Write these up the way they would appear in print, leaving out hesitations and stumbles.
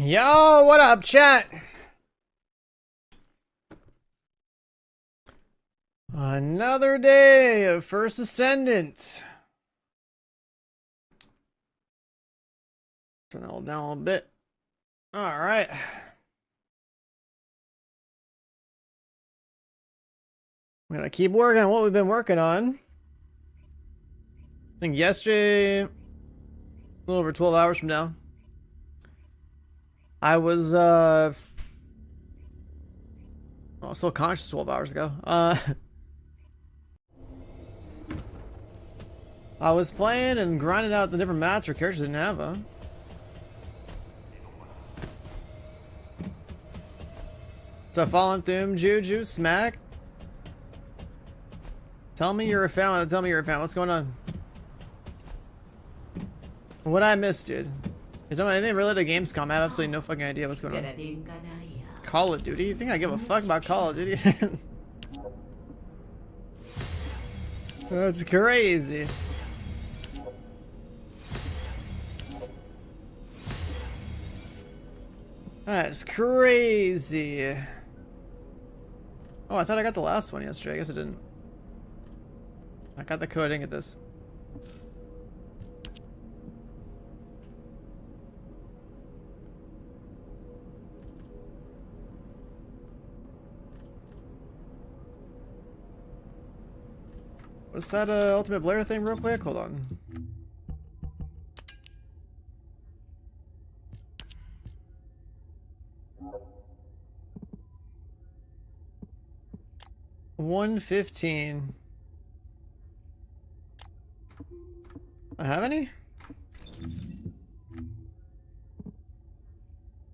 Yo, what up, chat? Another day of first Descendant. Turn that all down a little bit. Alright. We're gonna keep working on what we've been working on. I think yesterday, a little over 12 hours from now, I was still conscious 12 hours ago. I was playing and grinding out the different mats for characters I didn't have, huh? So Fallen Thum, Juju, Smack. Tell me you're a fan. Tell me you're a fan. What's going on? What I missed, dude? You don't know anything related to Gamescom. I have absolutely no fucking idea what's going on. Call of Duty? You think I give a fuck about Call of Duty? That's crazy. That's crazy. Oh, I thought I got the last one yesterday. I guess I didn't. I got the code. I didn't get this. What's that Ultimate Blair thing real quick? Hold on. $115. I have any?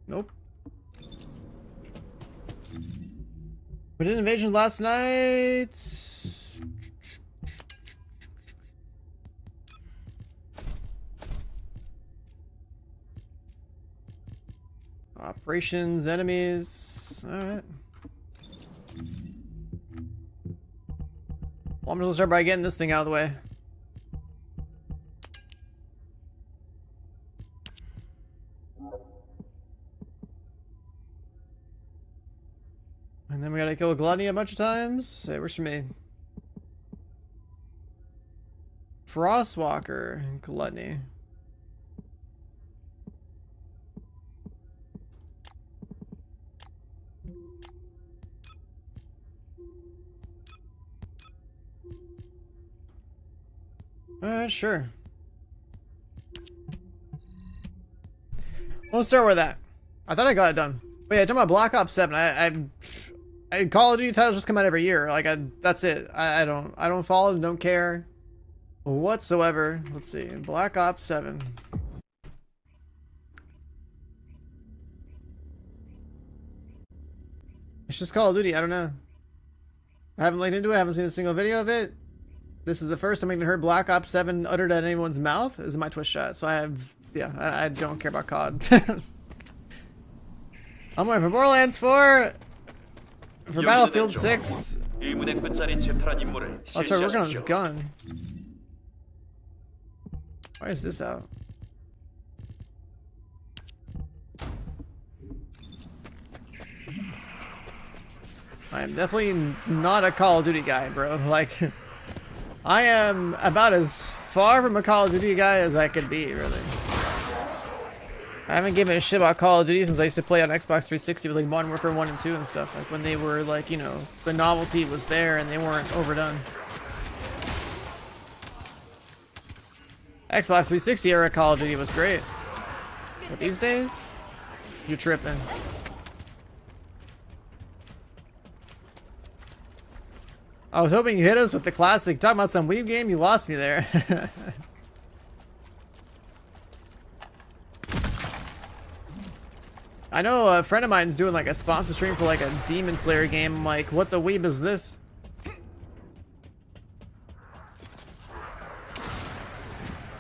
Nope. We did invasion last night. Operations, enemies. Alright. Well, I'm just gonna start by getting this thing out of the way. And then we gotta kill Gluttony a bunch of times. Hey, works for me. Frostwalker, Gluttony. Sure. We'll start with that. I thought I got it done. But yeah, talking about Black Ops 7, I Call of Duty titles just come out every year. Like that's it. I don't follow them, don't care whatsoever. Let's see. Black Ops 7. It's just Call of Duty, I don't know. I haven't looked into it, I haven't seen a single video of it. This is the first time I even heard Black Ops 7 uttered at anyone's mouth. This is my Twitch chat, so I don't care about COD. I'm waiting for Borderlands 4, for Battlefield 6. I'll start working on this gun. Why is this out? I am definitely not a Call of Duty guy, bro. Like, I am about as far from a Call of Duty guy as I could be, really. I haven't given a shit about Call of Duty since I used to play on Xbox 360 with like Modern Warfare 1 and 2 and stuff. Like when they were like, you know, the novelty was there and they weren't overdone. Xbox 360 era Call of Duty was great. But these days, you're tripping. I was hoping you hit us with the classic. Talking about some weeb game, you lost me there. I know a friend of mine's doing like a sponsor stream for like a Demon Slayer game. I'm like, what the weeb is this?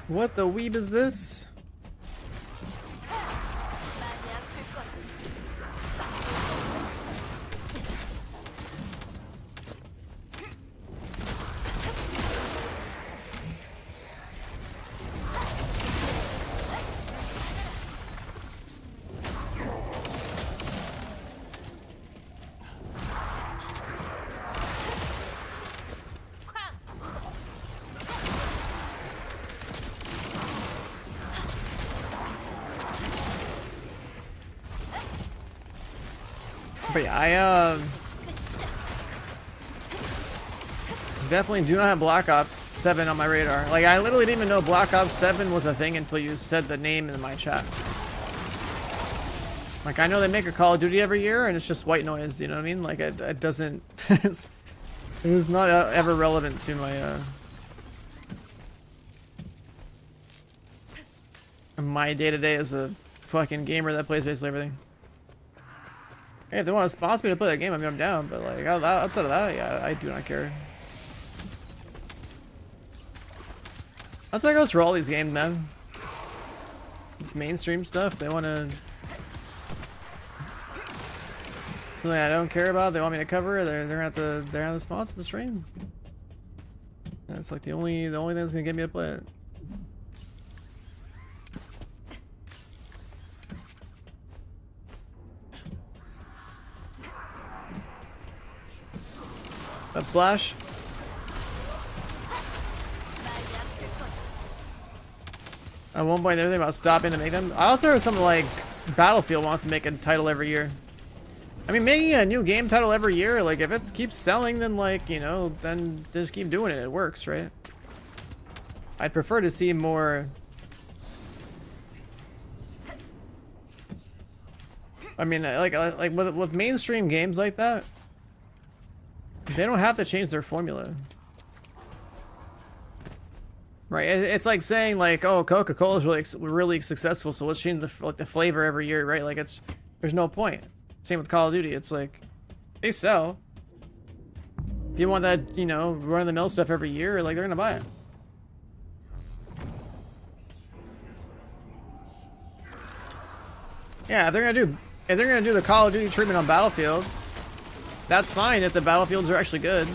What the weeb is this? But yeah, I definitely do not have Black Ops 7 on my radar. Like, I literally didn't even know Black Ops 7 was a thing until you said the name in my chat. Like, I know they make a Call of Duty every year, and it's just white noise, you know what I mean? Like, it doesn't... it's not ever relevant to my day-to-day as a fucking gamer that plays basically everything. Hey, if they want to sponsor me to play that game, I mean, I'm down, but like, outside of that, yeah, I do not care. That's how it goes for all these games, man. It's mainstream stuff, they want to... Something I don't care about, they want me to cover, they're gonna have to sponsor the stream. That's like the only thing that's gonna get me to play it. Up slash. At one point, everything about stopping to make them. I also heard something like Battlefield wants to make a title every year. I mean, making a new game title every year, like, if it keeps selling, then, like, you know, then just keep doing it. It works, right? I'd prefer to see more... I mean, like with mainstream games like that, they don't have to change their formula. Right? It's like saying, like, oh, Coca-Cola is really successful, so let's change the flavor every year, right? Like, there's no point. Same with Call of Duty. It's like, they sell. If you want that, you know, run-of-the-mill stuff every year, like, they're gonna buy it. Yeah, if they're gonna do the Call of Duty treatment on Battlefield, that's fine if the Battlefields are actually good.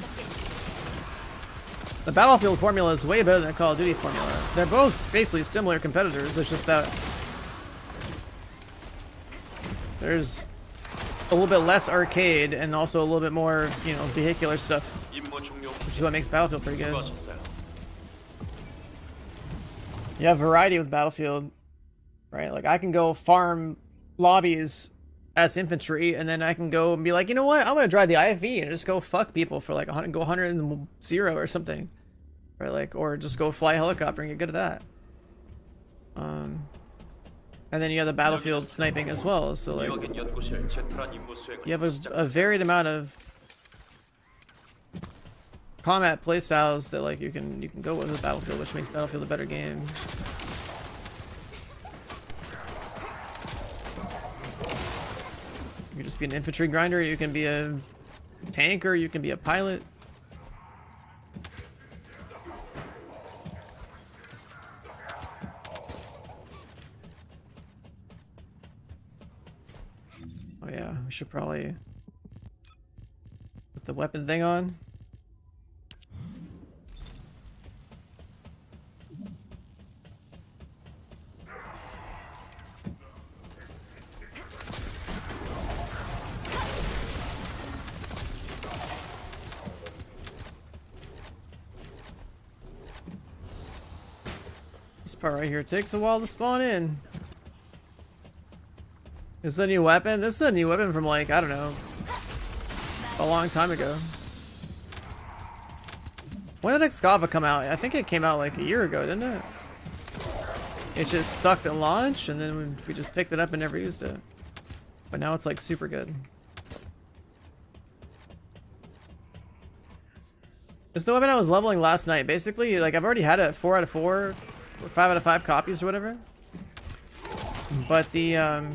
The Battlefield formula is way better than the Call of Duty formula. They're both basically similar competitors. It's just that there's a little bit less arcade and also a little bit more, you know, vehicular stuff, which is what makes Battlefield pretty good. You have variety with Battlefield, right? Like, I can go farm lobbies as infantry, and then I can go and be like, you know what? I'm gonna drive the IFV and just go fuck people for like 100 and 0 or something, right? Like, or just go fly a helicopter and get good at that. And then you have the Battlefield sniping as well. So like, you have a varied amount of combat playstyles that like you can go with Battlefield, which makes Battlefield a better game. You can just be an infantry grinder, you can be a tanker, you can be a pilot. Oh yeah, we should probably put the weapon thing on. This part right here takes a while to spawn in. Is this a new weapon? This is a new weapon from like, I don't know, a long time ago. When did Excava come out? I think it came out like a year ago, didn't it? It just sucked at launch and then we just picked it up and never used it. But now it's like super good. It's the weapon I was leveling last night. Basically, like, I've already had it at 4 out of 4 or 5 out of 5 copies or whatever. But the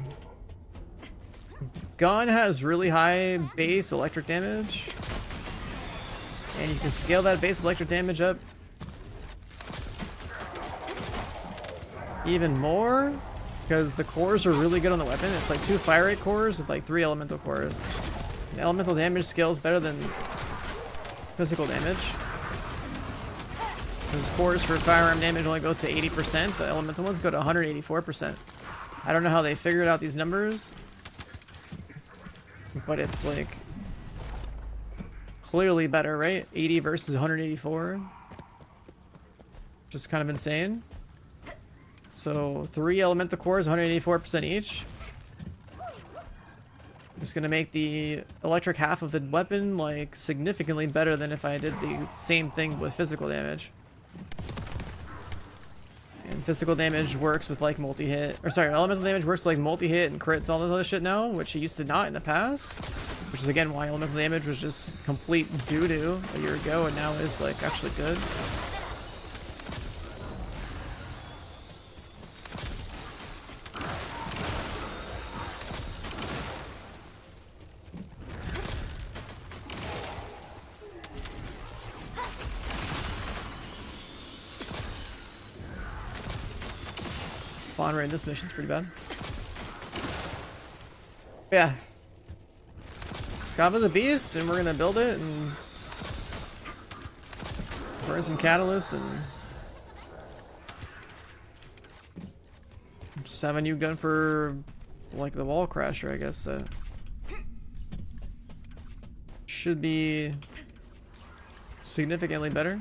gun has really high base electric damage, and you can scale that base electric damage up even more because the cores are really good on the weapon. It's like 2 fire rate cores with like 3 elemental cores. And elemental damage scales better than physical damage. Because cores for firearm damage only goes to 80%. The elemental ones go to 184%. I don't know how they figured out these numbers, but it's like clearly better, right? 80 versus 184. Just kind of insane. So 3 elemental cores, 184% each. Just gonna make the electric half of the weapon like significantly better than if I did the same thing with physical damage. And physical damage works with like multi-hit, or sorry, elemental damage works with like multi-hit and crits, all this other shit now, which it used to not in the past. Which is again why elemental damage was just complete doo-doo a year ago, and now is like actually good. Spawn rate in this mission's pretty bad. Yeah. Scava's a beast, and we're gonna build it and burn some catalysts and just have a new gun for like the wall crasher, I guess. That should be significantly better.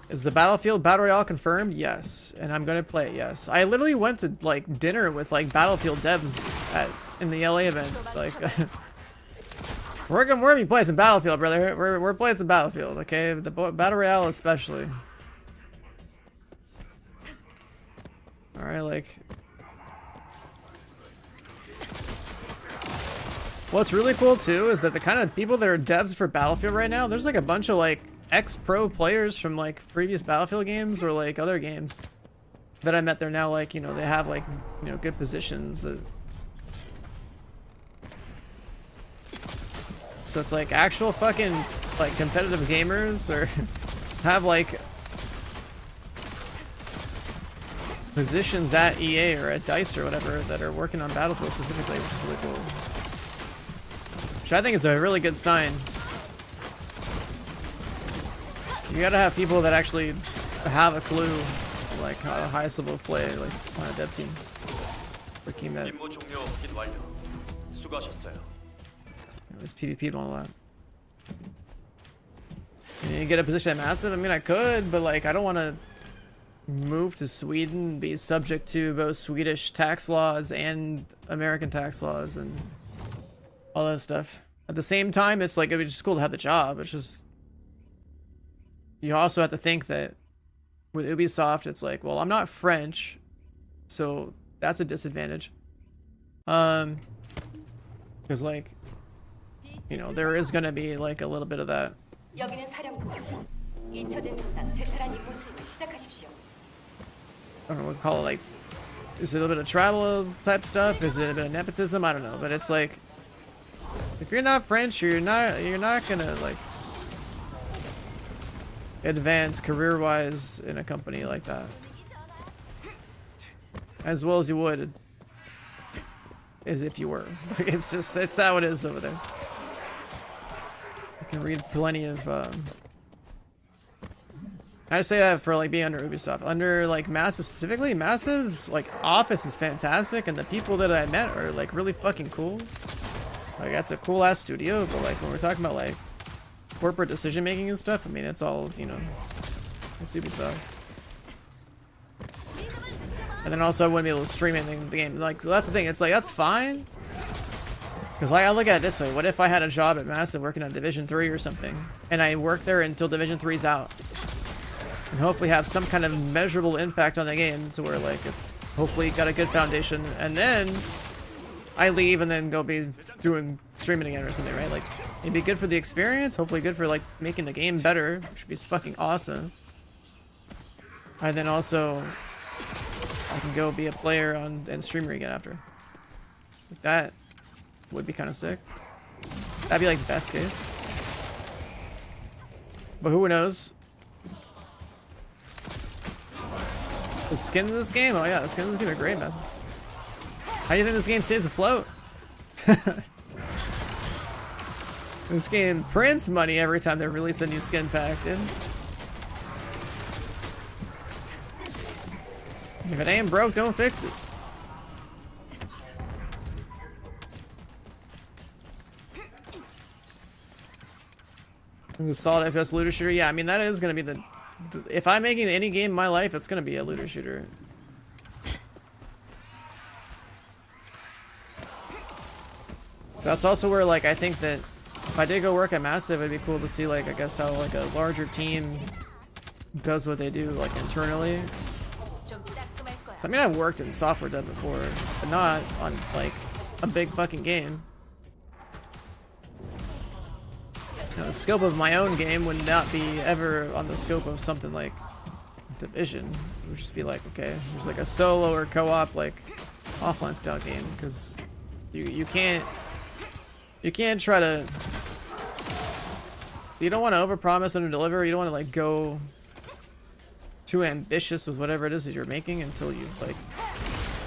Is the Battlefield Battle Royale confirmed? Yes. And I'm gonna play it, yes. I literally went to like dinner with like Battlefield devs in the LA event. Like we're gonna be playing some Battlefield, brother. We're playing some Battlefield, okay? The Battle Royale especially. Alright, like what's really cool too is that the kind of people that are devs for Battlefield right now, there's like a bunch of like ex-pro players from like previous Battlefield games or like other games that I met. They're now like, you know, they have like, you know, good positions. So it's like actual fucking like competitive gamers or have like positions at EA or at DICE or whatever that are working on Battlefield specifically, which is really cool. Which I think is a really good sign. You gotta have people that actually have a clue, like how the highest level of play, like on a dev team. Freaking that. This PvP and all that. And you get a position at massive. I mean, I could, but like I don't want to move to Sweden and be subject to both Swedish tax laws and American tax laws and all that stuff. At the same time, it's like it'd be just cool to have the job. It's just you also have to think that with Ubisoft, it's like, well, I'm not French, so that's a disadvantage. Because like, you know, there is gonna be like a little bit of that. I don't know what to call it. Like, is it a little bit of travel type stuff? Is it a bit of nepotism? I don't know, but it's like, if you're not French, you're not gonna like advance career-wise in a company like that as well as you would as if you were. It's just, it's how it is over there. You can read plenty of I say that for like being under Ubisoft. Under like Massive specifically, Massive's like office is fantastic and the people that I met are like really fucking cool. Like that's a cool ass studio, but like when we're talking about like corporate decision making and stuff, I mean it's all, you know, it's Ubisoft. And then also I wouldn't be able to stream anything in the game. Like that's the thing, it's like that's fine. Because like I look at it this way, what if I had a job at Massive working on Division 3 or something, and I work there until Division 3's out, and hopefully have some kind of measurable impact on the game to where like it's hopefully got a good foundation, and then I leave and then go be doing streaming again or something, right? Like it'd be good for the experience, hopefully good for like making the game better, which would be fucking awesome. And then also I can go be a player on and streamer again after. Like that would be kind of sick. That'd be like the best case. But who knows? The skins in this game? Oh yeah, the skins in this game are great, man. How do you think this game stays afloat? This game prints money every time they release a new skin pack, dude. If it ain't broke, don't fix it. The solid FPS looter shooter, yeah, I mean that is gonna be the if I'm making any game in my life, it's gonna be a looter shooter. That's also where, like, I think that if I did go work at Massive, it'd be cool to see, like, I guess how, like, a larger team does what they do, like, internally. So, I mean, I've worked in software dev before, but not on, like, a big fucking game. You know, the scope of my own game would not be ever on the scope of something like Division. It would just be like, okay, there's like a solo or co-op, like, offline style game, because you can't try to, you don't want to overpromise and underdeliver. You don't want to like go too ambitious with whatever it is that you're making until you've like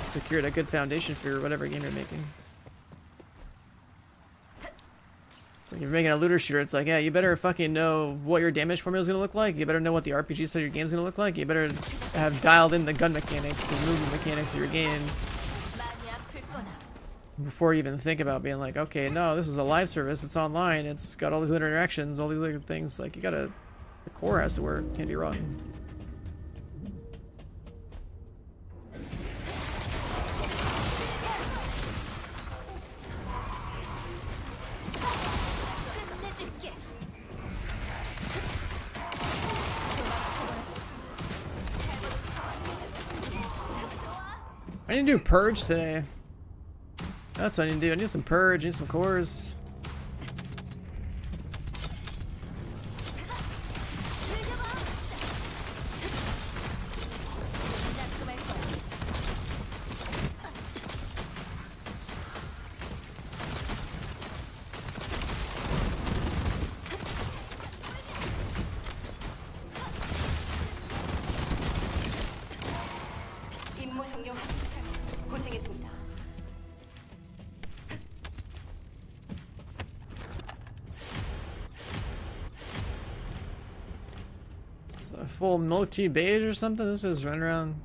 secured a good foundation for whatever game you're making. So you're making a looter shooter, it's like, yeah, you better fucking know what your damage formula is going to look like. You better know what the RPG side of your game is going to look like. You better have dialed in the gun mechanics and movement mechanics of your game before you even think about being like, okay, no, this is a live service, it's online, it's got all these other interactions, all these other things. Like, you gotta, the core has to work, can't be wrong. I need to do Purge today. That's what I need to do. I need some Purge, I need some cores. Full milk tea beige or something? This is running around.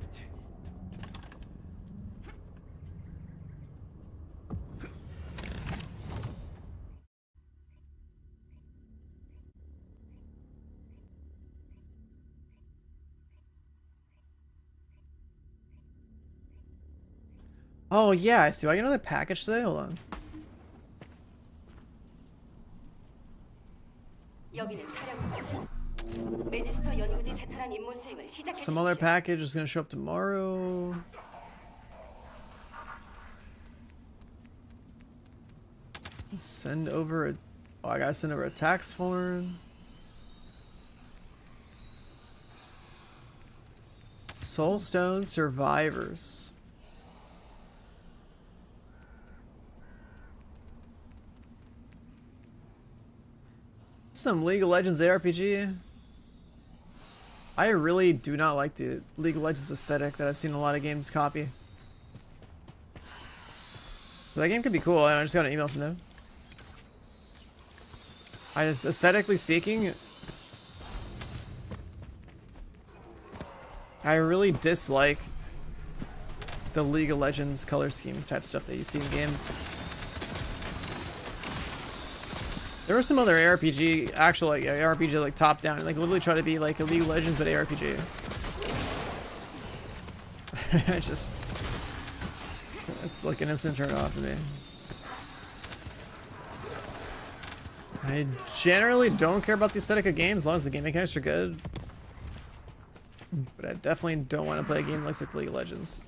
Oh yeah, do I get another package today? Hold on. Some other package is gonna show up tomorrow. Send over a, oh, I gotta send over a tax form. Soulstone Survivors. Some League of Legends ARPG. I really do not like the League of Legends aesthetic that I've seen a lot of games copy. But that game could be cool, and I just got an email from them. I just, aesthetically speaking, I really dislike the League of Legends color scheme type stuff that you see in games. There were some other ARPG, actual like ARPG like top down, like literally try to be like a League of Legends but ARPG. It's just, it's like an instant turn off for me. I generally don't care about the aesthetic of games as long as the game mechanics are good. But I definitely don't want to play a game like League of Legends.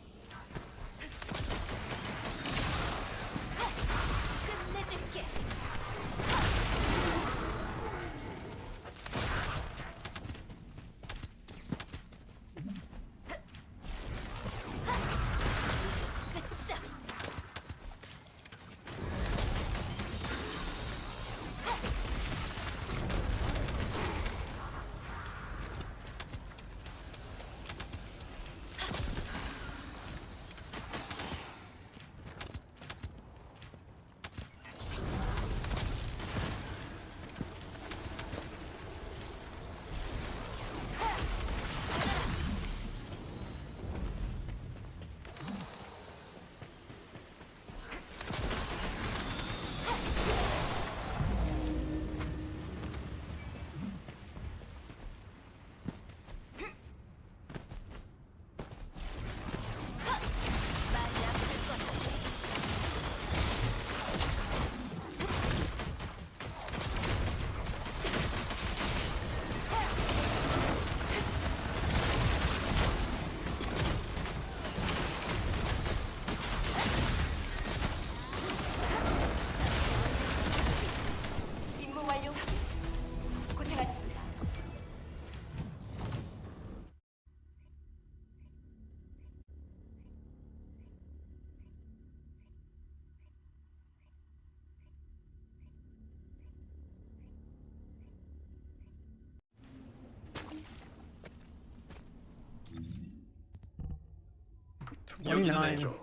29.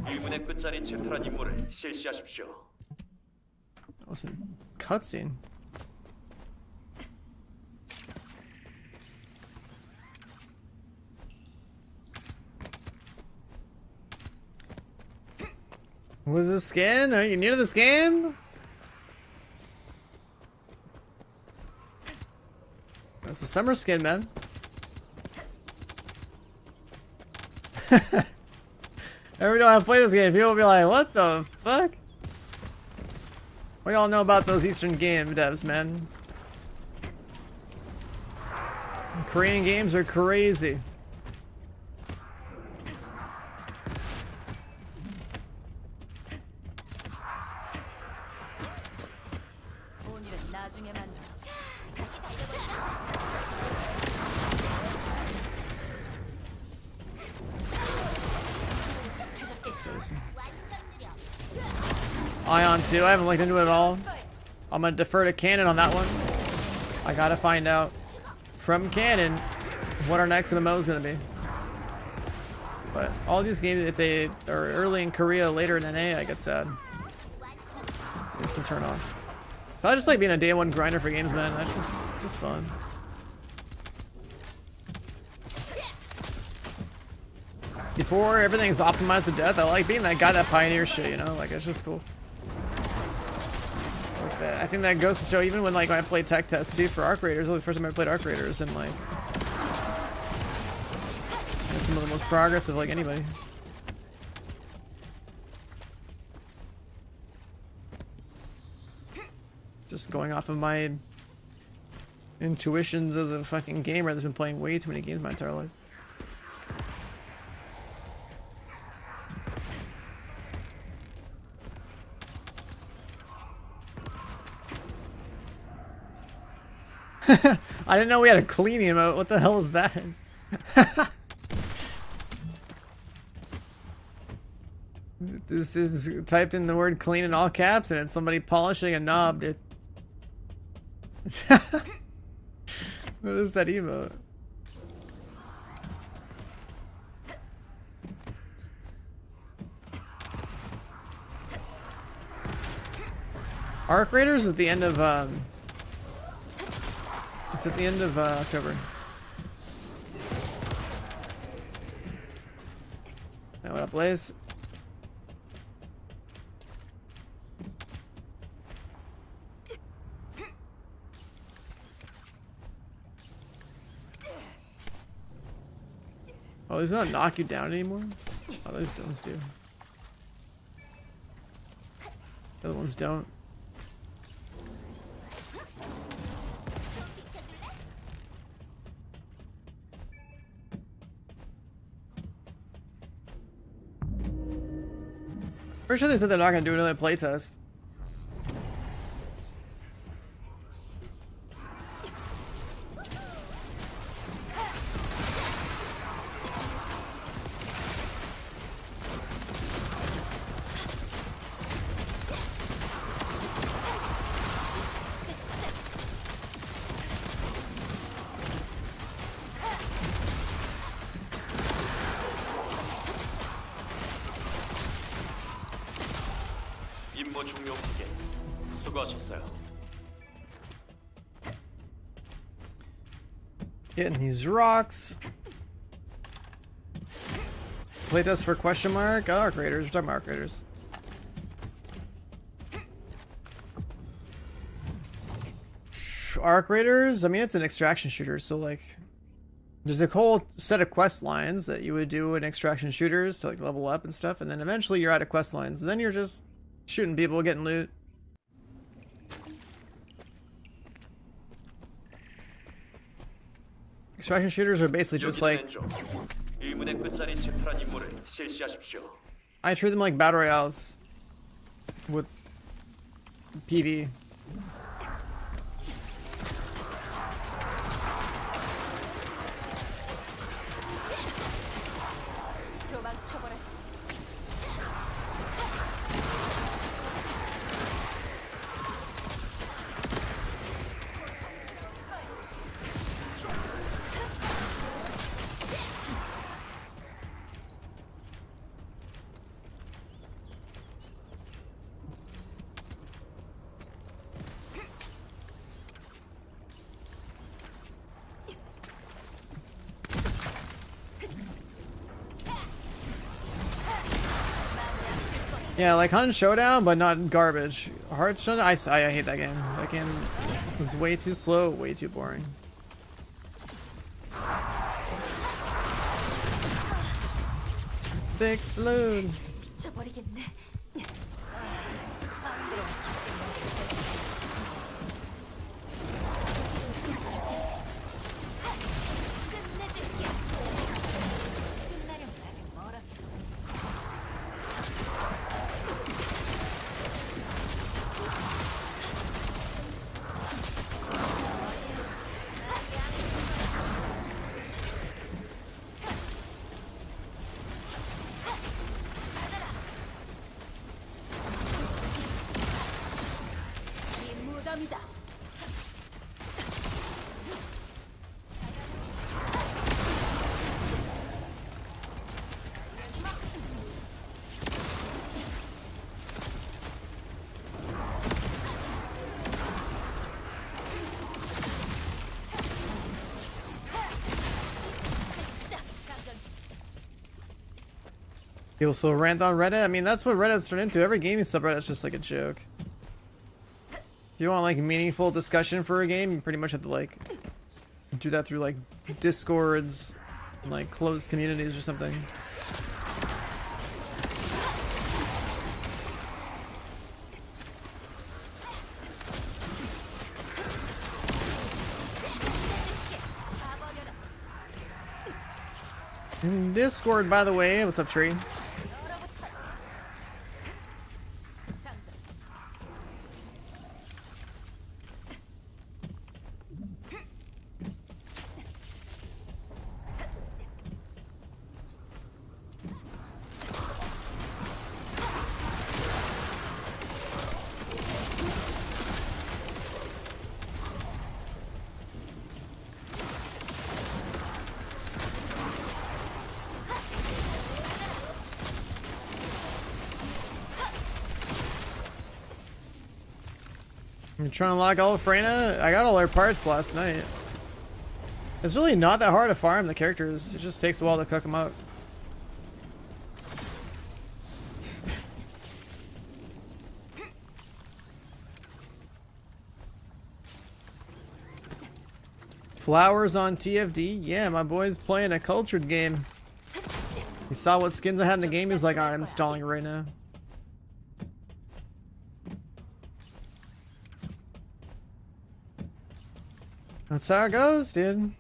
의문의 끝자리 챕터란 임무를 실시하십시오. That was a cutscene. Was this skin? Are you new to this game? That's the summer skin, man. Every time I play this game, people will be like, what the fuck? We all know about those Eastern game devs, man. Korean games are crazy. Ion 2, I haven't looked into it at all. I'm gonna defer to Canon on that one. I gotta find out from Canon what our next MMO is gonna be. But all these games, if they are early in Korea, later in NA, I get sad. It's the turn off. I just like being a day one grinder for games, man. That's just fun. Before everything's optimized to death, I like being that guy that pioneers shit, you know? Like, it's just cool. Like that. I think that goes to show, even when, like, when I played tech tests too for Arc Raiders, it was the first time I played Arc Raiders, and, like, it's some of the most progressive, like, anybody. Just going off of my intuitions as a fucking gamer that's been playing way too many games my entire life. I didn't know we had a clean emote. What the hell is that? This is typed in the word clean in all caps and it's somebody polishing a knob, dude. What is that emote? Arc Raiders at the end of it's at the end of October. Now what up, Blaze? Oh, these don't knock you down anymore? Oh, those ones do. The other ones don't. Pretty sure they said they're not gonna do another playtest. 임무 종료 기계 수고하셨어요. Getting these rocks. Playtest for question mark? Oh, Arc Raiders. We're talking about Arc Raiders. Arc Raiders? I mean, it's an extraction shooter, so like, there's a whole set of quest lines that you would do in extraction shooters to like level up and stuff, and then eventually you're out of quest lines, and then you're just shooting people, getting loot. Extraction shooters are basically just like, I treat them like battle royales with PV. Yeah, like Hunt Showdown, but not garbage. Heart Showdown, I hate that game. That game was way too slow, way too boring. They explode. People still rant on Reddit. I mean, that's what Reddit's turned into. Every gaming subreddit's just like a joke. If you want like meaningful discussion for a game, you pretty much have to like do that through like Discords and like closed communities or something. In Discord, by the way, what's up, Tree? I'm trying to lock all of Freyna. I got all her parts last night. It's really not that hard to farm the characters. It just takes a while to cook them up. Flowers on TFD? Yeah, my boy's playing a cultured game. He saw what skins I had in the game. He's like, alright, I'm installing it right now. That's how it goes, dude.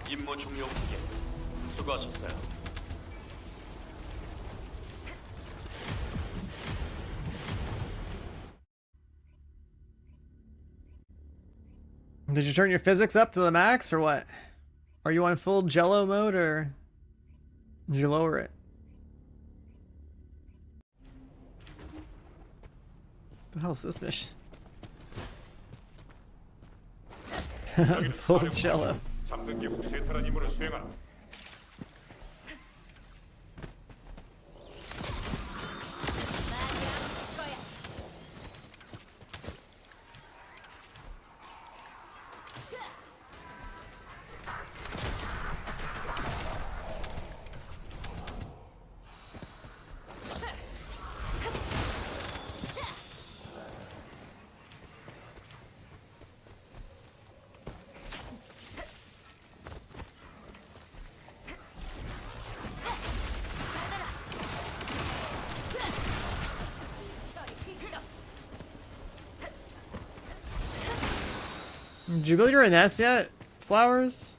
임무 종료 후에 수고하셨어요. Did you turn your physics up to the max or what? Are you on full jello mode or did you lower it? What the hell is this mission? Full jello. 잠든 게 세탈한 임무를 수행하라. Did you build your nest yet? Flowers?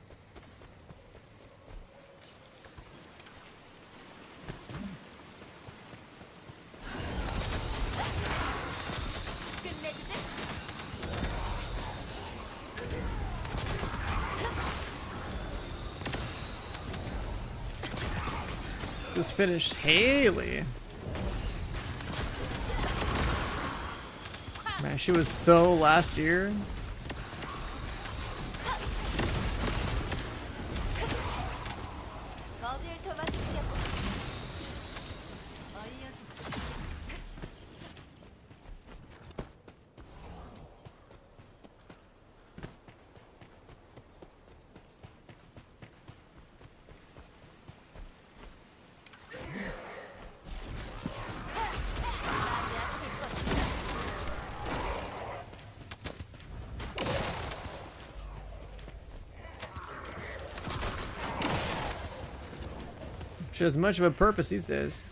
Just finished Haley. Man, she was so last year. She has much of a purpose these days.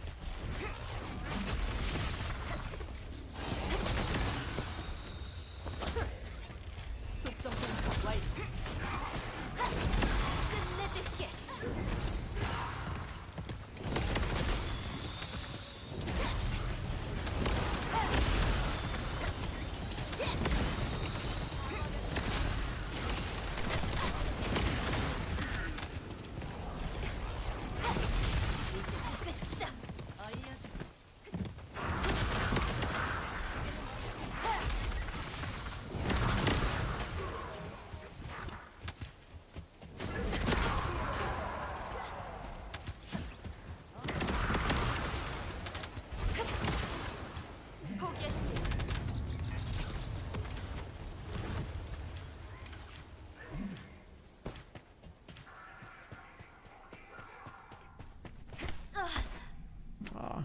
Aw.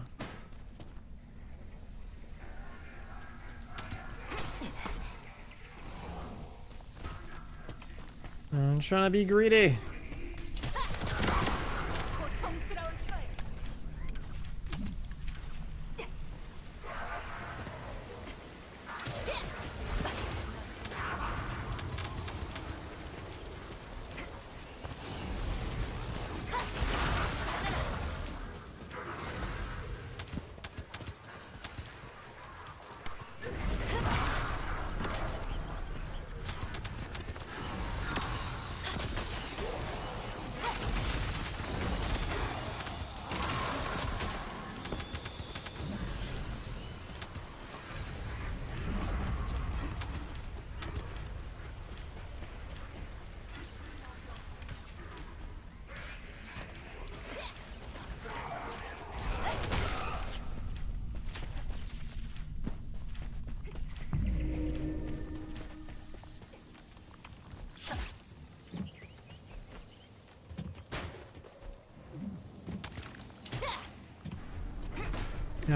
I'm trying to be greedy.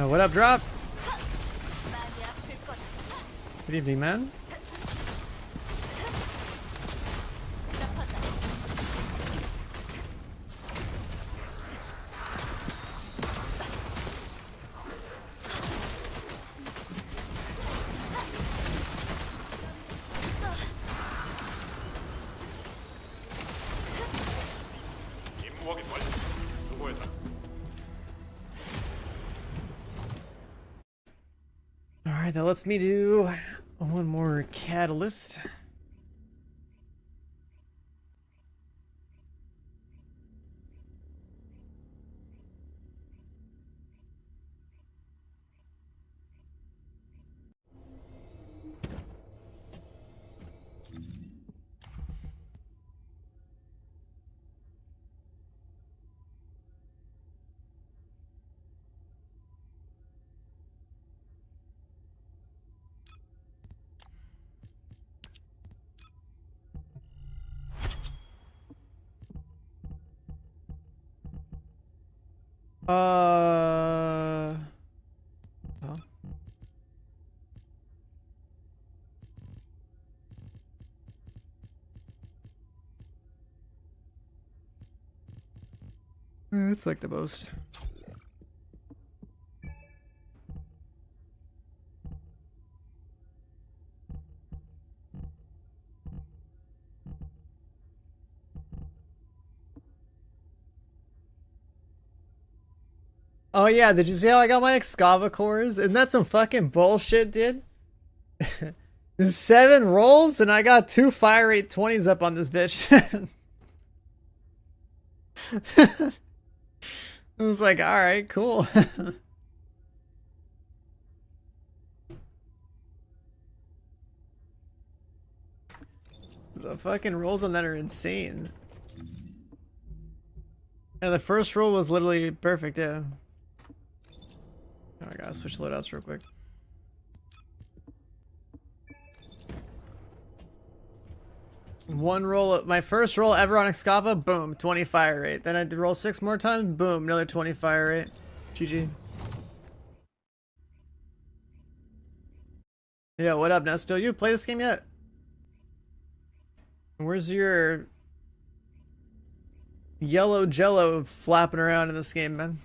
What up, drop? Good evening, man. 임무 확인 완료. 수고했다. Alright, that lets me do one more catalyst. Oh. It's like the most. Oh yeah, did you see how I got my Excava cores? Isn't that some fucking bullshit, dude? 7 rolls and I got 2 fire rate 20s up on this bitch. It was like, all right, cool. The fucking rolls on that are insane. Yeah, the first roll was literally perfect, yeah. Oh, I gotta switch loadouts real quick. One roll, my first roll ever on Excava, boom, 20 fire rate. Then I had to roll 6 more times, boom, another 20 fire rate. GG. Yeah, what up, Nesto? You play this game yet? Where's your yellow jello flapping around in this game, man?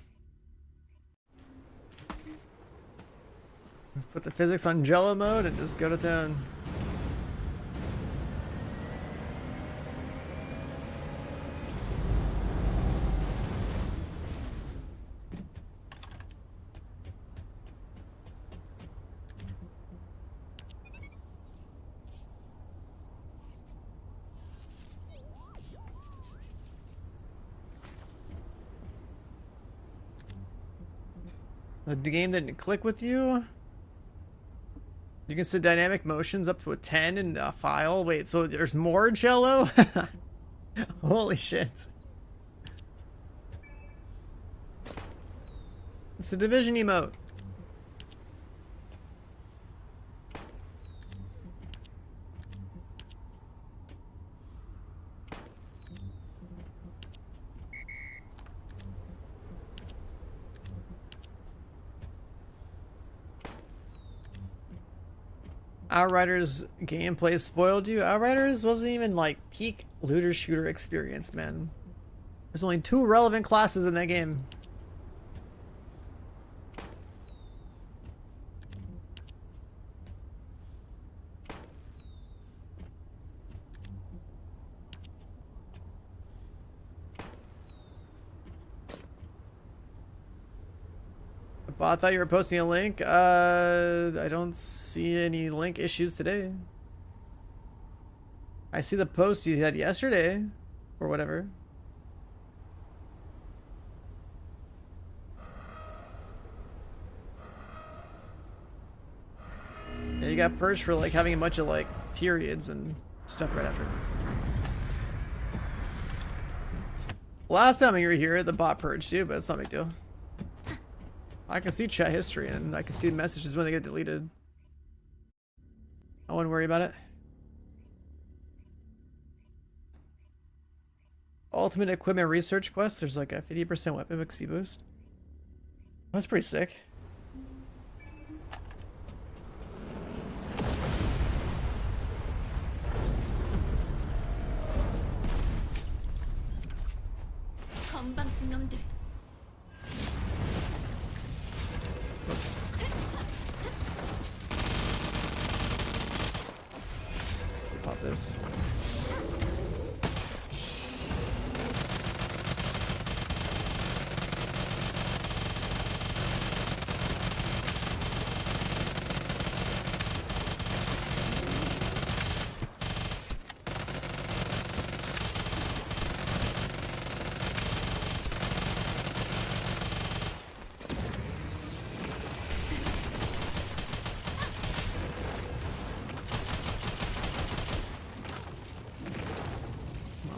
Put the physics on jello mode and just go to town. The game didn't click with you? You can set dynamic motions up to a 10 in a file. Wait, so there's more jello? Holy shit. It's a division emote. Outriders gameplay spoiled you? Outriders wasn't even like peak looter shooter experience, man. There's only 2 relevant classes in that game. Well, I thought you were posting a link. I don't see any link issues today. I see the post you had yesterday, or whatever. Yeah, you got purged for like having a bunch of like periods and stuff right after. Last time you were here, the bot purged you, but it's not a big deal. I can see chat history and I can see messages when they get deleted. I wouldn't worry about it. Ultimate equipment research quest. There's like a 50% weapon XP boost. That's pretty sick. Oops. Pop this.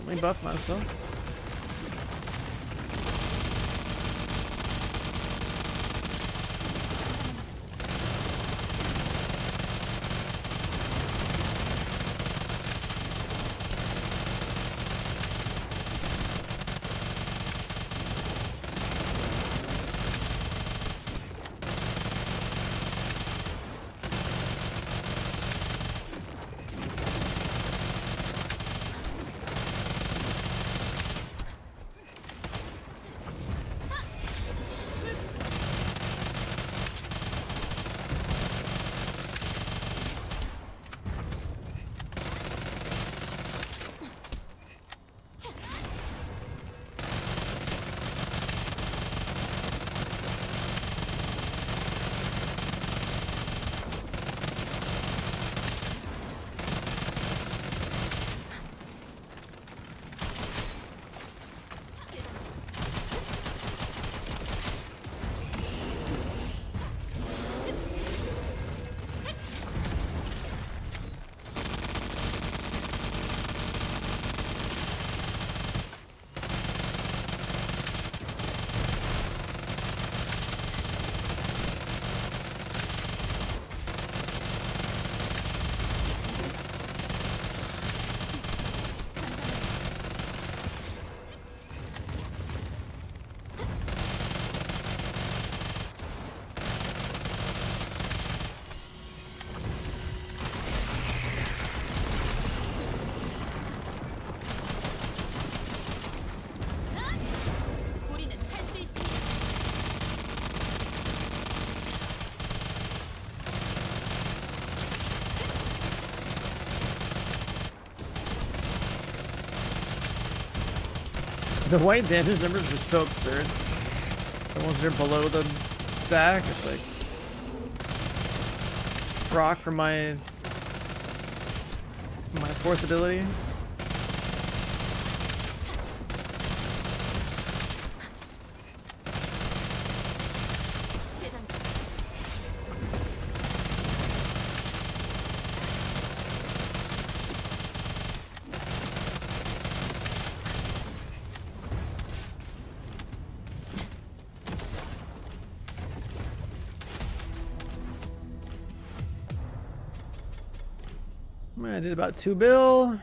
Let me buff myself. The white damage numbers are so absurd. The ones that are below the stack, it's like proc for my fourth ability. I did about 2 bill.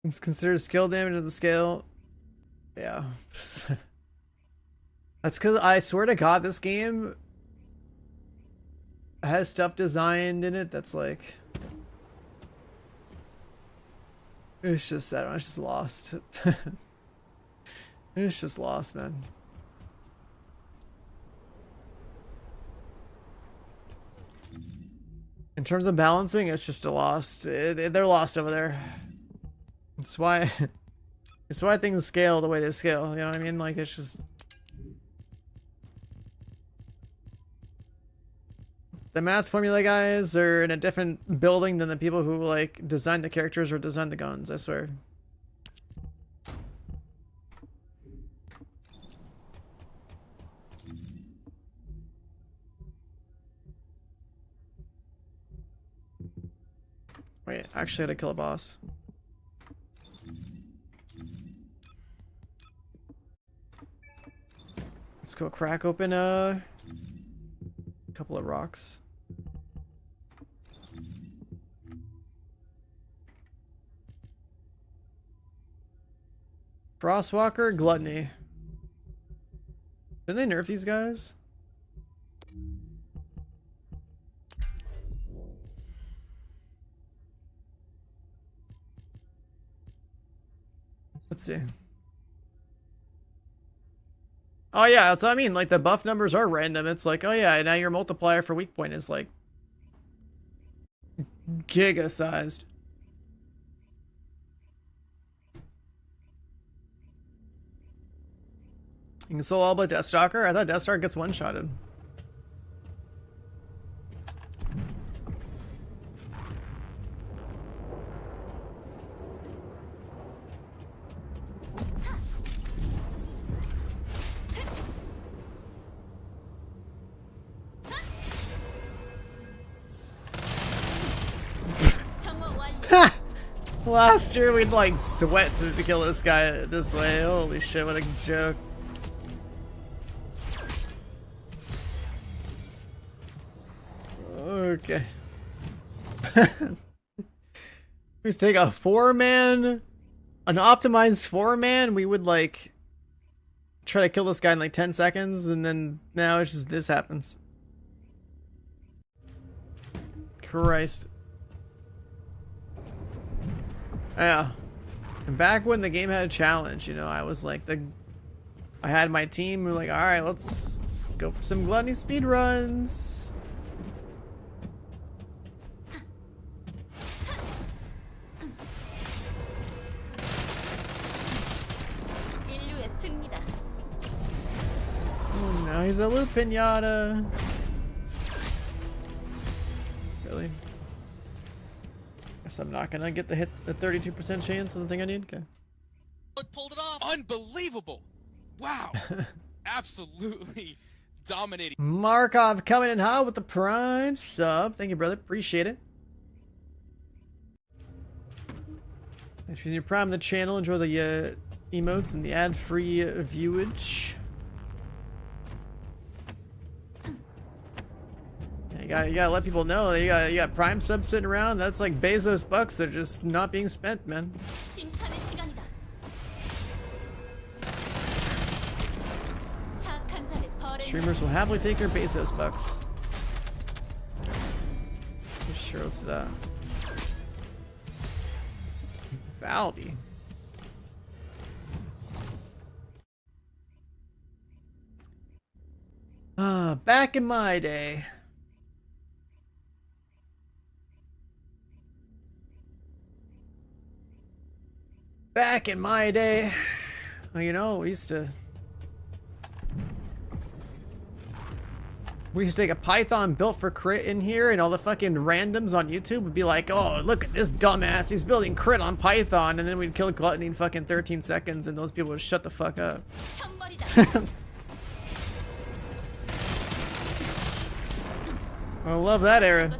It's considered skill damage of the scale. Yeah. That's because I swear to God, this game has stuff designed in it that's like. It's just, I don't know, it's just lost. It's just lost, man. In terms of balancing, it's just a lost. They're lost over there. It's why things scale the way they scale. You know what I mean? Like, it's just. The math formula guys are in a different building than the people who like design the characters or design the guns, I swear. Wait, actually I had to kill a boss. Let's go crack open a couple of rocks. Frostwalker, Gluttony. Didn't they nerf these guys? Let's see. Oh yeah, that's what I mean. Like the buff numbers are random. It's like, oh yeah, now your multiplier for weak point is like giga sized. You can solo all but Deathstalker? I thought Deathstalker gets one-shotted. Last year we'd like sweat to kill this guy this way. Holy shit, what a joke. Okay. Let's take a 4-man, an optimized 4-man. We would like try to kill this guy in like 10 seconds, and then now it's just this happens. Christ. Yeah. And back when the game had a challenge, you know, I was like I had my team. We were like, all right, let's go for some gluttony speed runs. Oh, now he's a loot pinata. Really? Guess I'm not gonna get the 32% chance on the thing I need. Okay. Pulled it off. Unbelievable! Wow, absolutely dominating. Markov coming in hot with the prime sub. Thank you, brother. Appreciate it. Thanks for using your prime on the channel. Enjoy the emotes and the ad-free viewage. Yeah, you gotta let people know that you got prime subs sitting around. That's like Bezos bucks. They're just not being spent, man. Streamers will happily take your Bezos bucks. Sure, let's do that. Valby. Back in my day. Back in my day. Well, you know, we used to take a Python built for crit in here, and all the fucking randoms on YouTube would be like, oh, look at this dumbass, he's building crit on Python, and then we'd kill Gluttony in fucking 13 seconds, and those people would shut the fuck up. I love that era.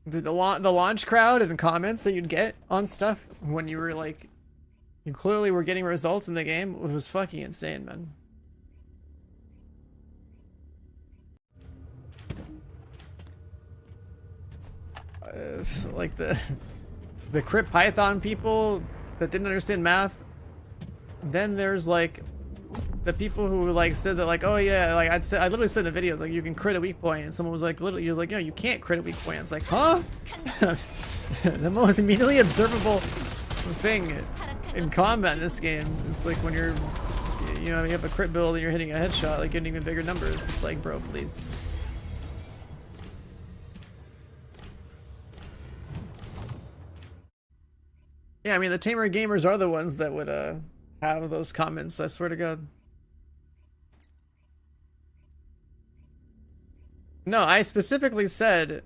Dude, the launch crowd and comments that you'd get on stuff when you were like, you clearly were getting results in the game was fucking insane, man. Like the crit Python people that didn't understand math. Then there's like the people who like said that like, oh yeah, like I literally said in a video like you can crit a weak point, and someone was like, literally, you're like, no, you can't crit a weak point. It's like, huh? The most immediately observable thing in combat in this game. It's like when you're, you know, you have a crit build and you're hitting a headshot, like getting even bigger numbers. It's like, bro, please. Yeah, I mean, the tamer gamers are the ones that would have those comments, I swear to God. No, I specifically said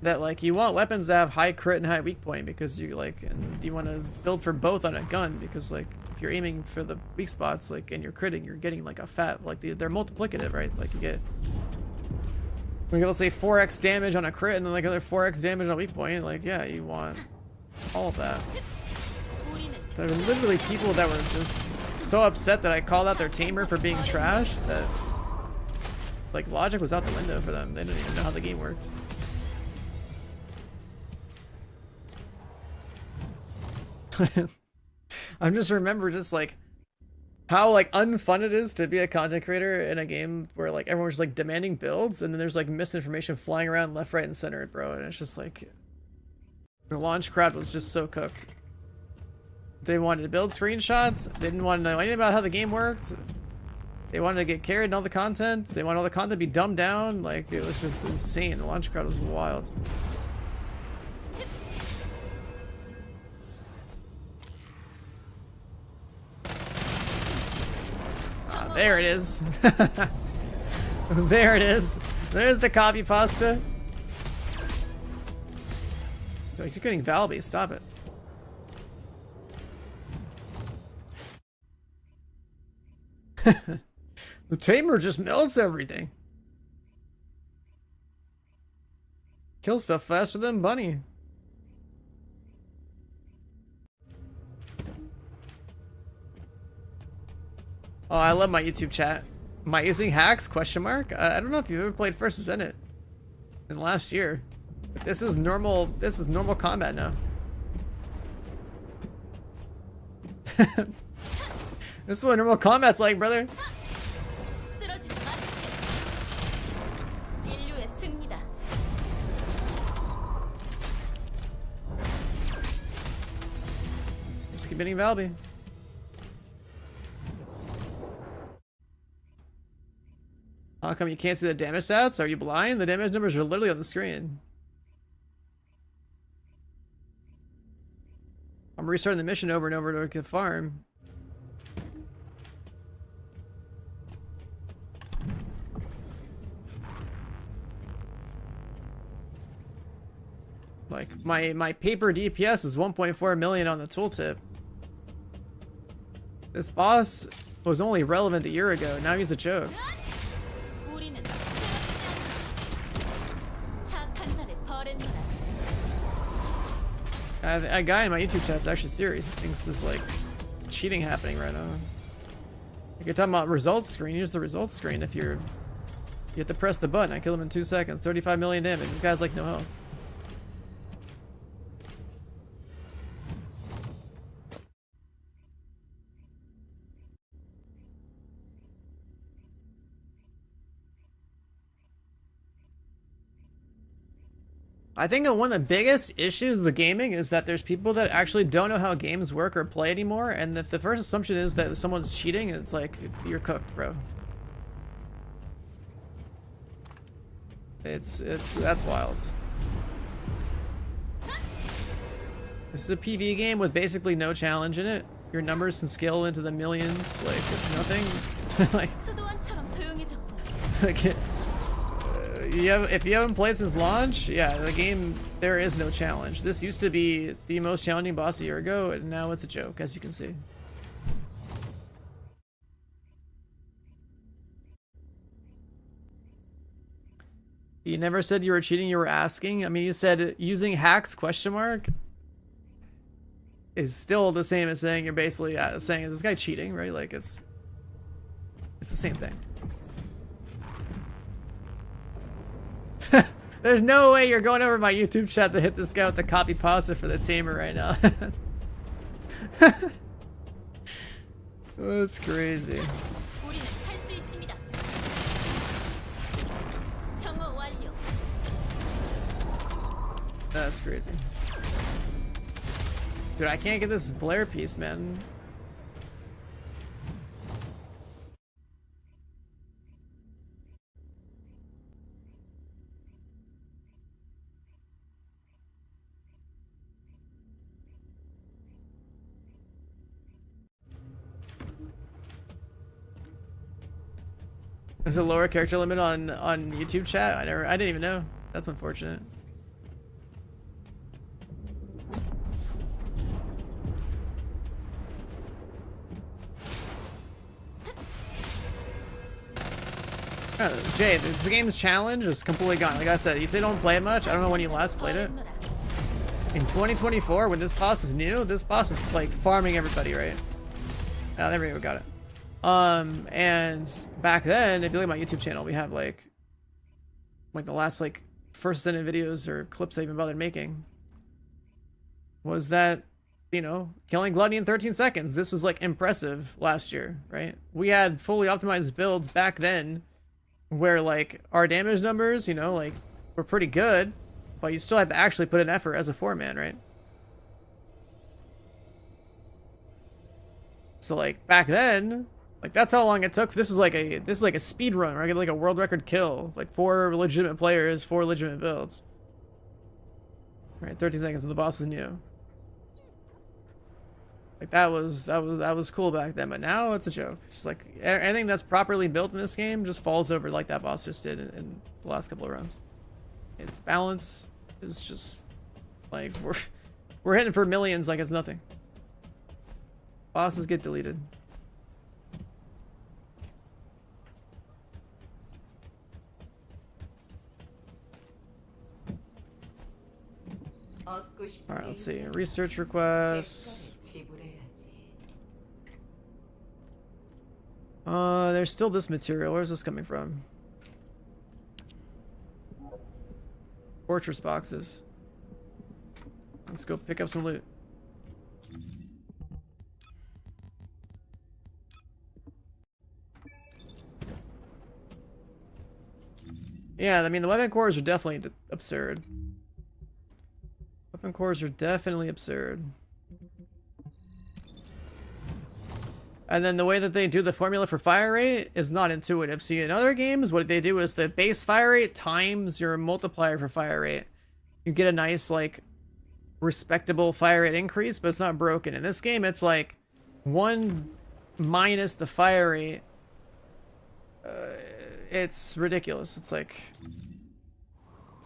that like you want weapons that have high crit and high weak point because you like, and you want to build for both on a gun because like if you're aiming for the weak spots like and you're critting, you're getting like a fat, like they're multiplicative, right? Like you get like let's say 4x damage on a crit and then like another 4x damage on a weak point. Like yeah, you want all of that. There were literally people that were just so upset that I called out their tamer for being trash that like logic was out the window for them. They didn't even know how the game worked. I just remember just like how like unfun it is to be a content creator in a game where like everyone's just like demanding builds and then there's like misinformation flying around left, right, and center, bro. And it's just like the launch crowd was just so cooked. They wanted to build screenshots. They didn't want to know anything about how the game worked. They wanted to get carried in all the content. They wanted all the content to be dumbed down. Like, it was just insane. The launch crowd was wild. Ah, there it is. There it is. There's the copy pasta. You're getting Valby. Stop it. The tamer just melts everything. Kills stuff faster than Bunny. Oh, I love my YouTube chat. Am I using hacks? Question mark. I don't know if you've ever played First Descendant in last year. But this is normal. This is normal combat now. This is what normal combat's like, brother. Just keep hitting Valby. How come you can't see the damage stats? Are you blind? The damage numbers are literally on the screen. I'm restarting the mission over and over to get farm. Like my paper DPS is 1.4 million on the tooltip. This boss was only relevant a year ago. Now he's a joke. A guy in my YouTube chat's actually serious. He thinks there's like cheating happening right now. Like you're talking about results screen. Here's the results screen. If you have to press the button. I kill him in 2 seconds. 35 million damage. This guy's like no health. I think that one of the biggest issues with gaming is that there's people that actually don't know how games work or play anymore, and if the first assumption is that someone's cheating, it's like, you're cooked, bro. That's wild. This is a PvE game with basically no challenge in it. Your numbers can scale into the millions, like it's nothing. like if you haven't played since launch, yeah, the game, there is no challenge. This used to be the most challenging boss a year ago, and now it's a joke, as you can see. You never said you were cheating, you were asking. I mean, you said using hacks question mark is still the same as saying you're basically saying, is this guy cheating, right? Like it's the same thing. There's no way you're going over my YouTube chat to hit this guy with the copy pasta for the tamer right now. That's crazy. That's crazy. Dude, I can't get this Blair piece, man. There's a lower character limit on YouTube chat? I didn't even know. That's unfortunate. Jay, the game's challenge is completely gone. Like I said, you say don't play it much. I don't know when you last played it. In 2024, when this boss is new, this boss is like farming everybody, right? Oh, there we go, got it. And back then, if you look at my YouTube channel, we have like the last like first set of videos or clips I even bothered making was that, you know, killing Gluttony in 13 seconds. This was like impressive last year, right? We had fully optimized builds back then where like our damage numbers, you know, like were pretty good, but you still have to actually put an effort as a 4-man, right? So like back then, like that's how long it took. This is like a speed run, right? Like a world record kill, like 4 legitimate players, 4 legitimate builds. Right, 13 seconds when the boss is new. Like that was cool back then, but now it's a joke. It's like anything that's properly built in this game just falls over like that boss just did in the last couple of runs. Its balance is just like we're hitting for millions like it's nothing. Bosses get deleted. Alright, let's see. Research requests. There's still this material. Where's this coming from? Fortress boxes. Let's go pick up some loot. Yeah, I mean, the weapon cores are definitely absurd. Weapon cores are definitely absurd. And then the way that they do the formula for fire rate is not intuitive. See, in other games, what they do is the base fire rate times your multiplier for fire rate. You get a nice, like, respectable fire rate increase, but it's not broken. In this game, it's like 1 minus the fire rate. It's ridiculous. It's like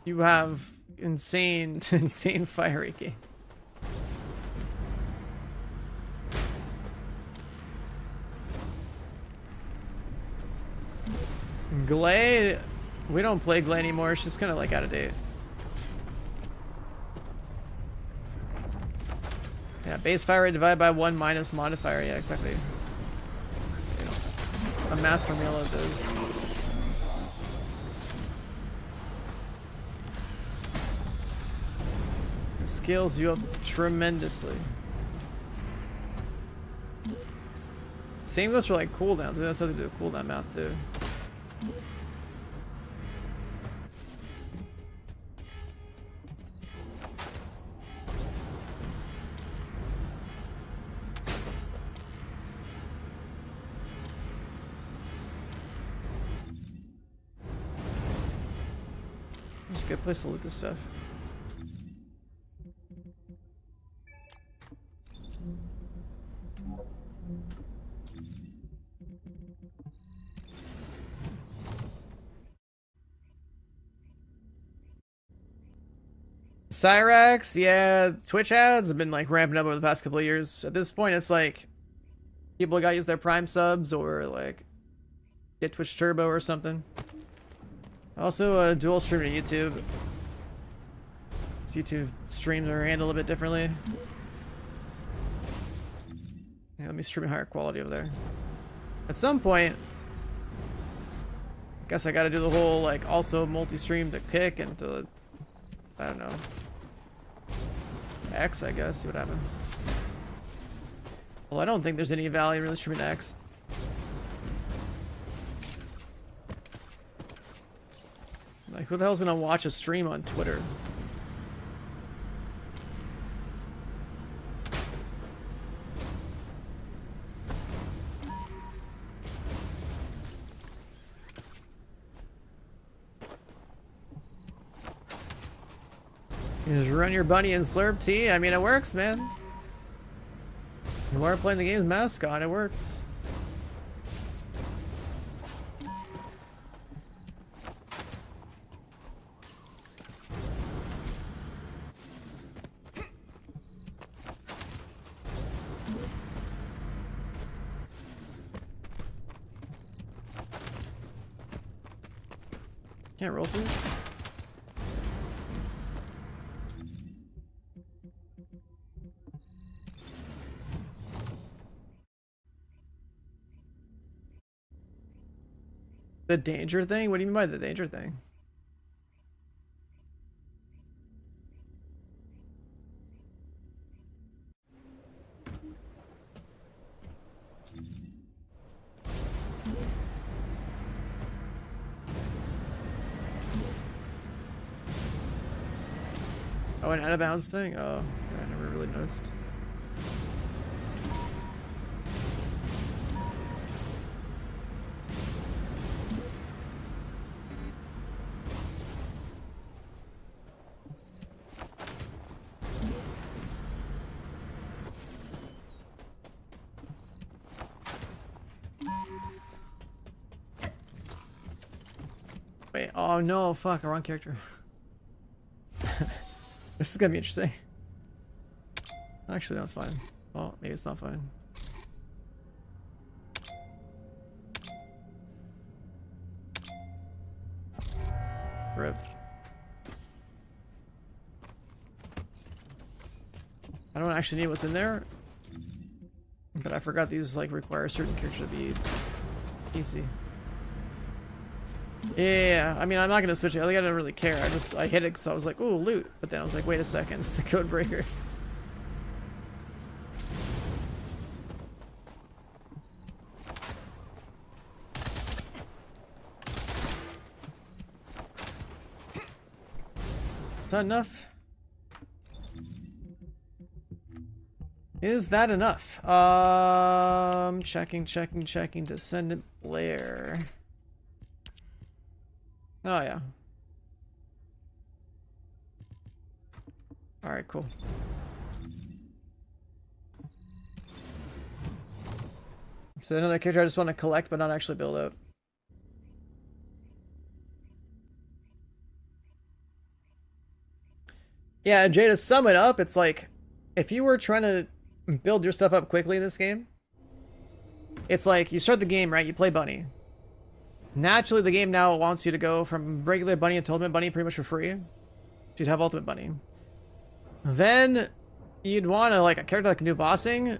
you have insane fire rate gains. Glade, we don't play Glade anymore. It's just kind of like out of date. Yeah, base fire rate divided by 1 minus modifier. Yeah, exactly. It's a math formula that does. It scales you up tremendously. Same goes for like cooldowns. That's how they do the cooldown math too. It's a good place to loot this stuff. Cyrax, yeah, Twitch ads have been like ramping up over the past couple of years. At this point, it's like people gotta use their Prime subs or like get Twitch Turbo or something. Also, dual stream to YouTube. YouTube streams are handled a bit differently. Yeah, let me stream higher quality over there. At some point, I guess I gotta do the whole like also multi-stream to Kick and to, I don't know, X, I guess, see what happens. Well, I don't think there's any value really streaming to X. Like, who the hell's gonna watch a stream on Twitter? You just run your bunny and slurp tea. I mean, it works, man. You are playing the game's mascot, it works. Can't roll through. The danger thing? What do you mean by the danger thing? Oh, an out of bounds thing? Oh, I never really noticed. Wait, oh no, fuck, wrong character. This is gonna be interesting. Actually, no, it's fine. Well, maybe it's not fine. Rip. I don't actually need what's in there, but I forgot these like require certain characters to be easy. Yeah, I mean, I'm not gonna switch it. I didn't really care. I hit it because I was like, ooh, loot. But then I was like, wait a second, it's the code breaker. Is that enough? Is that enough? Checking. Descendant Blair. Oh, yeah. Alright, cool. So another character I just want to collect but not actually build up. Yeah, Jay, to sum it up, it's like, if you were trying to build your stuff up quickly in this game, it's like, you start the game, right? You play Bunny. Naturally, the game now wants you to go from regular Bunny to Ultimate Bunny pretty much for free. You'd have Ultimate Bunny. Then, you'd want to, like, a character that can do bossing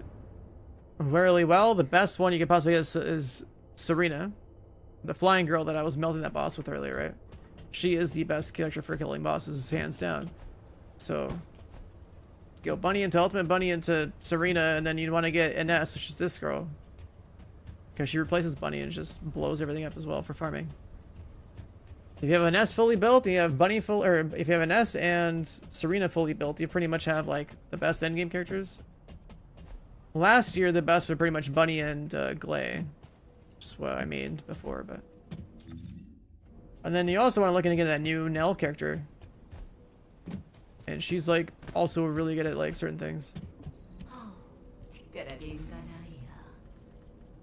really well. The best one you could possibly get is Serena, the flying girl that I was melting that boss with earlier, right? She is the best character for killing bosses, hands down. So, go Bunny into Ultimate Bunny into Serena, and then you'd want to get Ines, which is this girl. Because she replaces Bunny and just blows everything up as well for farming. If you have an S fully built, you have Bunny full, or if you have an S and Serena fully built, you pretty much have like the best endgame characters. Last year, the best were pretty much Bunny and Glay, which is what I made before, but And then you also want to look into that new Nell character. And she's like also really good at like certain things. 특별하게 인간아이야.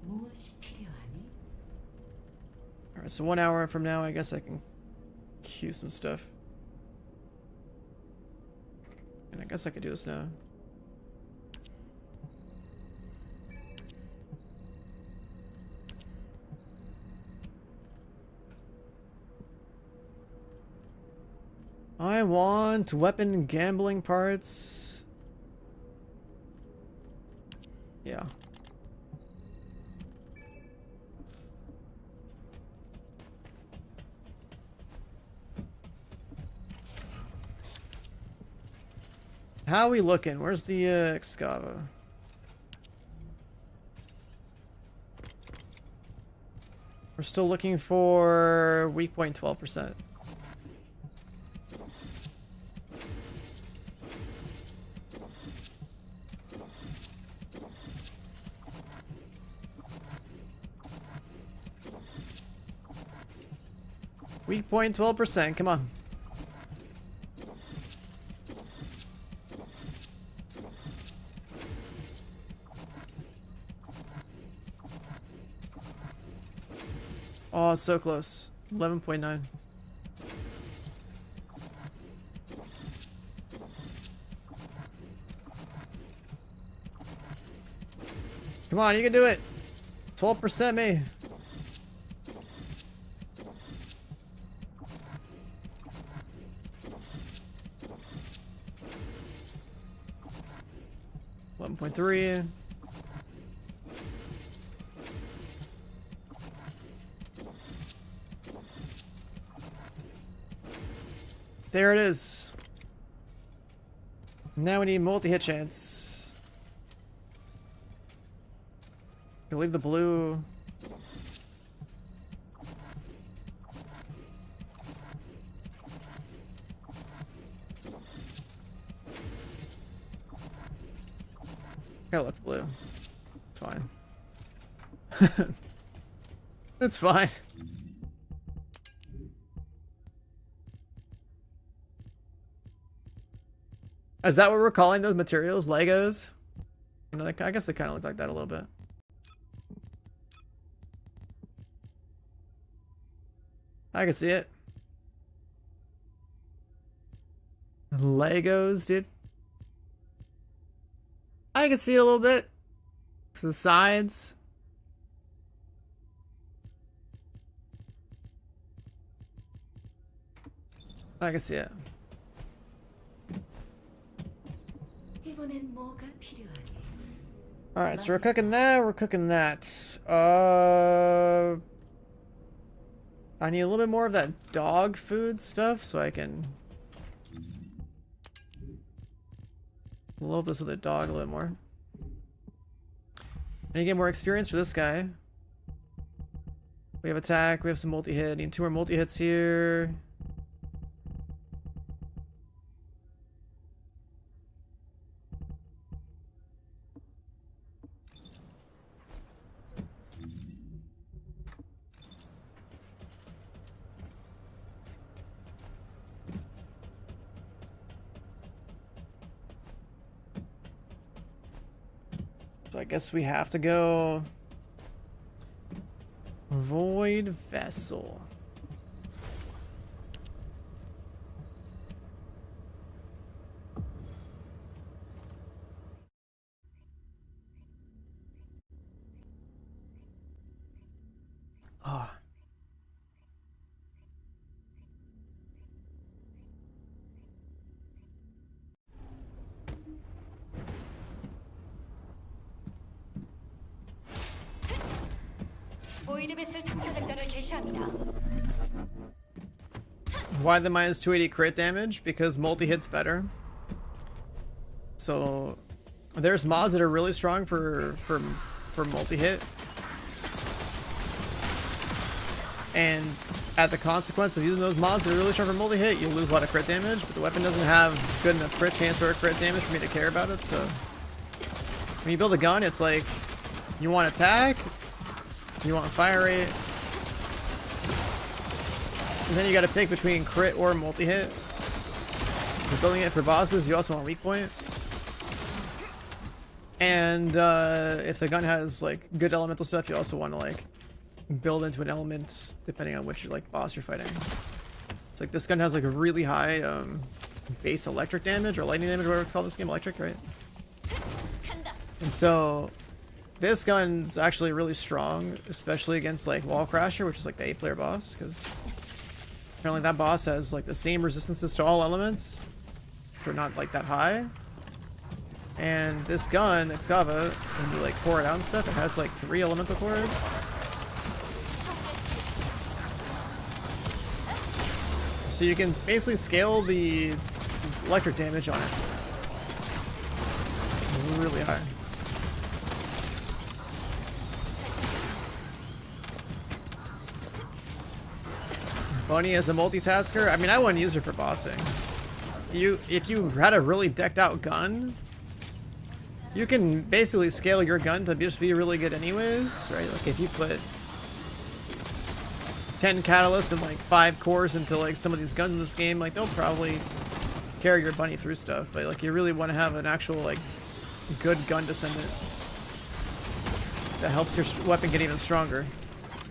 무엇이 필요하니? Alright, so 1 hour from now I guess I can queue some stuff. And I guess I could do this now. I want weapon gambling parts. Yeah. How are we looking? Where's the Excava? We're still looking for weak point 12%. Weak point 12%, come on. Oh, so close. 11.9. Come on, you can do it. 12% me. .3. There it is. Now we need multi-hit chance. You'll leave the blue. I left blue. It's fine. It's fine. Is that what we're calling those materials? Legos? You know, like, I guess they kind of look like that a little bit. I can see it. Legos, dude. I can see it a little bit. To the sides. I can see it. 이번엔 뭐가 필요하니? Alright, so we're cooking that, we're cooking that. I need a little bit more of that dog food stuff so I can load this with a dog a little more. I need to get more experience for this guy. We have attack, we have some multi-hit. Need 2 more multi-hits here. So I guess we have to go Void Vessel. Ah. 보이드베슬 탐사 작전을 개시합니다. Why the minus 280 crit damage? Because multi-hit's better. So there's mods that are really strong for multi-hit. And at the consequence of using those mods that are really strong for multi-hit, you'll lose a lot of crit damage, but the weapon doesn't have good enough crit chance or crit damage for me to care about it, so when you build a gun, it's like you want attack, you want fire rate, And then you got to pick between crit or multi-hit. If you're building it for bosses, you also want weak point. And if the gun has like good elemental stuff, you also want to like build into an element depending on which like boss you're fighting. So, like this gun has like a really high base electric damage or lightning damage, whatever it's called in this game, electric, right? And so this gun's actually really strong, especially against like Wall Crasher, which is like the 8-player boss, because apparently that boss has like the same resistances to all elements, which are not like that high. And this gun, Xava, when you like pour it out and stuff, it has like 3 elemental cores. So you can basically scale the electric damage on it really high. Bunny as a multitasker? I mean, I wouldn't use her for bossing. If you had a really decked out gun, you can basically scale your gun to just be really good anyways, right? Like if you put 10 catalysts and like 5 cores into like some of these guns in this game, like they'll probably carry your bunny through stuff. But like you really want to have an actual like good gun descendant that helps your weapon get even stronger.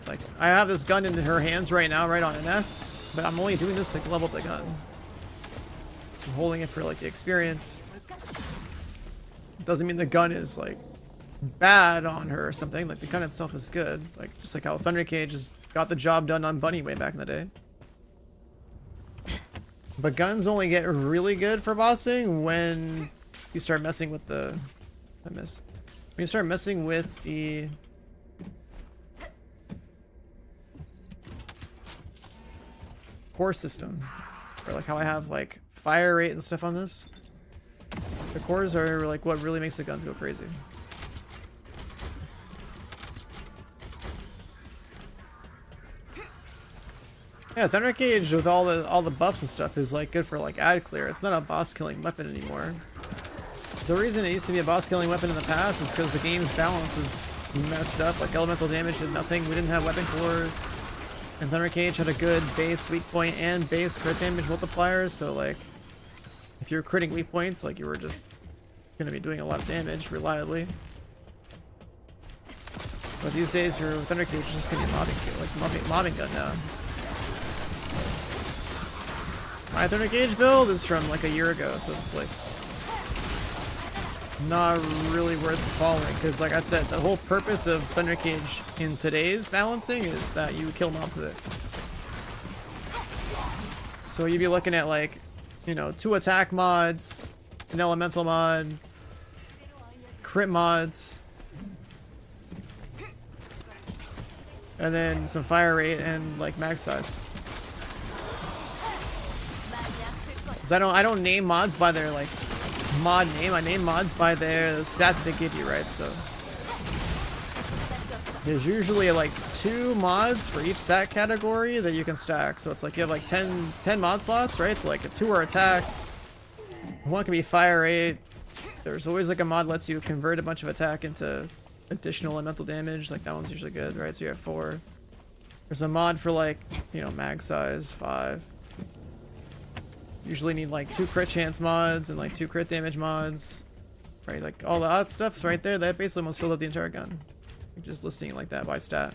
Like I have this gun in her hands right now, right on an S, but I'm only doing this to like, level up the gun. I'm holding it for like the experience. Doesn't mean the gun is like bad on her or something. Like the gun itself is good. Like just like how Thunder Cage has got the job done on Bunny way back in the day. But guns only get really good for bossing when you start messing with the when you start messing with the core system. Or like how I have like fire rate and stuff on this. The cores are like what really makes the guns go crazy. Yeah, Thunder Cage with all the buffs and stuff is like good for like ad clear. It's not a boss killing weapon anymore. The reason it used to be a boss killing weapon in the past is because the game's balance was messed up. Like elemental damage did nothing. We didn't have weapon cores. And Thunder Cage had a good base weak point and base crit damage multipliers. So like if you're critting weak points, like you were just gonna be doing a lot of damage reliably. But these days your Thunder Cage is just gonna be mobbing gun now. My Thunder Cage build is from like a year ago, so it's like not really worth following, because like I said, the whole purpose of Thunder Cage in today's balancing is that you kill mobs with it. So you'd be looking at like, you know, 2 attack mods, an elemental mod, crit mods, and then some fire rate and like mag size. Cause I don't name mods by their like mod name. I name mods by their stat that they give you, right? So there's usually like 2 mods for each stat category that you can stack. So it's like you have like 10 mod slots, right? So like 2 are attack, 1 can be fire rate. There's always like a mod lets you convert a bunch of attack into additional elemental damage. Like that one's usually good, right? So you have 4. There's a mod for like, you know, mag size 5. Usually need like 2 crit chance mods and like 2 crit damage mods, right? Like all that stuff's right there. That basically almost filled up the entire gun. You're just listing it like that by stat.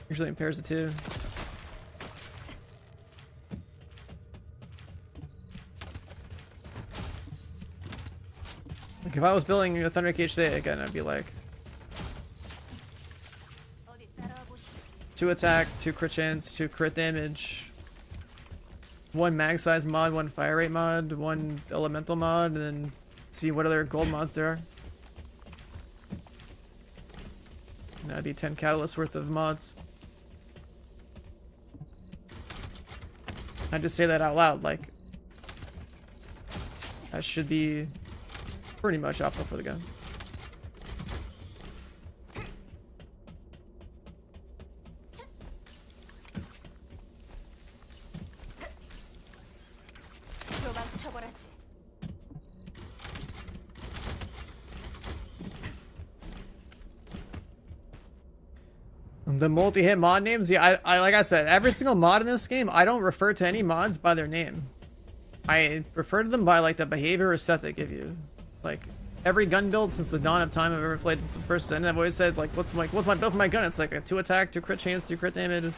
Usually in pairs of 2. Like if I was building a Thunder Cage today again, I'd be like 2 attack, 2 crit chance, 2 crit damage, 1 mag size mod, 1 fire rate mod, 1 elemental mod, and then see what other gold mods there are. And that'd be 10 catalysts worth of mods. I just say that out loud, like that should be pretty much optimal for the gun. The multi-hit mod names, yeah, I like I said, every single mod in this game, I don't refer to any mods by their name. I refer to them by like the behavior or stuff they give you. Like every gun build since the dawn of time I've ever played the first Descendant, I've always said like, what's my build for my gun? It's like a 2 attack, 2 crit chance, 2 crit damage.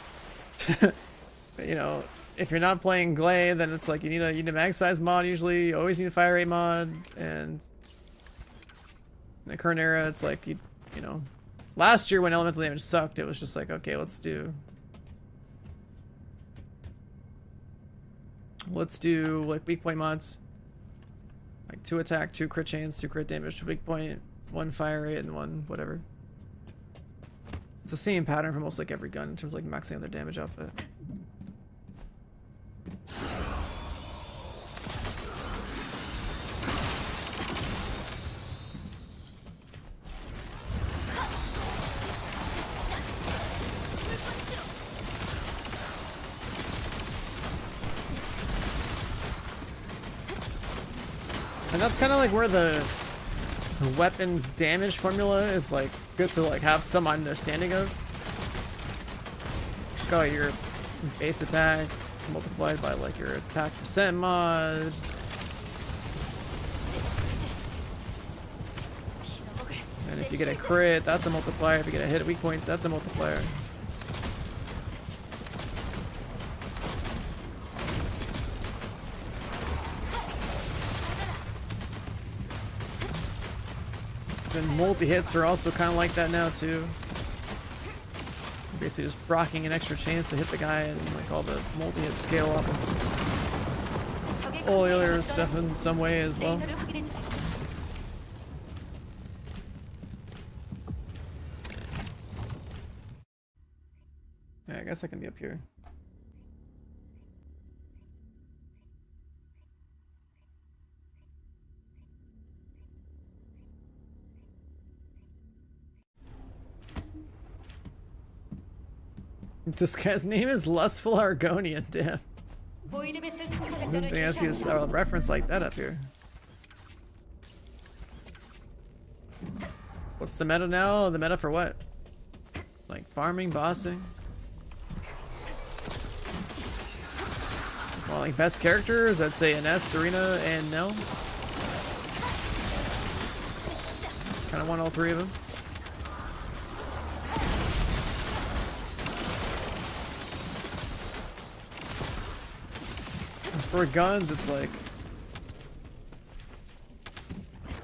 You know, if you're not playing Glade, then it's like you need a mag size mod usually. You always need a fire rate mod, and in the current era, it's like you know. Last year when elemental damage sucked, it was just like, okay, let's do like weak point mods. Like 2 attack, 2 crit chance, 2 crit damage, 2 weak point, 1 fire rate, and 1 whatever. It's the same pattern for most like every gun in terms of like maxing out their damage output. And that's kind of like where the weapon damage formula is like good to like have some understanding of. Go your base attack multiplied by like your attack percent mod. And if you get a crit, that's a multiplier. If you get a hit at weak points, that's a multiplier. And multi-hits are also kind of like that now too. Basically just brocking an extra chance to hit the guy and like all the multi-hit scale off of all the other stuff in some way as well. Yeah, I guess I can be up here. This guy's name is Lustful Argonian, damn. I didn't think I see a reference like that up here. What's the meta now? The meta for what? Like farming, bossing? Well, like best characters, I'd say Ines, Serena, and Nell. Kind of want all 3 of them. For guns, it's like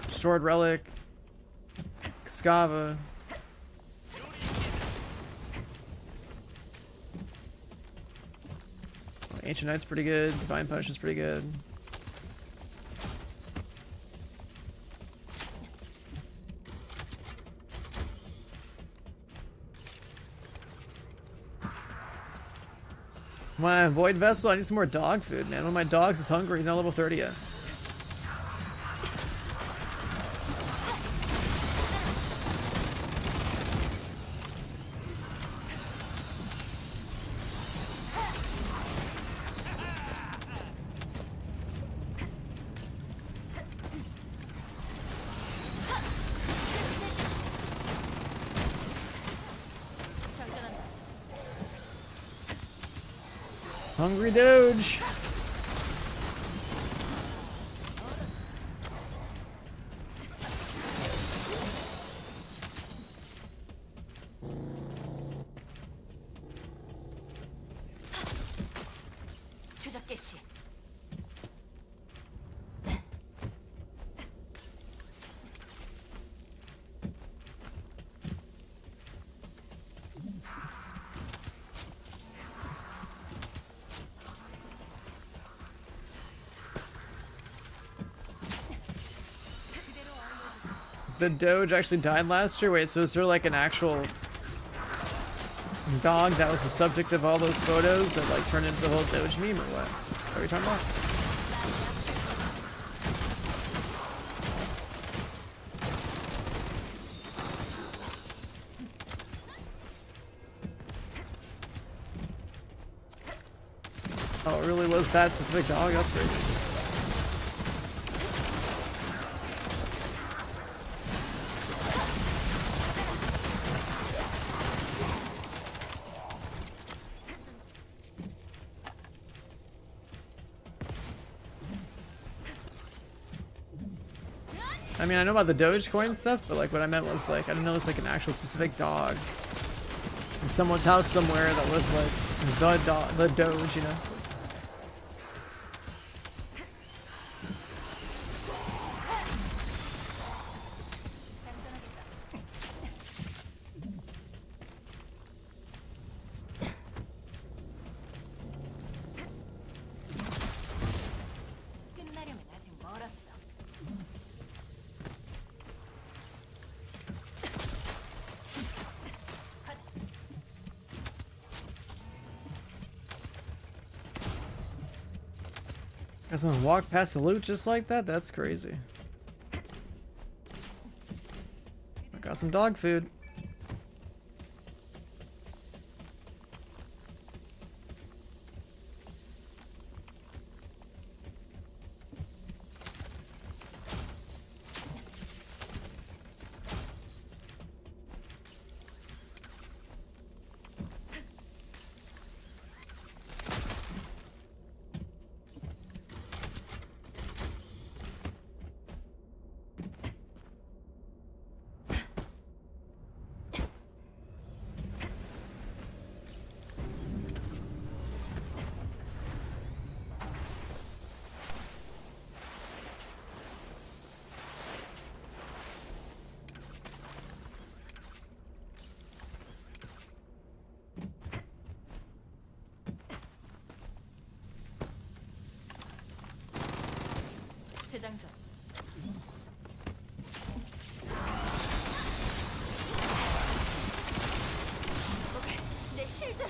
Sword Relic, Scava. Ancient Knight's pretty good. Divine Punishment's pretty good. My Void Vessel, I need some more dog food, man. One of my dogs is hungry. He's not level 30 yet. Hungry Doge. The Doge actually died last year? Wait, so is there like an actual dog that was the subject of all those photos that like turned into the whole Doge meme or what? What are we talking about? Oh, it really was that specific dog? That's crazy. I mean, I know about the Dogecoin stuff, but like what I meant was like, I didn't know it was like an actual specific dog in someone's house somewhere that was like the dog, the Doge, you know? 끝나려면 아직 멀었어. Got someone walk past the loot just like that? That's crazy. I got some dog food. 재장전. 오케이, 내 실드.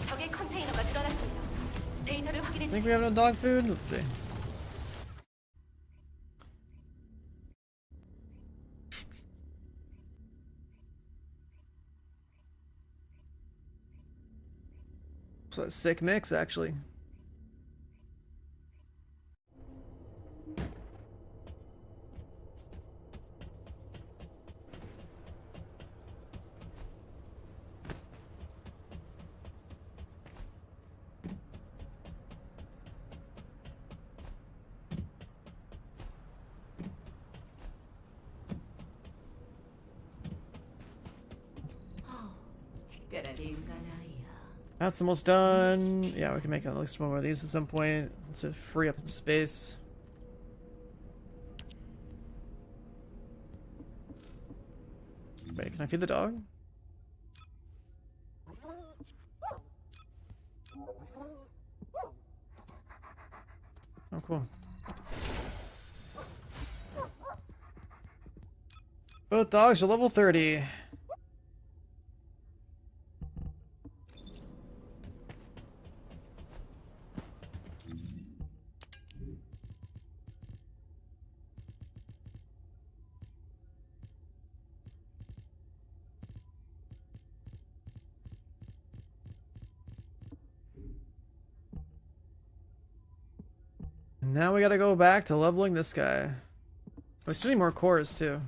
적의 컨테이너가 드러났습니다. 데이터를 확인해 Think 주세요. we have no dog food? Let's see. So that's a sick mix, actually. 특별하게 인간 아이야. That's almost done. Yeah, we can make at least one more of these at some point to free up some space. Wait, can I feed the dog? Oh, cool. Both dogs are level 30. Now we gotta go back to leveling this guy. We still need more cores too.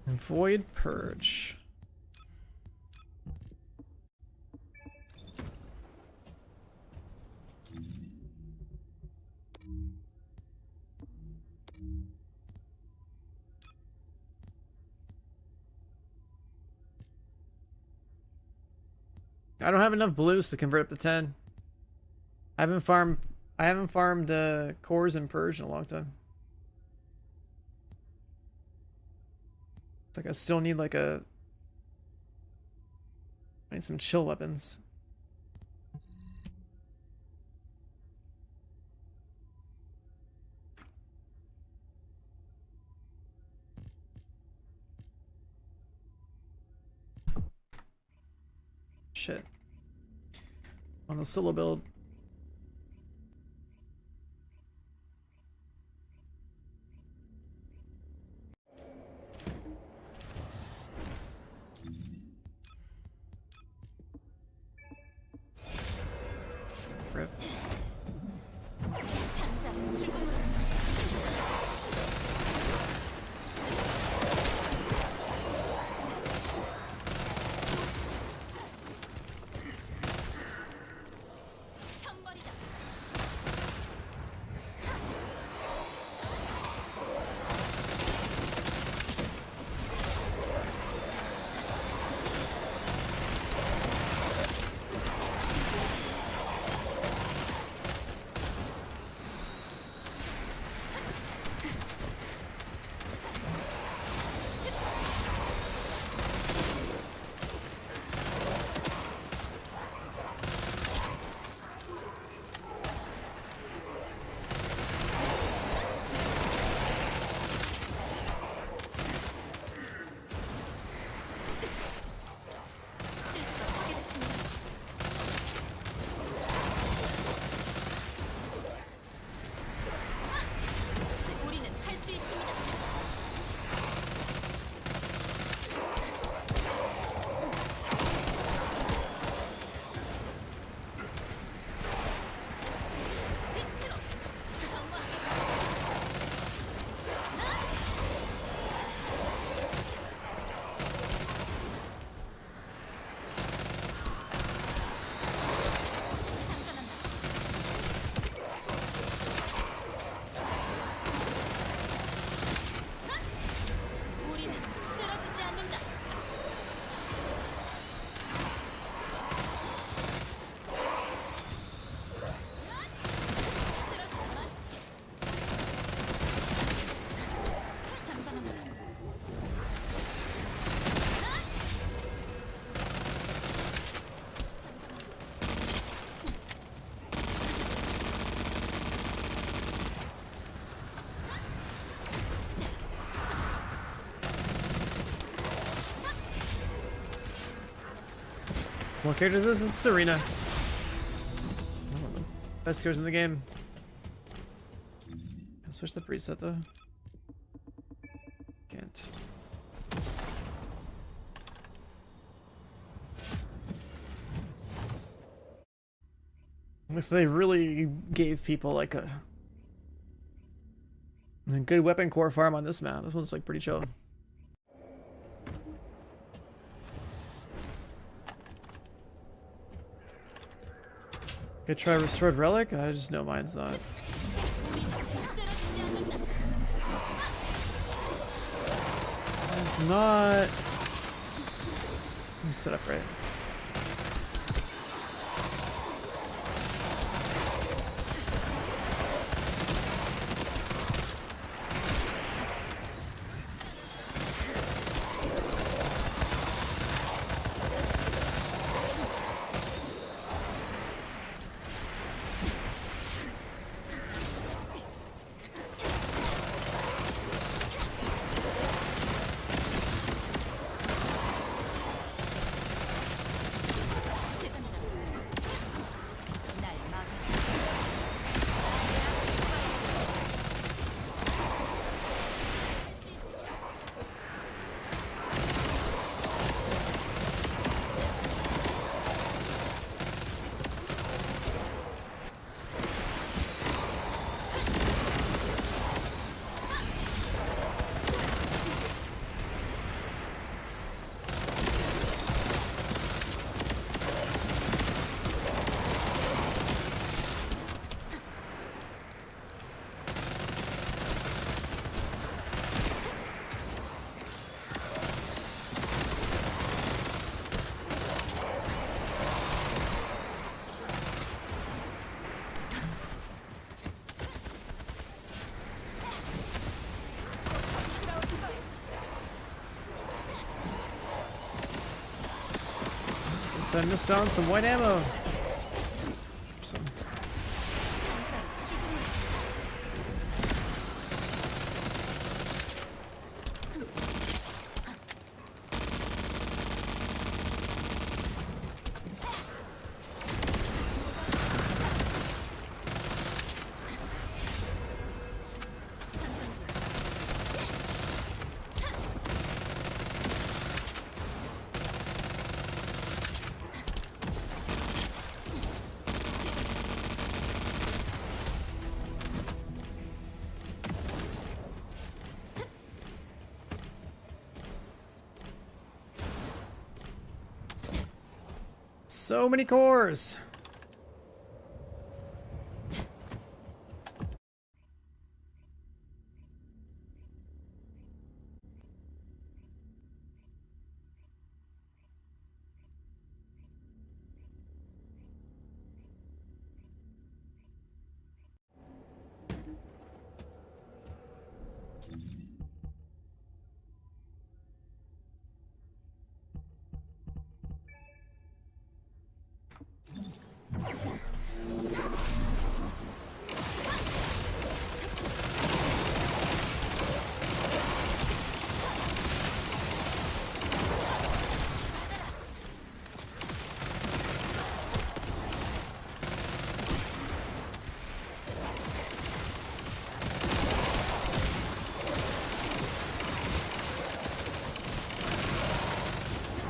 Void Purge. I don't have enough blues to convert up to 10. I haven't farmed I haven't farmed cores and purge in a long time. It's like I still need like I need some chill weapons. Shit. On the solo build. Rip. 상자는 죽음으로 천벌이다. 우리는 할 수 있습니다. 빛으로 정화. 장전한다. 우리는 쓰러지지 않는다. 쓰러지지 마십시오. 장전한다. What character is this? This is Serena. One of the best characters in the game. I'll switch the preset though. Can't. Looks like they really gave people like a good weapon core farm on this map. This one's like pretty chill. Could try restored relic. I just know mine's not. It's not. Let me set up right. Guess I missed on some white ammo. Some. So many cores.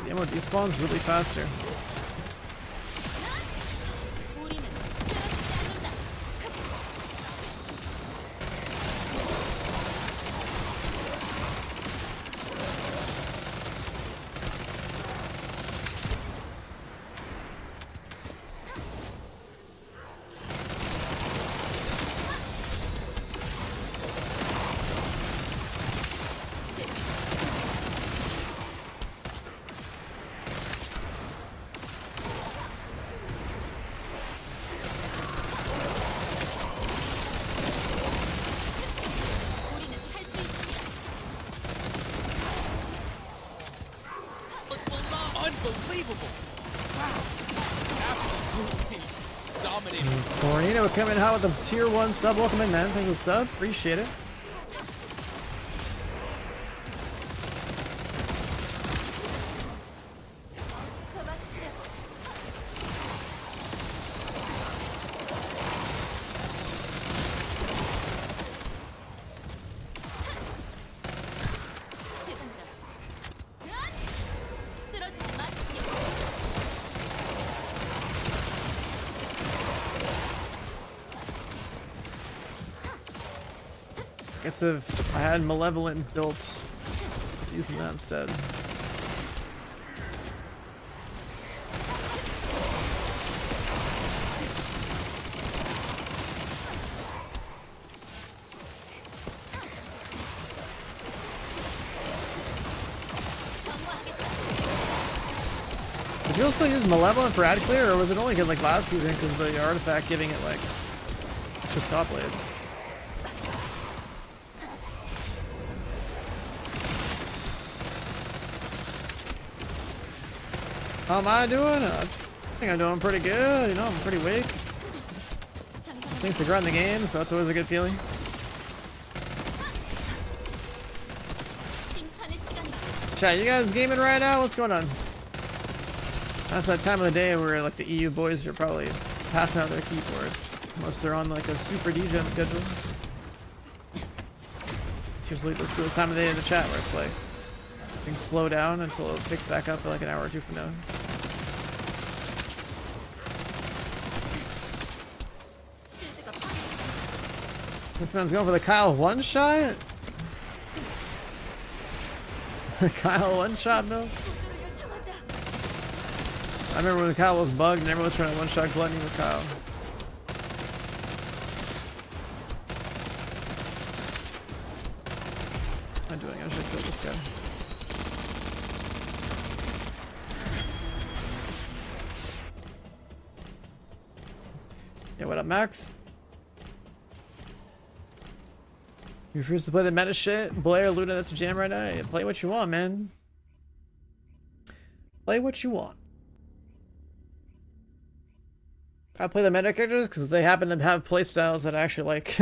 The ammo despawns really faster. 우리는 쓰러지지 않는다. 우리는 할 수 있습니다. Unbelievable! Wow! Absolutely dominating. Tornado coming out with a tier 1 sub. Welcome in, man. Thanks for the sub. Appreciate it. 쓰러지지 마십시오. Guess if I had Malevolent built, using that instead. Did you still use Malevolent for ad clear, or was it only good like last season because of the artifact giving it like just stop blades? How am I doing? I think I'm doing pretty good. You know, I'm pretty weak. Thanks for grinding the game, so that's always a good feeling. 심판의 시간이다. Chat, you guys gaming right now? What's going on? That's that time of the day where like the EU boys are probably passing out their keyboards. Unless they're on like a super degen schedule. It's usually this is the time of the day in the chat where it's like things slow down until it picks back up for like an hour or two from now. 실드가 파괴됐습니다. Sometimes going for the Kyle one shot? Kyle one shot though? 구조를 요청한다. I remember when Kyle was bugged and everyone was trying to one shot Gluttony with Kyle. What am I doing? I should kill this guy. Yeah, what up, Max? You refuse to play the meta shit? Blair, Luna, that's a jam right now. Yeah, play what you want, man. Play what you want. I play the meta characters because they happen to have playstyles that actually like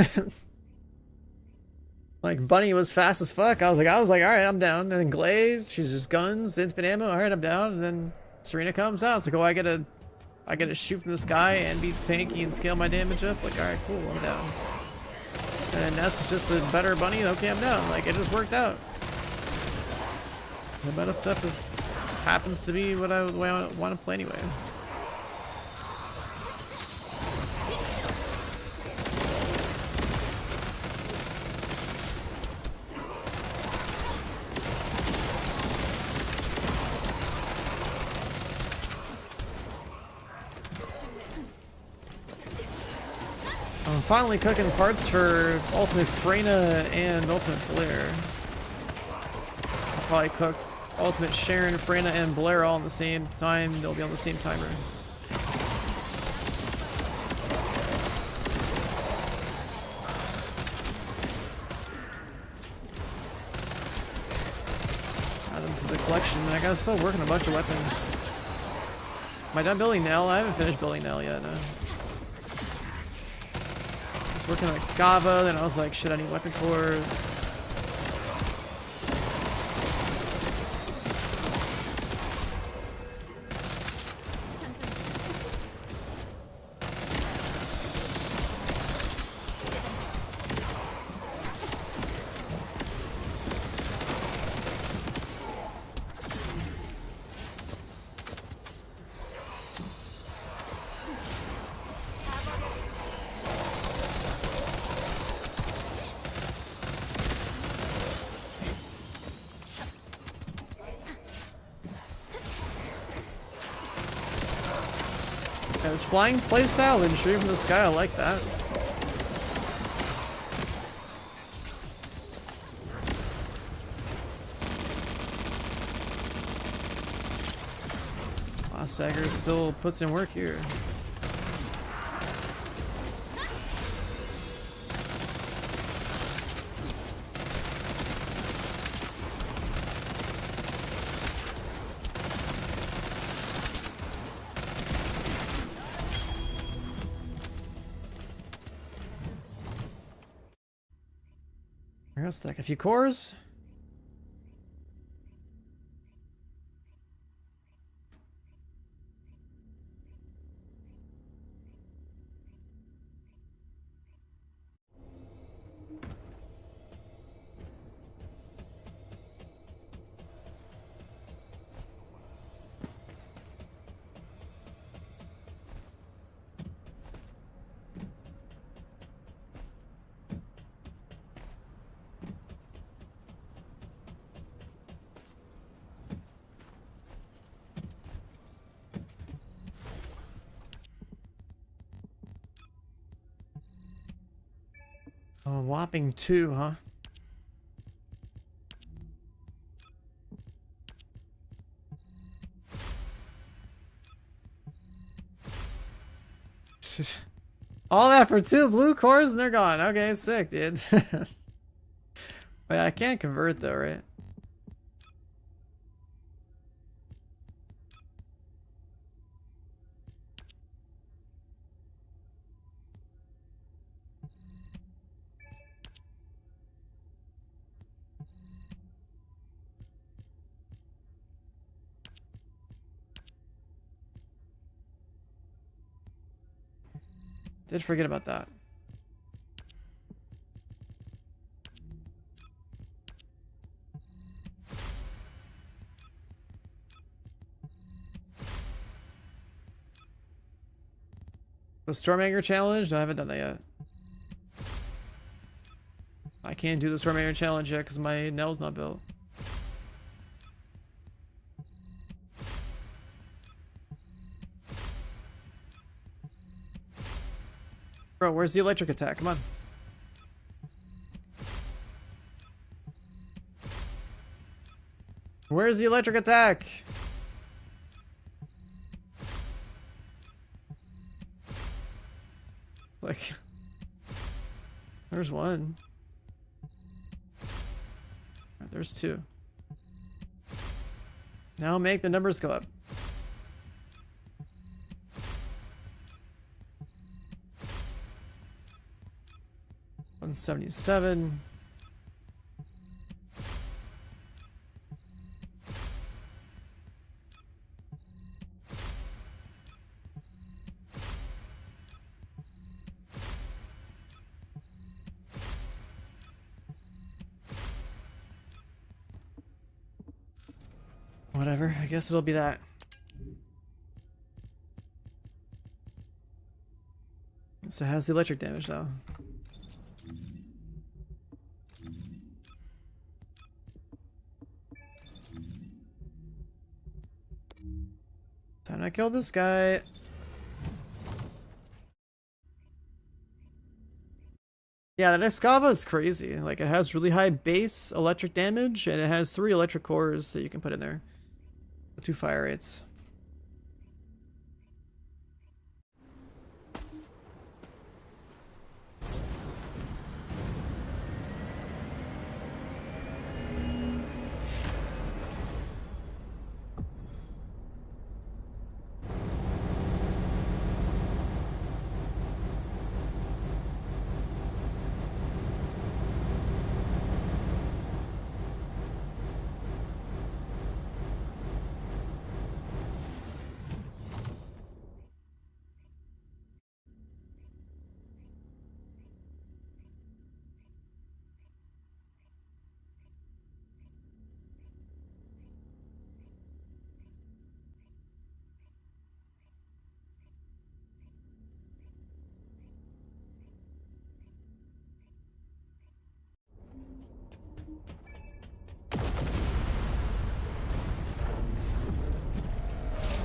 like Bunny was fast as fuck. I was like, all right, I'm down. And then Glade, she's just guns, infinite ammo. All right, I'm down. And then Serena comes down. It's like, oh, I gotta shoot from the sky and be tanky and scale my damage up. Like, all right, cool, I'm down. And Ness is just a better Bunny. Okay, I'm down. Like, it just worked out. The meta stuff happens to be what the way I want to play anyway. I'm finally cooking parts for Ultimate Freyna and Ultimate Blair. I'll probably cook Ultimate Sharon, Freyna, and Blair all at the same time. They'll be on the same timer. Add them to the collection. I gotta still work on a bunch of weapons. Am I done building Nell? I haven't finished building Nell yet, no. Working on Excava, then I was like, shit, I need weapon cores. Yeah, this flying playstyle and shooting from the sky, I like that. Lost Dagger still puts in work here. Let's stack a few cores. Oh, whopping 2, huh? All that for 2 blue cores and they're gone. Okay, sick, dude. Wait, I can't convert though, right? Did forget about that. The Stormhanger challenge? No, I haven't done that yet. I can't do the Stormhanger challenge yet because my Nell's not built. Bro, where's the electric attack? Come on. Where's the electric attack? Like, there's one. Right, there's 2. Now make the numbers go up. 177. Whatever, I guess it'll be that. So how's the electric damage though? Time to kill this guy. Yeah, the Excava is crazy. Like, it has really high base electric damage, and it has 3 electric cores that you can put in there. 2 fire rates.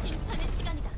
심판의 시간이다.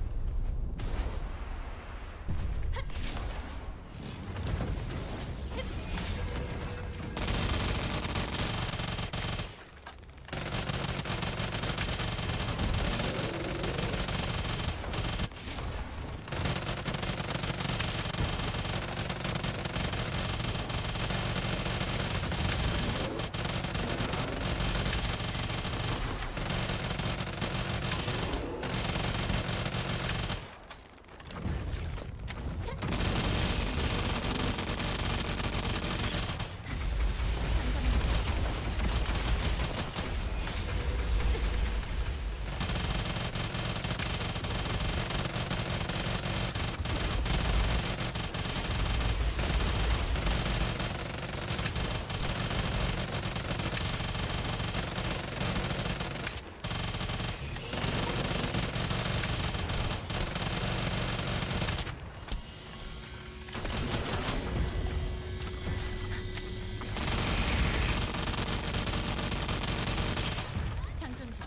장전 중.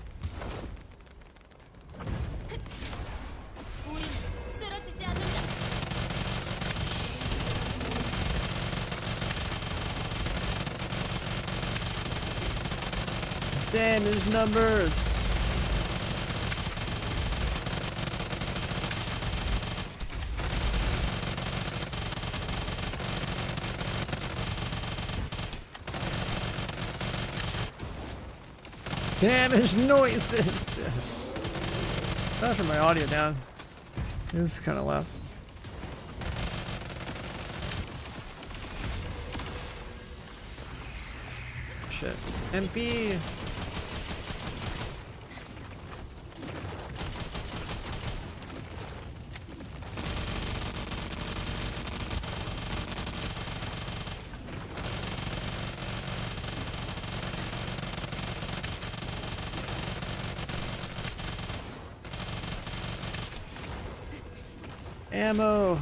우리는 쓰러지지 않는다. Damage numbers. Damage noises. I'll turn my audio down. It's kind of loud. Shit. MP. Ammo.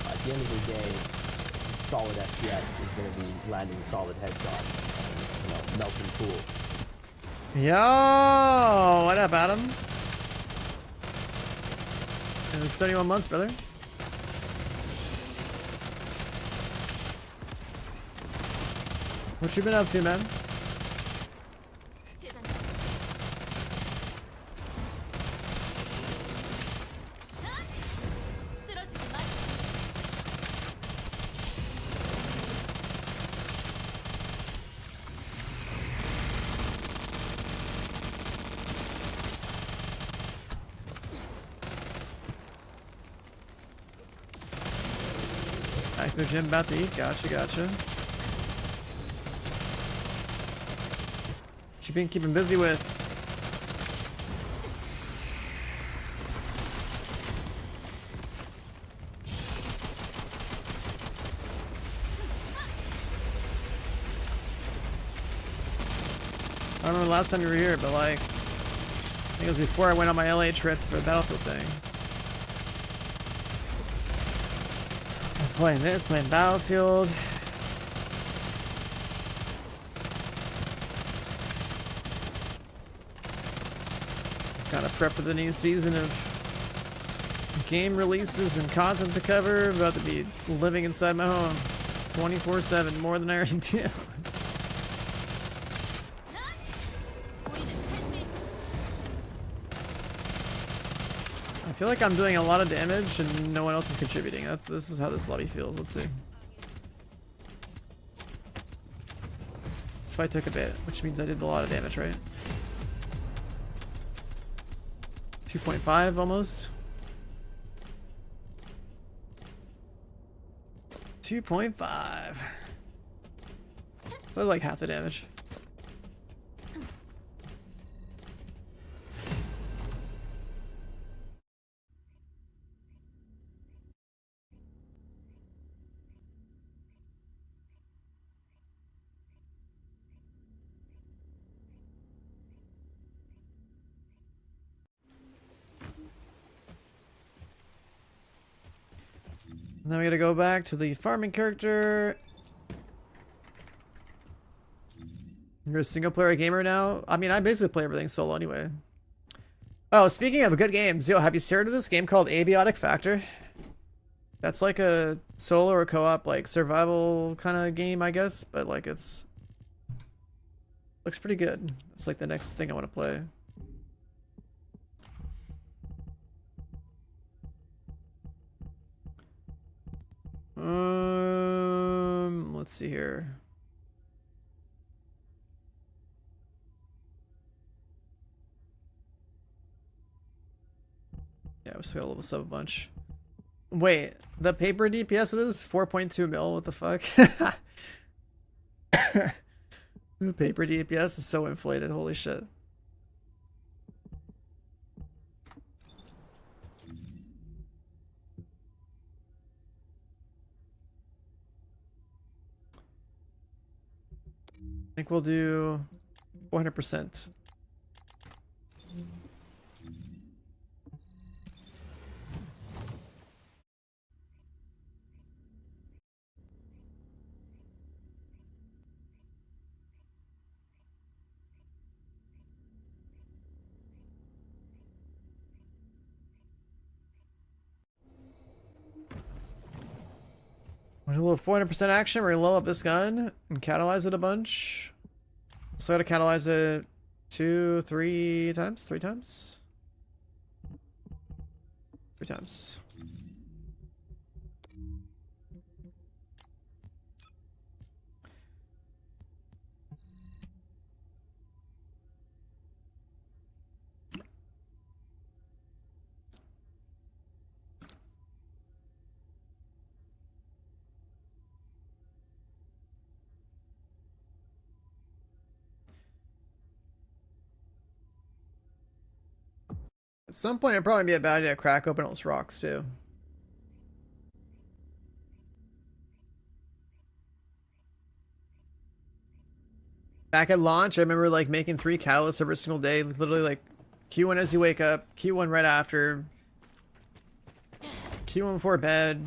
At the end of the day, solid FPS is going to be landing solid headshots, melting cool. Yo, what up, Adam? It's 31 months, brother. What you been up to, man? 재산. 쓰러지지 마. Back to the gym, about to eat. Gotcha, gotcha. What you been keeping busy with? I don't know the last time you were here, but like, I think it was before I went on my LA trip for the Battlefield thing. I'm playing this, playing Battlefield. Gotta prep for the new season of game releases and content to cover. About to be living inside my home 24/7, more than I already do. I feel like I'm doing a lot of damage and no one else is contributing. This is how this lobby feels. Let's see. This fight took a bit, which means I did a lot of damage, right? 2.5 almost. 2.5. That's like half the damage. Now we gotta go back to the farming character. You're a single player gamer now? I mean, I basically play everything solo anyway. Oh, speaking of good games, yo, have you started this game called Abiotic Factor? That's like a solo or co-op, like survival kind of game, I guess, but like it's looks pretty good. It's like the next thing I want to play. Let's see here. Yeah, we still gotta level sub a bunch. Wait, the paper DPS of this is 4.2 mil. What the fuck? The paper DPS is so inflated. Holy shit. I think we'll do 400%. A little 400% action. We're gonna level up this gun and catalyze it a bunch. So I gotta catalyze it 3 times. 3 times. At some point, it'd probably be a bad idea to crack open all those rocks, too. Back at launch, I remember, like, making 3 catalysts every single day. Literally, like, Q1 as you wake up, Q1 right after, Q1 before bed.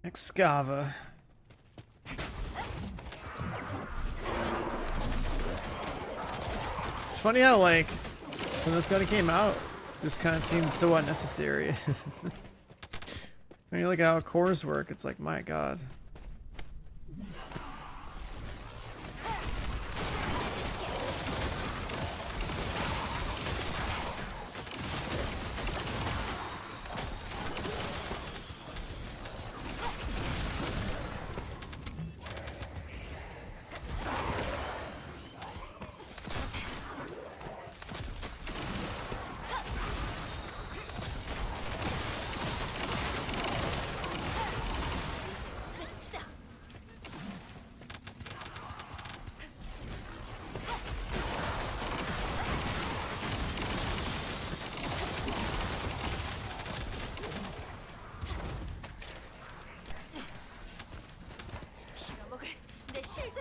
Excava. It's funny how, like, when this gun came out, this kind of seems so unnecessary. When you look at how cores work, it's like, my god. 끝이다. 빌어먹을 내 실드.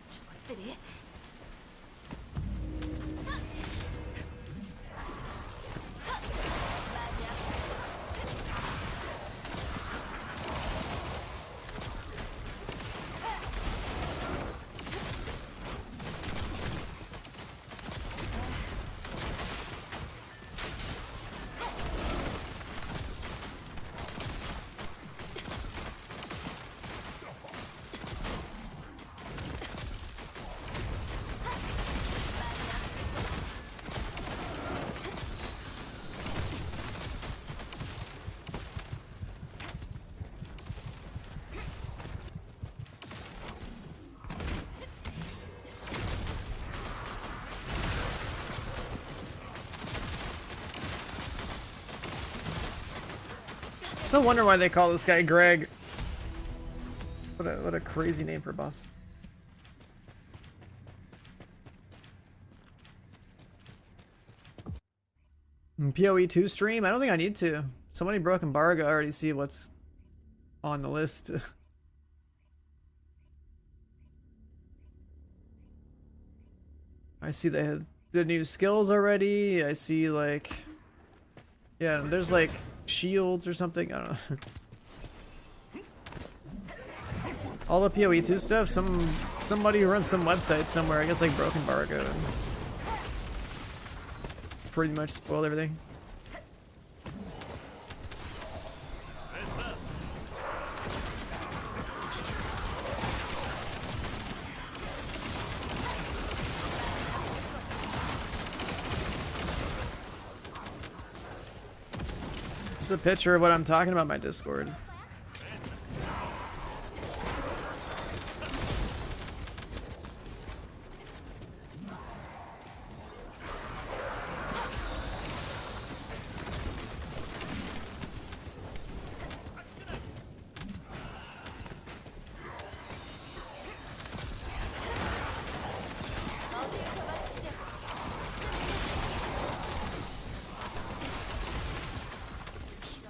저것들이 Still wonder why they call this guy Greg. What a crazy name for a boss. PoE 2 stream? I don't think I need to. Somebody broke embargo. I already see what's on the list. I see the new skills already. I see, like, yeah, there's like shields or something. I don't know. All the PoE 2 stuff. Somebody who runs some website somewhere, I guess, like broke embargo and pretty much spoiled everything. Just a picture of what I'm talking about in my Discord.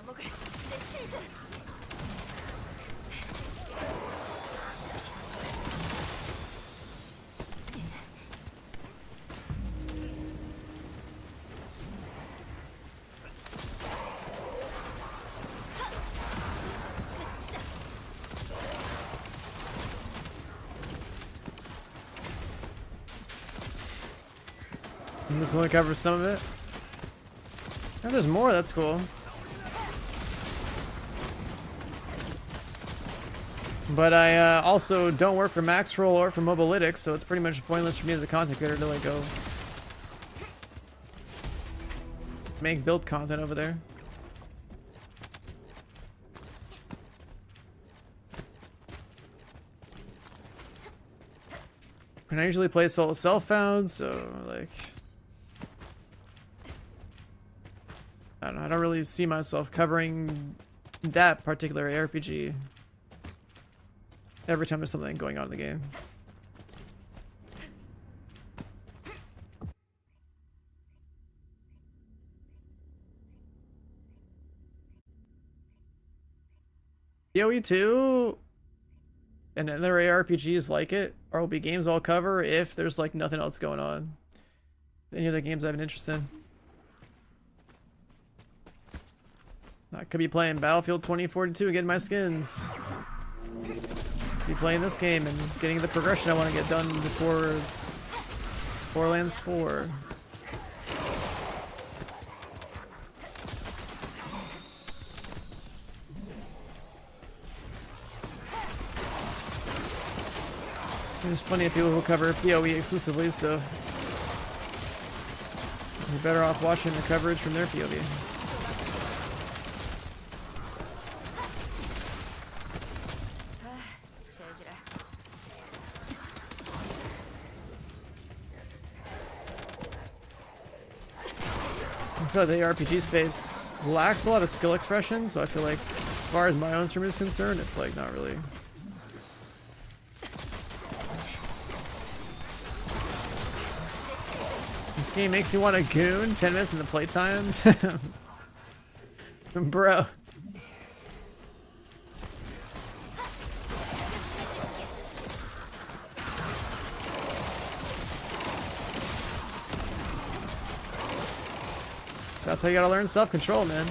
빌어먹을 내 실드. And this one covers some of it. Oh, there's more. That's cool. But I also don't work for Maxroll or for Mobalytics, so it's pretty much pointless for me as a content creator to like go make build content over there. And I usually play solo self-found, so like I don't know, I don't really see myself covering that particular RPG every time there's something going on in the game. PoE 2 and other ARPGs like it will be games I'll cover if there's like nothing else going on. Any other games I have an interest in. I could be playing Battlefield 2042 and getting my skins. Be playing this game and getting the progression I want to get done before Borderlands 4. There's plenty of people who cover PoE exclusively, so you're better off watching the coverage from their PoE. 제기라. I feel like the RPG space lacks a lot of skill expression, so I feel like as far as my own stream is concerned, it's like not really. This game makes you want to goon 10 minutes into playtime. Bro. That's how you gotta learn self-control, man.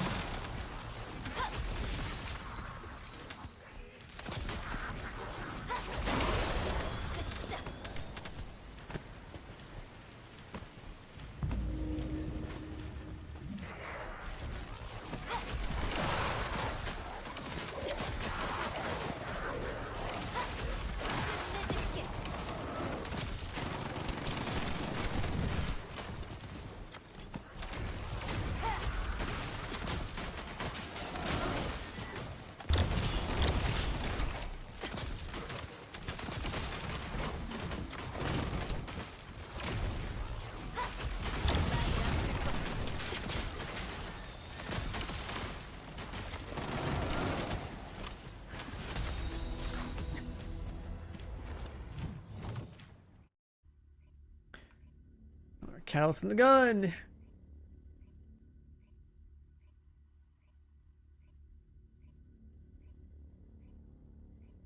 Catalyst in the gun.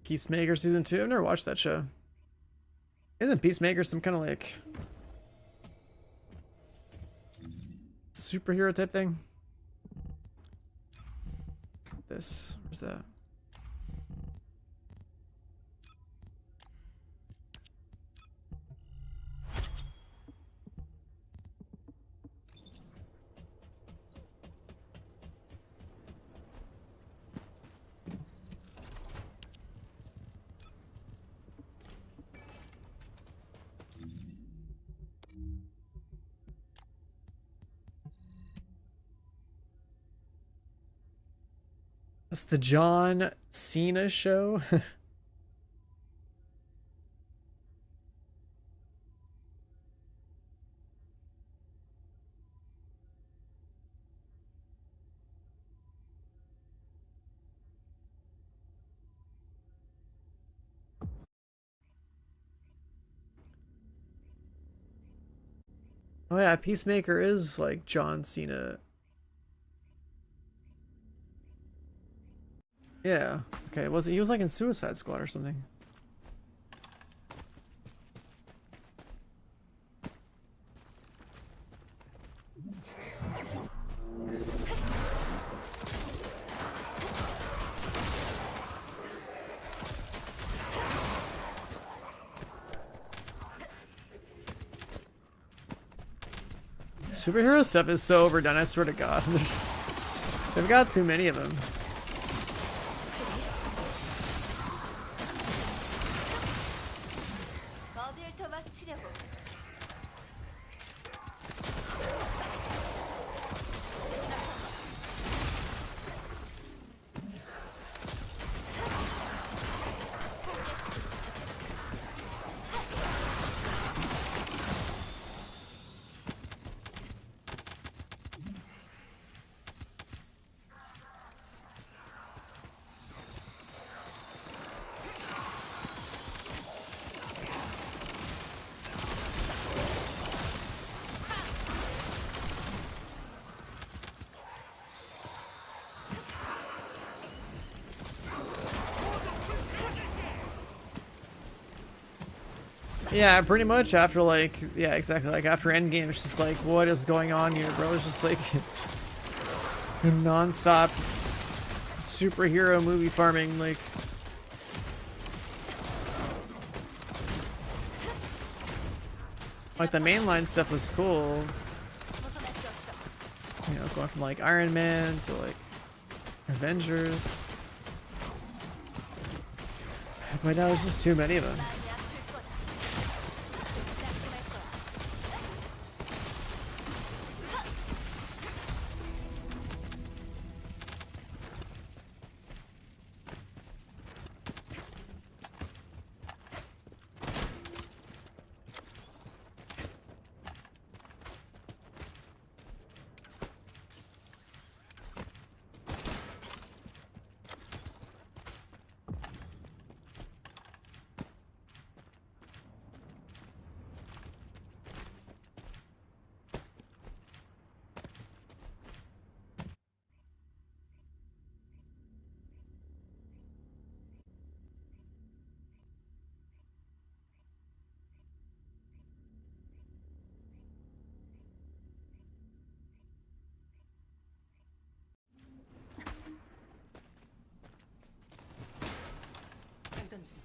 Peacemaker season 2. I've never watched that show. Isn't Peacemaker some kind of like superhero type thing? This, where's that? That's the John Cena show. Oh yeah, Peacemaker is like John Cena. Yeah. Okay, was he was like in Suicide Squad or something. Superhero stuff is so overdone, I swear to God. They've got too many of them. 어딜 더 맞추려고. Yeah, pretty much after like, yeah, exactly. Like after Endgame, it's just like, what is going on here, bro? It's just like non-stop superhero movie farming, like. Like the mainline stuff was cool. 벗어날 수 없어. You know, going from like Iron Man to like Avengers. But now there's just too many of them. 많이 아플 거다. 좀 따끔할 거야. 장전 중.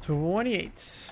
$28.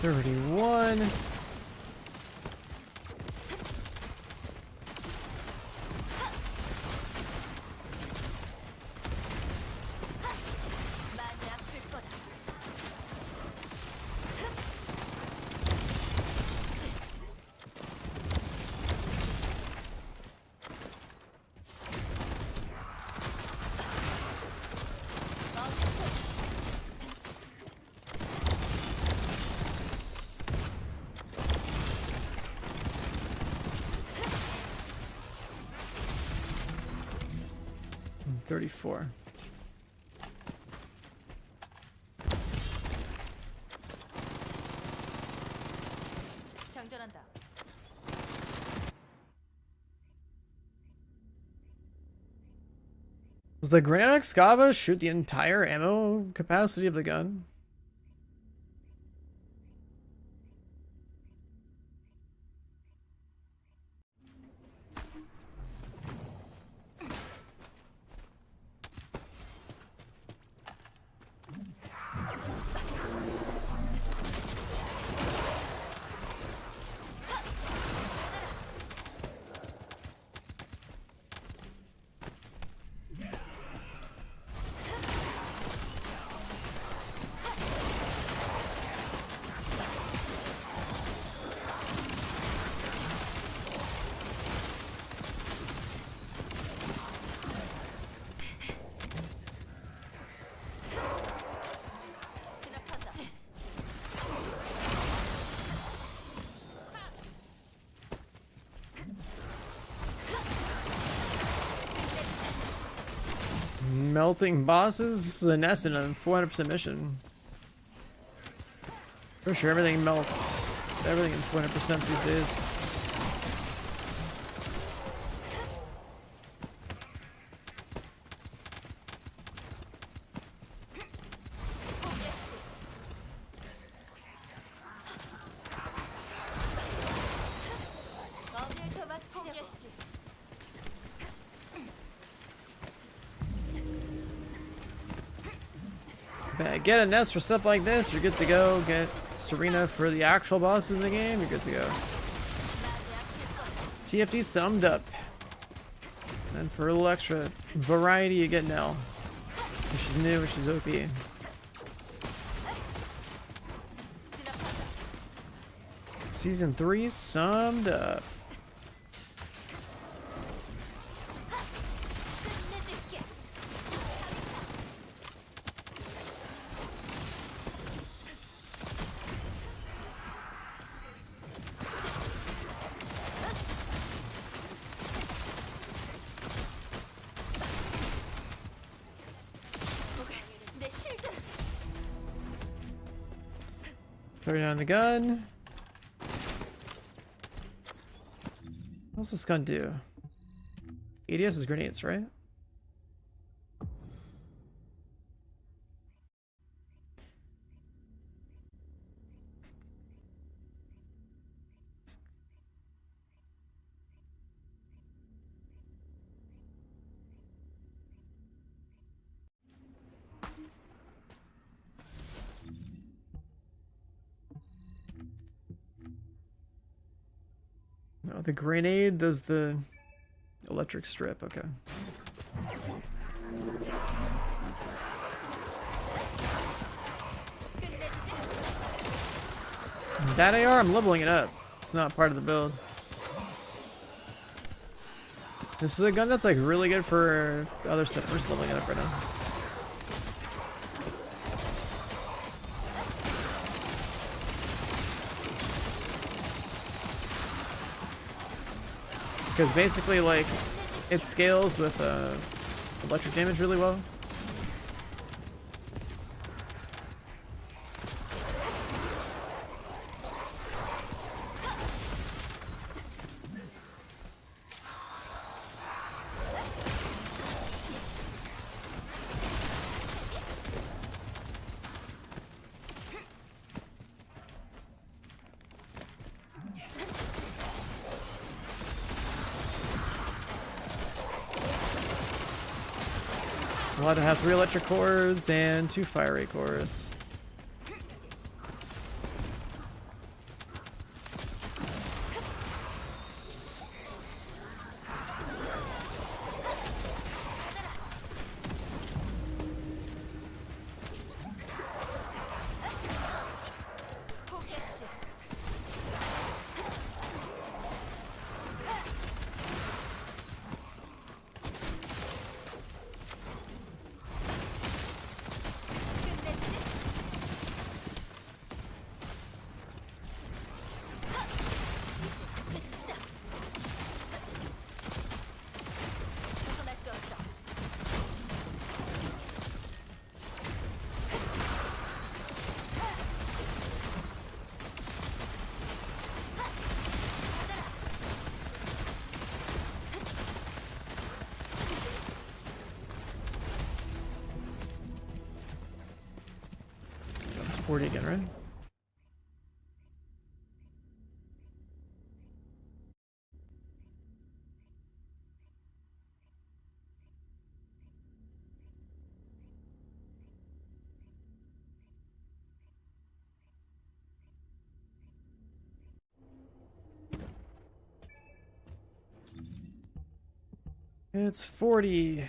31. 많이 아플 거다. 34. 장전한다. Does the Granite Excava shoot the entire ammo capacity of the gun? 진압한다. Melting bosses? This is a Descendant 400% mission. For sure, everything melts. Everything is 400% these days. 어딜 더 맞추려고. Get a nest for stuff like this, you're good to go. Get Serena for the actual boss in the game, you're good to go. TFT summed up. And for a little extra variety, you get Nell. Which is new, which is OP. Season 3 summed up. 끝내줄게. 내 실드. Putting on the gun. What's this gun do? ADS is grenades, right? No, the grenade does the electric strip, okay. That AR, I'm leveling it up. It's not part of the build. This is a gun that's like really good for other stuff. We're just leveling it up right now. Because basically, like, it scales with electric damage really well. Allowed to have 3 electric cores and 2 fire rate cores. 40 again, right? It's 40.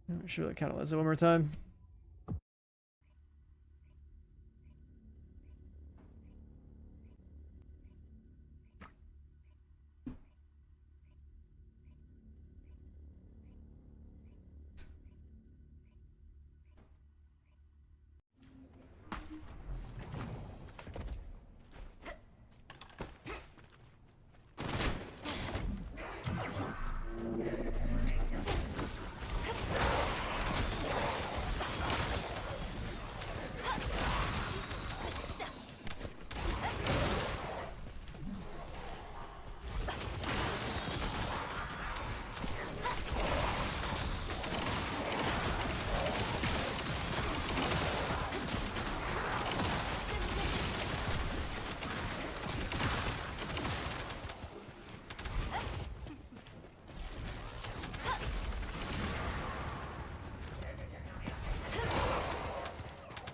I'm sure that catalyze it one more time.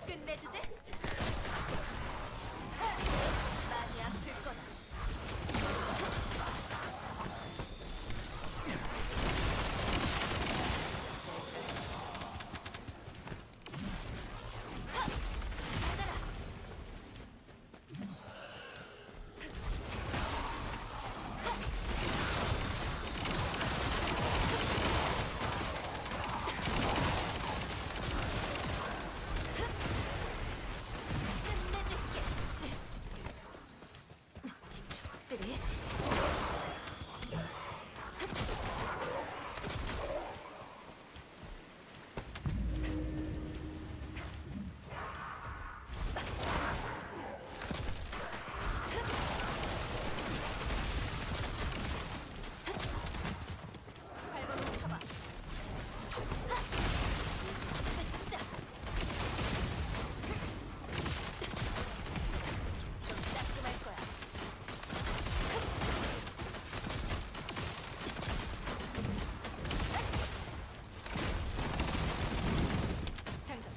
끝내주지. 많이 아플 거다. 끝내줄게. 저것들이 발버둥 쳐봐. 끝이다. 좀 따끔할 거야. 장전.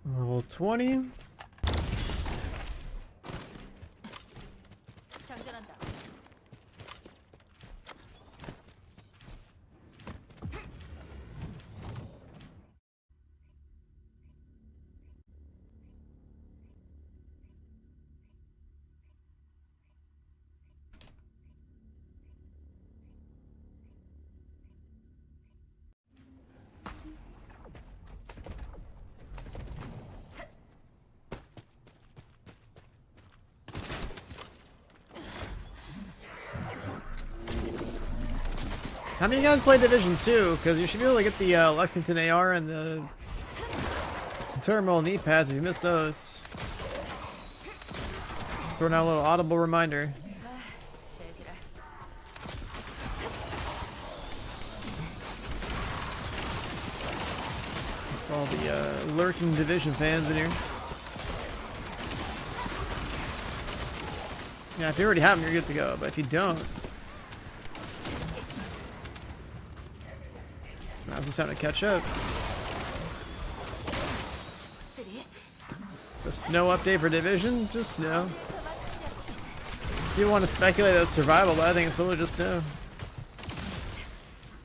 Level 20. 장전한다. How many of you guys play Division 2? Because you should be able to get the Lexington AR and the terminal knee pads if you missed those. Throwing out a little audible reminder. 쟤들아. For all the lurking Division fans in here. Yeah, if you already have them, you're good to go. But if you don't, now's the time to catch up. 저것들이 The snow update for Division, just snow. If you want to speculate that's survival, but I think it's literally just snow.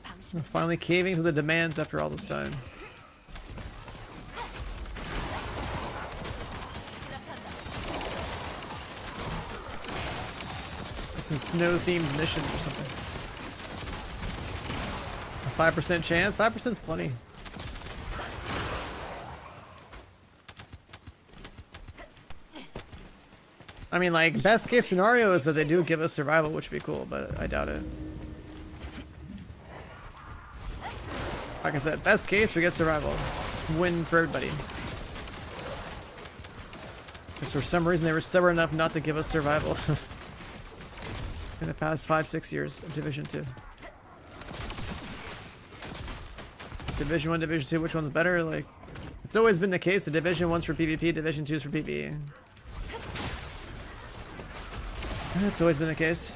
방심. Finally caving to the demands after all this time. snow-themed missions or something. A 5% chance? 5%'s plenty. I mean, like, best case scenario is that they do give us survival, which would be cool, but I doubt it. Like I said, best case, we get survival. Win for everybody. Because for some reason they were stubborn enough not to give us survival. In the past 5-6 years of Division 2. Division 1, Division 2, which one's better? Like, it's always been the case, the Division 1's for PvP, Division 2's for PvE. That's always been the case.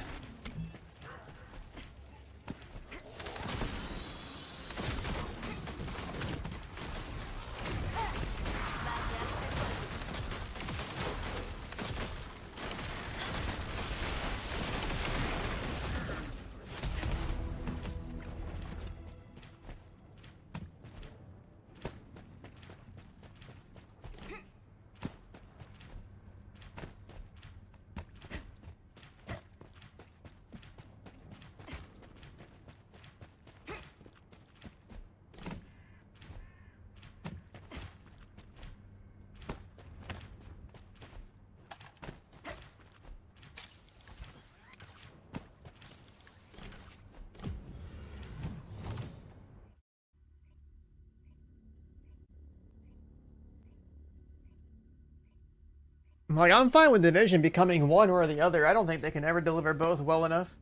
Like, I'm fine with Division becoming one or the other. I don't think they can ever deliver both well enough.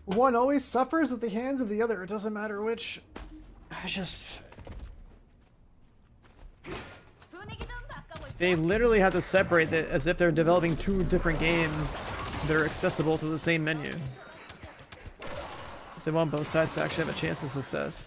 One always suffers at the hands of the other. It doesn't matter which. I just... They literally have to separate it as if they're developing two different games that are accessible to the same menu. If they want both sides to actually have a chance of success.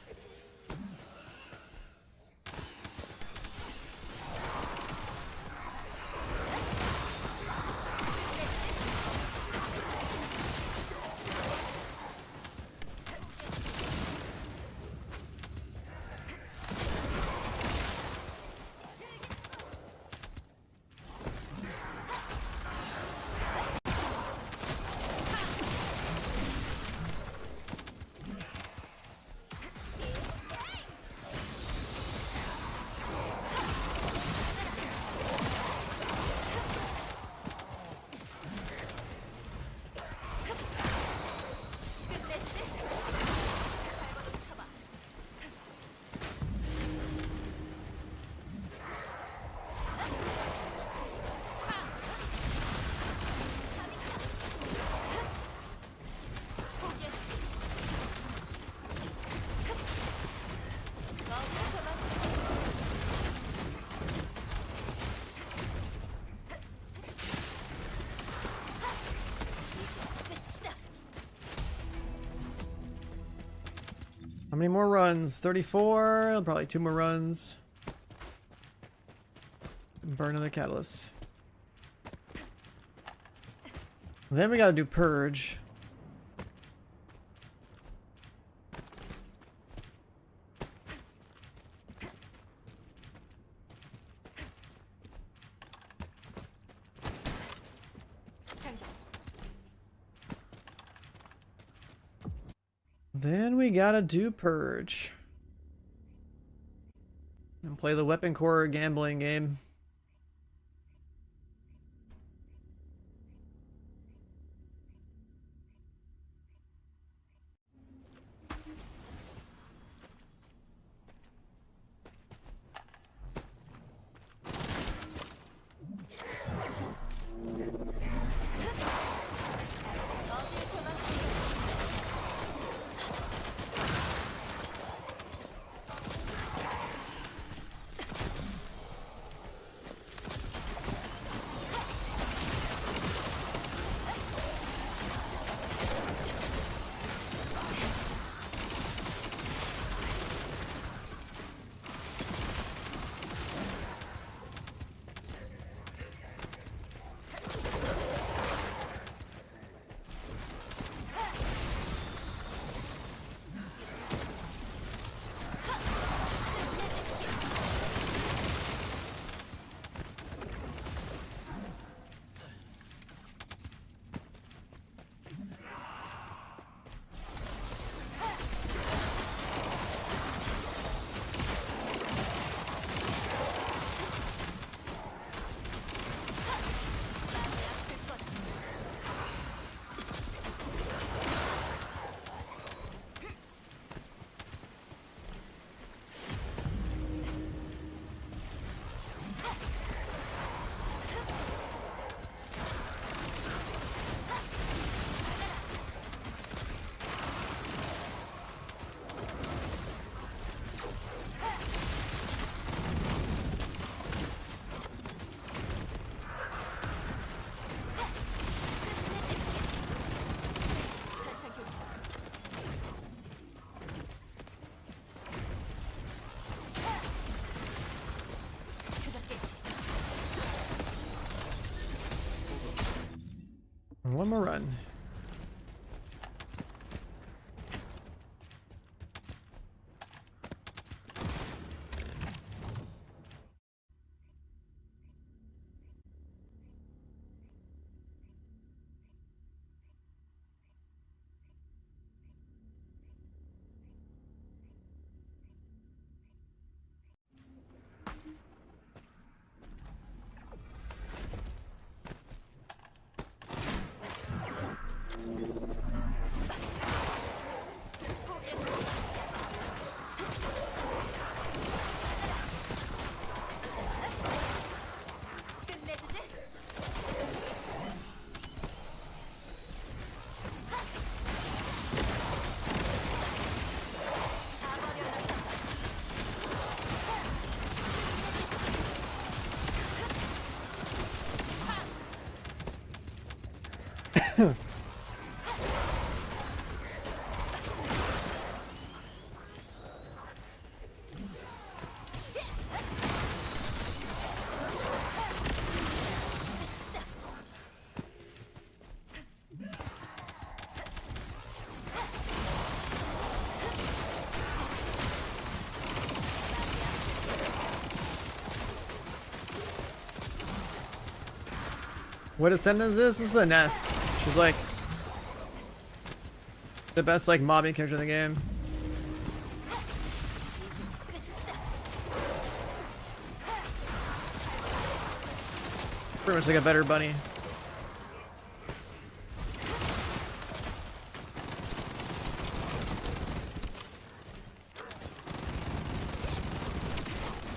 How many more runs? 34, probably 2 more runs. Burn another catalyst. Then we gotta do purge. Then we gotta do purge. And play the weapon core gambling game. one more run. 끝내주지. 다 버려놨다. What Descendant is this? This is a Ness. She's like the best like mobbing character in the game. Pretty much like a better bunny.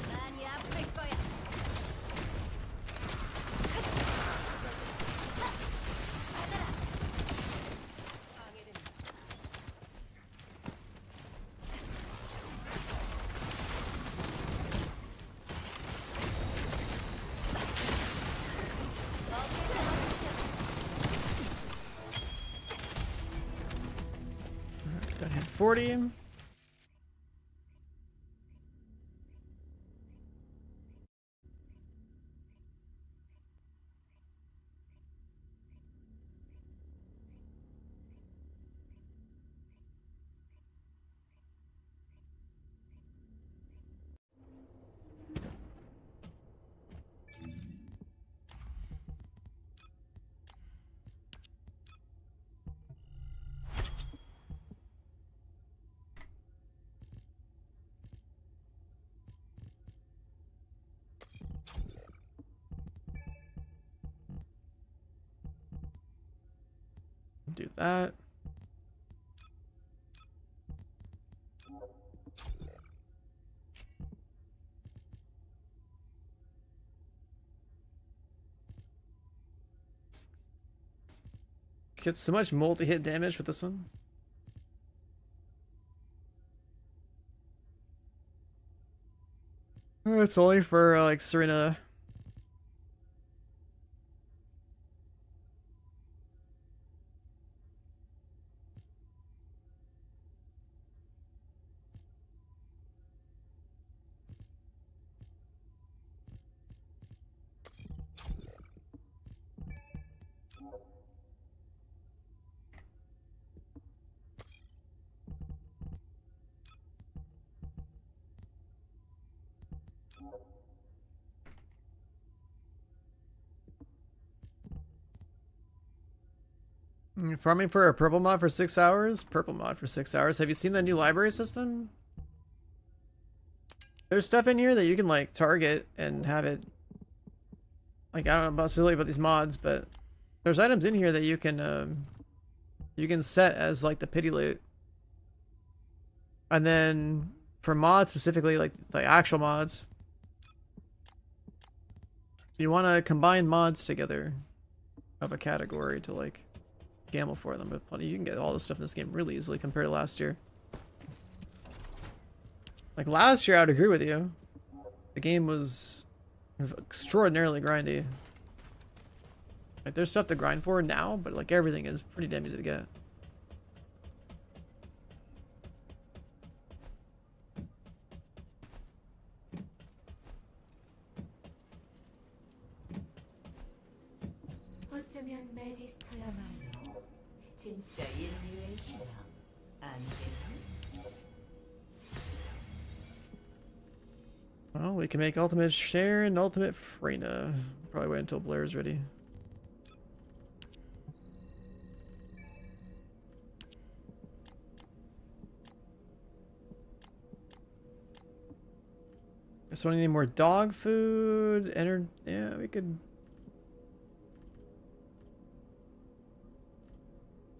많이 아플 거야. That hit 40. Do that. Get so much multi-hit damage with this one. It's only for like Serena. Farming for a purple mod for 6 hours? Purple mod for 6 hours. Have you seen the new library system? There's stuff in here that you can like target and have it. Like, I don't know about silly about these mods, but there's items in here that you can set as like the pity loot. And then for mods specifically, like actual mods, you want to combine mods together of a category to like gamble for them, but plenty. You can get all this stuff in this game really easily compared to last year. Like last year, I would agree with you. The game was extraordinarily grindy. Like there's stuff to grind for now, but like everything is pretty damn easy to get. 어쩌면 매지스터야말로 진짜 인류의 희망 아니겠니? Well, we can make Ultimate Sharon and Ultimate Freyna. Probably wait until Blair's ready. Guess we need more dog food. Yeah, we could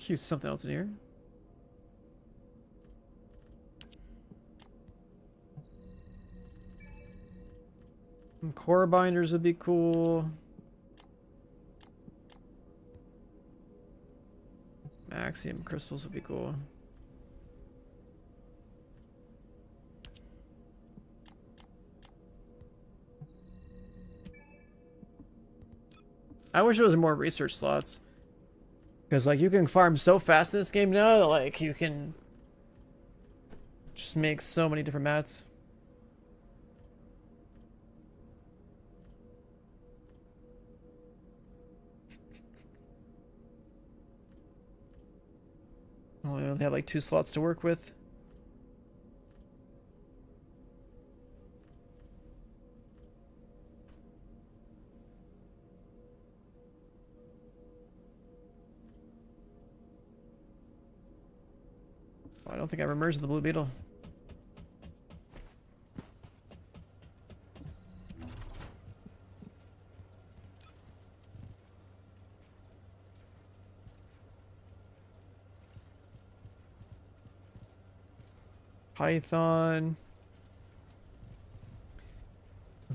use something else in here. Some core binders would be cool. Axiom crystals would be cool. I wish there was more research slots. Because, like, you can farm so fast in this game now that, like, you can just make so many different mats. Oh, I only have, like, 2 slots to work with. I don't think I've emerged the blue beetle. Python.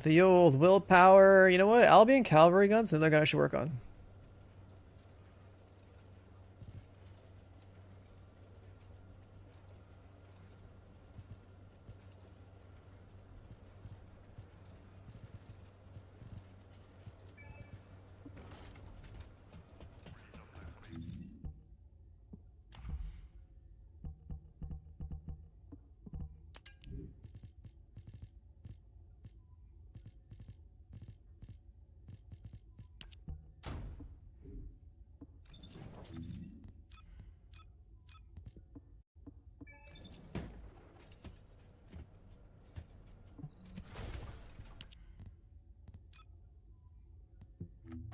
The old willpower. You know what? Albion cavalry guns, another gun I should work on.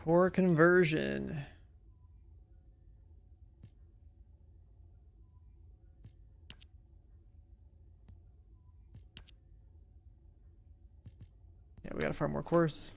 Core conversion. Yeah, we gotta farm more cores.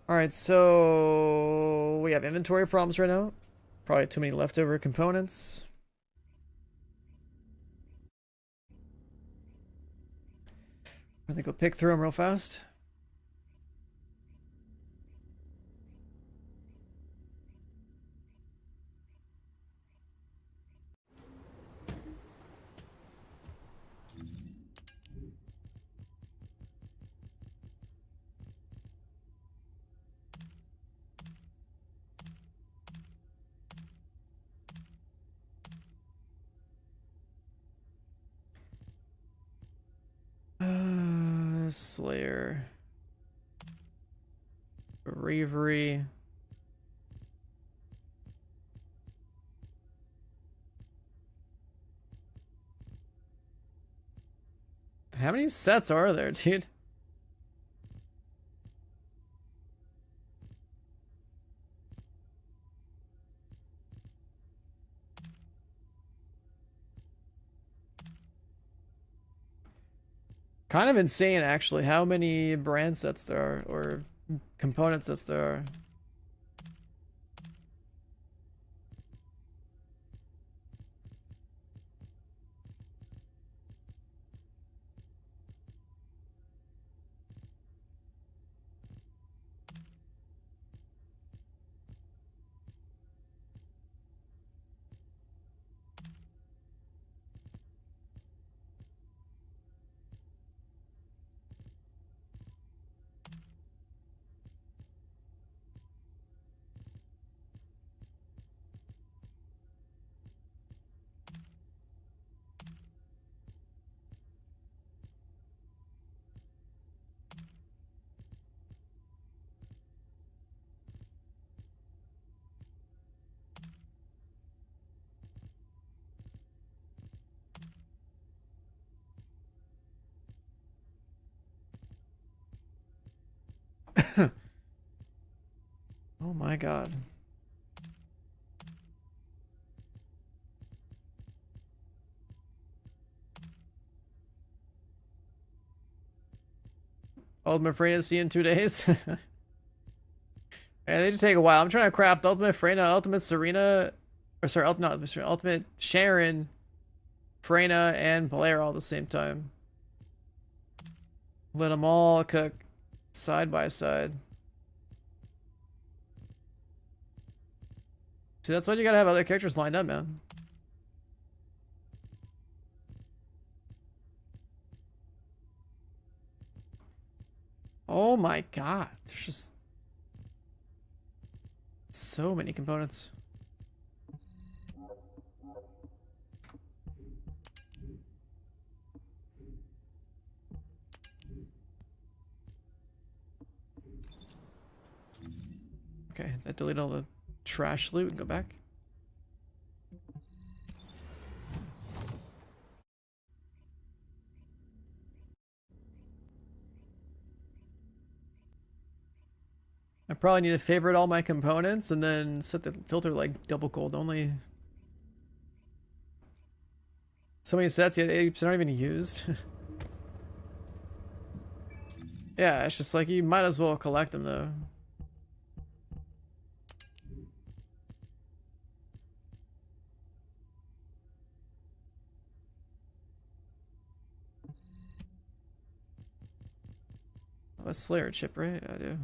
Alright, so we have inventory problems right now. Probably too many leftover components. I think we'll pick through them real fast. Slayer. Bravery. How many sets are there, dude? Kind of insane, actually, how many brand sets there are, or component sets there are. my god. Ultimate Freyna see in 2 days. And they just take a while. I'm trying to craft Ultimate Freyna, Ultimate Serena, or sorry, Ultimate Sharon, Freyna, and Blair all at the same time. Let them all cook side by side. See, that's why you gotta have other characters lined up, man. Oh my god, there's just so many components. Okay, that deleted all the trash loot and go back. I probably need to favorite all my components and then set the filter like double gold only. So many sets yet 80% aren't even used. Yeah, it's just like you might as well collect them though. A Slayer chip, right? I do.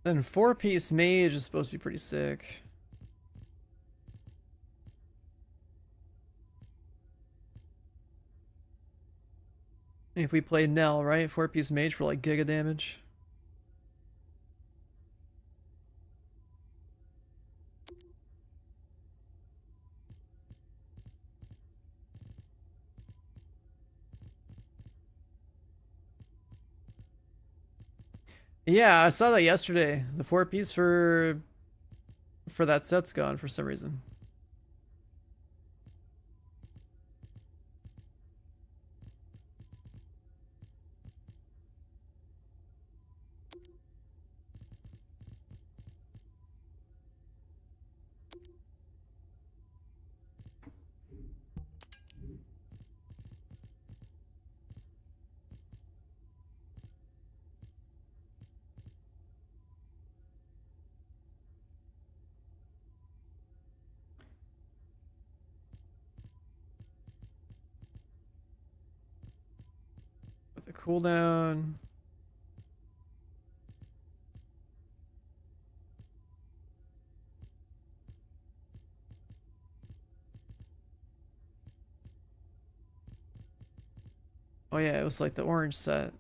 Then 4-piece mage is supposed to be pretty sick. If we play Nell, right? 4-piece mage for like giga damage. Yeah, I saw that yesterday. The 4-piece for that set's gone for some reason. With the cooldown. Oh yeah, it was like the orange set.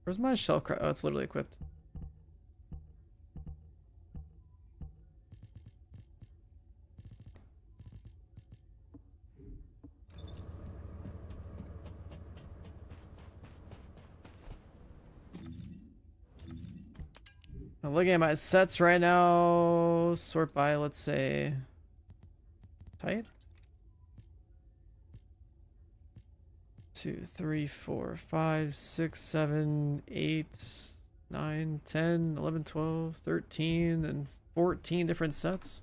Where's my shell craft? Oh, it's literally equipped. I'm looking at my sets right now. Sort by, let's say, type. 2, 3, 4, 5, 6, 7, 8, 9, 10, 11, 12, 13, and 14 different sets.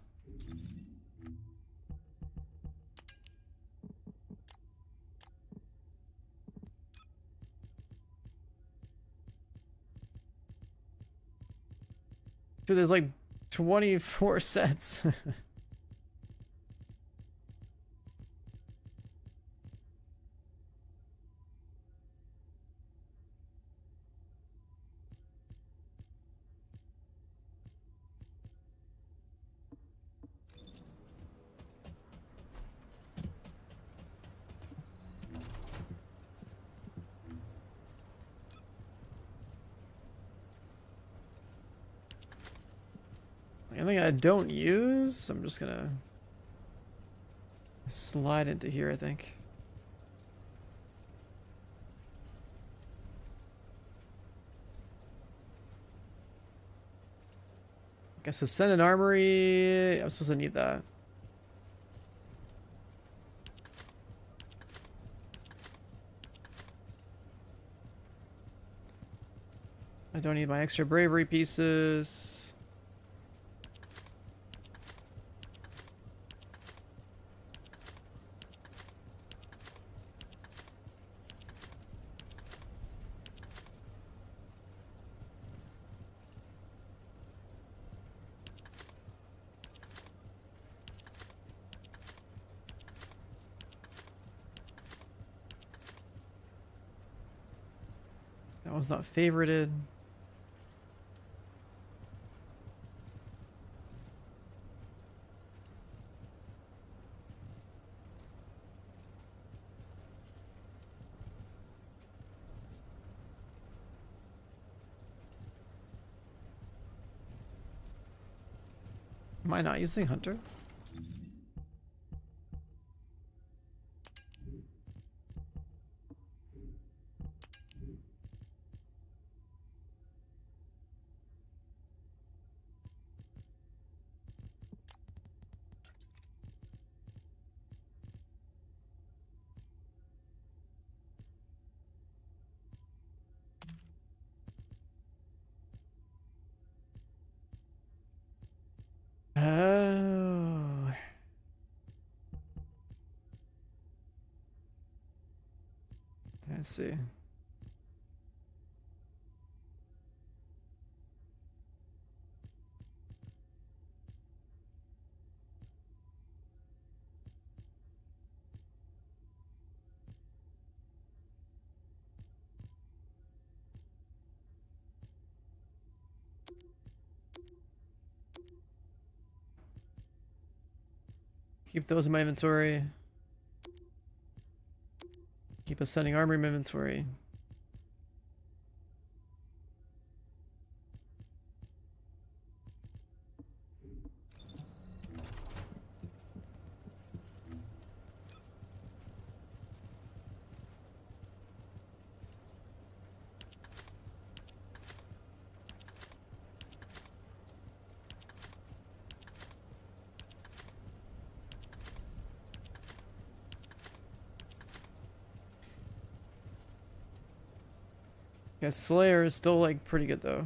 Dude, there's like 24 sets. Anything I don't use, I'm just gonna slide into here, I think. Guess Descendant Armory. I'm supposed to need that. I don't need my extra bravery pieces. That one's not favorited. Am I not using Hunter? Oh. Let's see. Keep those in my inventory. Keep ascending armor in my inventory. Yeah, Slayer is still like pretty good though.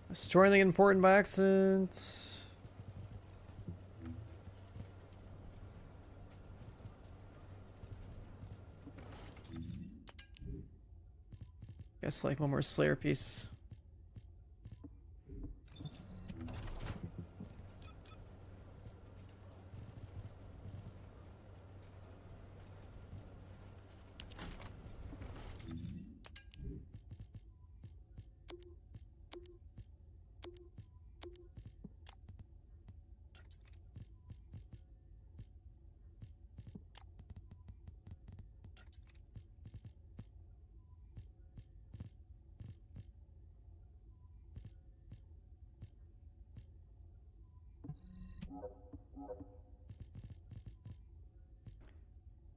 Destroy anything important by accident. Guess like one more Slayer piece.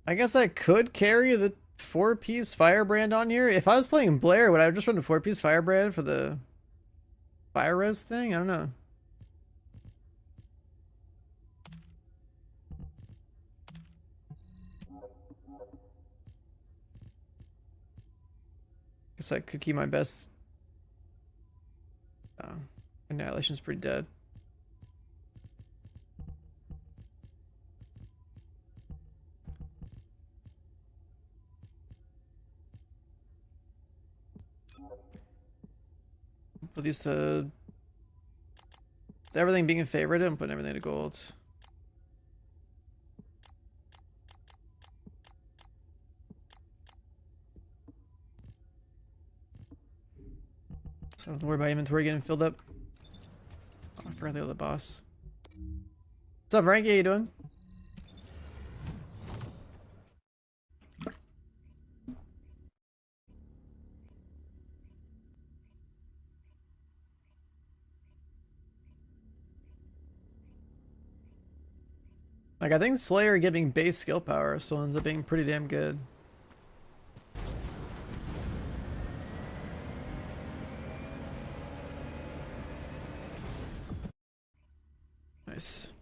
I guess I could carry the 4-piece Firebrand on here. If I was playing Blair, would I just run a 4-piece Firebrand for the Fire Res thing? I don't know. Guess I could keep my best. Annihilation's pretty dead. Put these to everything being favored, I'm putting everything to gold. So I don't have to worry about inventory getting filled up. Oh, I forgot the other boss. What's up, Frankie? How you doing? Like, I think Slayer giving base skill power still ends up being pretty damn good. Nice.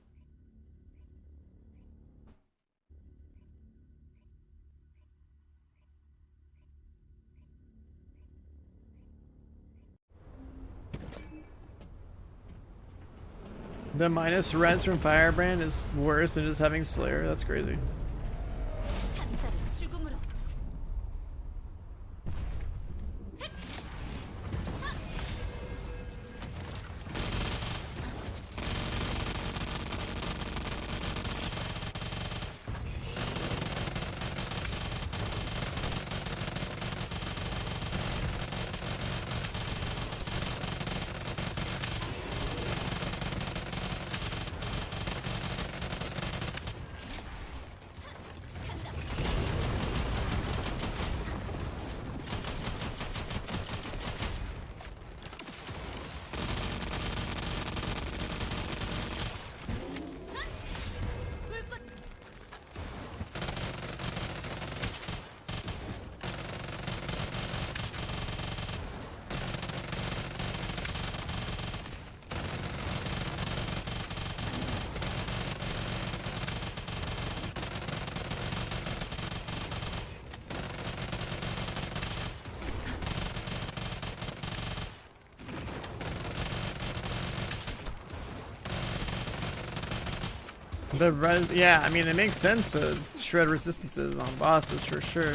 The minus rents from Firebrand is worse than just having Slayer. That's crazy. 산자를 죽음으로. Yeah, I mean, it makes sense to shred resistances on bosses for sure.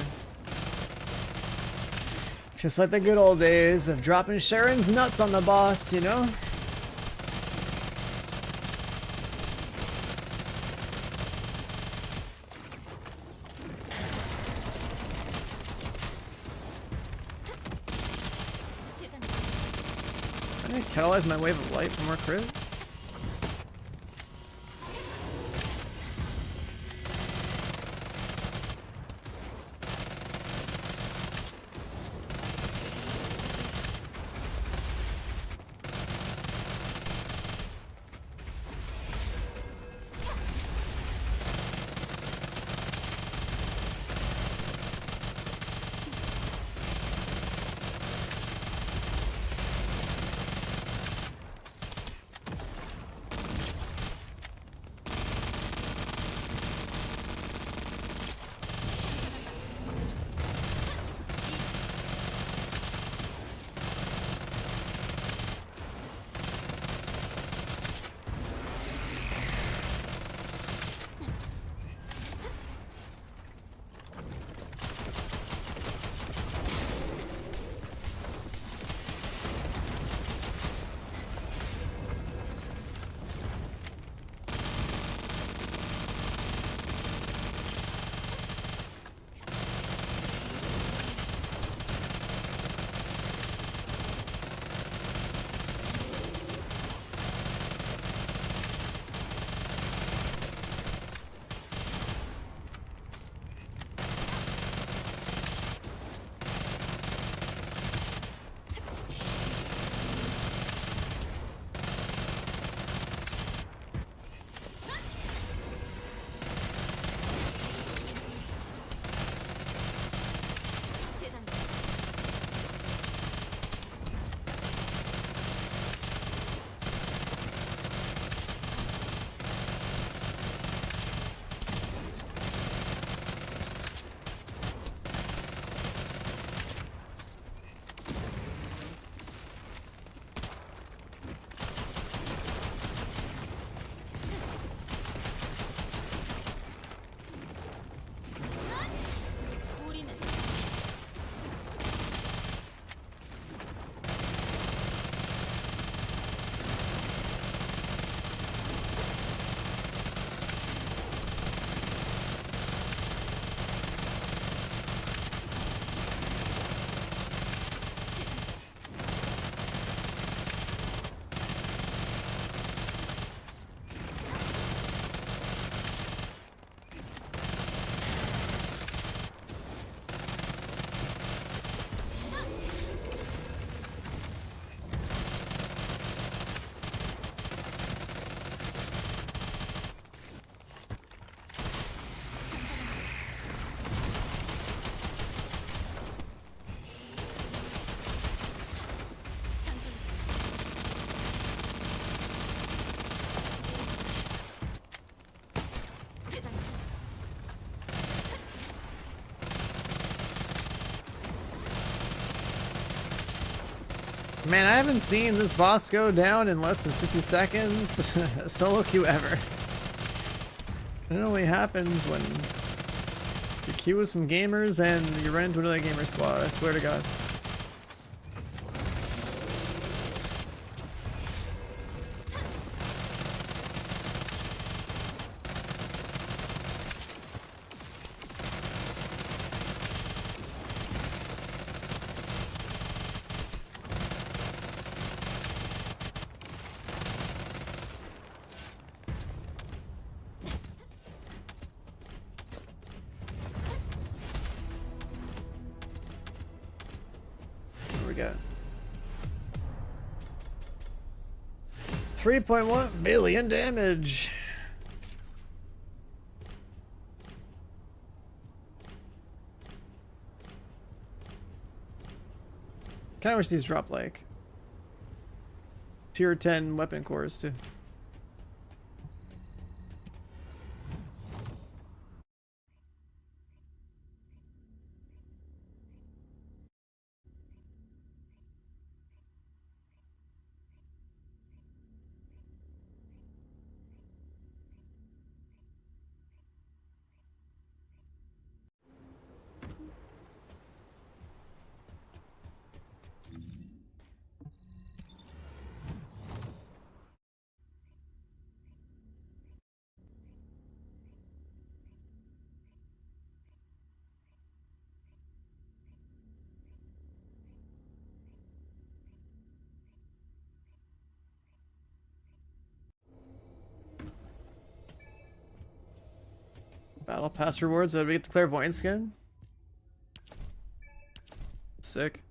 Just like the good old days of dropping Sharon's nuts on the boss, you know? I need to catalyze my wave of light for more crit. Man, I haven't seen this boss go down in less than 60 seconds solo queue ever. It only happens when you queue with some gamers and you run into another gamer squad, I swear to God. What do we got? 3.1 billion damage. Kinda wish these drop like tier 10 weapon cores too. Battle pass rewards. Did we get the clairvoyant skin? Sick.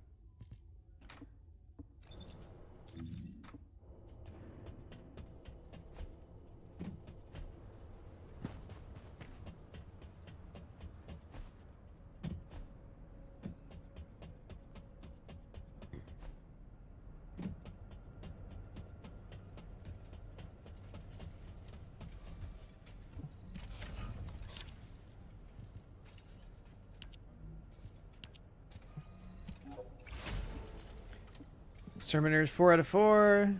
Exterminators 4 out of 4.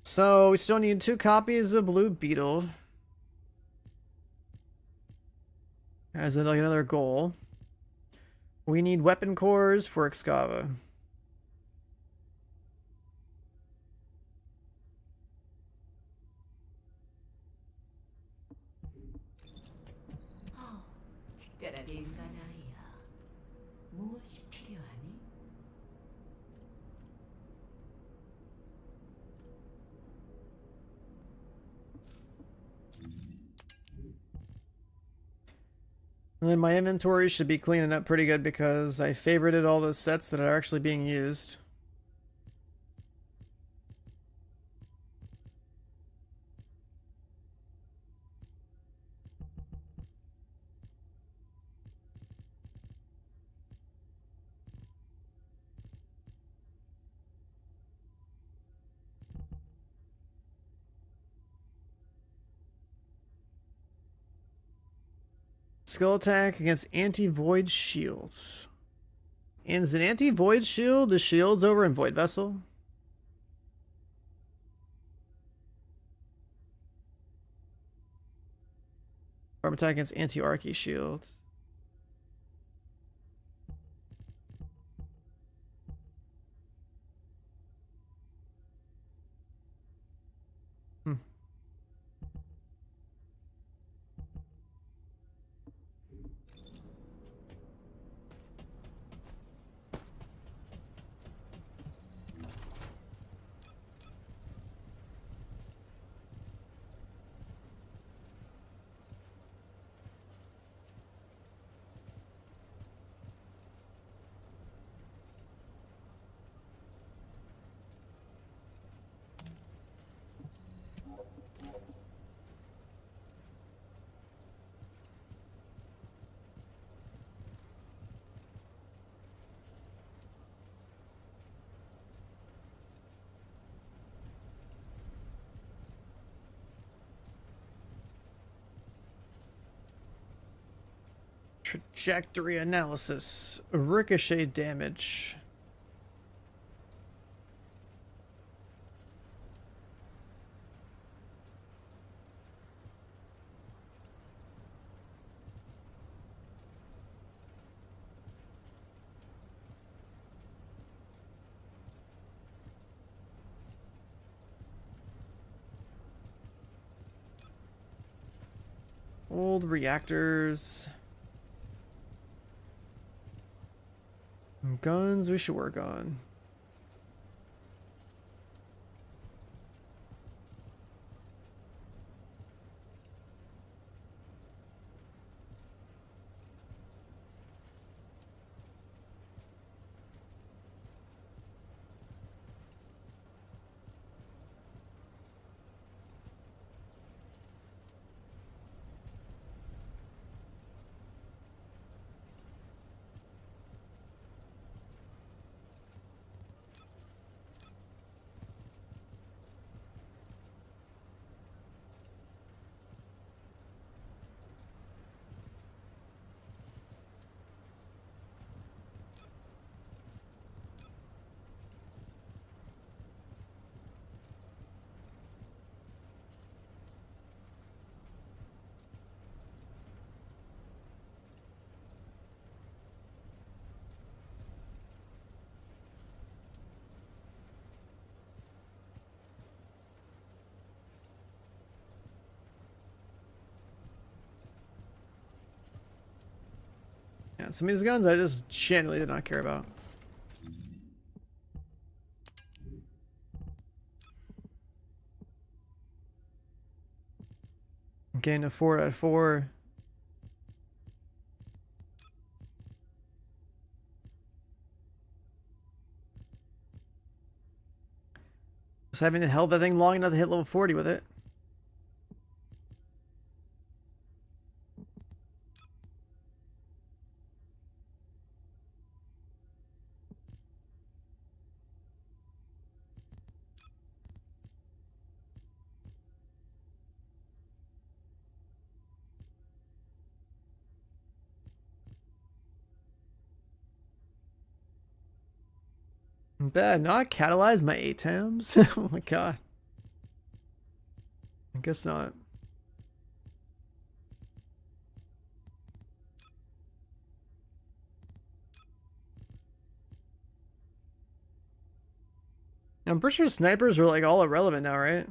So we still need 2 copies of Blue Beetle as like another goal. We need weapon cores for Excava. 특별한 인간 아이야. 무엇이 필요하니? And then my inventory should be cleaning up pretty good because I favorited all the sets that are actually being used. Skill attack against anti-void shields. And is an anti-void shield the shields over in Void Vessel? Farm attack against anti-archy shield. Trajectory analysis. Ricochet damage. Old reactors. Guns we should work on. Yeah, some of these guns I just genuinely did not care about. I'm getting a 4 out of 4. Just haven't held that thing long enough to hit level 40 with it. Bad, not catalyze my ATAMs? Oh my god. I guess not. I'm pretty sure snipers are like all irrelevant now, right?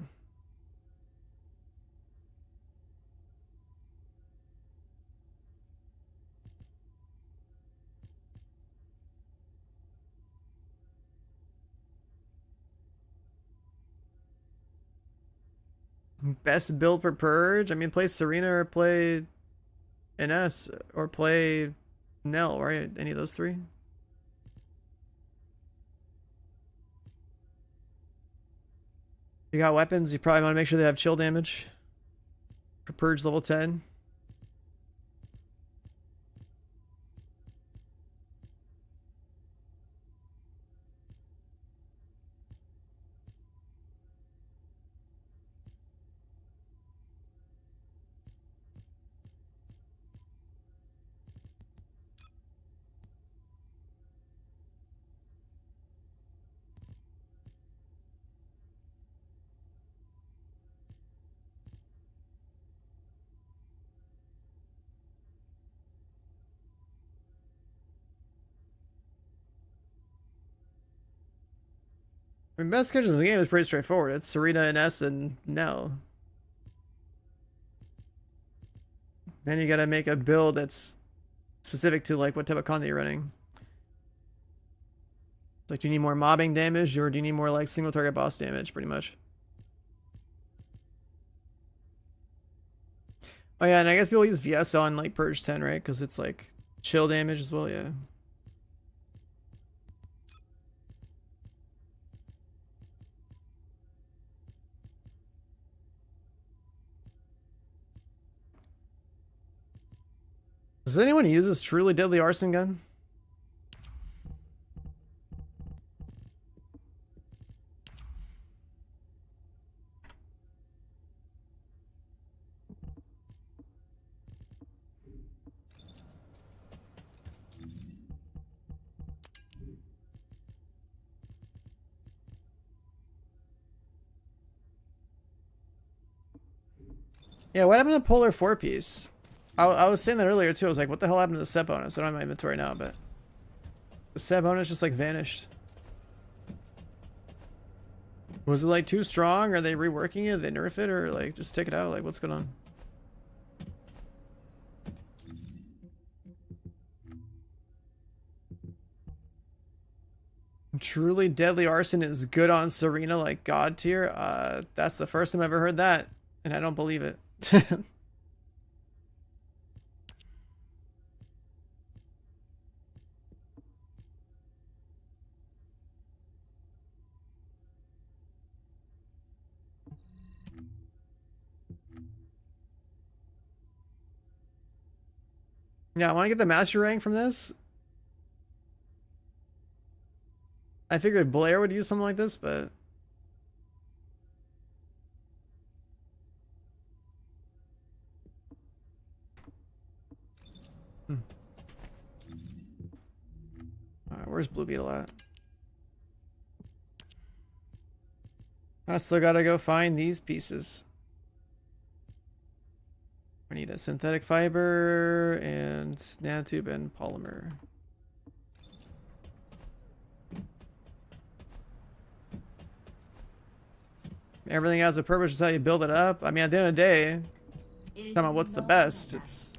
Best build for Purge? I mean, play Serena or play NS or play Nell, right? Any of those three? You got weapons, you probably want to make sure they have chill damage for Purge level 10. I mean, best characters in the game is pretty straightforward. It's Serena, NS, and Nell. Then you gotta make a build that's specific to like what type of content you're running. Like, do you need more mobbing damage, or do you need more like single target boss damage, pretty much? Oh yeah, and I guess people use VS on like Purge 10, right? Because it's like chill damage as well, yeah. Does anyone use this truly deadly arson gun? Yeah, what happened to Polar 4-piece? I was saying that earlier too. I was like, what the hell happened to the set bonus? I don't have my inventory now, but the set bonus just like vanished. Was it like too strong? Are they reworking it? They nerf it, or like just take it out? Like what's going on? Truly deadly arson is good on Serena, like god tier. That's the first time I've ever heard that, and I don't believe it. Yeah, I want to get the master rank from this. I figured Blair would use something like this, but alright, where's Blue Beetle at? I still gotta go find these pieces. I need a synthetic fiber and nanotube and polymer. Everything has a purpose, is how you build it up. I mean, at the end of the day, talking about what's the best, it's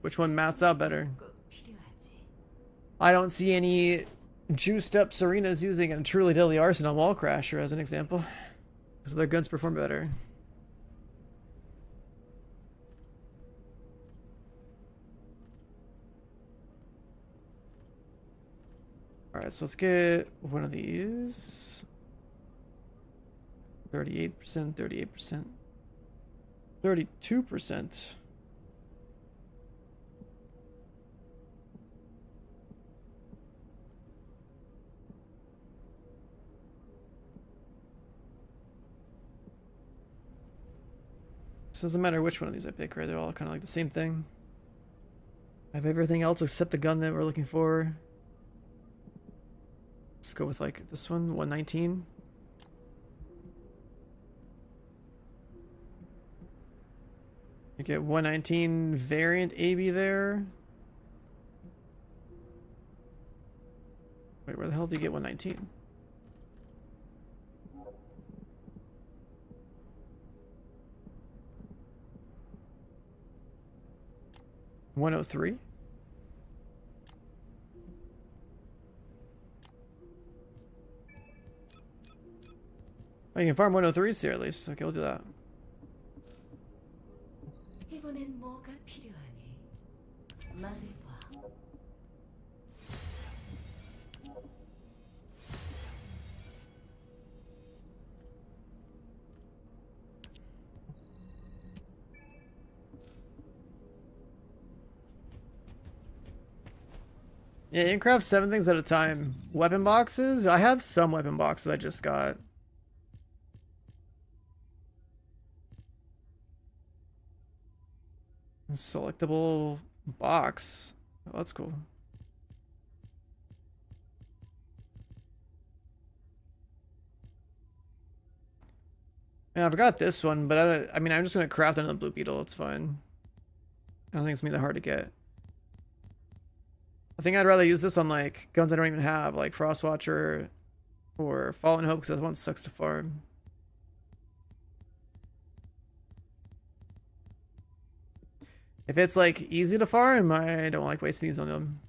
which one mats out better. 꼭 필요하지. I don't see any juiced up Serenas using a truly deadly arson on Wall Crasher as an example. So their guns perform better. Alright, so let's get one of these. 38%, 38%, 32%. This doesn't matter which one of these I pick, right? They're all kind of like the same thing. I have everything else except the gun that we're looking for. Let's go with like this one, 119. You get 119 variant AB there. Wait, where the hell do you get 119? $103? Oh, you can farm 103s here at least. Okay, we'll do that. 이번엔 뭐가 필요하니? 말해봐. Yeah, you can craft 7 things at a time. Weapon boxes? I have some weapon boxes I just got. Selectable box. Oh, that's cool. Yeah, I forgot this one, but I mean, I'm just gonna craft another Blue Beetle. It's fine. I don't think it's gonna be that hard to get. I think I'd rather use this on like guns I don't even have, like Frostwatcher or Fallen Hope, because that one sucks to farm. If it's like easy to farm, I don't like wasting these on them.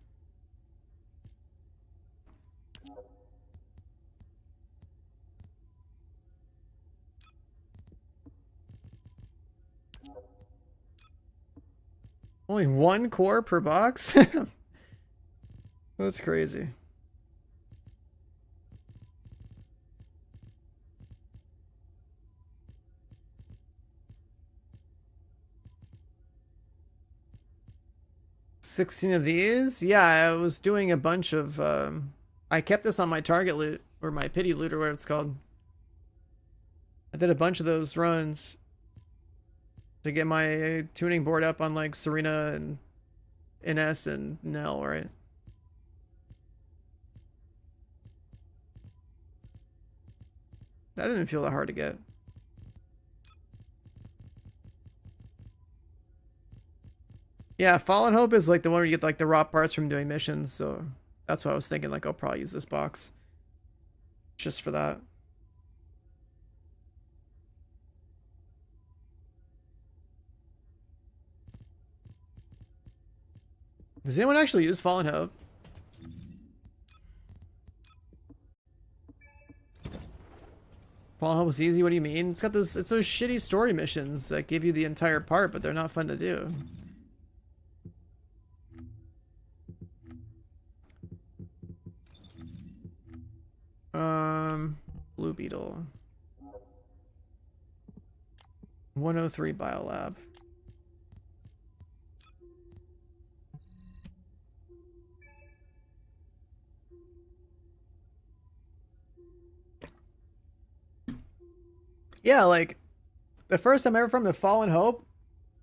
Only 1 core per box? That's crazy. $16 of these? Yeah, I was doing a bunch of I kept this on my target loot, or my pity loot, or what it's called. I did a bunch of those runs to get my tuning board up on like Serena and NS and Nell, right? That didn't feel that hard to get. Yeah, Fallen Hope is like the one where you get like the raw parts from doing missions, so that's why I was thinking like I'll probably use this box just for that. Does anyone actually use Fallen Hope? Fallen Hope is easy, what do you mean? It's those shitty story missions that give you the entire part, but they're not fun to do. Blue Beetle. 103 Biolab. Yeah, like, the first time I ever from the Fallen Hope,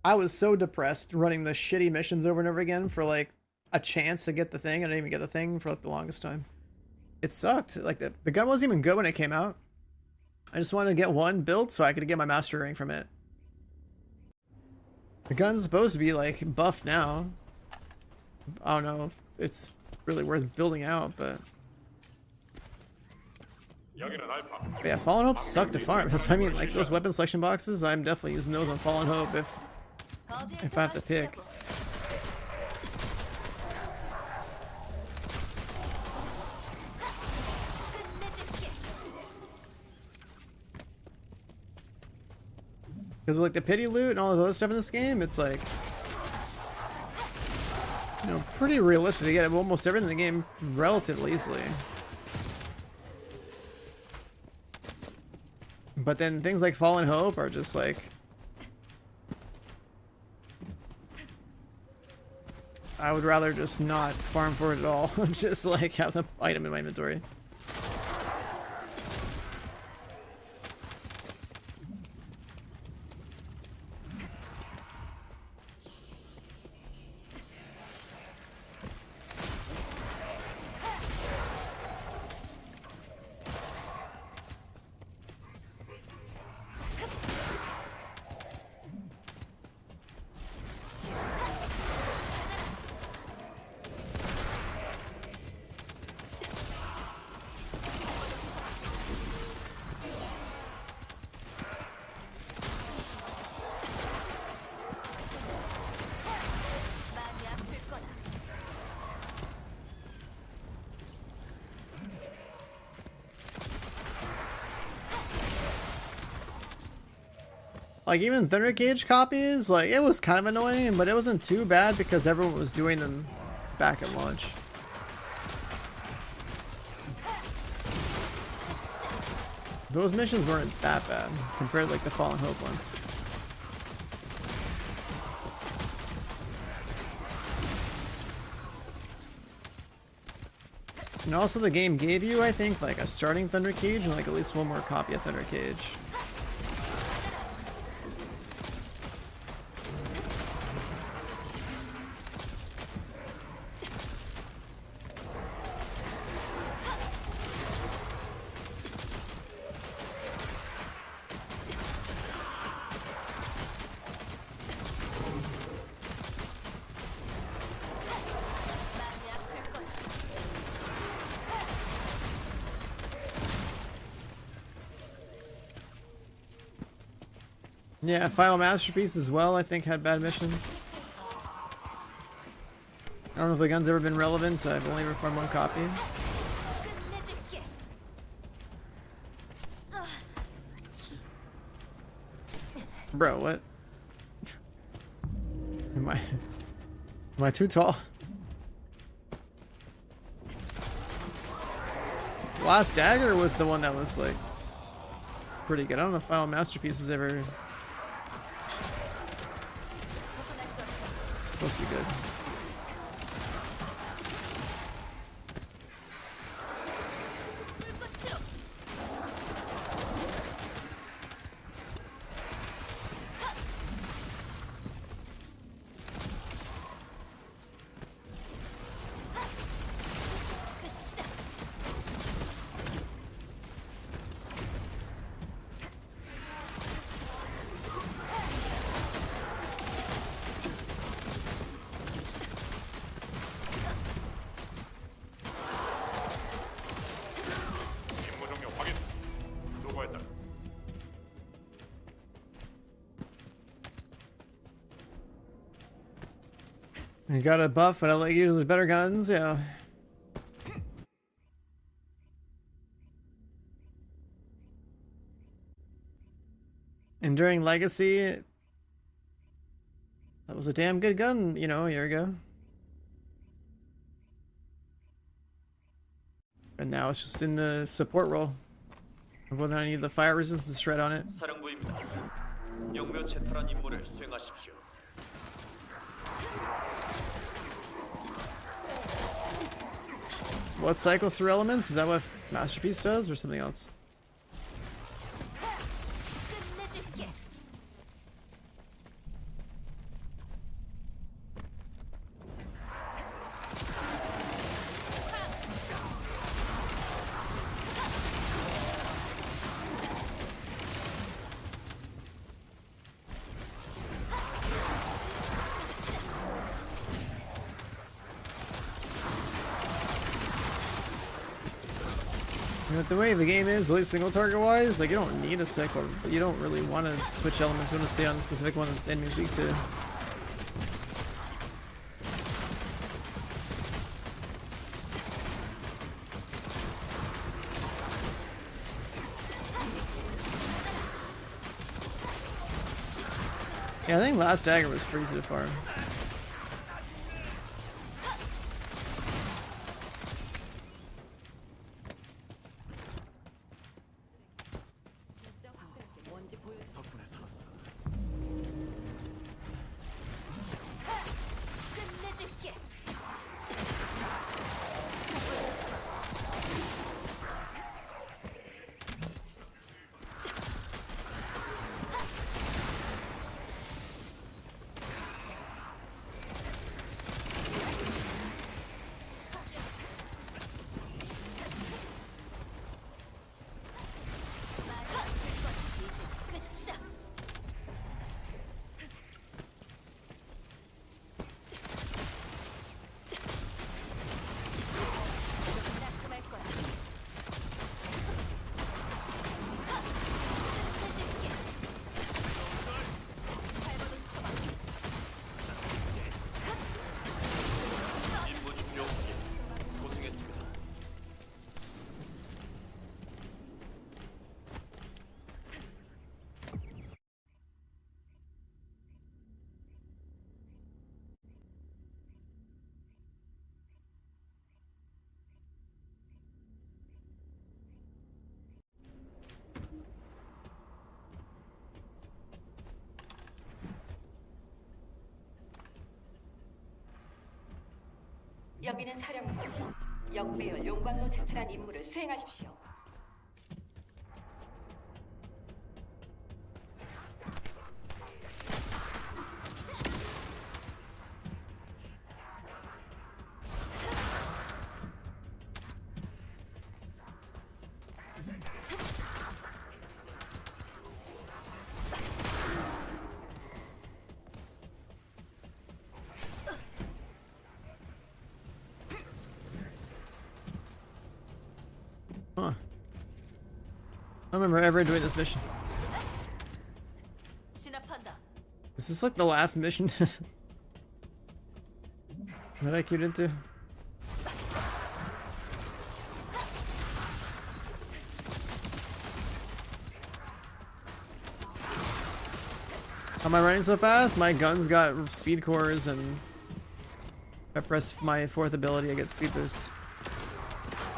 I was so depressed running the shitty missions over and over again for, like, a chance to get the thing. I didn't even get the thing for, like, the longest time. It sucked. Like, the gun wasn't even good when it came out. I just wanted to get one built so I could get my master ring from it. The gun's supposed to be, like, buffed now. I don't know if it's really worth building out, but... 여기는 알파. But yeah, Fallen Hope sucked to farm. That's what I mean, like those weapon selection boxes, I'm definitely using those on Fallen Hope if I have to pick. Because like the pity loot and all of those stuff in this game, it's like, you know, pretty realistic to get almost everything in the game relatively easily. But then things like Fallen Hope are just like... I would rather just not farm for it at all. Just like have the item in my inventory. Like even Thunder Cage copies, like it was kind of annoying, but it wasn't too bad because everyone was doing them back at launch. Those missions weren't that bad compared to like the Fallen Hope ones. And also the game gave you, I think, like a starting Thunder Cage and like at least one more copy of Thunder Cage. Yeah, Final Masterpiece as well, I think, had bad missions. I don't know if the gun's ever been relevant. I've only ever farmed one copy. Bro, what? Am I too tall? Last Dagger was the one that was like pretty good. I don't know if Final Masterpiece was ever supposed to be good. You got a buff, but I like you. There's better guns, yeah. Enduring Legacy. That was a damn good gun, you know, a year ago. And now it's just in the support role of whether I need the fire resistance shred on it. 사령부입니다. 영묘체포란 임무를 수행하십시오. What cycles through elements? Is that what Masterpiece does or something else? 끝내줄게. But the way the game is, at least single target wise, like you don't need a cycle. You don't really want to switch elements. You want to stay on the specific one that the enemy's weak to. Yeah, I think last dagger was pretty easy to farm. 끝내줄게. 이제 끝이다. 깔끔할 거야. 끝내줄게. 발버둥 쳐봐. 임무 종료. 고생했습니다. 여기는 사령부. 역배열 용광로 채탈한 임무를 수행하십시오. Huh. I don't remember ever doing this mission. 진압한다. Is this like the last mission that I queued into? How am I running so fast? My guns got speed cores, and if I press my fourth ability, I get speed boost.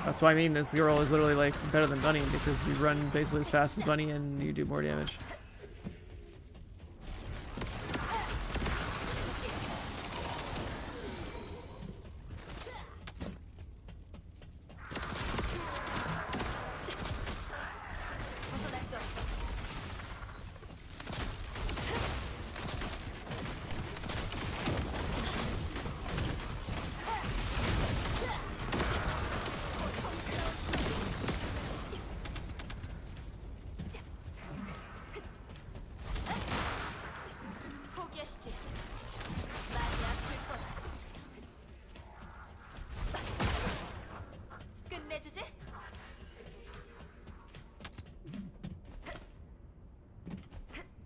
That's why I mean this girl is literally like better than Bunny, because you run basically as fast as Bunny and you do more damage. 벗어날 수 없어. 포기하시지. 많이 아플 거다. 끝내주지?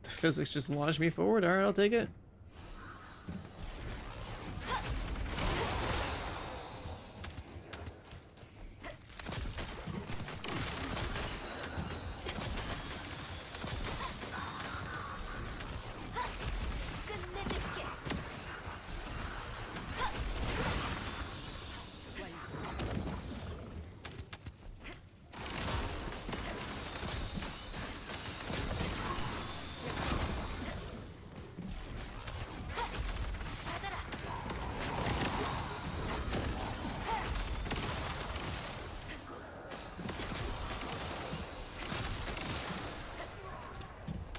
The physics just launched me forward. Alright, I'll take it.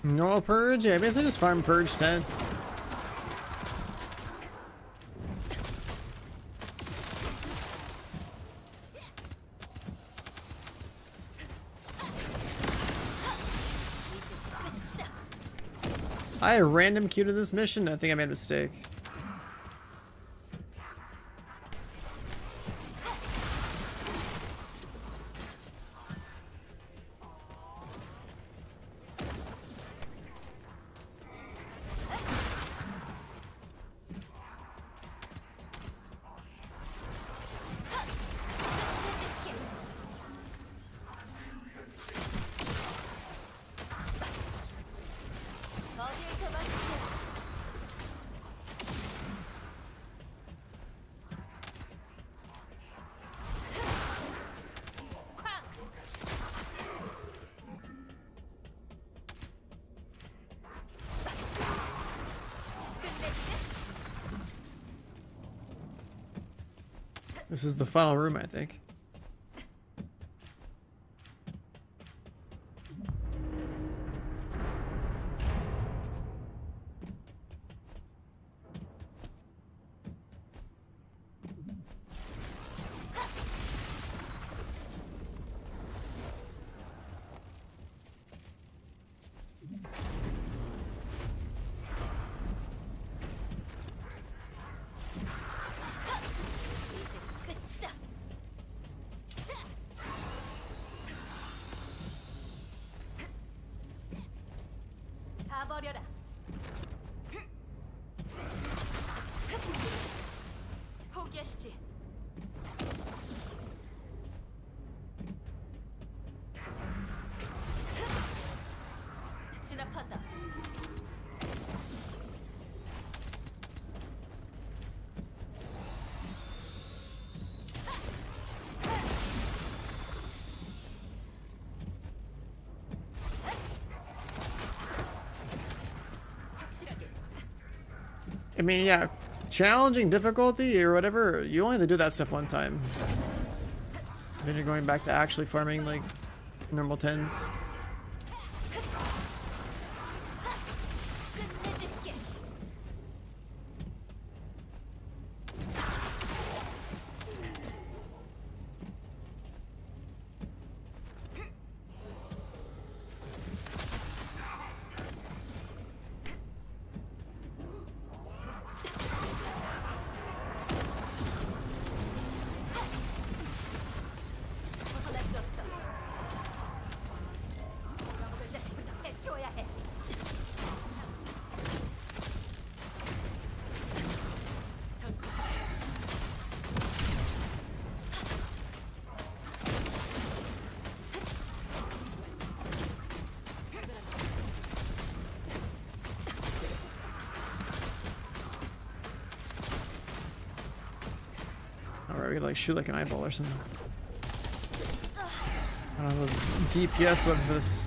No purge? Yeah, basically just farm purge 10. I random queued to this mission. I think I made a mistake. 어딜 도망치게. This is the final room, I think. 이제 끝이다. 다 버려라. 포기하시지. 진압한다. 확실하게. I mean, yeah, challenging difficulty or whatever, you only have to do that stuff one time. Then you're going back to actually farming like normal 10s. 끝내줄게. 벗어날 수 없어. 너희들 해줘야 해. Alright, we gotta like shoot like an eyeball or something. I don't know the DPS weapon for this.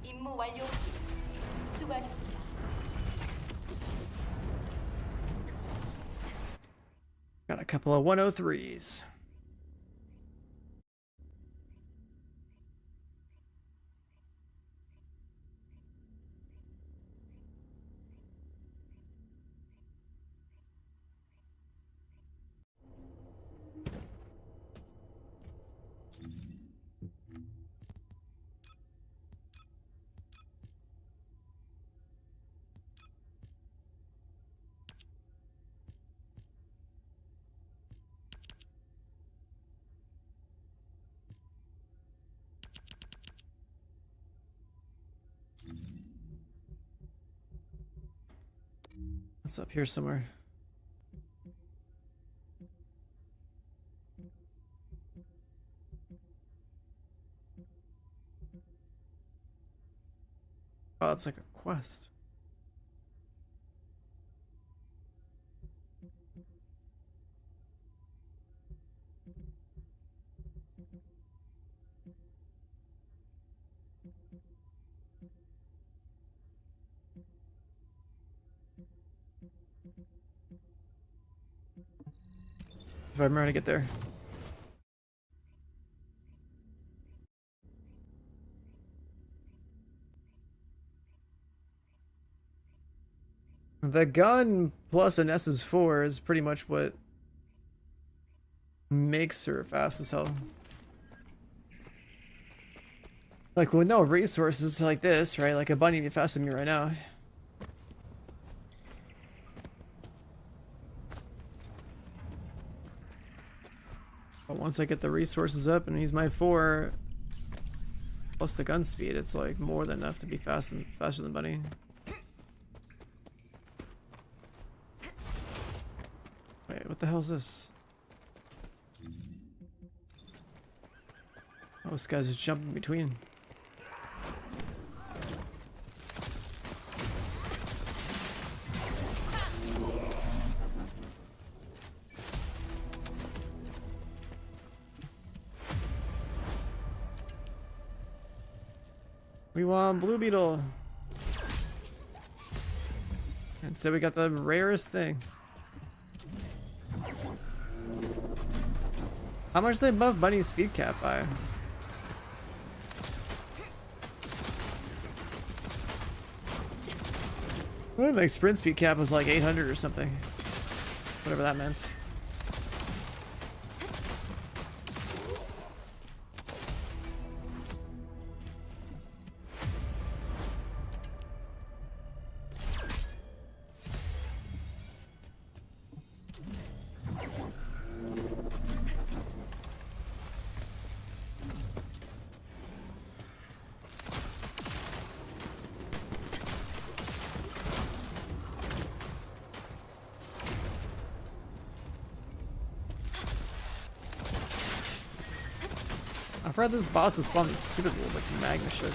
임무 완료. 수고하셨습니다. Got a couple of 103s. It's up here somewhere. Oh, it's like a quest. If I remember to get there. The gun plus an SS4 is pretty much what makes her fast as hell. Like with no resources like this, right? Like a bunny would be faster than me right now. But once I get the resources up and use my 4 plus the gun speed, it's like more than enough to be faster than bunny. Wait, what the hell is this? Oh, this guy's just jumping between. We want Blue Beetle. Instead we got the rarest thing. How much do they buff Bunny's speed cap by? I think like sprint speed cap was like 800 or something. Whatever that meant. I've heard this boss was spawned stupid little like magma shit.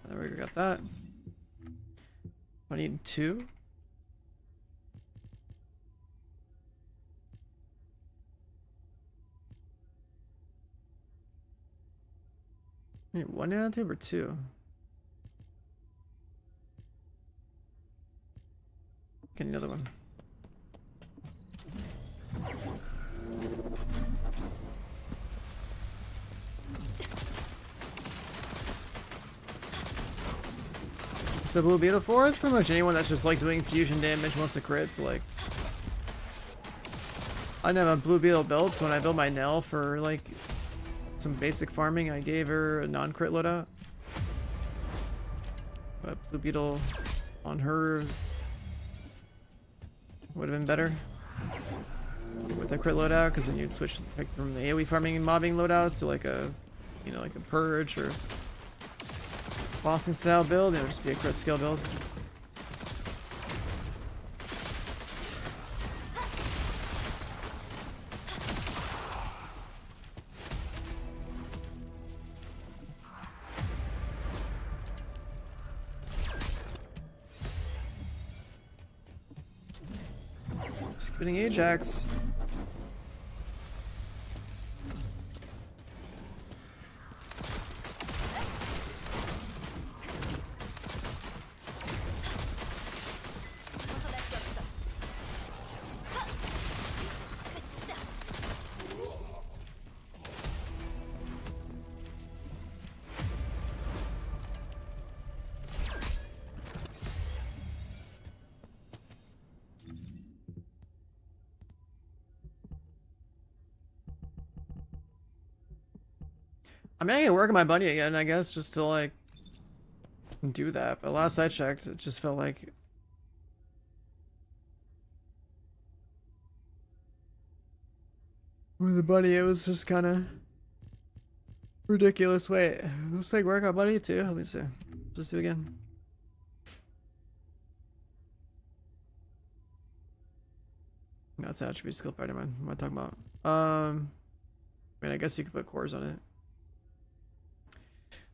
There we go, got that. I need 2. I need 1 nanotube or 2? Get another one. So Blue Beetle 4 is pretty much anyone that's just like doing fusion damage wants to crit, so like I didn't have a Blue Beetle build, so when I built my Nell for like some basic farming, I gave her a non-crit loadout. But Blue Beetle on her would have been better with a crit loadout, because then you'd switch like, from the AoE farming and mobbing loadout to like a, you know, like a purge or bossing style build. It would just be a crit skill build. Spinning Ajax. I mean, I can work on my bunny again, I guess, just to like do that. But last I checked, it just felt like with the bunny, it was just kind of ridiculous. Wait, let's like work on bunny too. Let me see. Just do it again. That's an attribute skill part. Never mind. What am I talking about? I mean, I guess you could put cores on it.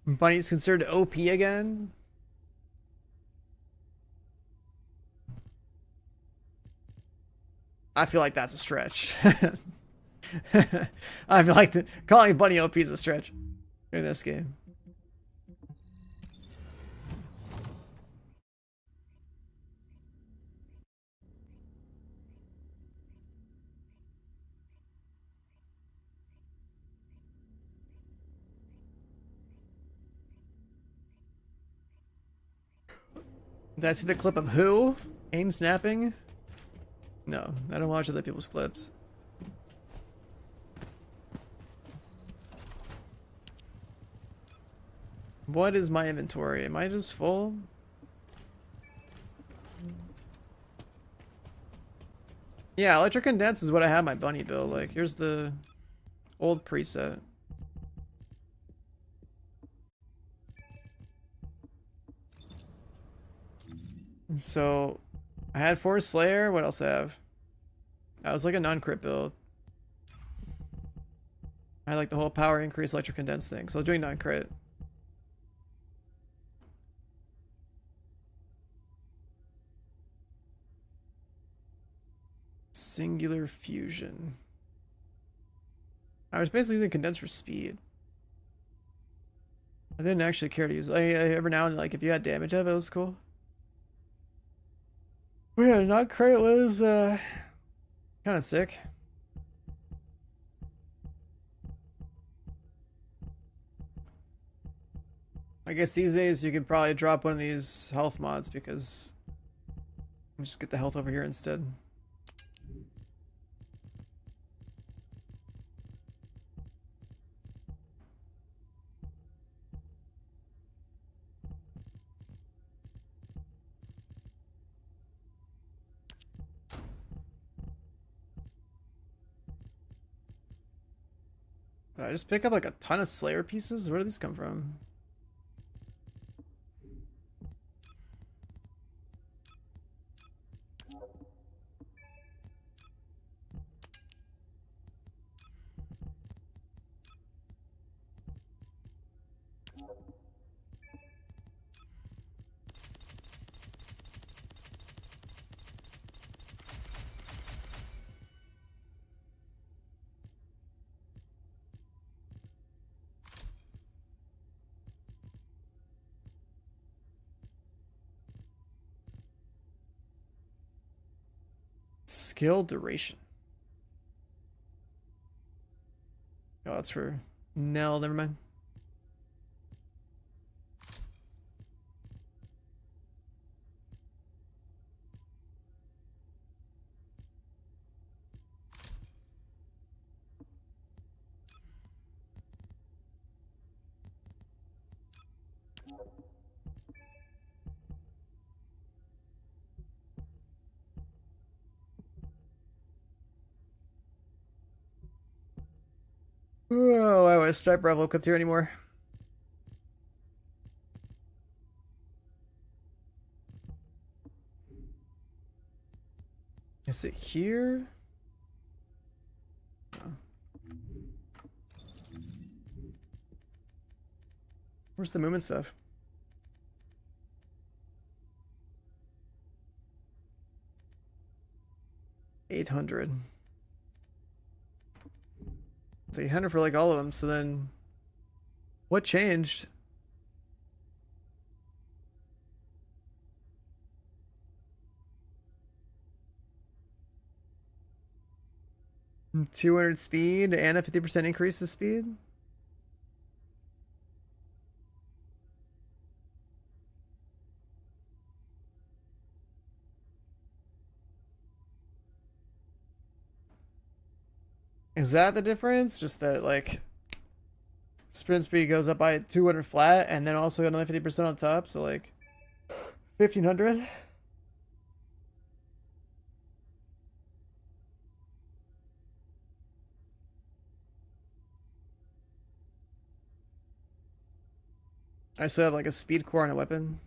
Bunny is considered OP again. I feel like that's a stretch. I feel like calling Bunny OP is a stretch in this game. Did I see the clip of who? Aim snapping? No, I don't watch other people's clips. What is my inventory? Am I just full? Yeah, electric condense is what I have my bunny build. Like, here's the old preset. So, I had 4 Slayer. What else I have? That was like a non-crit build. I had like the whole power increase electric condense thing. So I was doing non-crit. Singular fusion. I was basically using condense for speed. I didn't actually care to use it. Every now and then, like if you had damage of it, it was cool. But yeah, non-crit was kind of sick. I guess these days you could probably drop one of these health mods because you just get the health over here instead. I just pick up like a ton of Slayer pieces. Where do these come from? Skill duration. Oh, that's for Nell. Never mind. Oh, I was Sniper Bravo equipped here anymore. Is it here? Oh. Where's the movement stuff? $800. It's 800 for like all of them. So then, what changed? $200 speed and a 50% increase in speed. Is that the difference? Just that like sprint speed goes up by 200 flat and then also another 50% on top, so like 1500. I still have like a speed core and a weapon.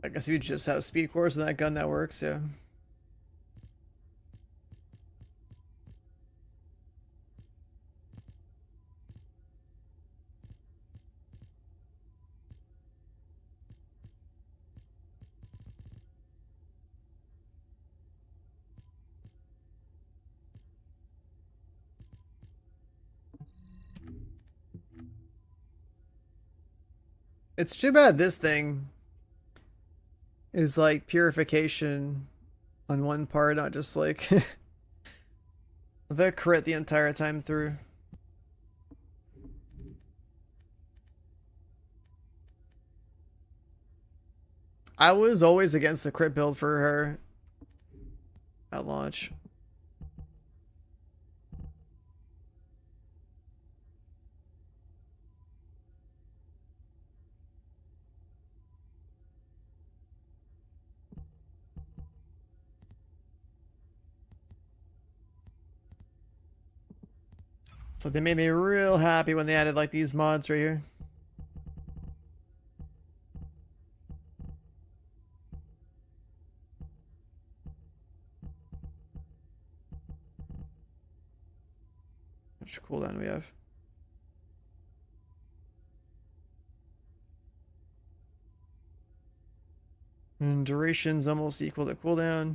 I guess if you just have speed cores in that gun, that works, yeah. It's too bad this thing is like purification on one part, not just like the crit the entire time through. I was always against the crit build for her at launch. So they made me real happy when they added like these mods right here. Which cooldown do we have? And duration's almost equal to cooldown.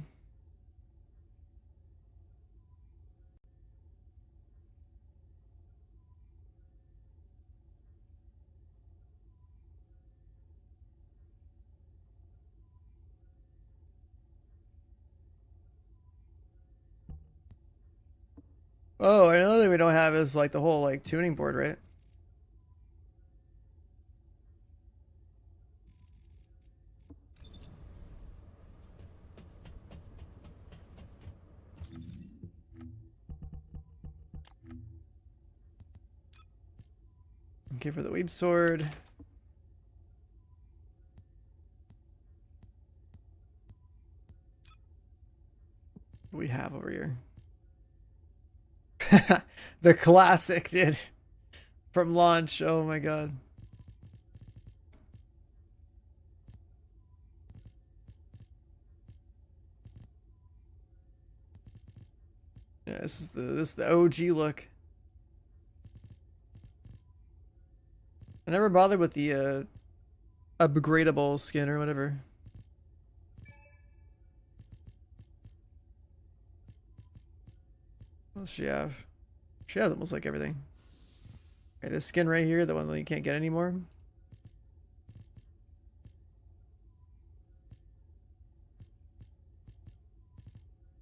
Oh, another thing we don't have is like the whole like tuning board, right? Okay, for the weeb sword. What do we have over here? The classic, dude. From launch. Oh my god. Yeah, this is the OG look. I never bothered with the upgradable skin or whatever. What does she have? She has almost like everything. Okay, this skin right here, the one that you can't get anymore.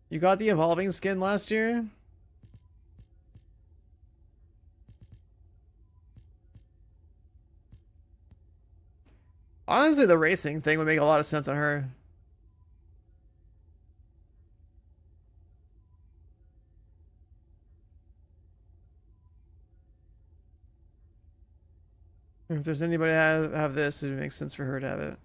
You got the evolving skin last year? Honestly, the racing thing would make a lot of sense on her. If there's anybody have this, it makes sense for her to have it.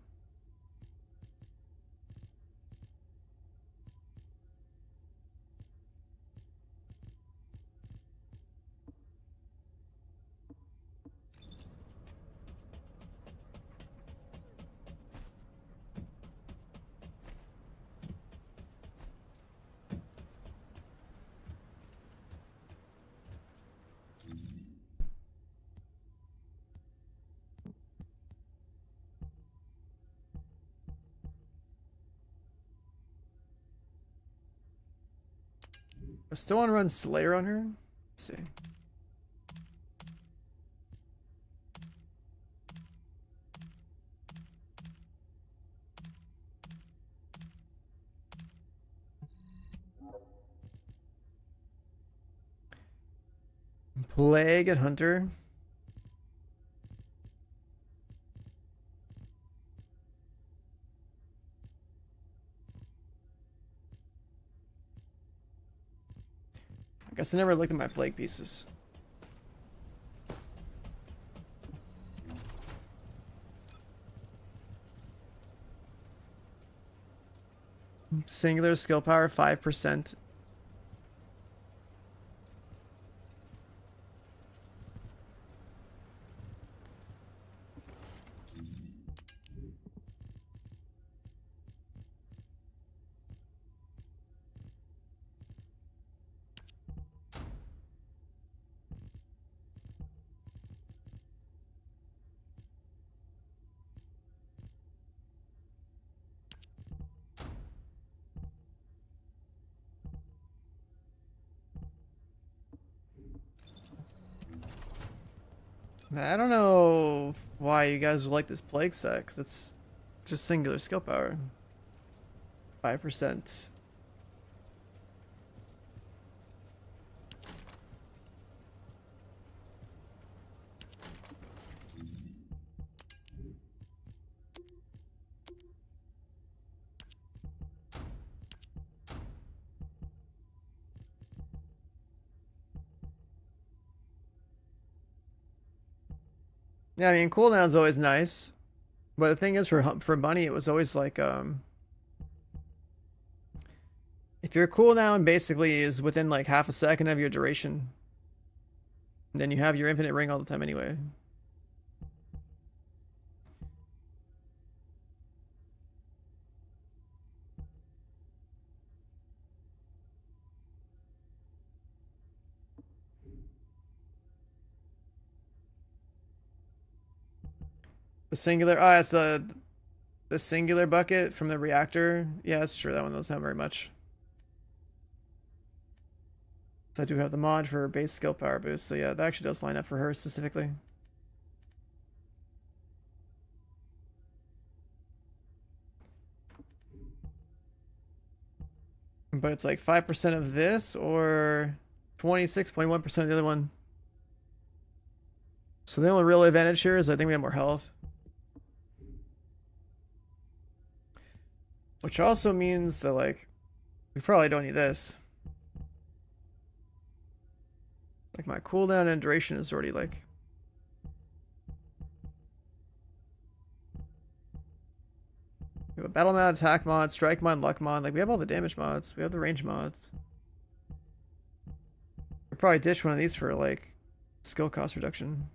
I still want to run Slayer on her. Let's see. Plague and Hunter. I guess I never looked at my plague pieces. Singular skill power 5%. I don't know why you guys would like this plague set, 'cause it's just singular skill power. 5%. Yeah, I mean, cooldown's always nice. But the thing is, for money, it was always like, if your cooldown basically is within like half a second of your duration, then you have your infinite ring all the time anyway. The singular, oh, it's the singular bucket from the reactor. Yeah, that's true. That one doesn't have very much. So I do have the mod for base skill power boost. So yeah, that actually does line up for her specifically. But it's like 5% of this or 26.1% of the other one. So the only real advantage here is I think we have more health. Which also means that, like, we probably don't need this. Like, my cooldown and duration is already, like... We have a battle mod, attack mod, strike mod, luck mod. Like, we have all the damage mods. We have the range mods. We'll probably ditch one of these for, like, skill cost reduction.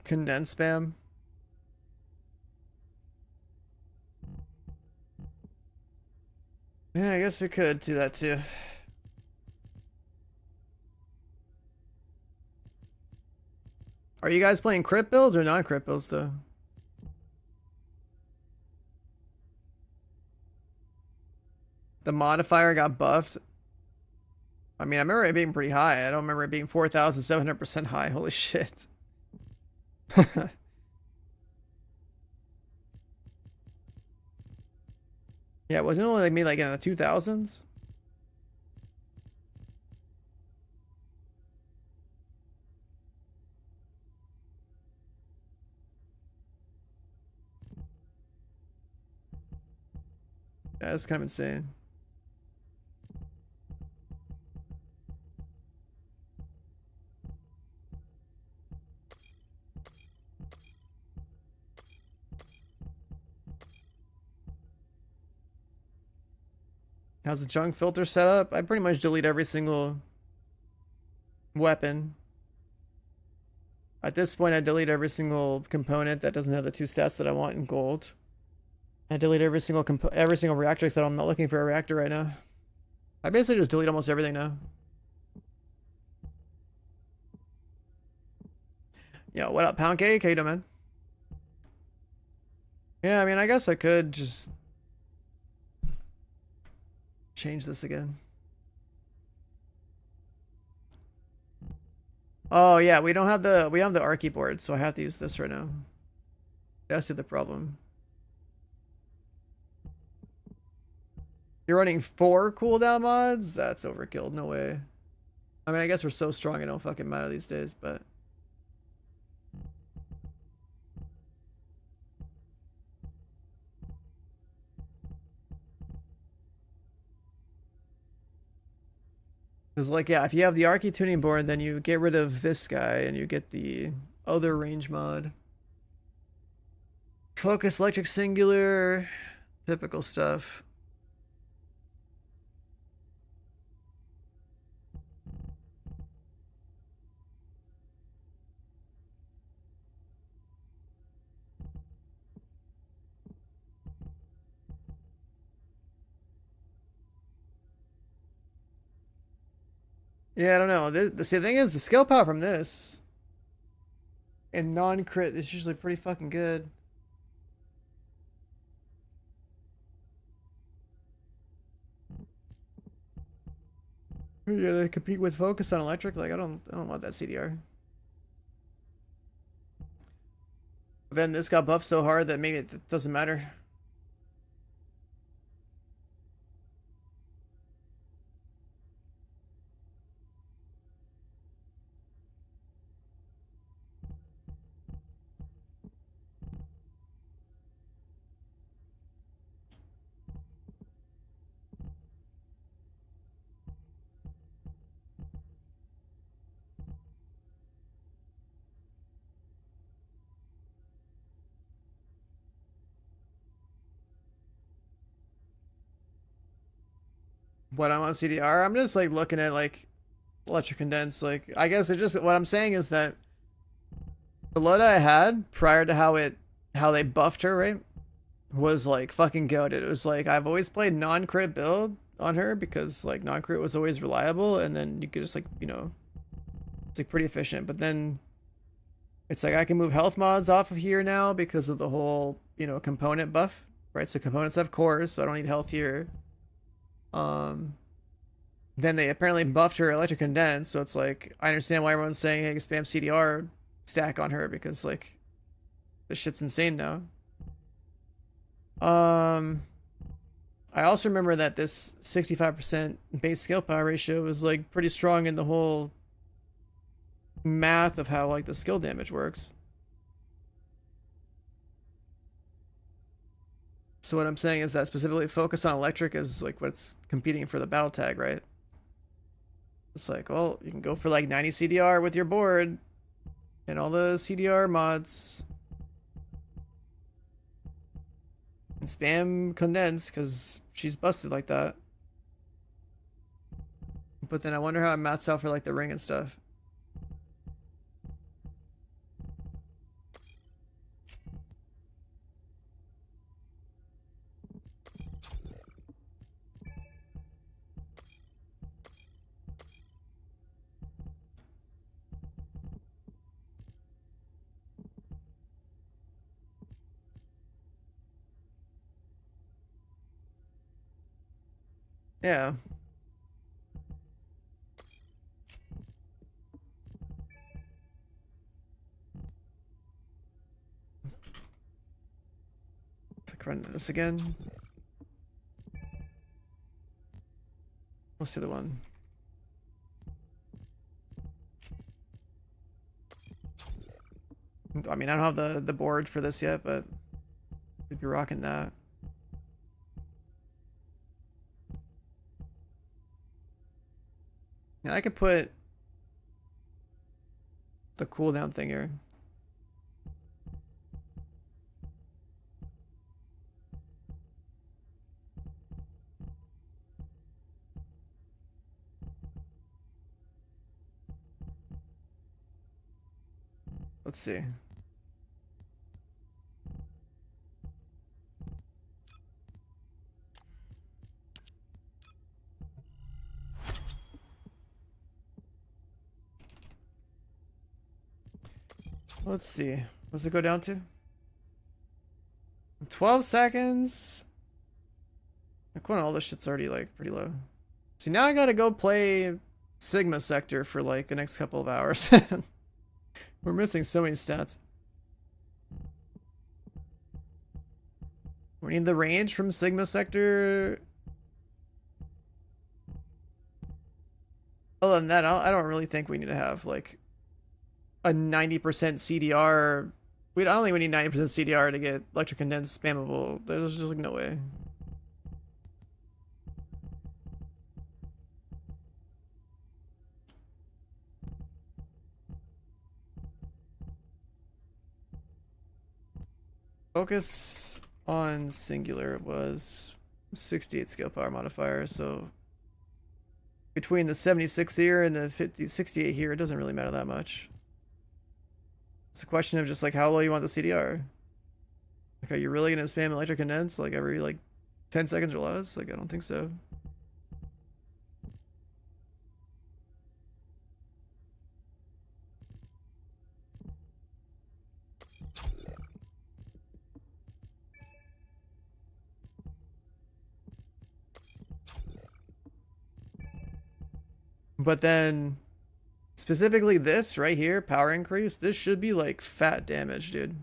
Condense spam. Yeah, I guess we could do that too. Are you guys playing crit builds or non-crit builds though? The modifier got buffed. I mean, I remember it being pretty high. I don't remember it being 4,700% high. Holy shit. Yeah, wasn't it only like me like in the 2000s? Yeah, that's kind of insane. How's the junk filter set up? I pretty much delete every single weapon. At this point, I delete every single component that doesn't have the 2 stats that I want in gold. I delete every single reactor except I'm not looking for a reactor right now. I basically just delete almost everything now. Yo, what up, Pound Cake? How you doing, man? Yeah, I mean, I guess I could just change this again. Oh yeah, we have the Archie board, so I have to use this right now. That's the problem. You're running 4 cooldown mods? That's overkill, no way. I mean, I guess we're so strong it don't fucking matter these days, but... Because, like, yeah, if you have the Archie tuning board, then you get rid of this guy and you get the other range mod. Focus, electric, singular, typical stuff. Yeah, I don't know. The thing is, the skill power from this and non-crit is usually pretty fucking good. Yeah, they compete with focus on electric. Like, I don't want that CDR. But then this got buffed so hard that maybe it doesn't matter. What I'm on CDR, I'm just like looking at like electric condense. Like, I guess it just, what I'm saying is that the load I had prior to how they buffed her, right, was like fucking goated. It was like, I've always played non-crit build on her because like non-crit was always reliable, and then you could just like, you know, it's like pretty efficient. But then it's like I can move health mods off of here now because of the whole, you know, component buff, right? So components have cores, so I don't need health here. Then they apparently buffed her electric condense, so it's like I understand why everyone's saying, hey, spam CDR stack on her, because like this shit's insane now. I also remember that this 65% base skill power ratio was like pretty strong in the whole math of how like the skill damage works. So what I'm saying is that specifically focus on electric is like what's competing for the battle tag, right? It's like, well, you can go for like 90 CDR with your board and all the CDR mods and spam condense because she's busted like that. But then I wonder how it mats out for like the ring and stuff. Yeah. Click run this again. Let's see the one. I mean, I don't have the board for this yet, but we'd be rocking that. And I could put the cooldown thing here. Let's see. Let's see. What's it go down to? 12 seconds. Like, when all this shit's already like pretty low. See, now I gotta go play Sigma Sector for like the next couple of hours. We're missing so many stats. We need the range from Sigma Sector. Other than that, I don't really think we need to have like a 90% CDR. I don't think we need 90% CDR to get electric condense spammable. There's just like no way. Focus on singular was 68 skill power modifier, so between the 76 here and the 68 here, it doesn't really matter that much. It's a question of just like how low you want the CDR. Like, are you really gonna spam electric condense like every like 10 seconds or less? Like, I don't think so. But then specifically this right here, power increase, this should be like fat damage, dude.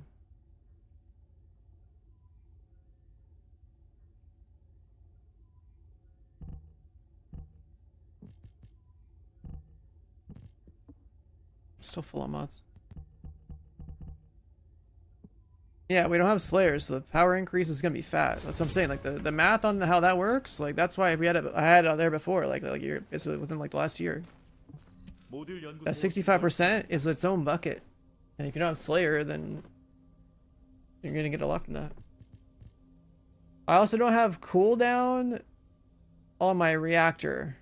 Still full on mods. Yeah, we don't have Slayers, so the power increase is gonna be fat. That's what I'm saying. Like the math on how that works, like that's why we had it. I had it out there before, like you're basically within like the last year. That 65% is its own bucket, and if you don't have Slayer, then you're gonna get a lot from that. I also don't have cooldown on my reactor,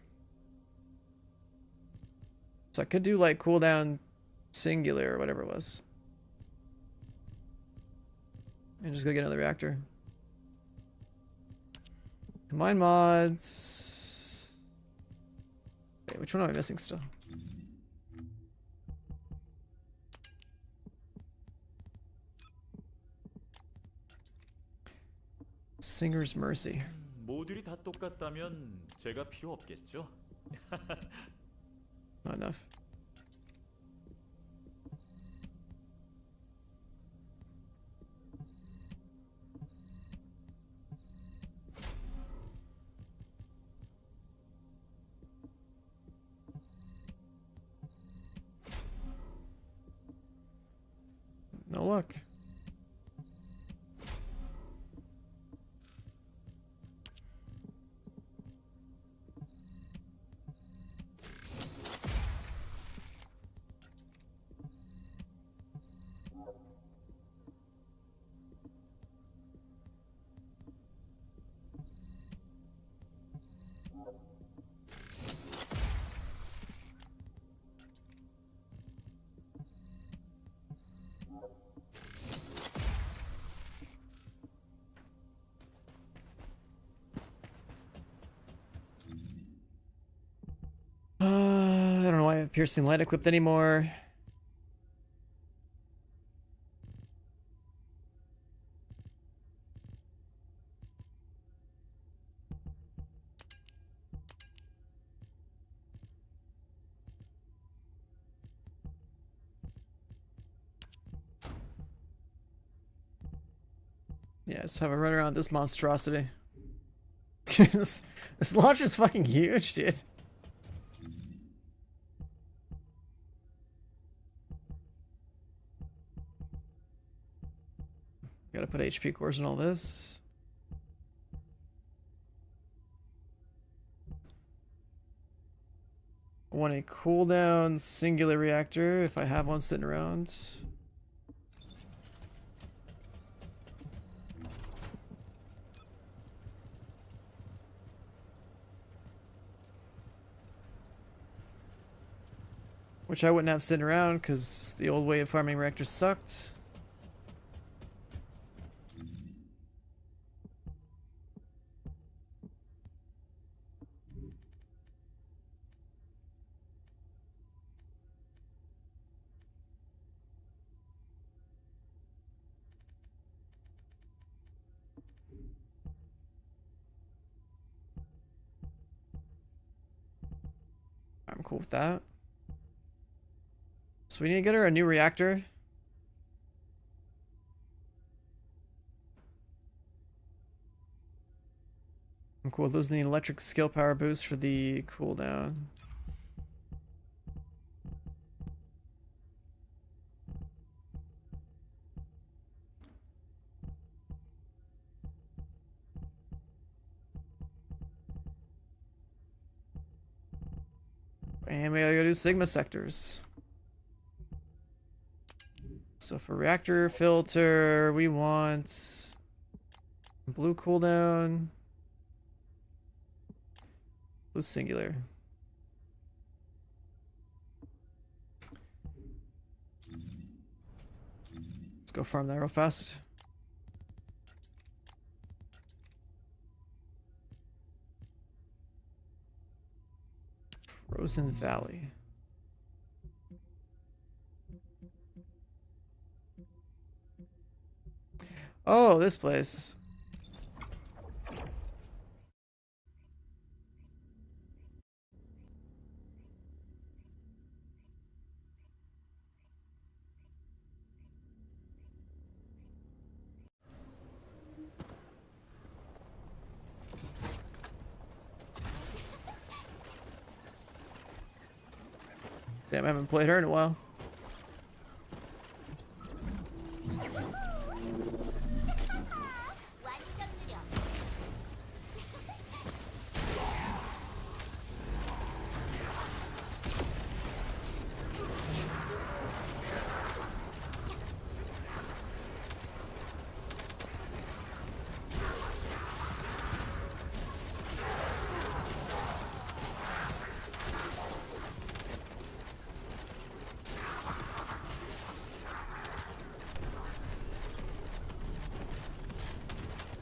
so I could do like cooldown singular or whatever it was. And just go get another reactor. Combine mods. Okay, which one am I missing still? Singer's Mercy. 모듈이 다 똑같다면 제가 필요 없겠죠? Not enough. No luck. I don't know why I have piercing light equipped anymore. Yeah, let's have a run around this monstrosity. this launch is fucking huge, dude. Gotta put HP cores in all this. I want a cooldown singular reactor if I have one sitting around. Which I wouldn't have sitting around because the old way of farming reactors sucked. I'm cool with that. So we need to get her a new reactor. I'm cool with losing the electric skill power boost for the cooldown. And we gotta go do Sigma sectors. So for reactor filter, we want blue cooldown, blue singular. Let's go farm that real fast. Frozen Valley. Oh, this place. Damn, I haven't played her in a while.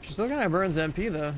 She's still gonna burns MP though.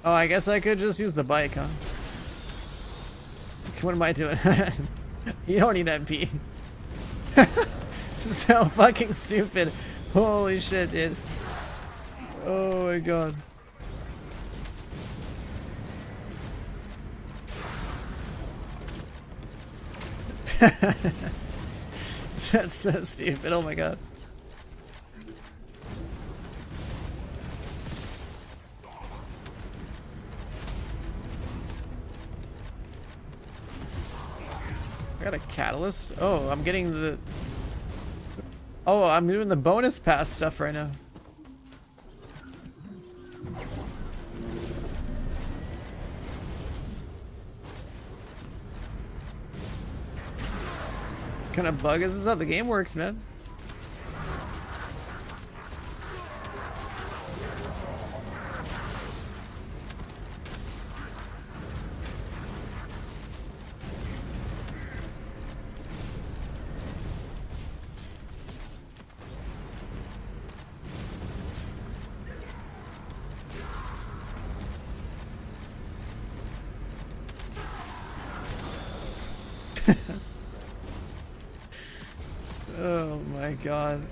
Oh, I guess I could just use the bike, huh? What am I doing? You don't need MP. So fucking stupid. Holy shit, dude. Oh my god. That's so stupid. Oh my god. I got a catalyst. Oh, I'm getting the... Oh, I'm doing the bonus path stuff right now. What kind of bug is this? How the game works, man. Oh my god.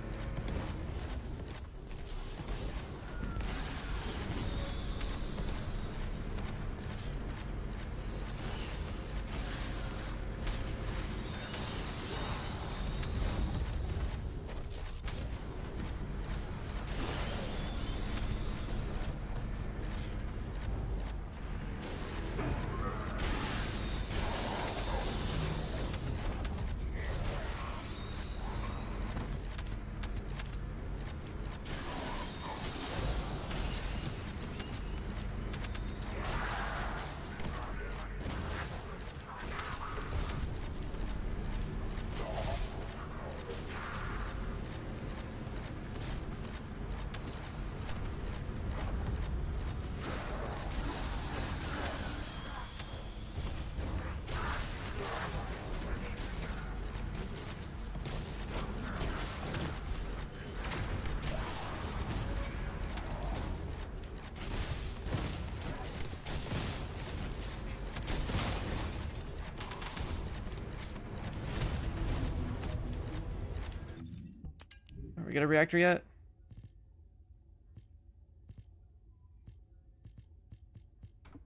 Are we get a reactor yet?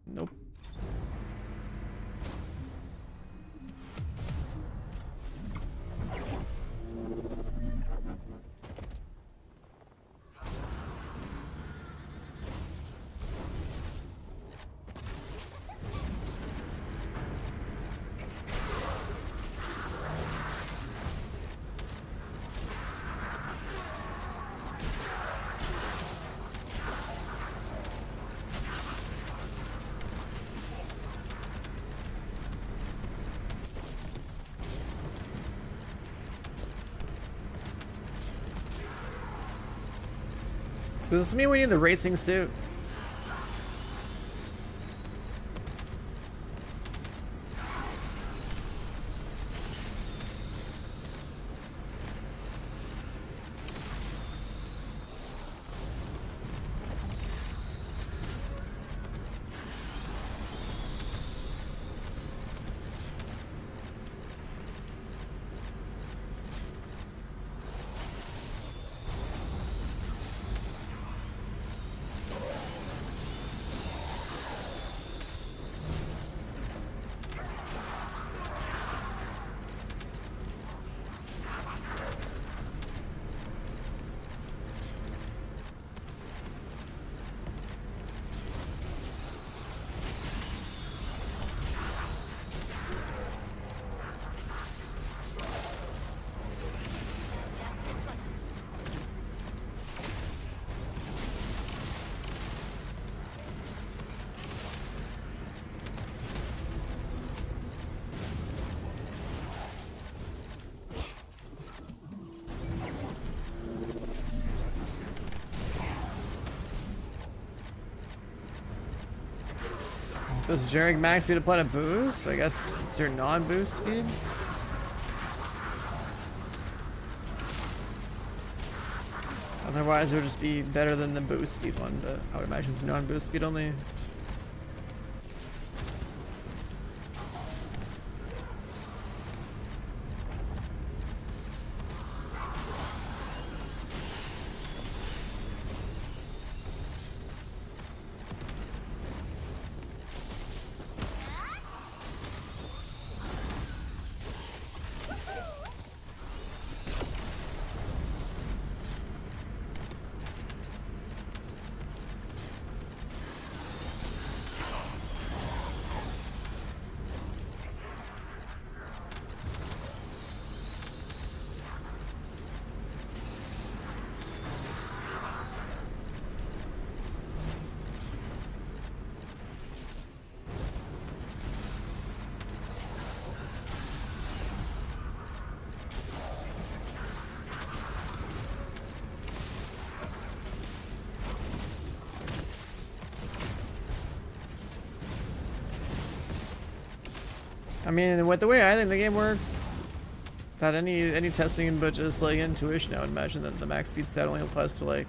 Nope. Does this mean we need the racing suit? Does generic max speed apply to boost? I guess it's your non-boost speed. Otherwise, it would just be better than the boost speed one, but I would imagine it's non-boost speed only. I mean, with the way I think the game works, that any testing but just like intuition, I would imagine that the max speed stat only applies to like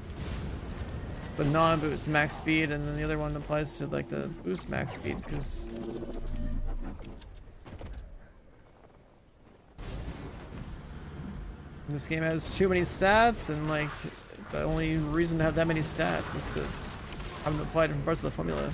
the non-boost max speed, and then the other one applies to like the boost max speed, because this game has too many stats, and like the only reason to have that many stats is to have them apply different parts of the formula.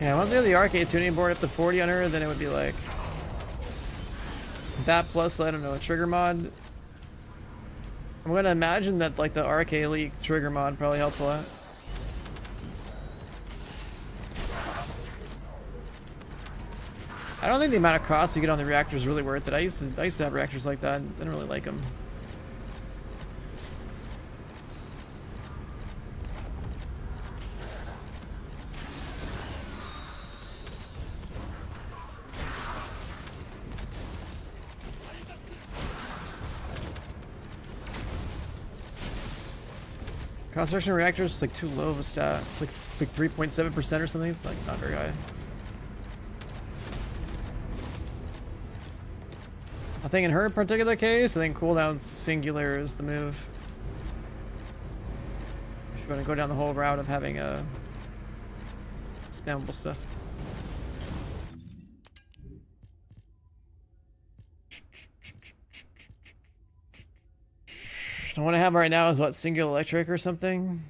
Yeah, once we have the arcade tuning board up to 40 on her, then it would be like that plus, I don't know, a trigger mod. I'm gonna imagine that like the arcade league trigger mod probably helps a lot. I don't think the amount of cost you get on the reactor is really worth it. I used to have reactors like that and didn't really like them. Concentration reactors is like too low of a stat. It's like It's like 3.7% or something. It's like not very high. I think in her particular case, I think cooldown singular is the move. If you're going to go down the whole route of having spammable stuff. The one I have right now is what, single electric or something?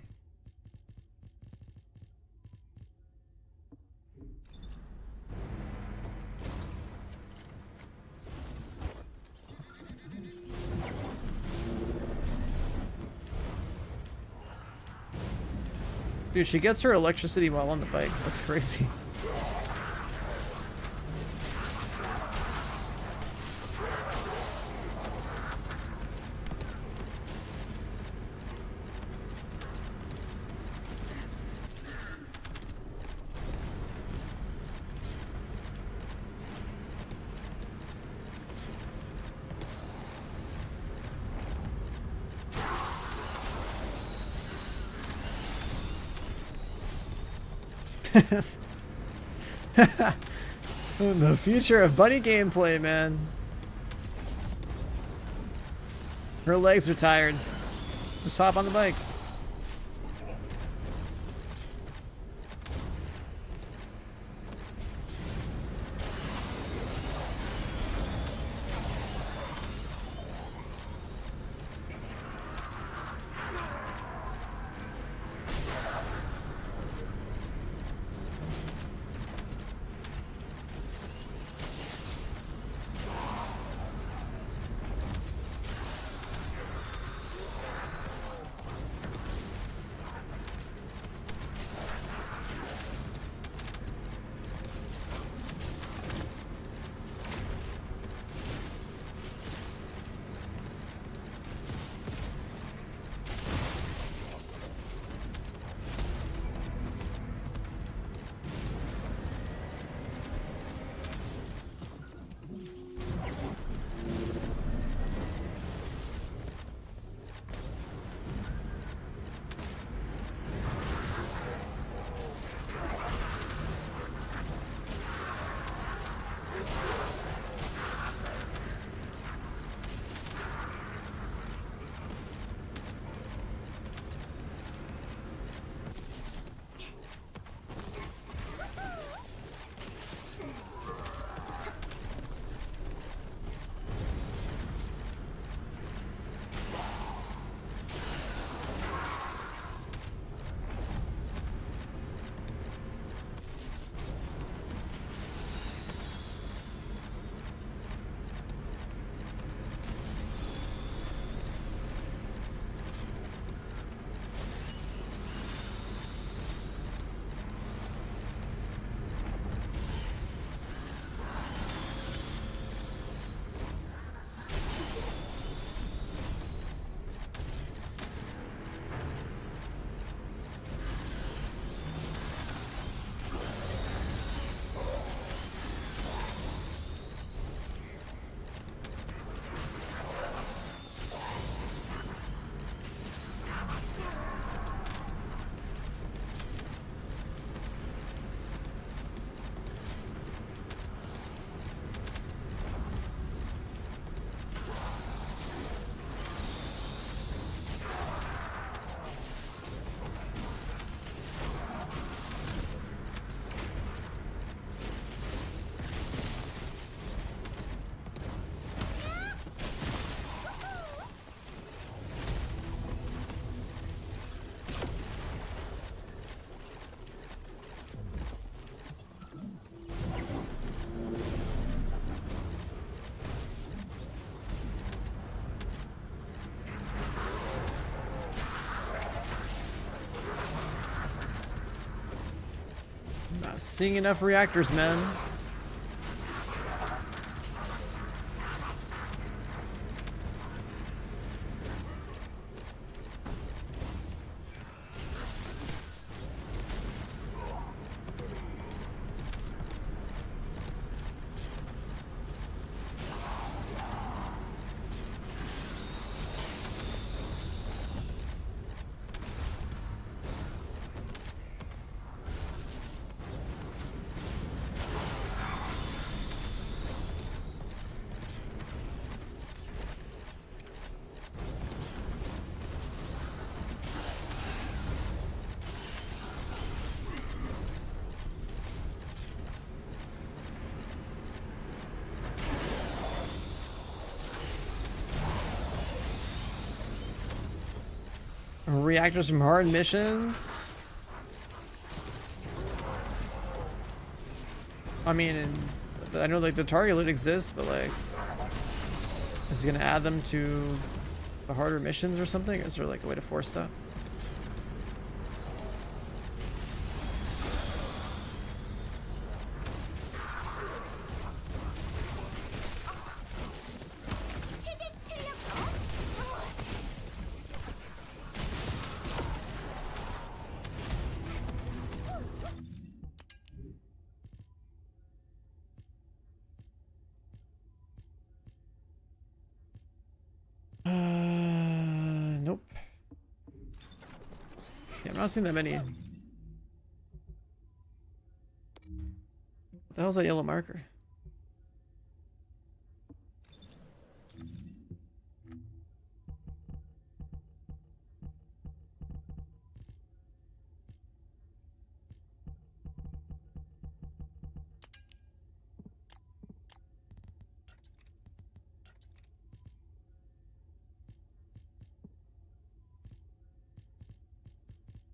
Dude, she gets her electricity while on the bike. That's crazy. The future of bunny gameplay, man. Her legs are tired. Just hop on the bike. Not seeing enough reactors, man. reactors from hard missions. I mean, I know like the target loot exists, but like, is he gonna add them to the harder missions or something? Is there like a way to force that? Nope. Yeah, I'm not seeing that many. What the hell's that yellow marker?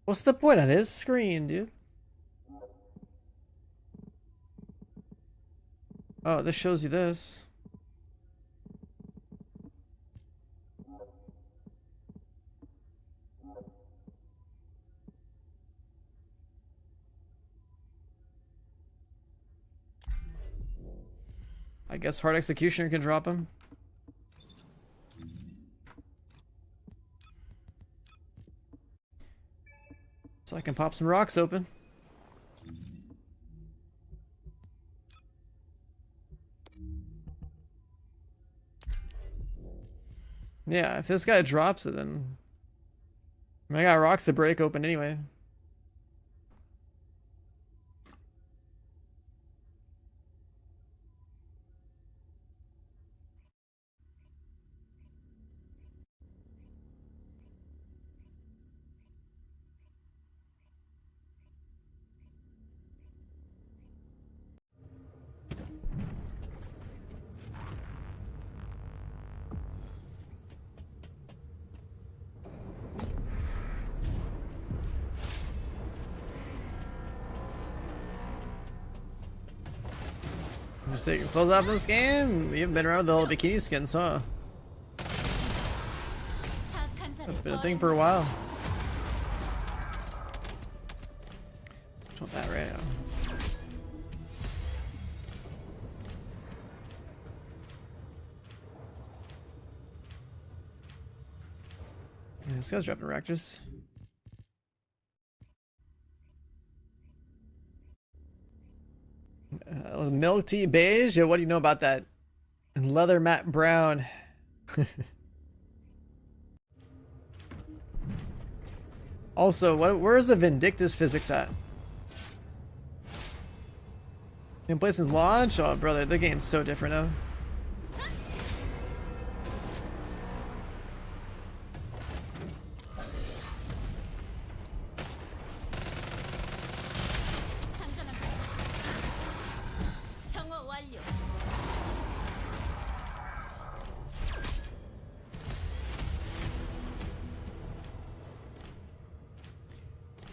What's the point of this screen, dude? Oh, this shows you this. I guess hard executioner can drop him. So I can pop some rocks open. Yeah, if this guy drops it, then I got rocks to break open anyway. Just taking clothes off this game? You haven't been around with the whole bikini skins, huh? That's been a thing for a while. Just want that right now. Yeah, this guy's dropping reactors. Milk tea beige? Yeah, what do you know about that? And leather matte brown. Also, where's the Vindictus physics at? Been played since launch? Oh, brother, the game's so different now.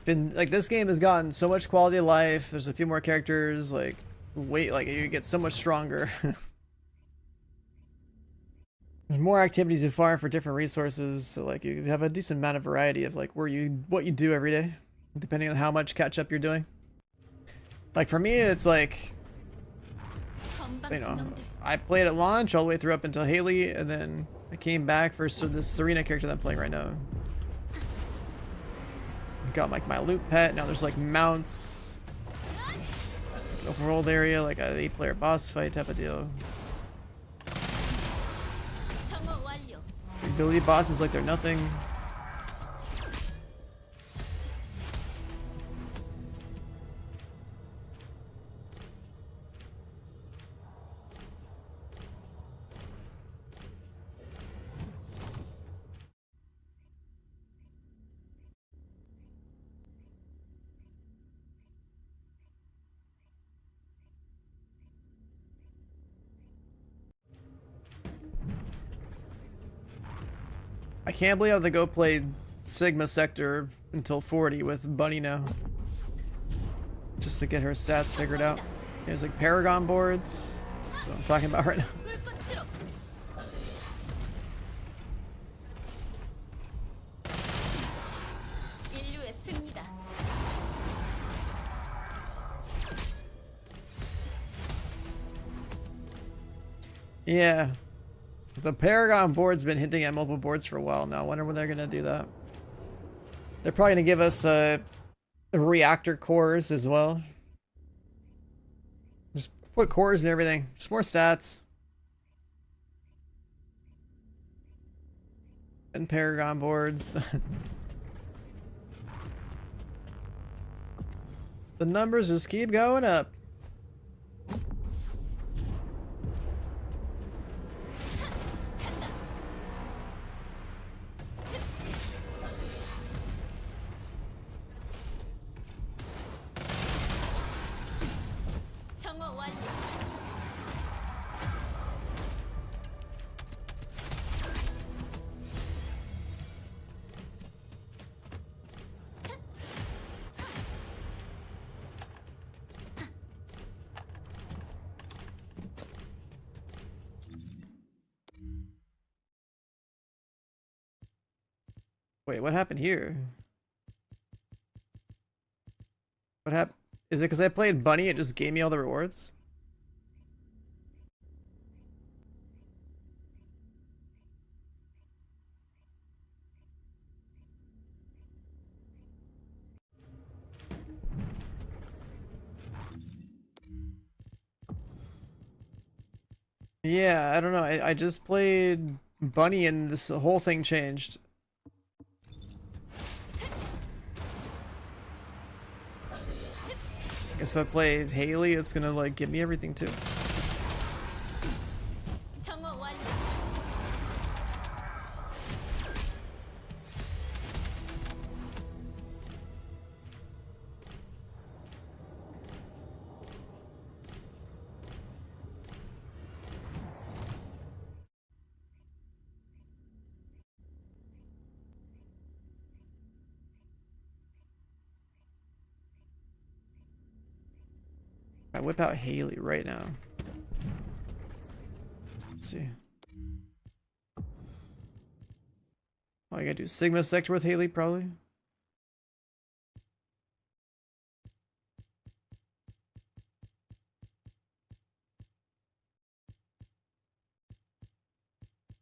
Been like, this game has gotten so much quality of life. There's a few more characters, like like you get so much stronger. There's more activities to farm for different resources, so like you have a decent amount of variety of like what you do every day, depending on how much catch up you're doing. Like for me, it's like, you know, I played at launch all the way through up until Haley, and then I came back for this Serena character that I'm playing right now. Got like my loot pet. Now there's like mounts, open world area, like an 8-player boss fight type of deal. Ability bosses like they're nothing. I can't believe I have to go play Sigma sector until 40 with Bunny now. Just to get her stats figured out. There's like Paragon boards. That's what I'm talking about right now. 불꽃으로. 인류의 승리다. Yeah. The Paragon board's been hinting at mobile boards for a while now. I wonder when they're gonna do that. They're probably gonna give us reactor cores as well. Just put cores and everything. Just more stats. And Paragon boards. The numbers just keep going up. 정어 완료. Wait, what happened here? What happened? Is it because I played Bunny, it just gave me all the rewards? Yeah, I don't know. I just played Bunny and this whole thing changed. Guess if I play Haley, it's gonna like give me everything too. 정어 완료. I whip out Haley right now. Let's see. Oh, I gotta do Sigma sector with Haley probably.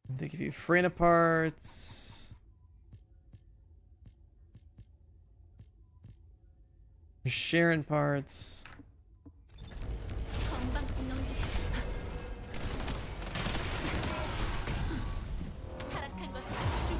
They give you Frana parts. Sharon parts. 건방진 놈들. 타락한 것은 죽음.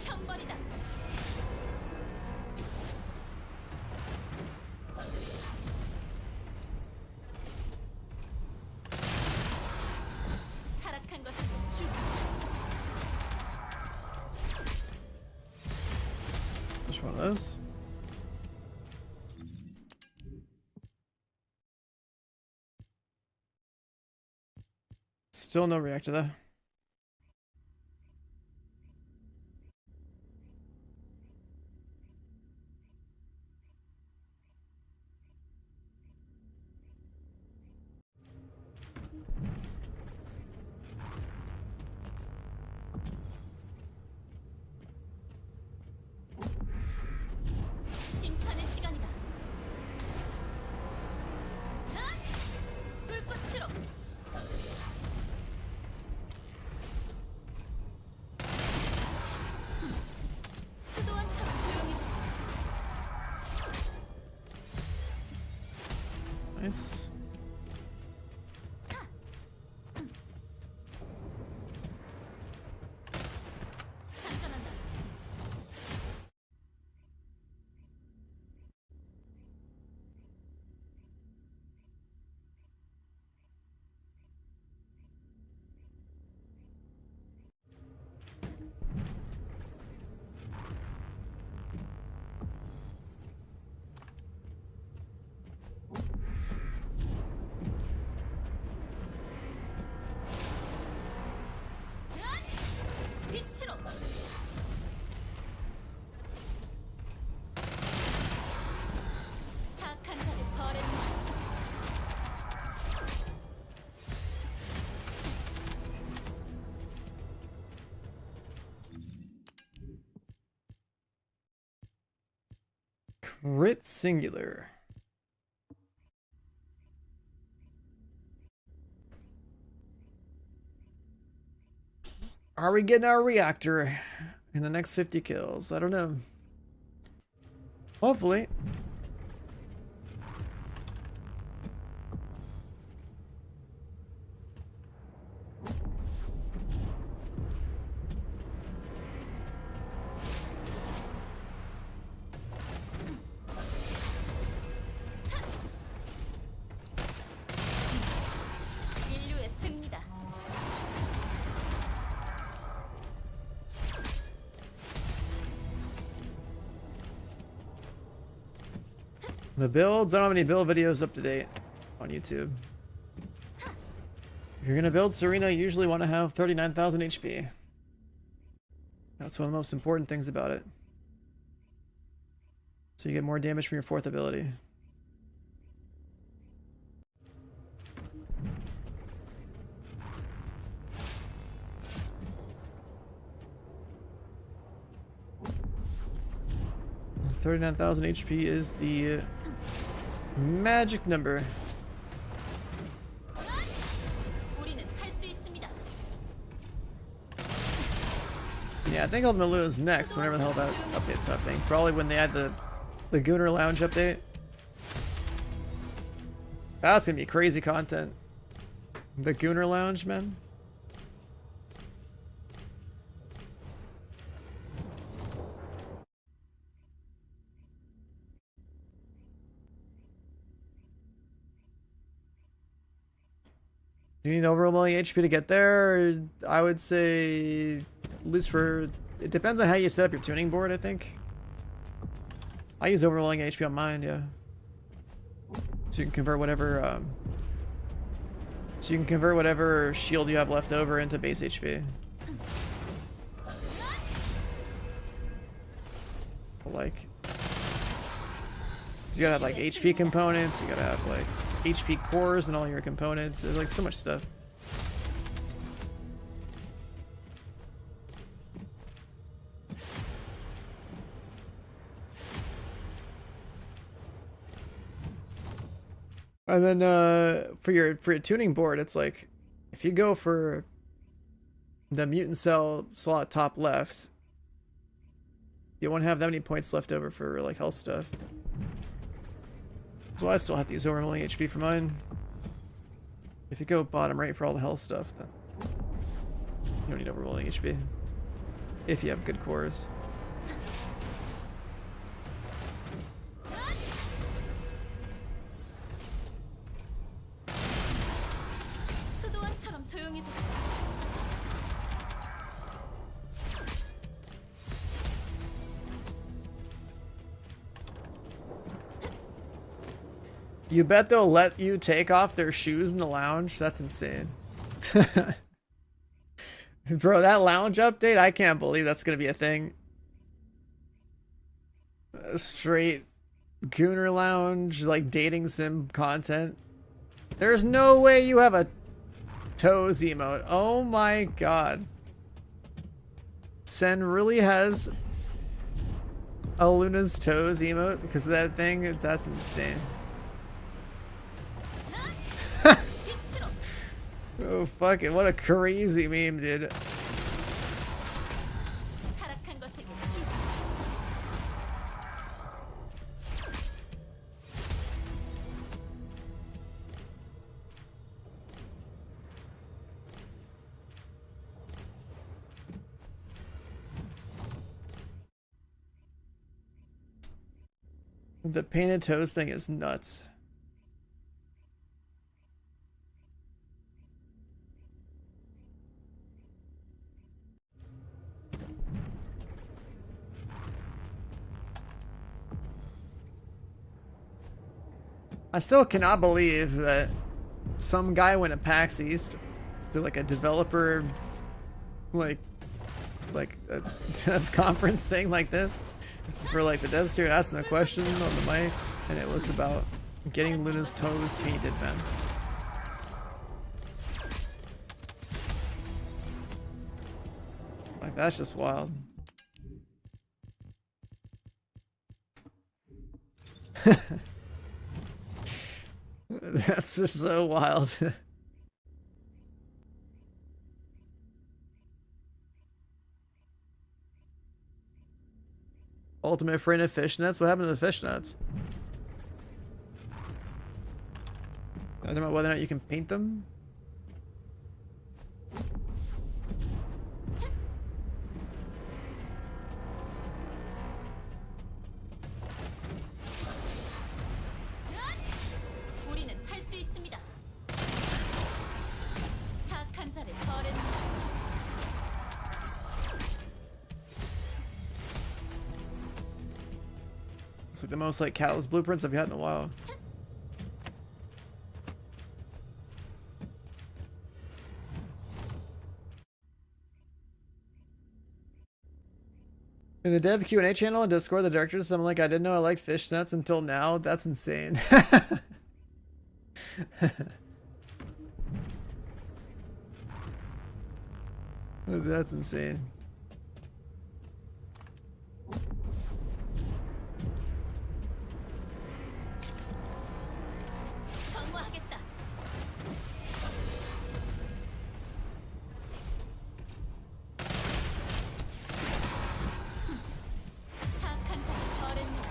천벌이다. 타락한 것은 죽음. Which one of those? Still no reactor though. 심판의 시간이다. 불꽃으로. 수도원처럼 조용히. Nice. Crit singular. Are we getting our reactor in the next 50 kills? I don't know. Hopefully. 인류의 승리다. The builds, I don't have any build videos up to date on YouTube. If you're gonna build Serena, you usually want to have 39,000 HP. That's one of the most important things about it. So you get more damage from your fourth ability. And 39,000 HP is the magic number. 우리는 할 수 있습니다. Yeah, I think Ultimate Luna's next, whenever the hell that update's happening. Probably when they add the Gooner Lounge update. That's gonna be crazy content. The Gooner Lounge, man. Do you need overwhelming HP to get there? I would say, at least for, it depends on how you set up your tuning board, I think. I use overwhelming HP on mine, yeah. So you can convert whatever, shield you have left over into base HP. Like, so you gotta have like HP components, you gotta have like HP cores and all your components. There's like so much stuff. And then for your tuning board, it's like if you go for the mutant cell slot top left, you won't have that many points left over for like health stuff. So I still have to use overwhelming HP for mine. If you go bottom right for all the health stuff, then you don't need overwhelming HP. If you have good cores. 수도원처럼 조용해져. You bet they'll let you take off their shoes in the lounge? That's insane. Bro, that lounge update, I can't believe that's gonna be a thing. Straight Gooner Lounge, like dating sim content. There's no way you have a toes emote. Oh my god. Sen really has a Luna's toes emote because of that thing? That's insane. Oh fuck it, what a crazy meme, dude. 타락한 것에게 주. The painted toes thing is nuts. I still cannot believe that some guy went to PAX East to like a developer like a dev conference thing like this for like the devs here asking a question on the mic, and it was about getting Luna's toes painted, man. Like that's just wild. That's just so wild. Ultimate friend of fishnets? What happened to the fishnets? I don't know whether or not you can paint them. 우리는 할 수 있습니다. 사악한 자를 벌했노라. It's like the most like catalyst blueprints I've had in a while. In the dev Q&A channel and Discord, the director said, I'm like, I didn't know I liked fishnets until now. That's insane. That's insane. 정화하겠다. 사악한 자를 벌했노라.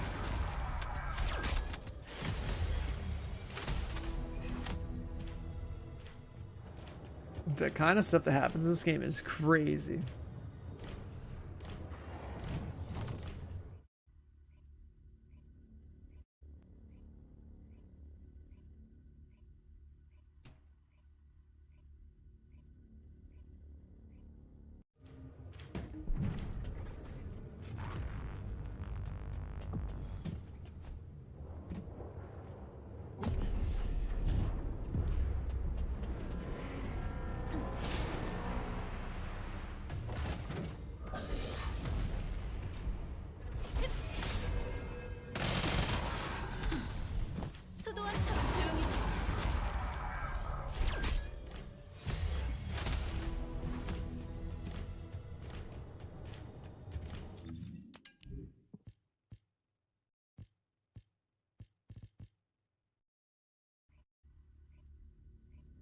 The kind of stuff that happens in this game is crazy. 수도원처럼 조용히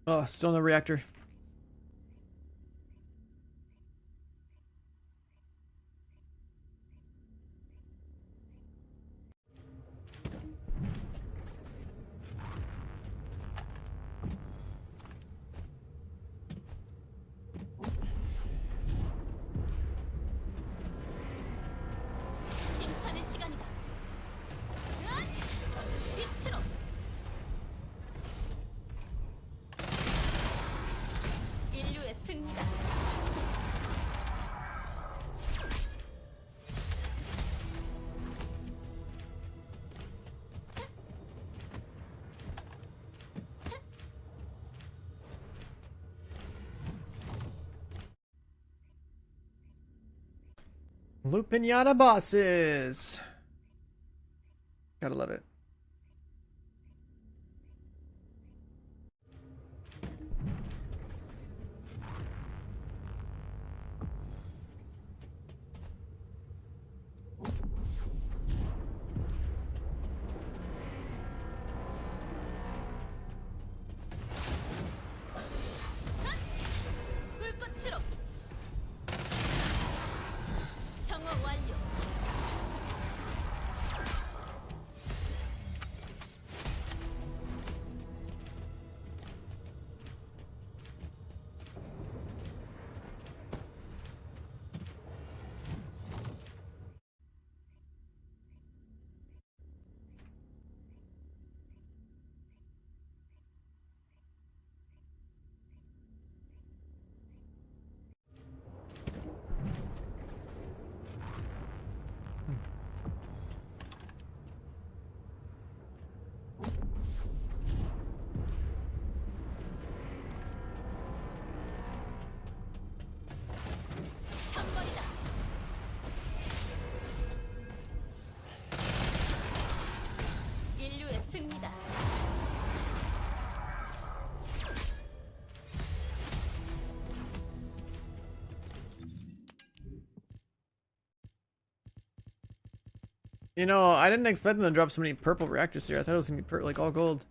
Oh, still no reactor. 심판의 시간이다. 빛으로 인류의 승리다. Loot Pinata bosses. Gotta love it. 불꽃으로 정화 완료. You know, I didn't expect them to drop so many purple reactors here. I thought it was gonna be like all gold.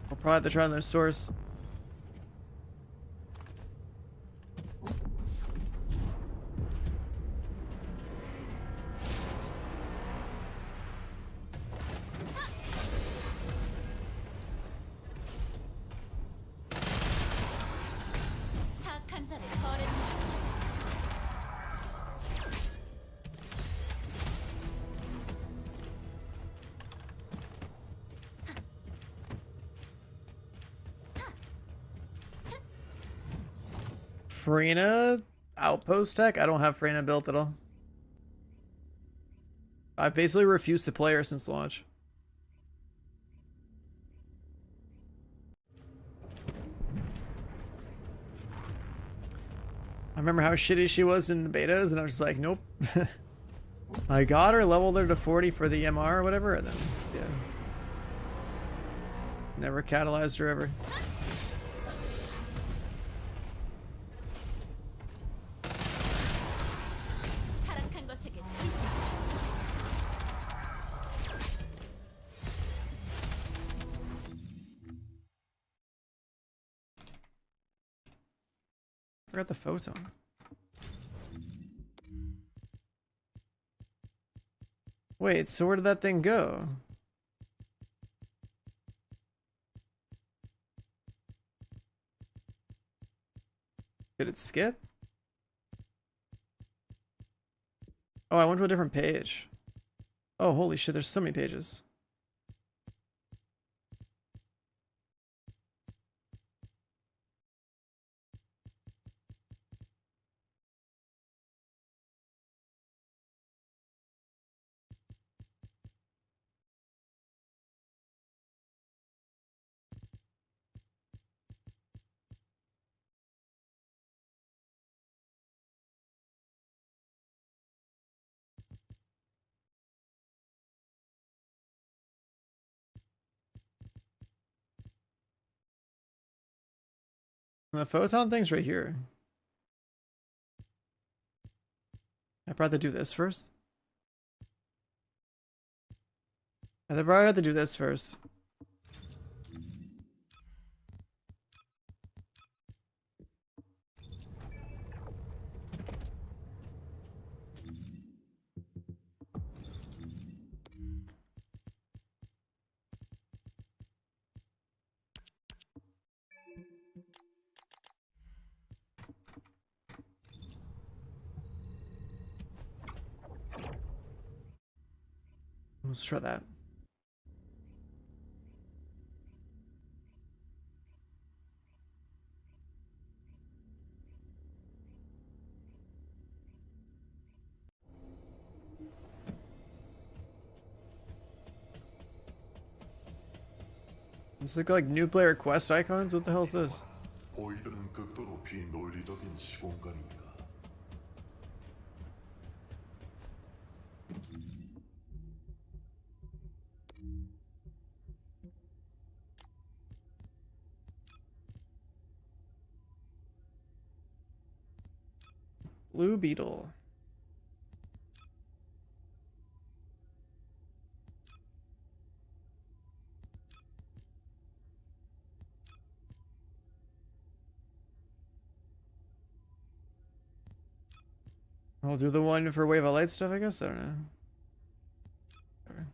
I'll probably have to try another source. 사악한 자를 벌했노라. Freyna outpost tech? I don't have Freyna built at all. I basically refused to play her since launch. I remember how shitty she was in the betas, and I was just like, nope. I got her, leveled her to 40 for the MR or whatever, and then, yeah. Never catalyzed her ever. 타락한 것에게 주. Forgot the photon. Wait, so where did that thing go? Did it skip? Oh, I went to a different page. Oh, holy shit, there's so many pages. The photon thing's right here. I probably have to do this first. I probably have to do this first. Let's try that. It's like new player quest icons? What the hell is this? 보이드는 극도로 비논리적인 시공간입니다. Blue beetle. I'll do the one for Wave of Light stuff, I guess? I don't know. Whatever.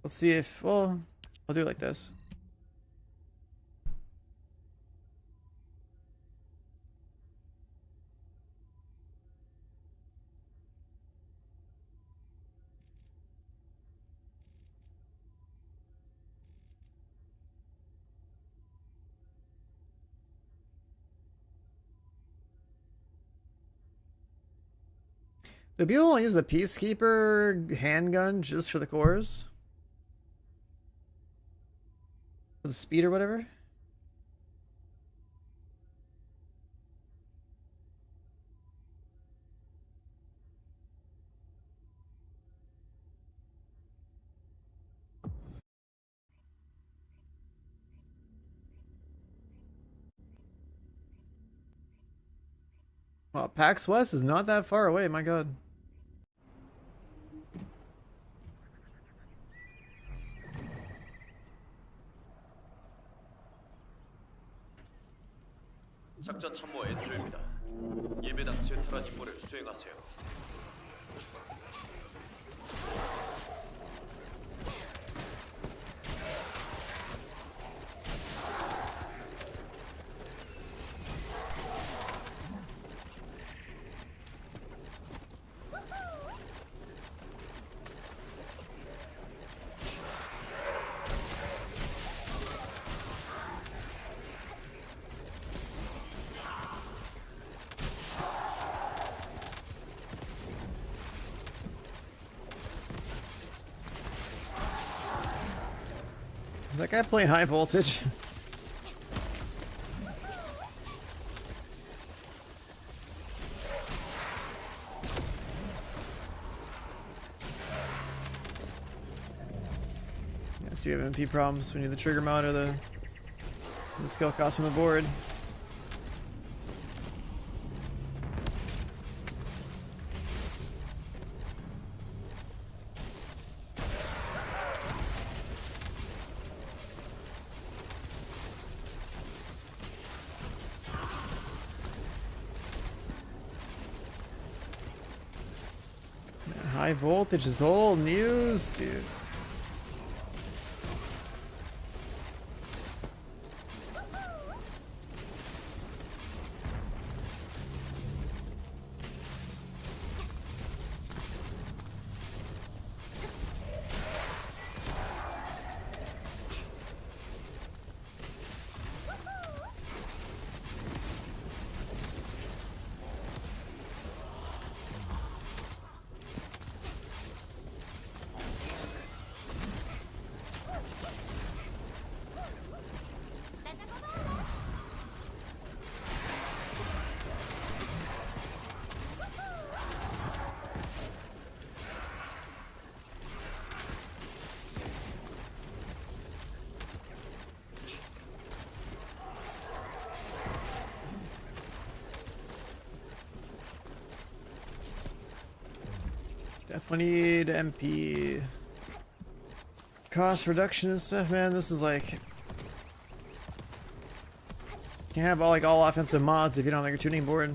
Let's see if, well, I'll do it like this. Do people only use the Peacekeeper handgun just for the cores? For the speed or whatever? Wow, PAX West is not that far away, my god. 작전 참모 엔조입니다. 예배당 제트란 임무를 수행하세요. Is that guy playing high voltage? Yeah, so you have MP problems when you the trigger mod or the skill cost from the board. High voltage is old news, dude. Definitely need MP cost reduction and stuff, man. This is like, you can't have all offensive mods if you don't have like a tuning board.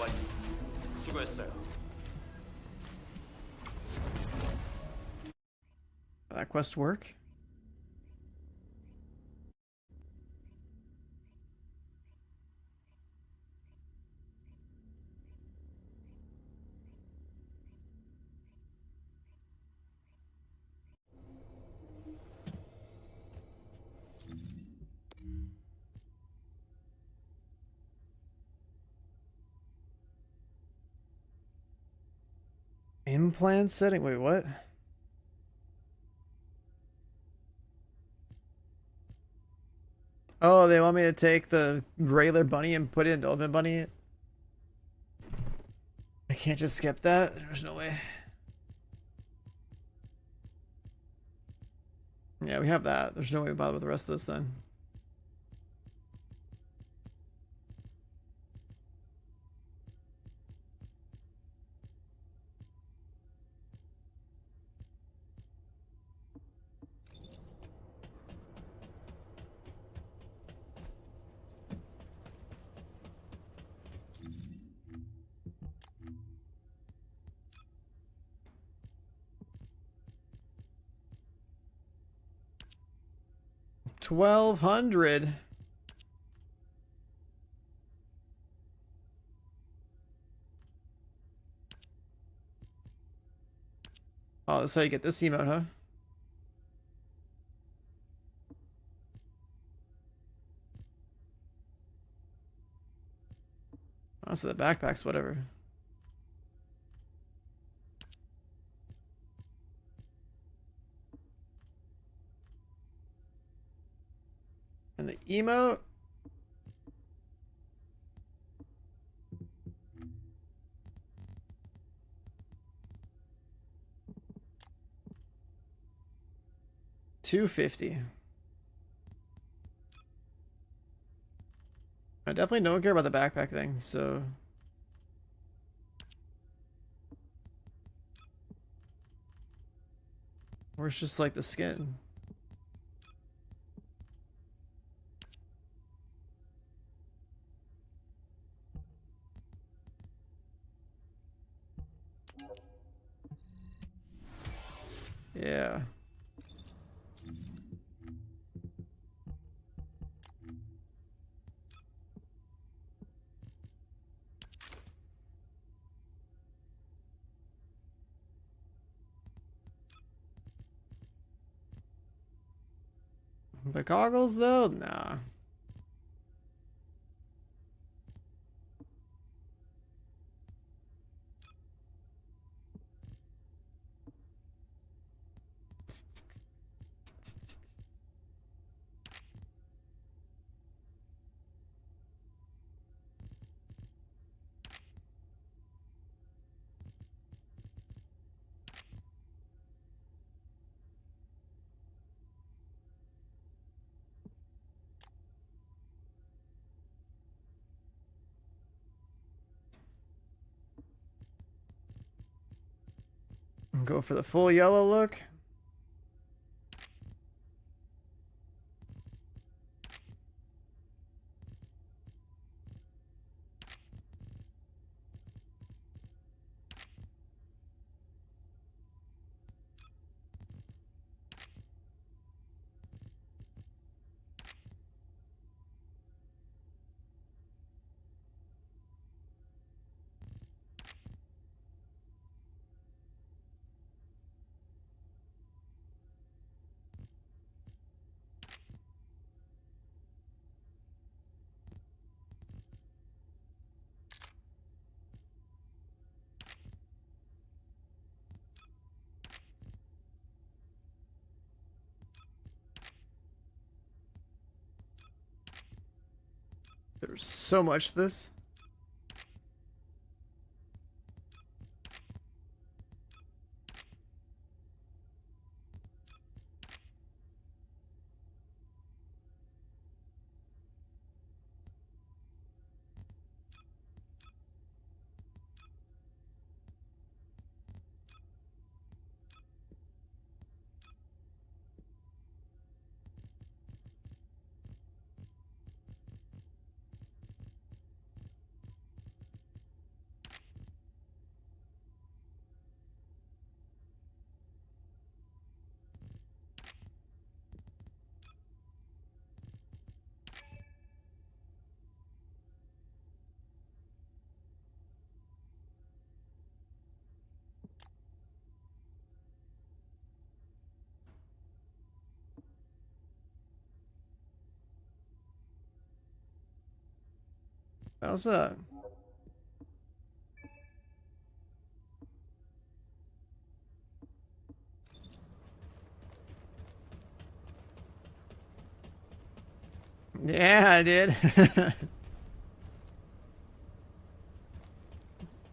완료. 수고했어요. That quest work? Implant setting? Wait, what? Oh, they want me to take the regular bunny and put it into Ultimate Bunny? I can't just skip that? There's no way. Yeah, we have that. There's no way to bother with the rest of this then. $1,200. Oh, that's how you get this emote, huh? Oh, so the backpack's whatever. And the emote? $250. I definitely don't care about the backpack thing, so... Where's just like the skin? Yeah. The goggles though? Nah. Go for the full yellow look. There's so much to this. What's up? Yeah, I did.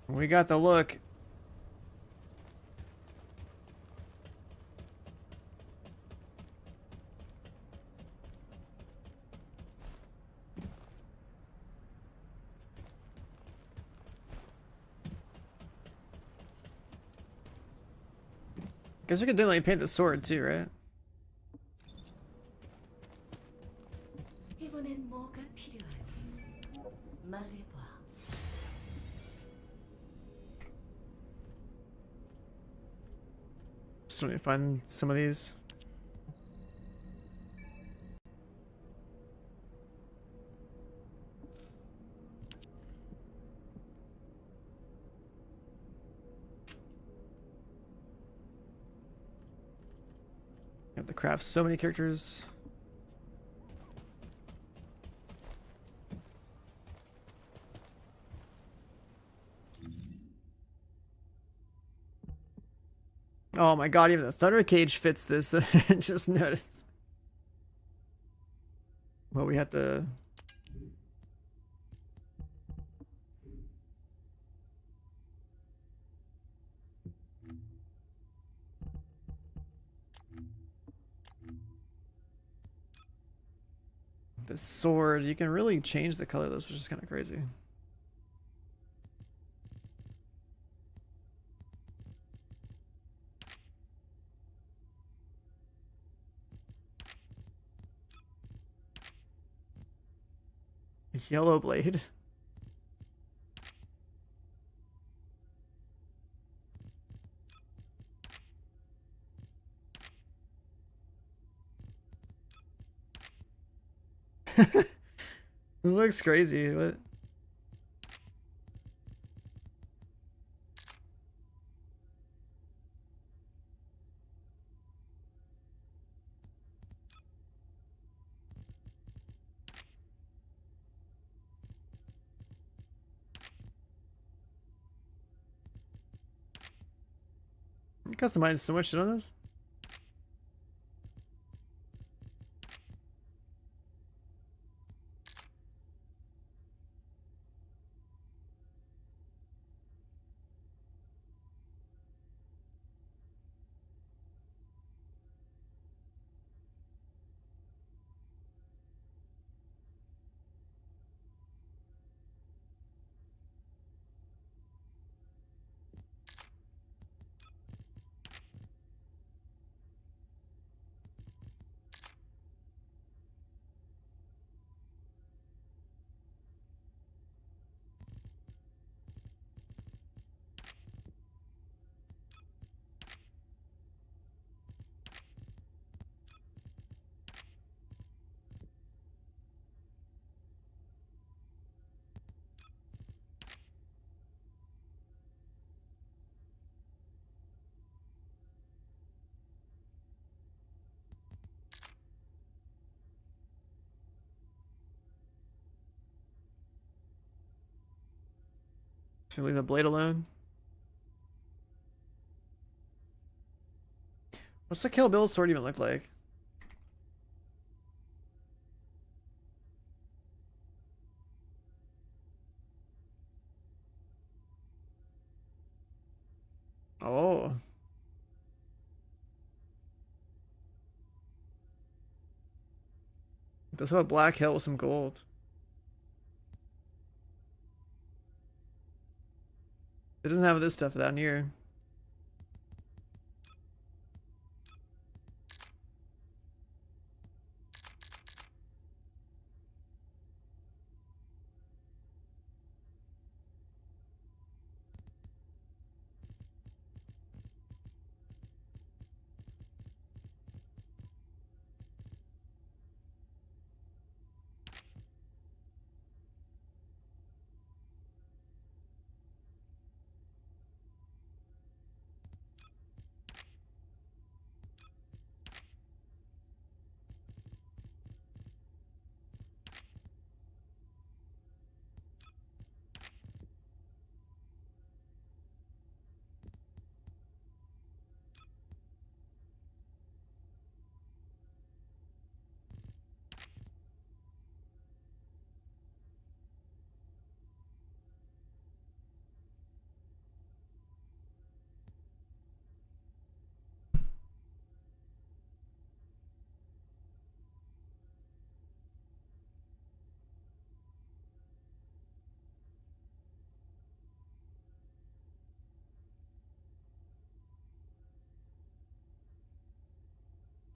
We got the look. Guess we could definitely paint the sword too, right? 이번엔 뭐가 필요하니? 말해봐. Just let me find some of these. Got to craft so many characters. Oh my god, even the Thunder Cage fits this. I just noticed. Well, we have to. The sword, you can really change the color of this, which is kind of crazy. Yellow blade. It looks crazy. What? You customized so much shit on this? Should we leave the blade alone? What's the Kill Bill sword even look like? Oh. It does have a black hilt with some gold. It doesn't have this stuff down here.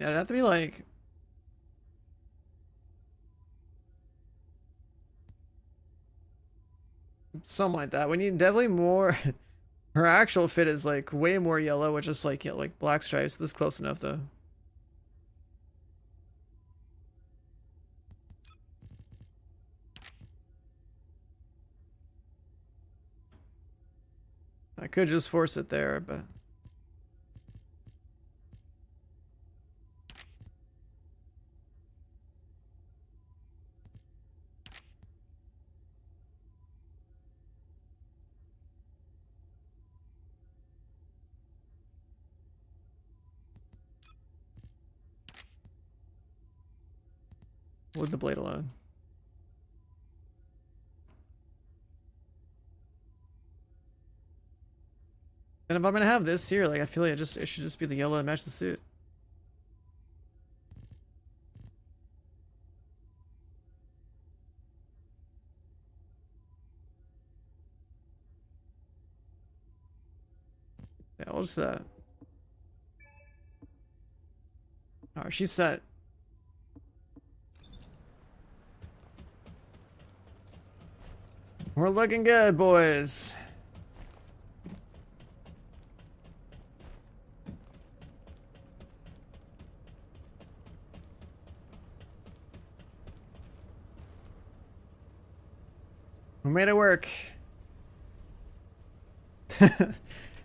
Yeah, it'd have to be like something like that. We need definitely more. Her actual fit is like way more yellow, which is like, yeah, like black stripes. This is close enough though. I could just force it there, but with the blade alone. And if I'm gonna have this here, like I feel like it should just be the yellow and match the suit. Yeah, we'll just that. Alright, she's set. We're looking good, boys. We made it work.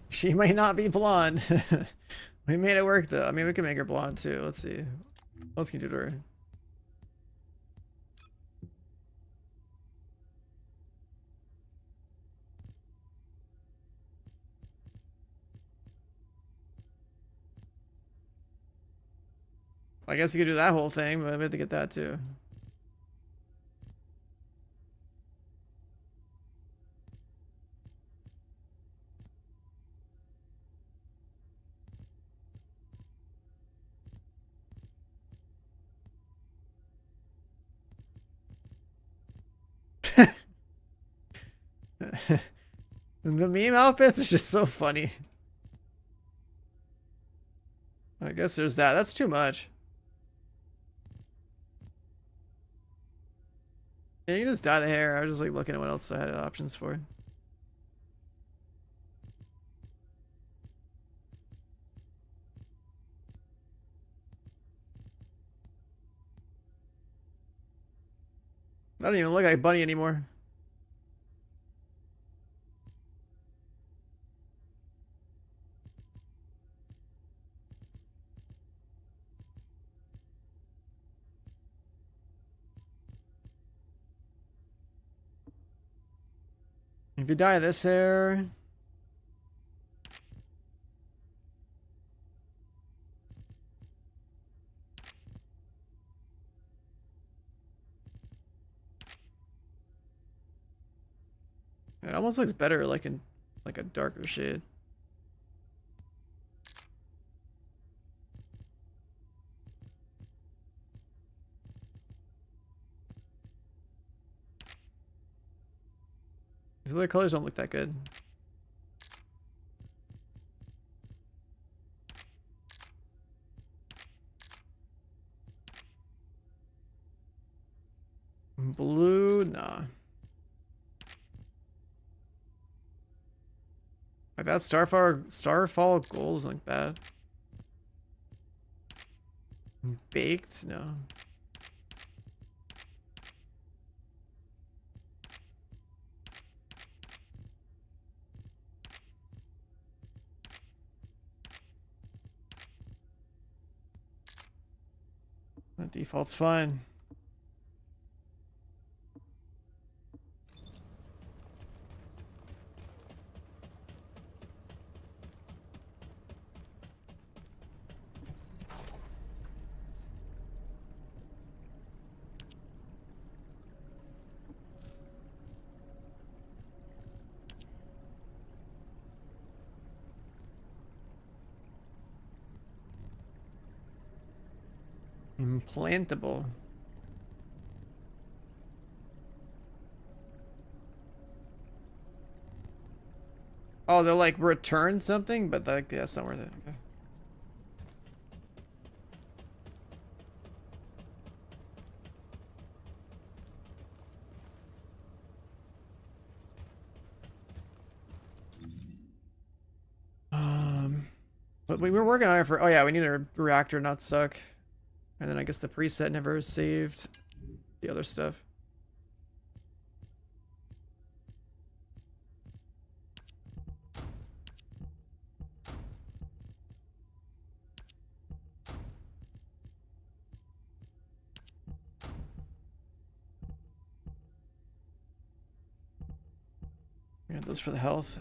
She might not be blonde. We made it work though. I mean, we can make her blonde too. Let's see. What else can you do to her? I guess you could do that whole thing, but we have to get that too. The meme outfits is just so funny. I guess there's that. That's too much. Yeah, you can just dye the hair. I was just like looking at what else I had options for. I don't even look like Bunny anymore. If you dye this hair, it almost looks better like in like a darker shade. The other colors don't look that good. Blue, nah. Like that Starfall gold is like bad. Baked, no. That default's fine. Implantable. Oh, they'll like return something, but like that's not worth it. Okay. But we were working on it for, oh yeah, we need a reactor not suck. And then I guess the preset never saved the other stuff. We got those for the health.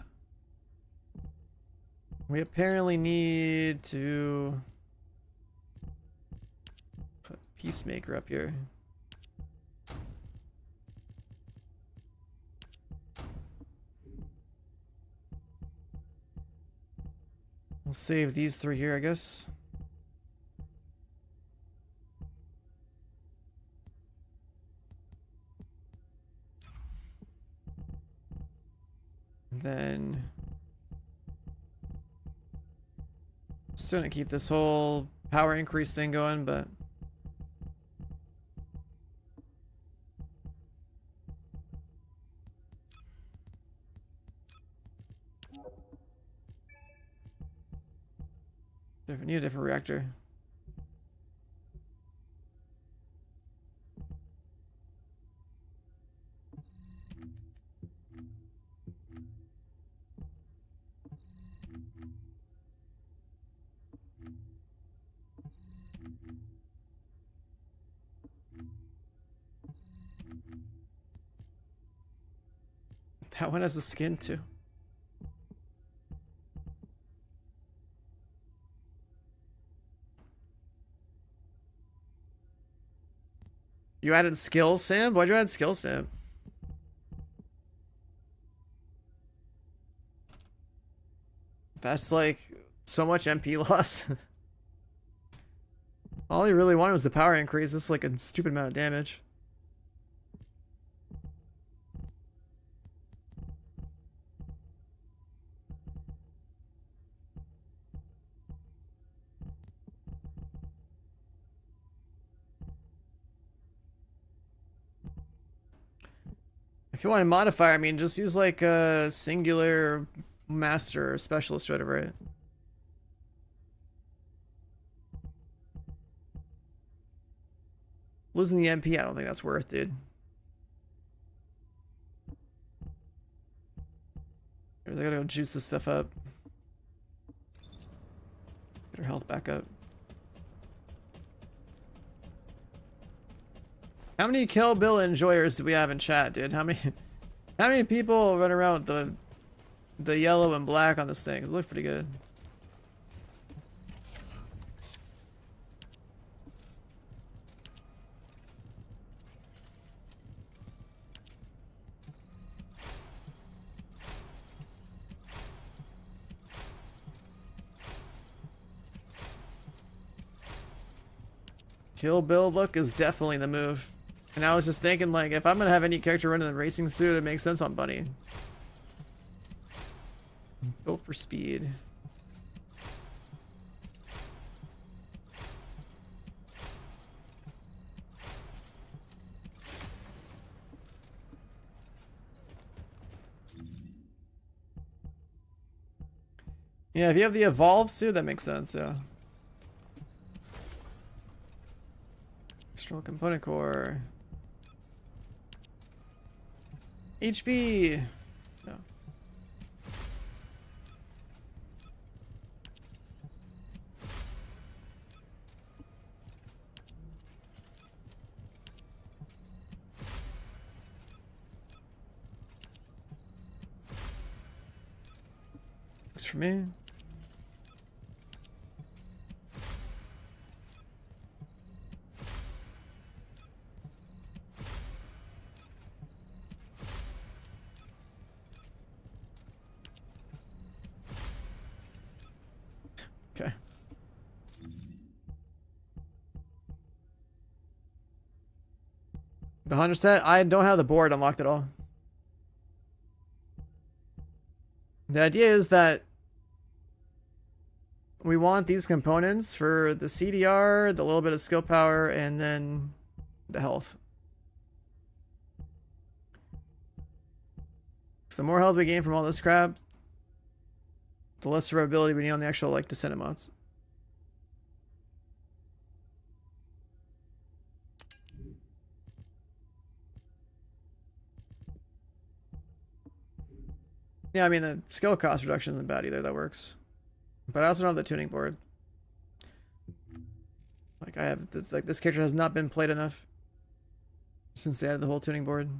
We apparently need to put Peacemaker up here. We'll save these three here, I guess. And then still gonna keep this whole power increase thing going, but need a different reactor. That one has a skin too. You added skills, Sam? Why'd you add skills, Sam? That's like so much MP loss. All he really wanted was the power increase. This is like a stupid amount of damage. If you want to modify, I mean, just use like a singular master or specialist or whatever, right? Losing the MP, I don't think that's worth, dude. I gotta go juice this stuff up. Get her health back up. How many Kill Bill enjoyers do we have in chat, dude? How many people run around with the yellow and black on this thing? It looks pretty good. Kill Bill look is definitely the move. And I was just thinking, like, if I'm gonna have any character running in a racing suit, it makes sense on Bunny. Built for speed. Yeah, if you have the evolved suit, that makes sense, yeah. External component core. HB. No. Works for me. Okay. The 100%? I don't have the board unlocked at all. The idea is that we want these components for the CDR, the little bit of skill power, and then the health. So the more health we gain from all this crap, the less survivability we need on the actual like Descendant mods. Yeah, I mean the skill cost reduction isn't bad either. That works. But I also don't have the tuning board. Like I have this, like this character has not been played enough since they added the whole tuning board.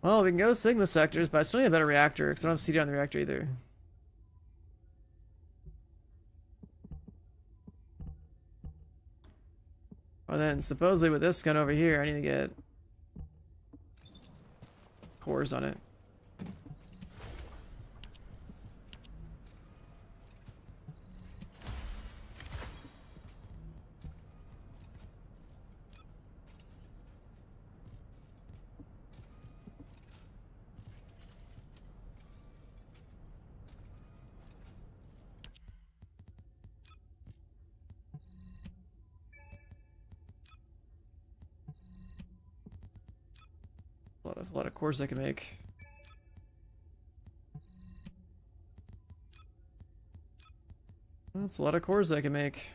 Well, we can go Sigma sectors, but I still need a better reactor because I don't have CD on the reactor either. Oh, then supposedly with this gun over here, I need to get cores on it. A lot of cores I can make. That's a lot of cores I can make.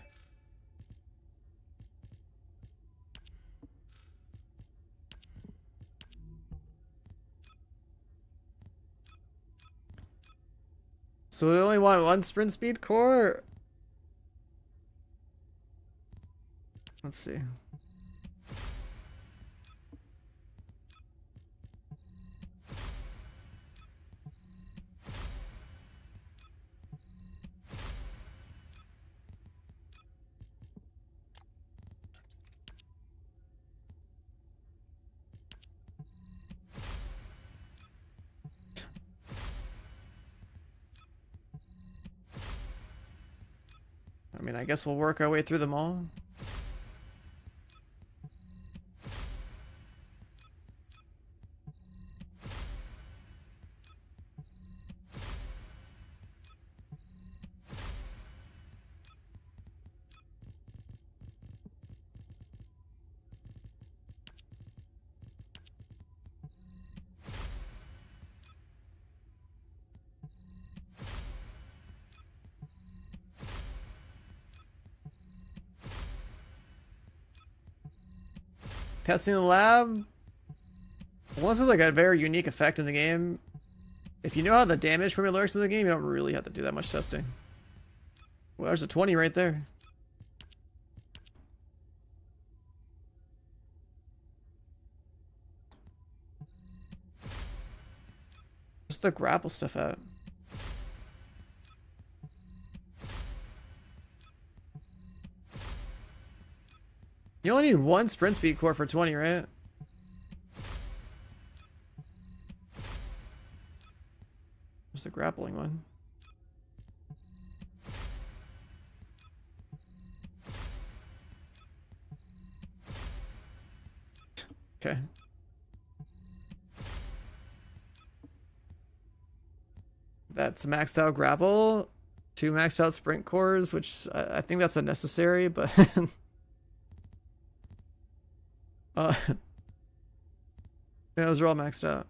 So we only want one sprint speed core? Let's see. I mean, I guess we'll work our way through them all. Testing the lab. Once there's like a very unique effect in the game, if you know how the damage formula works in the game, you don't really have to do that much testing. Well, there's a 20 right there. Where's the grapple stuff at? You only need one sprint speed core for 20, right? Where's the grappling one? Okay. That's maxed out grapple. 2 maxed out sprint cores, which I think that's unnecessary, but... yeah, those are all maxed out.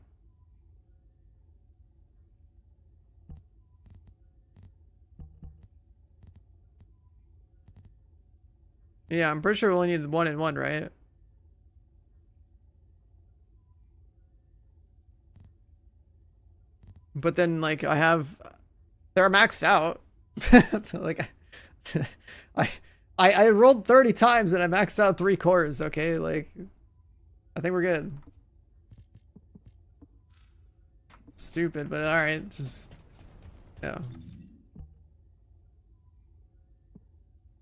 Yeah, I'm pretty sure we only need 1 and 1, right? But then, like, they're maxed out. Like, I rolled 30 times and I maxed out 3 cores, okay? Like, I think we're good. Stupid, but alright, just, yeah.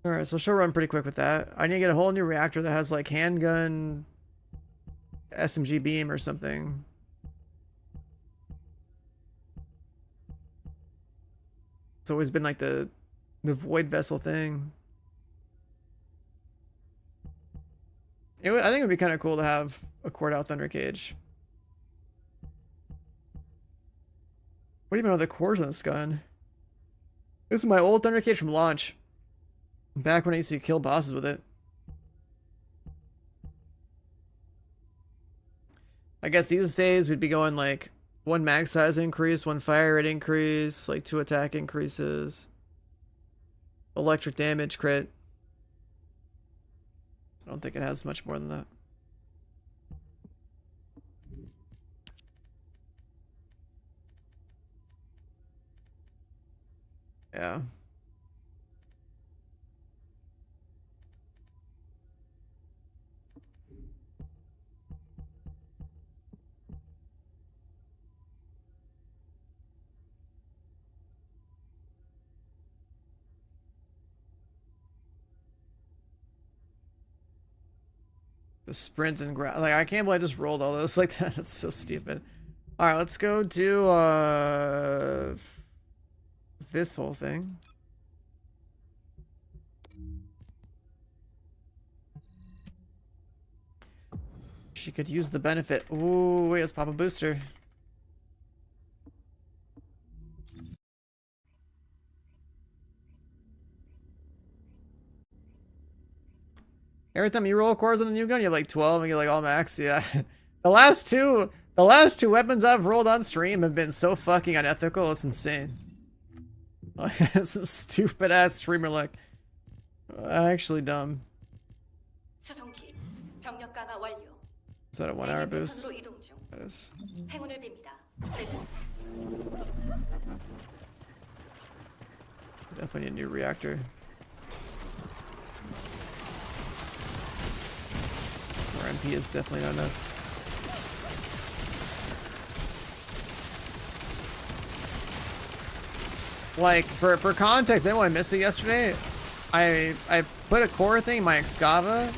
Alright, so she'll run pretty quick with that. I need to get a whole new reactor that has, like, handgun, SMG beam or something. It's always been, like, the void vessel thing. I think it would be kind of cool to have a Cored Out Thunder Cage. What even are the cores on this gun? This is my old Thunder Cage from launch. Back when I used to kill bosses with it. I guess these days we'd be going like 1 mag size increase, 1 fire rate increase, like 2 attack increases, electric damage crit. I don't think it has much more than that. Yeah. The sprint and grab. Like, I can't believe I just rolled all those like that. That's so stupid. Alright, let's go do, this whole thing. She could use the benefit. Ooh, wait, let's pop a booster. Every time you roll cores on a new gun, you have like 12 and you get like all max. Yeah. The last two weapons I've rolled on stream have been so fucking unethical. It's insane. Some stupid ass streamer like. Actually dumb. 수송기 병력 강화 완료. Is that a 1 hour 대기 boost? 패턴으로 이동 중. That is. 행운을 빕니다. Descendant. Definitely need a new reactor. Our MP is definitely not enough. Like, for context, anyone I missed it yesterday, I put a core thing in my Excava.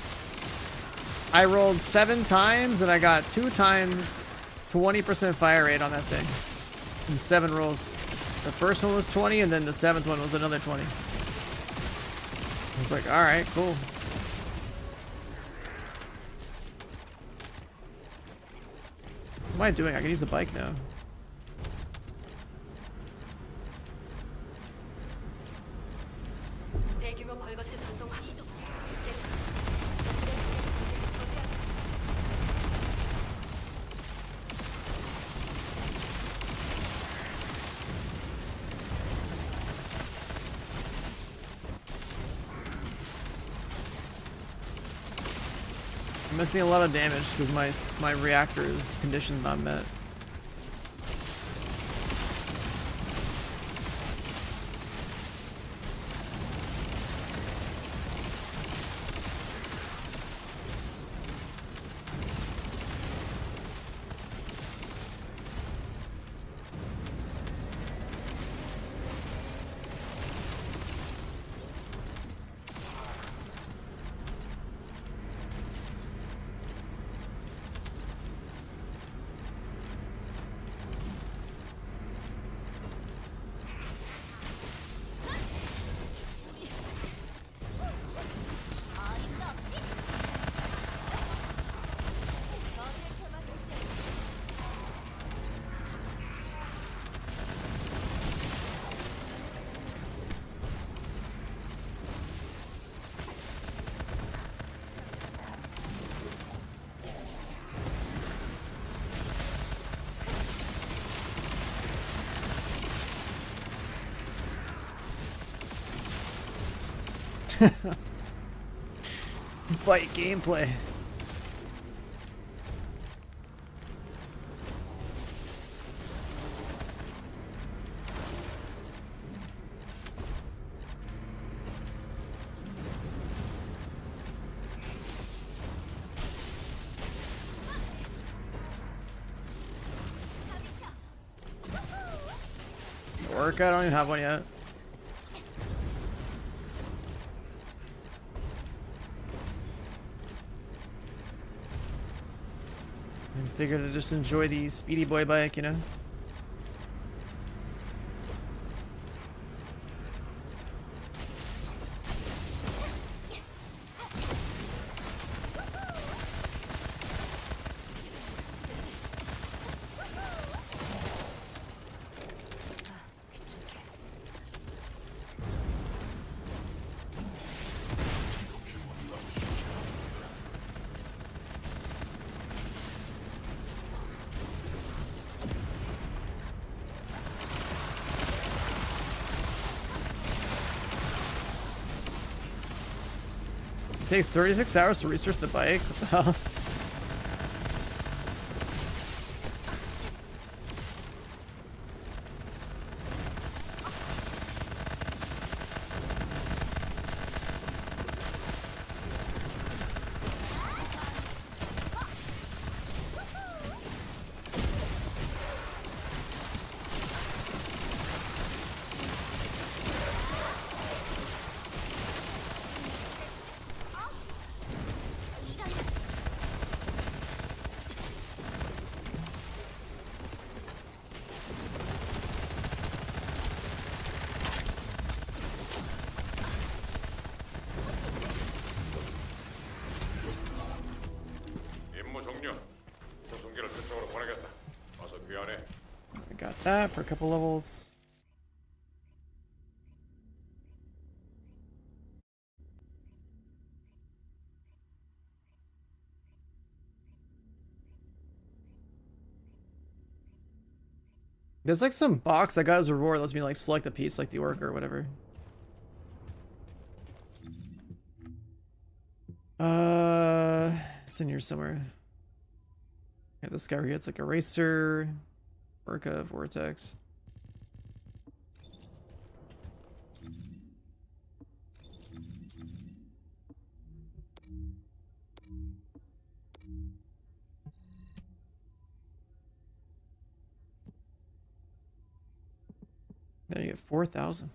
I rolled 7 times and I got 2 times 20% fire rate on that thing. In 7 rolls. The first one was 20 and then the 7th one was another 20. I was like, alright, cool. What am I doing? I can use a bike now. 대규모 벌거스 전송 확인. I'm missing a lot of damage because my reactor condition's not met. Fight gameplay. Workout? I don't even have one yet. I figured to just enjoy the speedy boy bike, you know? takes 36 hours to research the bike. What the hell? 임무 종료. 수송기를 그쪽으로 보내겠다. 어서 귀환해. I got that for a couple levels. There's like some box I got as a reward, lets me like select a piece like the orc or whatever. It's in here somewhere. Yeah, this guy here gets like eraser, orca, vortex. There you get 4,000.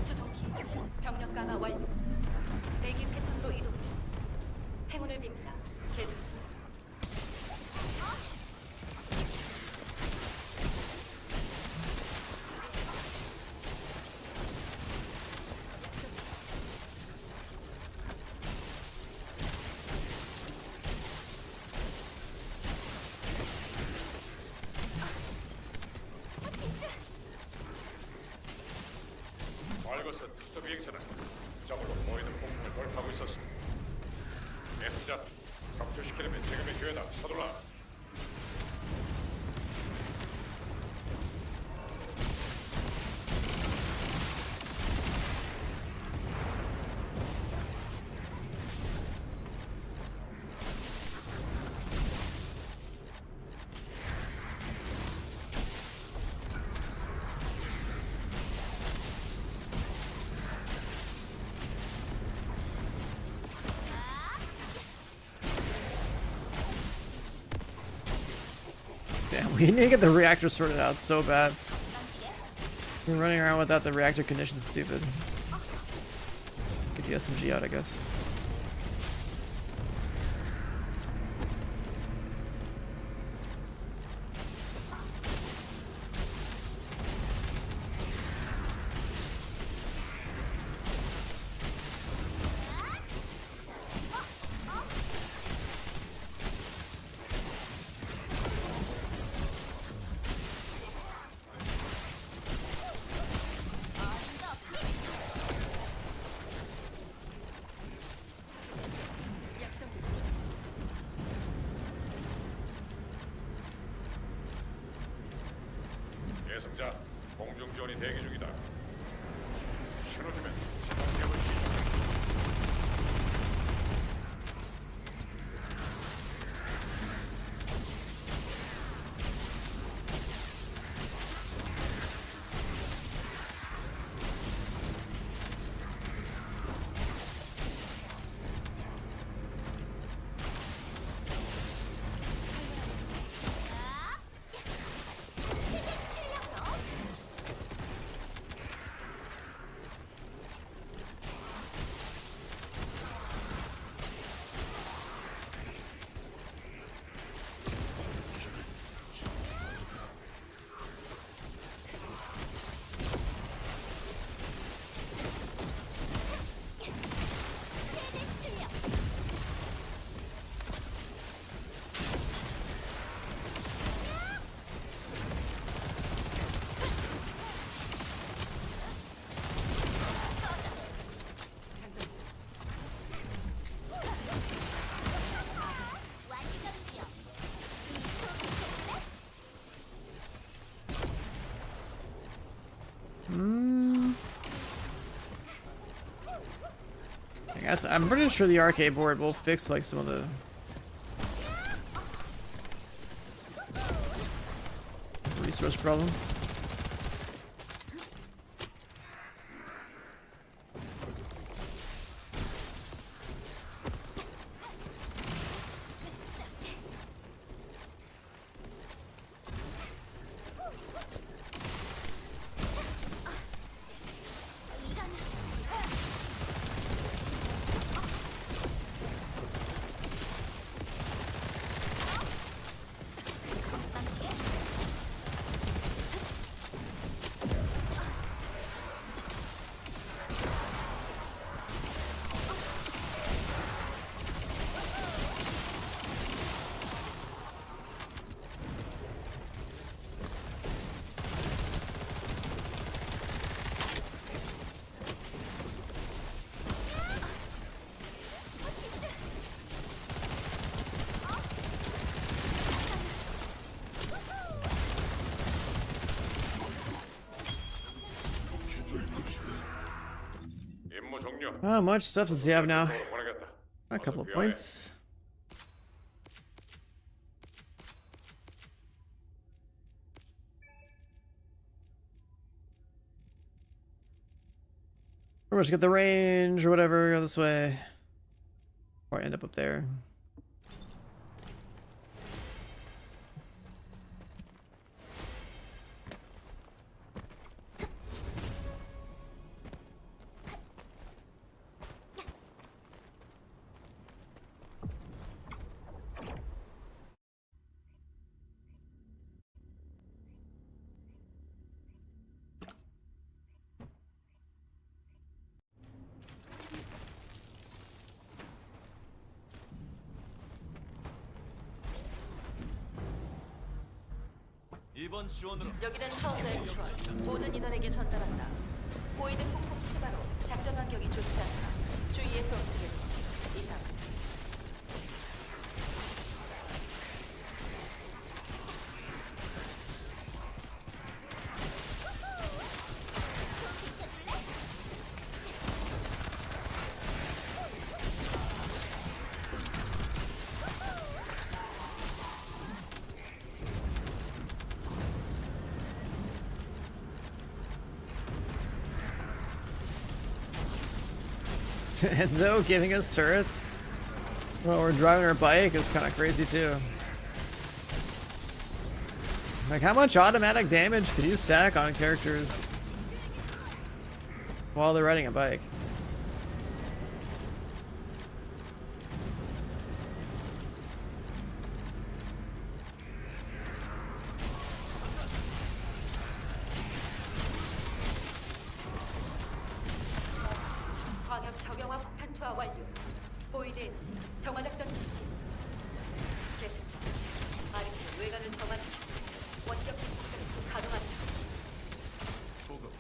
수송기 병력 강화 완료. 대기 패턴으로 이동 중. 행운을 빕니다. 계속. 알것은 특수 비행체는 적으로 보이는 폭풍을 돌파하고 있었어. 예승자, 격추시키려면 지금의 기회다. 서둘러. Damn, we need to get the reactor sorted out so bad. We're running around without the reactor conditions, stupid. Get the SMG out, I guess. 예승자, 공중 지원이 대기 중이다. 신호 주면 시선 개을 시작. Guess I'm pretty sure the arcade board will fix like some of the resource problems. 임무 종료. How much stuff does he have now? 쪽으로 보내겠다. A couple of 어서 귀환해. points. Or we'll just get the range or whatever, go this way. Or I end up there. 이번 지원으로 여기는 카운터 모든 인원에게 전달한다. 보이는 폭풍 심화로 작전 환경이 좋지 않다. 주의해서 움직일 것. 이상. Enzo giving us turrets while we're driving our bike is kind of crazy too. Like, how much automatic damage could you stack on characters while they're riding a bike? 광역 적용화 폭탄 투하 완료. 보이드 에너지 정화 작전 개시. 계승자 아르케 외관을 점화시키고 원격 폭탄을 가동한다. 보급.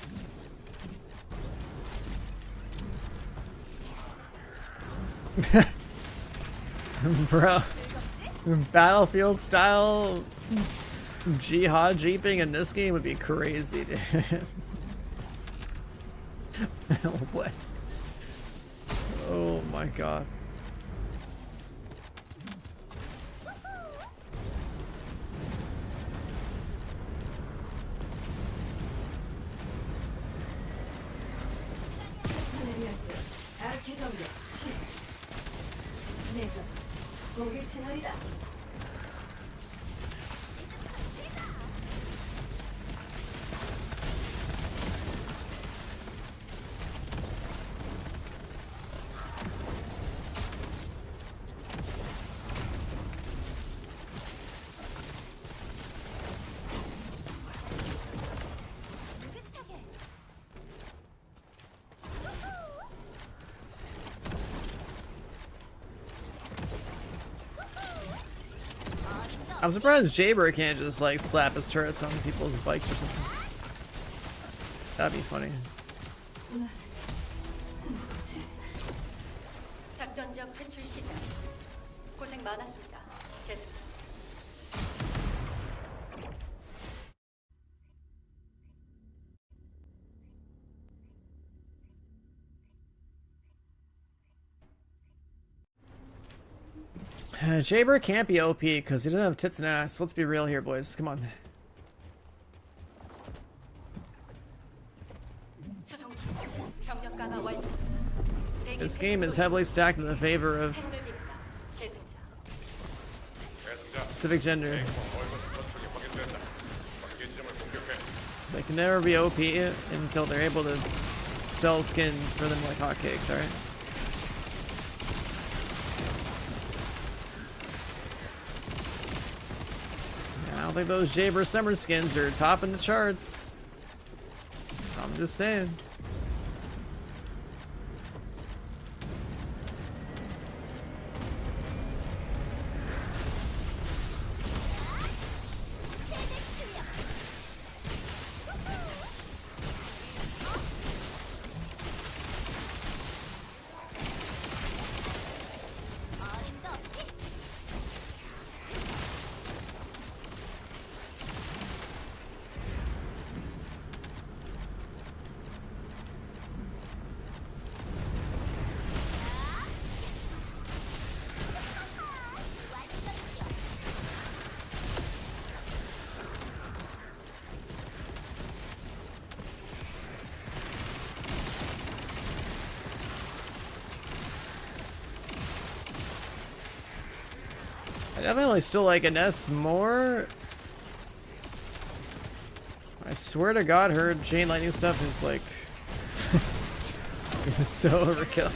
Bro, Battlefield style jihad jeeping in this game would be crazy, dude. What? Oh my god. 아르케 정력 시. 내가 고객 채널이다. I'm surprised Jaber can't just like slap his turrets on people's bikes or something. That'd be funny. 작전 지역 퇴출 시작. 고생 많았습니다. 계승. Jaber can't be OP because he doesn't have tits and ass. Let's be real here, boys. Come on. 수송기 병력 강화 완료. This game is heavily stacked in the favor of 행운을 빕니다. 계승자. 대승자, specific gender. 월급 전투기 확인된다. 관계 지점을 공격해. They can never be OP until they're able to sell skins for them like hotcakes, alright? I don't think those Jaber summer skins are topping the charts. I'm just saying. I definitely still like an S more. I swear to God, her chain lightning stuff is like it's so overkill.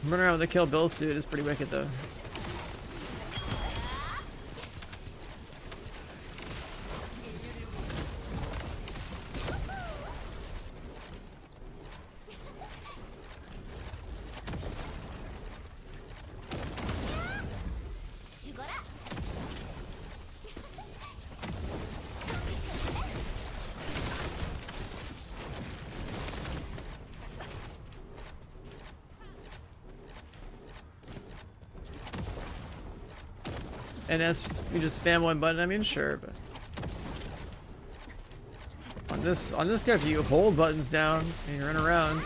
Running around with a Kill Bill suit is pretty wicked though. And as you just spam one button, I mean sure, but on this character you hold buttons down and you run around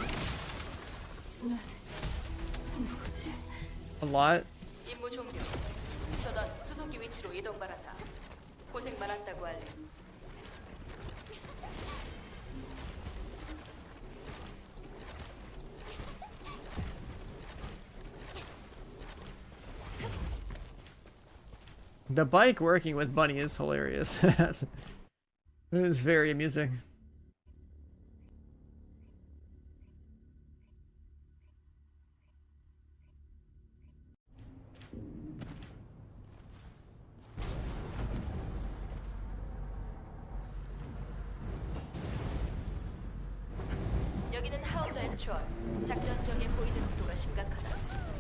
a lot. 임무 종료. 전원 수송기 위치로 이동 바란다. 고생 많았다고 할래. The bike working with Bunny is hilarious. It is very amusing. 여기는 하운드 앤 추월. 작전 지역의 보이드 속도가 심각하다.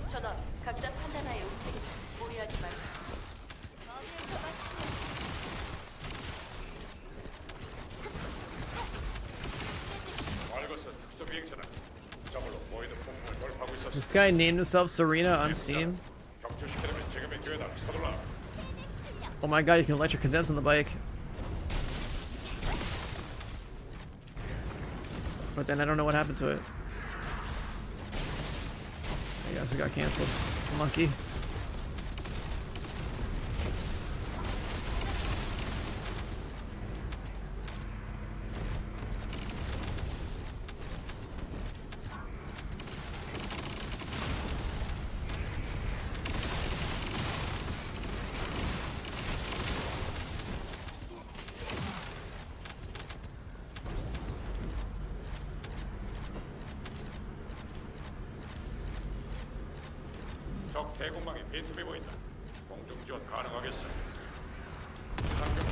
전원 각자 판단하에 움직인다. 무리하지 말고. 알것은 특수 비행체다. 저물로 모이드 폭풍을 돌파하고 있었어. This guy named himself Serena on Steam. 격추시키려면 지금의 기회다. 서둘러. Oh my god, you can electric condense on the bike. But then I don't know what happened to it. I guess it got canceled. Monkey. 적 대공망에 빈틈이 보인다. 공중 지원 가능하겠어. 상경.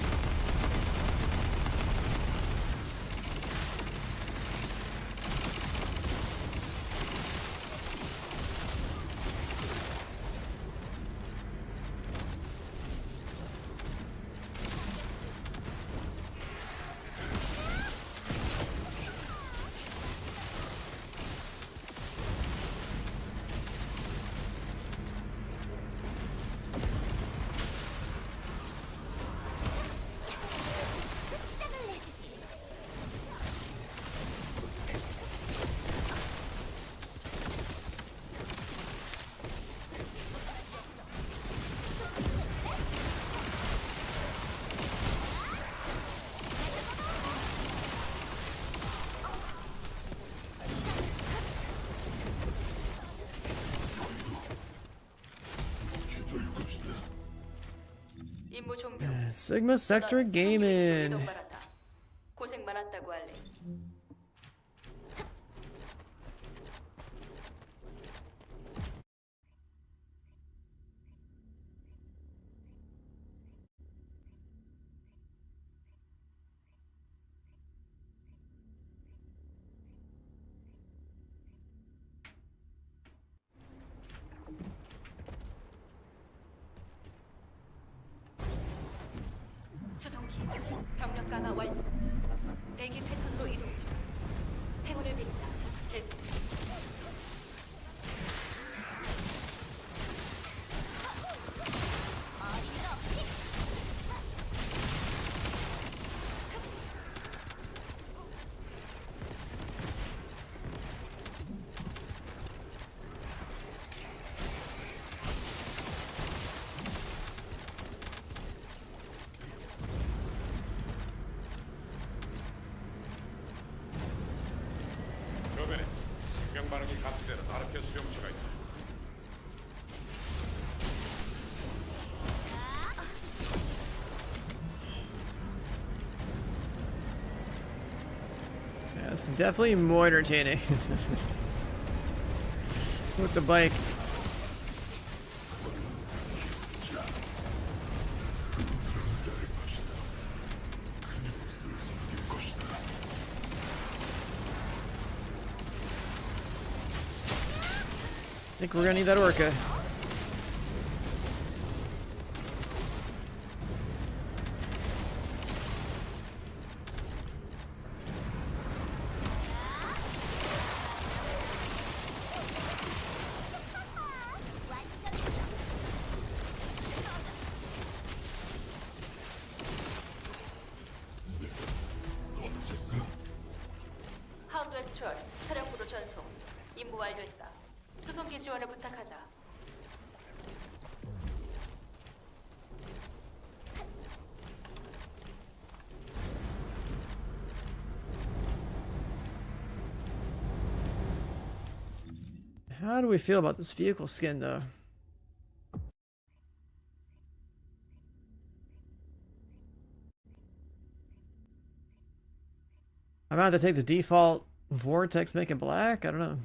임무 종료. Sigma Sector 너는 Gaming. 이동 바란다. 고생 많았다고 할래. 수송기 병력 강화 완료. 대기 패턴으로 이동 중. 행운을 빕니다. 계속. 주변에 생명 반응이 감지되는 아르케 수용체가 있다. Yeah, it's definitely more entertaining with the bike. I think we're gonna need that orca. 하운드 액추얼 사령부로 전송. 임무 완료했다. 수송기 지원을 부탁한다. How do we feel about this vehicle skin, though? I'm about to take the default vortex, make it black. I don't know.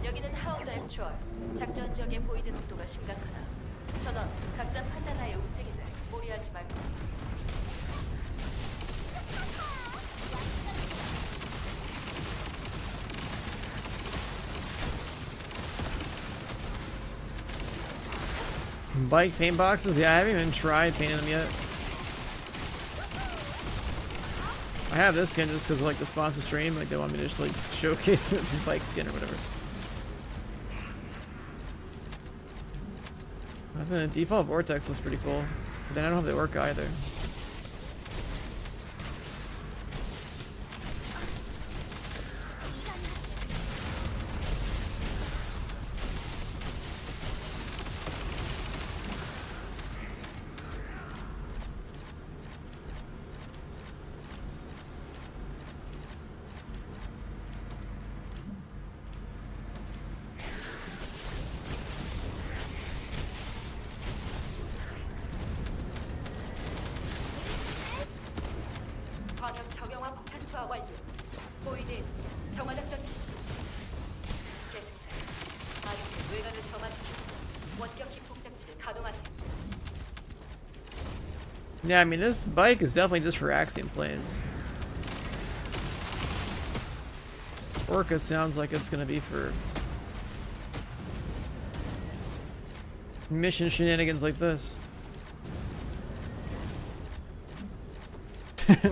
여기는 하운드 액추얼. 작전 지역의 보이드 농도가 심각하다. 전원 각자 판단하에 움직이되 무리하지 말고. Bike paint boxes? Yeah, I haven't even tried painting them yet. I have this skin just because of like the sponsor stream. Like they want me to just like showcase the bike skin or whatever. I think the default vortex looks pretty cool. But then I don't have the orca either. 광역 정형화 폭탄 투하 완료. 보이드 정화작전 개시. 계승사 아이템 외관을 점화시키고 원격 기폭 장치를 가동하세요. Yeah, I mean this bike is definitely just for Axiom planes. Orca sounds like it's gonna be for mission shenanigans like this.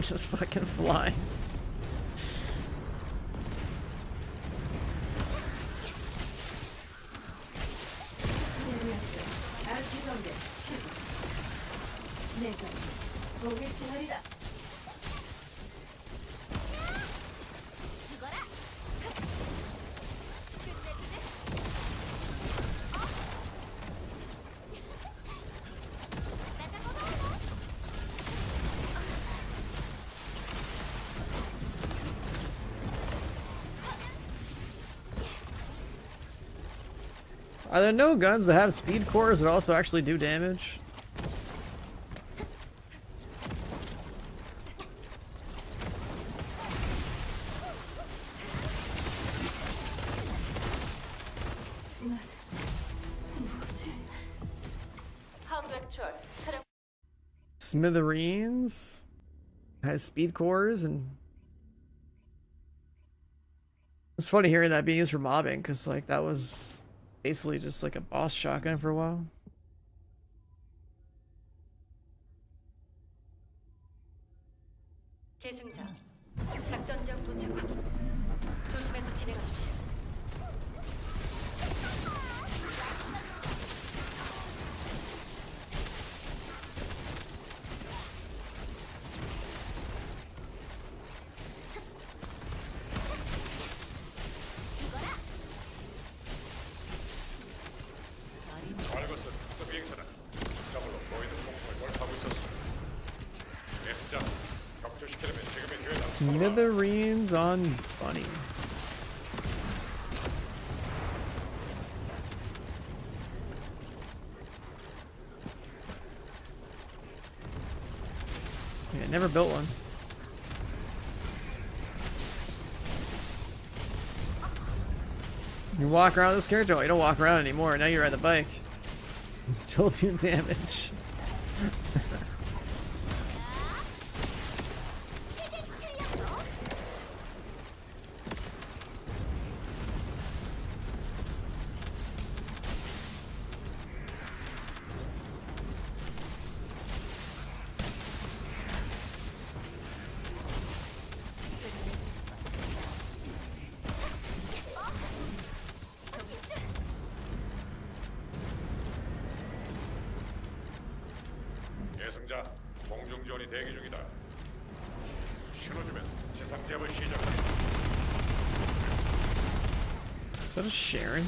Just fucking fly. Are there no guns that have speed cores that also actually do damage? 하운드 액추얼. 차량 Smithereens has speed cores, and it's funny hearing that being used for mobbing, because like that was basically just like a boss shotgun for a while. 계승자, 작전 지역 도착 확인. 조심해서 진행하십시오. 알겠어. 또 비행선은 더블로 보이는 폭풍을 돌파하고 있었어. 대승자, 격추시키려면 지금의 기회다. Smithereens on Bunny. Yeah, never built one. You walk around this character? Oh, you don't walk around anymore. Now you ride the bike. It's still doing damage. 대승자, 공중 지원이 대기 중이다. 신호 주면 지상 제압을 시작한다. Is that a Sharon?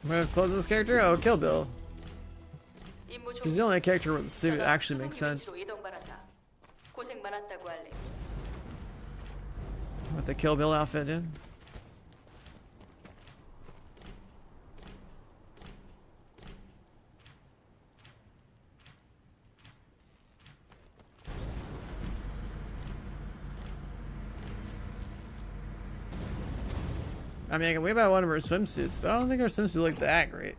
I'm gonna close this character? Oh, Kill Bill. 임무 He's the only character with the suit that 자가 actually makes sense. 수송기 위치로 이동 바란다. 고생 많았다고 할래. With the Kill Bill outfit, dude. I mean, I can wave out one of her swimsuits, but I don't think her swimsuit looked that great.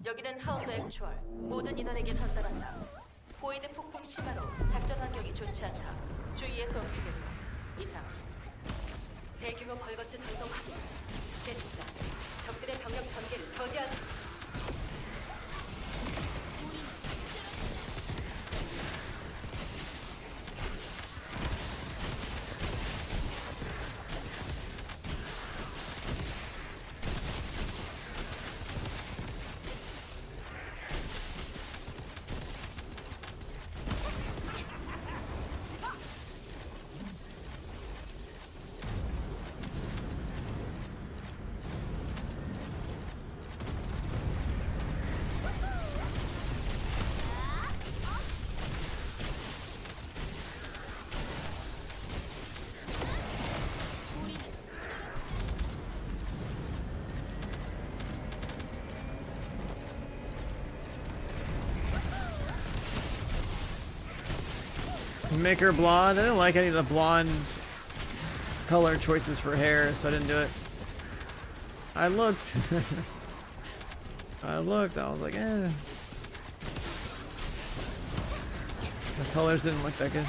여기는 하운드 액추얼. 모든 인원에게 전달한다. 보이드 폭풍 심화로 작전 환경이 좋지 않다. 주의해서 움직인다. 이상. 대규모 벌거스 전송 확인. 계승자, 적들의 병력 전개를 저지하세요. Make her blonde. I didn't like any of the blonde color choices for hair, so I didn't do it. I looked. I looked. I was like, eh. The colors didn't look that good.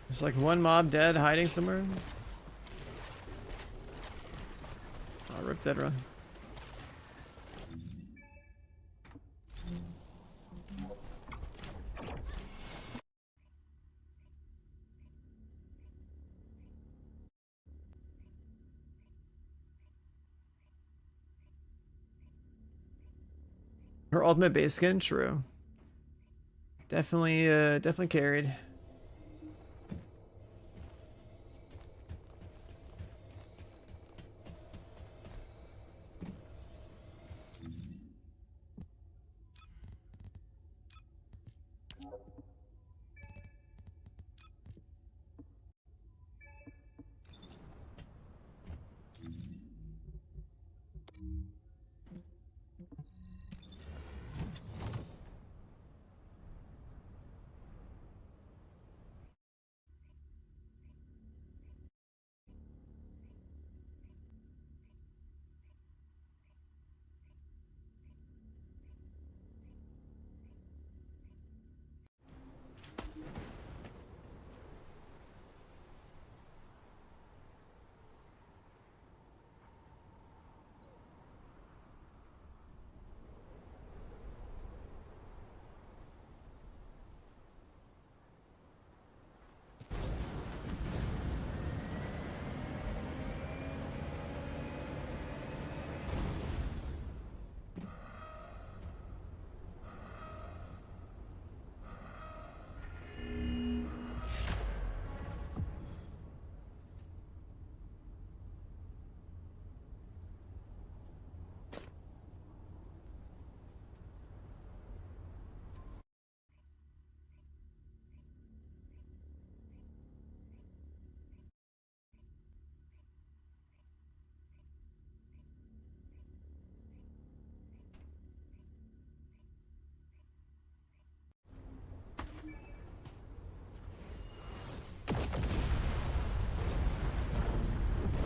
There's like one mob dead hiding somewhere. Oh, rip dead run. Her ultimate base skin, true. Definitely, definitely carried.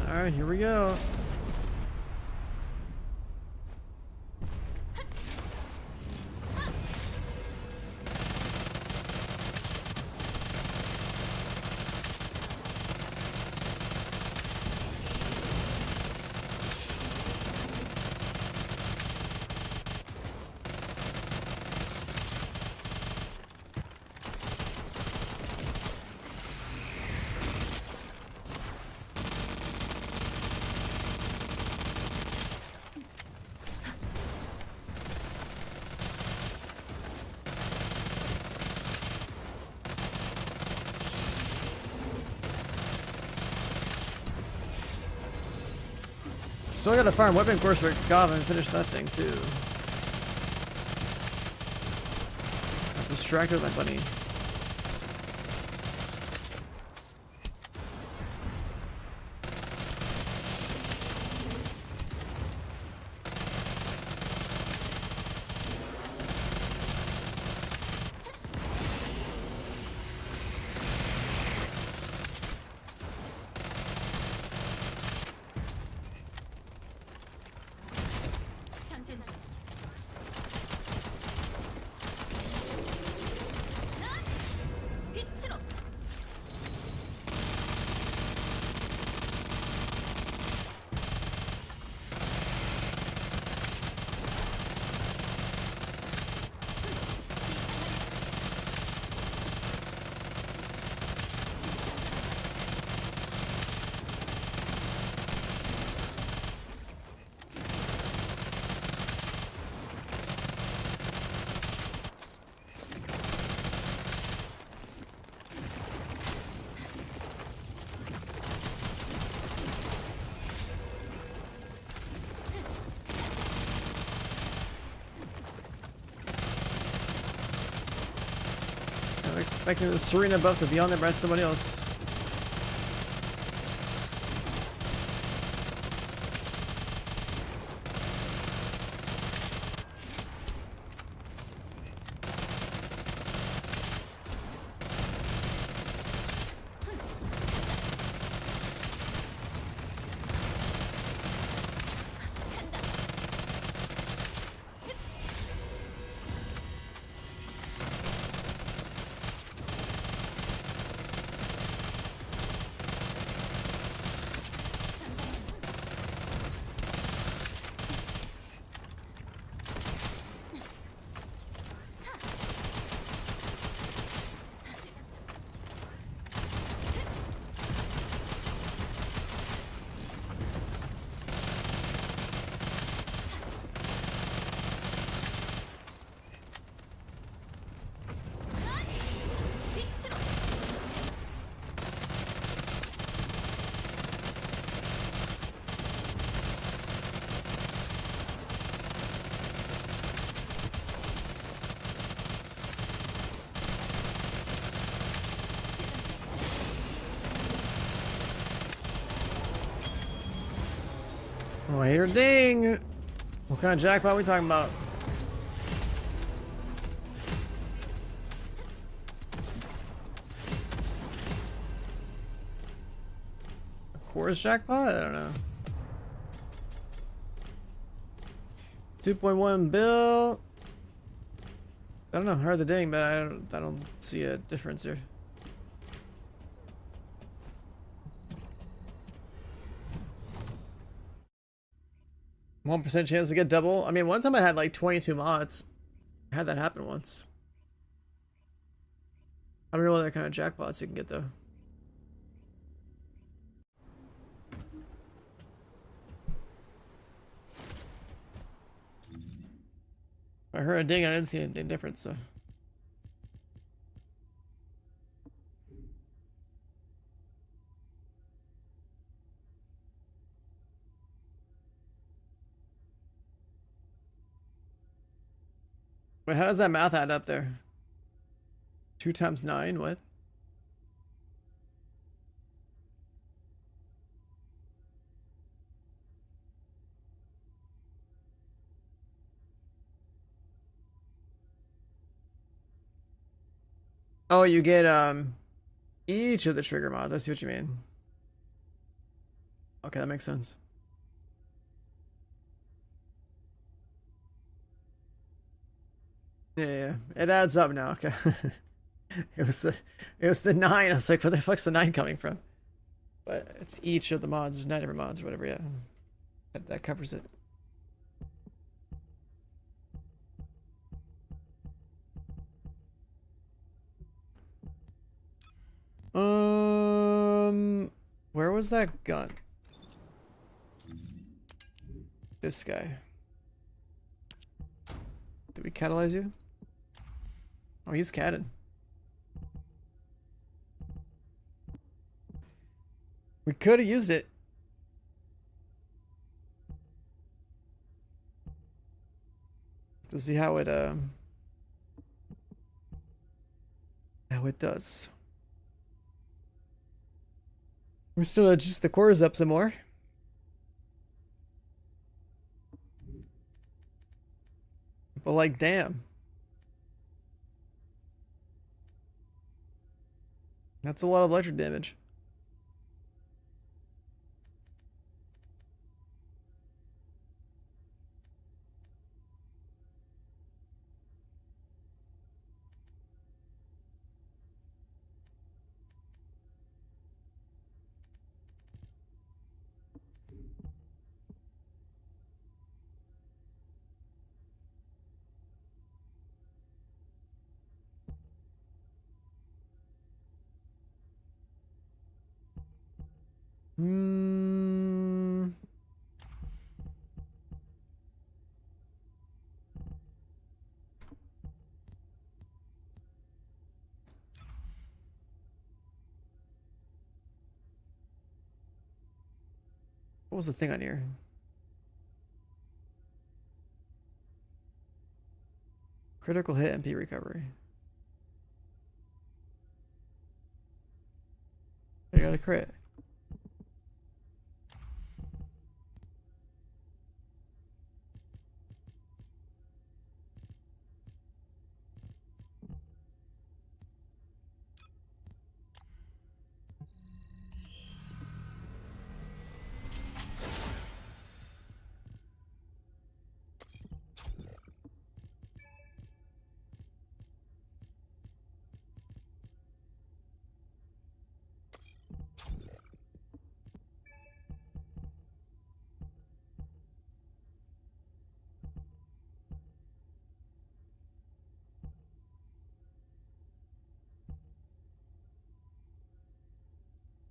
Alright, here we go. Still gotta farm weapon course for Excav and finish that thing too. I'm distracted with my bunny. I'm expecting the Serena buff to be on there by somebody else. Oh, I hear a ding. What kind of jackpot are we talking about? Chorus jackpot? I don't know. 2.1 bill. I don't know. I heard the ding, but I don't see a difference here. %1 chance to get double. I mean, one time I had like 22 mods. I had that happen once. I don't know what other kind of jackpots you can get though. I heard a ding, I didn't see anything different, so. Wait, how does that math add up there? 2 times 9, what? Oh, you get each of the trigger mods. I see what you mean. Okay, that makes sense. Yeah, it adds up now. Okay. it was the 9. I was like, where the fuck's the 9 coming from? But it's each of the mods. There's 9 different mods or whatever. Yeah, that covers it. Where was that gun? This guy. Did we catalyze you? Oh, he's catted. We could have used it. To see how it does. We're still gonna juice the cores up some more. But like, damn. That's a lot of electric damage. Hmm. What was the thing on here? Critical hit MP recovery. I got a crit.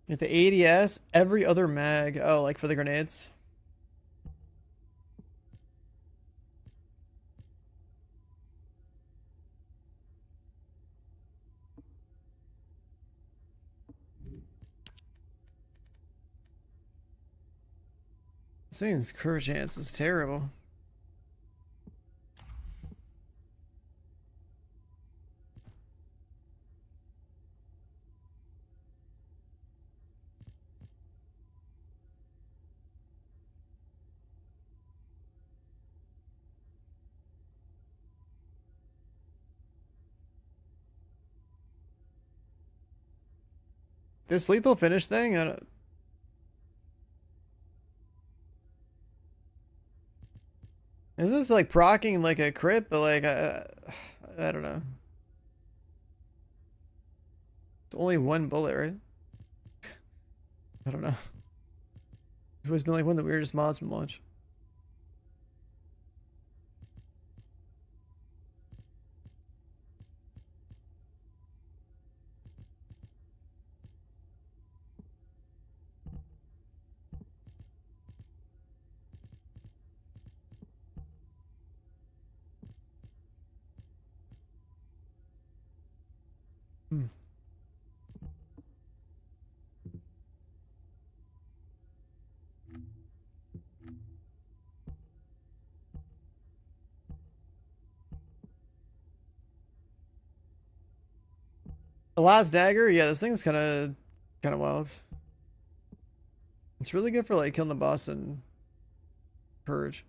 Get the ADS, every other mag. Oh, like for the grenades. This thing's curve chance is terrible. This lethal finish thing, I don't... Is this like procking like a crit, but like I don't know. It's only one bullet, right? I don't know. It's always been like one of the weirdest mods from launch. Hmm. The last dagger, yeah, this thing's kind of wild. It's really good for like killing the boss and purge.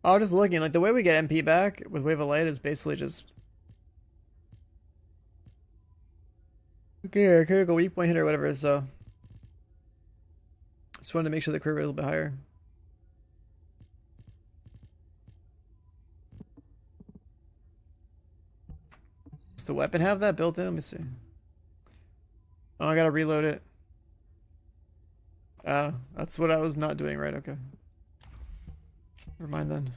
Oh, just looking, like the way we get MP back with Wave of Light is basically just okay, critical weak point hit or whatever, so just wanted to make sure the crit rate was a little bit higher. Does the weapon have that built in? Let me see. Oh, I gotta reload it. That's what I was not doing right, okay. Never mind then.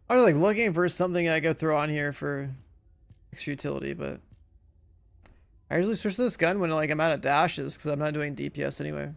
I was like looking for something I could throw on here for extra utility, but I usually switch to this gun when like I'm out of dashes because I'm not doing DPS anyway.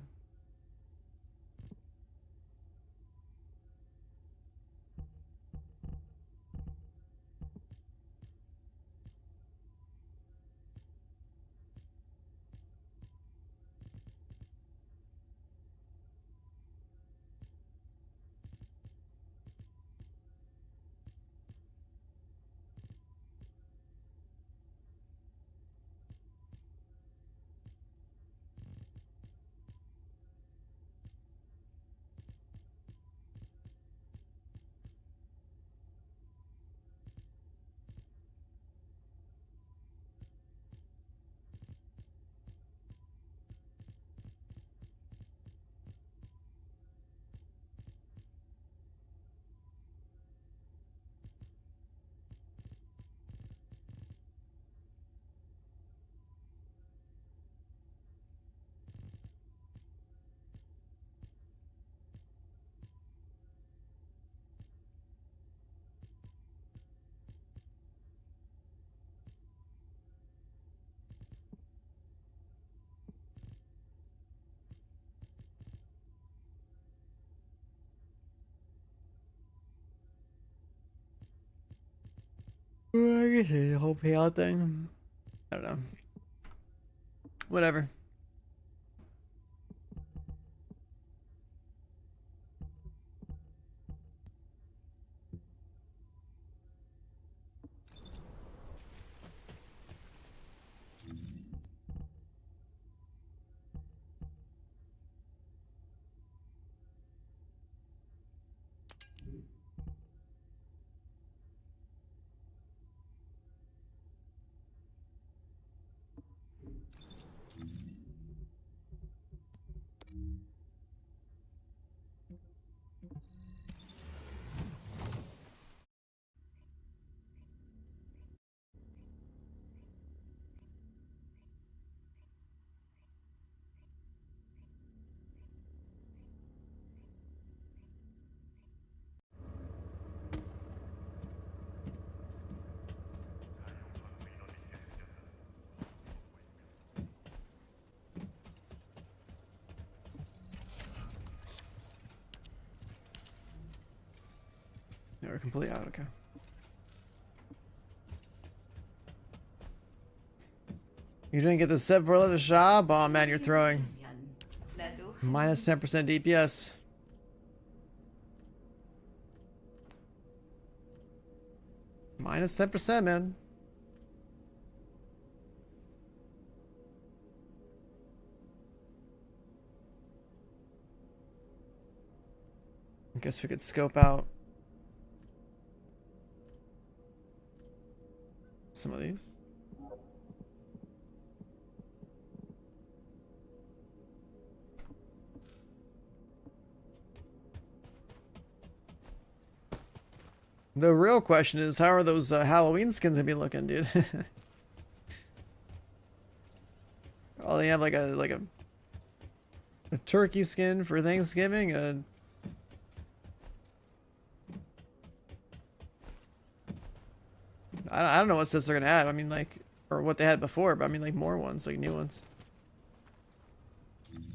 I guess the whole payout thing. I don't know. Whatever. Or completely out, okay. You didn't get the set for the shop? Oh man, you're throwing. Minus 10% DPS. Minus 10%, man. I guess we could scope out some of these. The real question is, how are those Halloween skins gonna be looking, dude? Oh, they have like a turkey skin for Thanksgiving. I don't know what sets they're gonna add. I mean, like, or what they had before, but I mean, like, more ones, like new ones.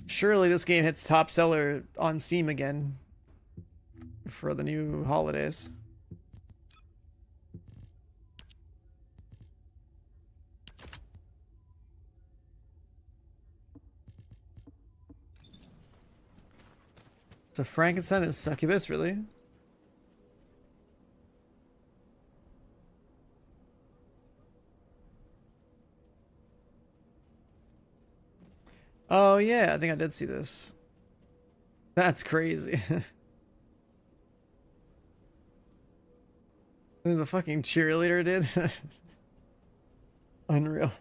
Surely this game hits top seller on Steam again for the new holidays. So Frankenstein and Succubus, really? Oh yeah, I think I did see this. That's crazy. The fucking cheerleader did. Unreal.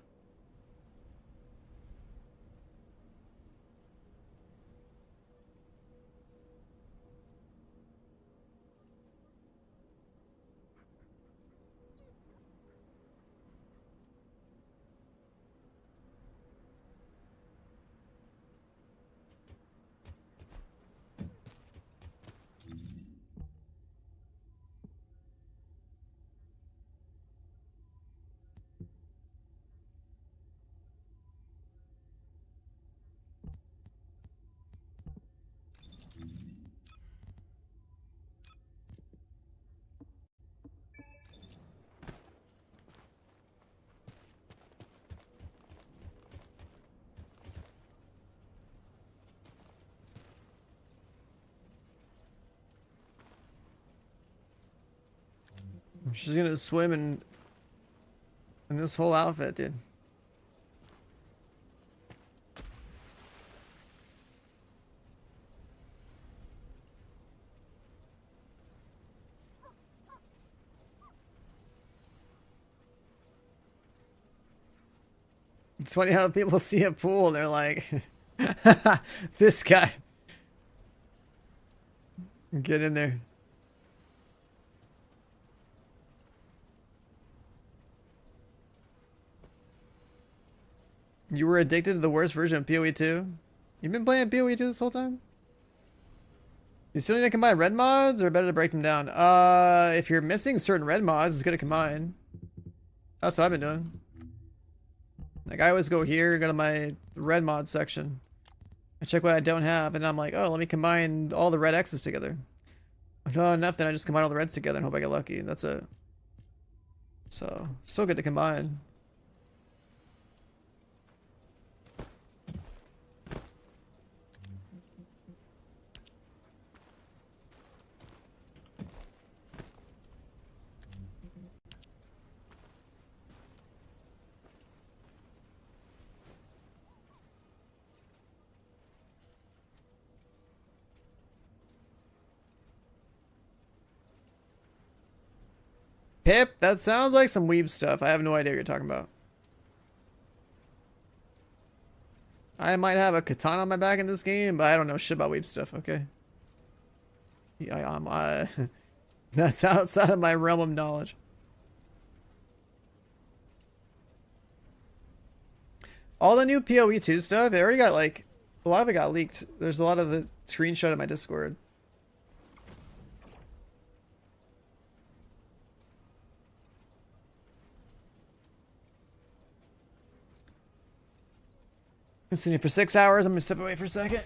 She's gonna swim in this whole outfit, dude. It's funny how people see a pool and they're like, this guy. Get in there. You were addicted to the worst version of PoE 2? You've been playing PoE 2 this whole time? You still need to combine red mods, or better to break them down? If you're missing certain red mods, it's good to combine. That's what I've been doing. Like, I always go here, go to my red mod section. I check what I don't have, and I'm like, oh, let me combine all the red X's together. If not enough, then I just combine all the reds together and hope I get lucky. That's it. So, still good to combine. Pip, that sounds like some weeb stuff. I have no idea what you're talking about. I might have a katana on my back in this game, but I don't know shit about weeb stuff, okay? Yeah, that's outside of my realm of knowledge. All the new PoE 2 stuff, it already got, like, a lot of it got leaked. There's a lot of the screenshot in my Discord. Been sitting for 6 hours. I'm gonna step away for a second.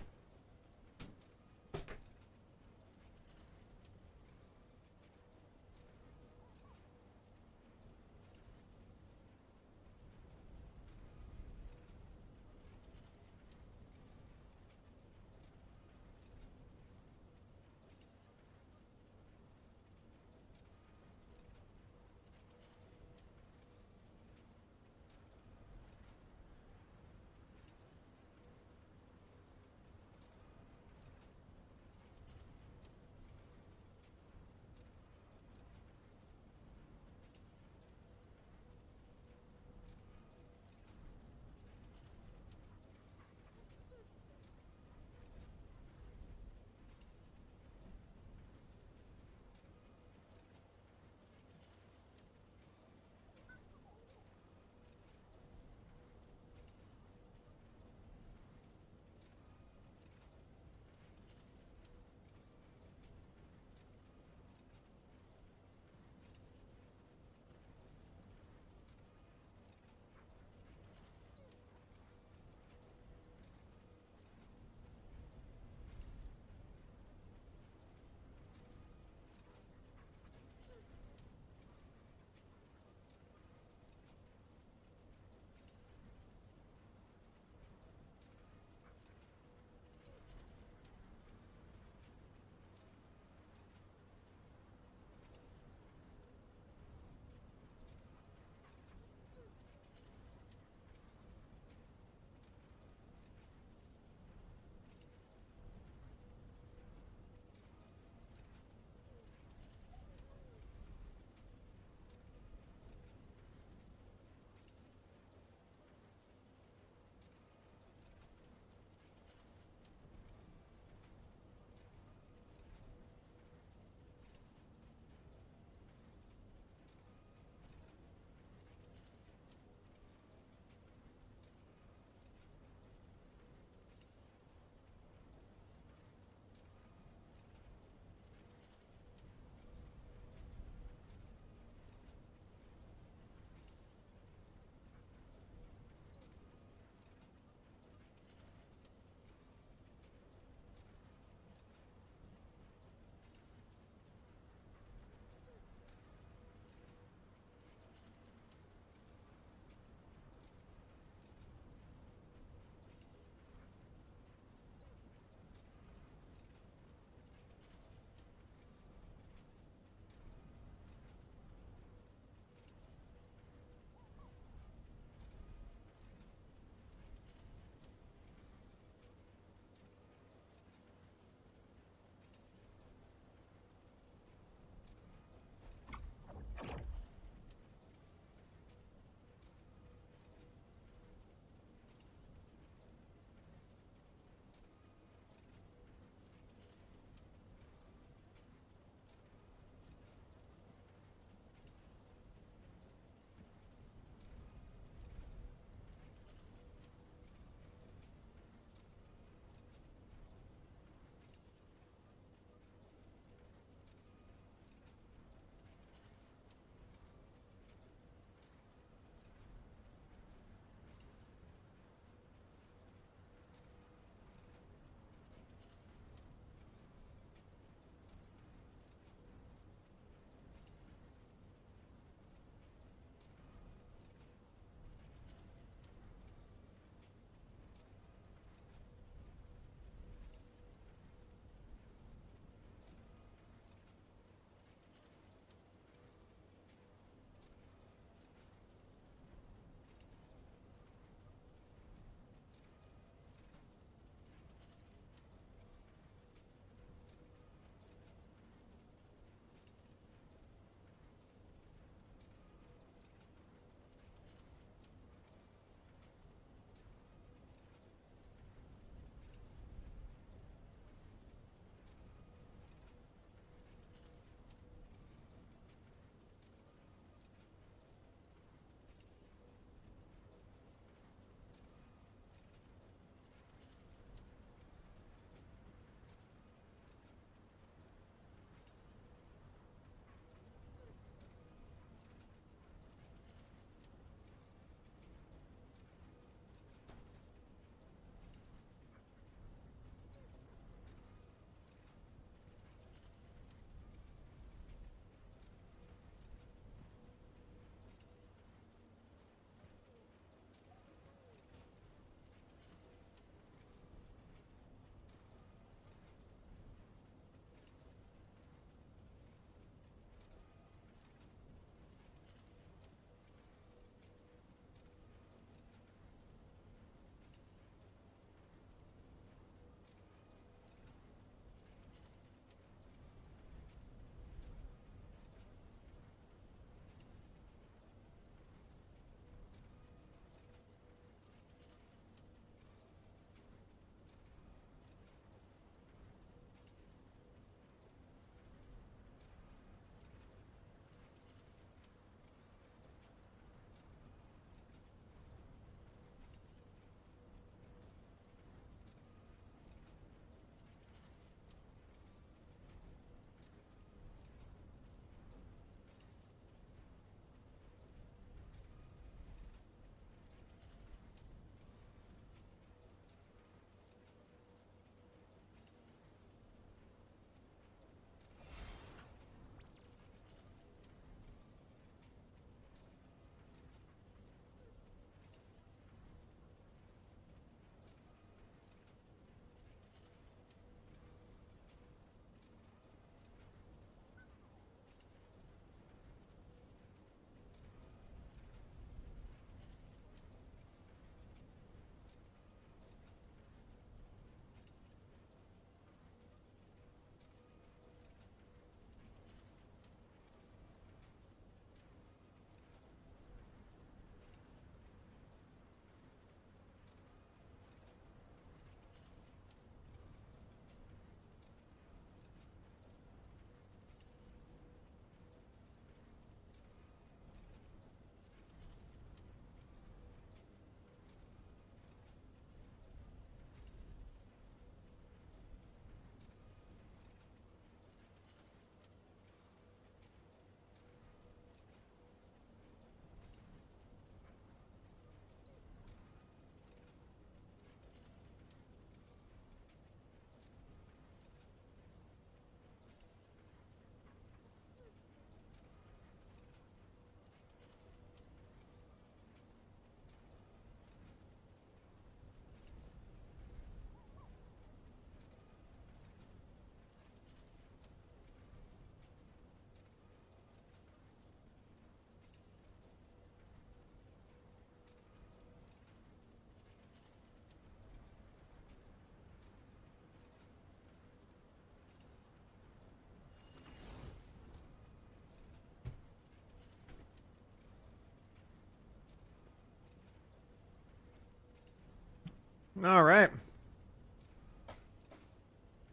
All right.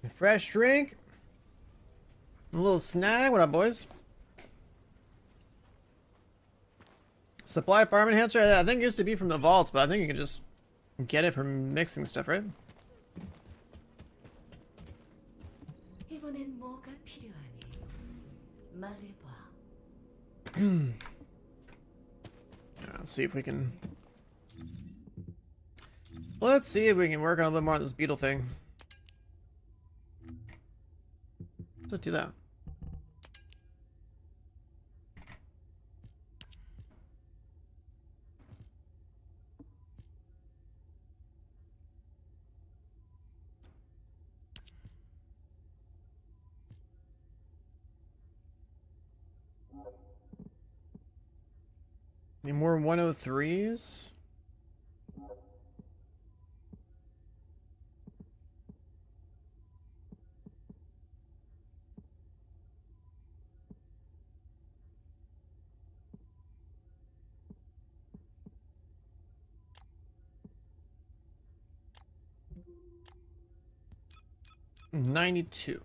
A fresh drink. A little snack. What up, boys? Supply farm enhancer. I think it used to be from the vaults, but I think you can just get it from mixing stuff, right? 이번엔 뭐가 필요하니? 말해봐. Let's see if we can. Let's see if we can work on a little more on this beetle thing. Let's do that. Any more 103s? $92.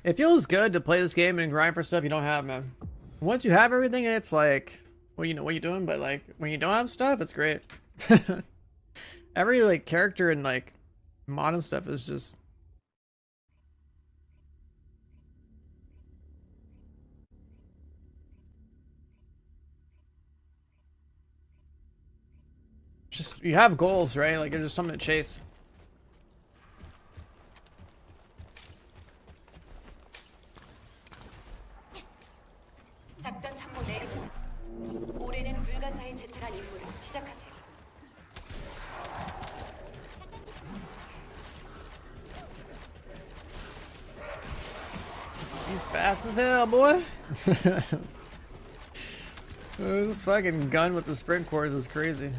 It feels good to play this game and grind for stuff you don't have, man. Once you have everything, it's like, well, you know what you're doing, but like when you don't have stuff, it's great. Every like character and like mod and stuff is just you have goals, right? Like there's just something to chase. 작전 참모 내리고 올해는 불가사의 제트란 임무를 시작하세요. You fast as hell, boy. This fucking gun with the sprint cores is crazy.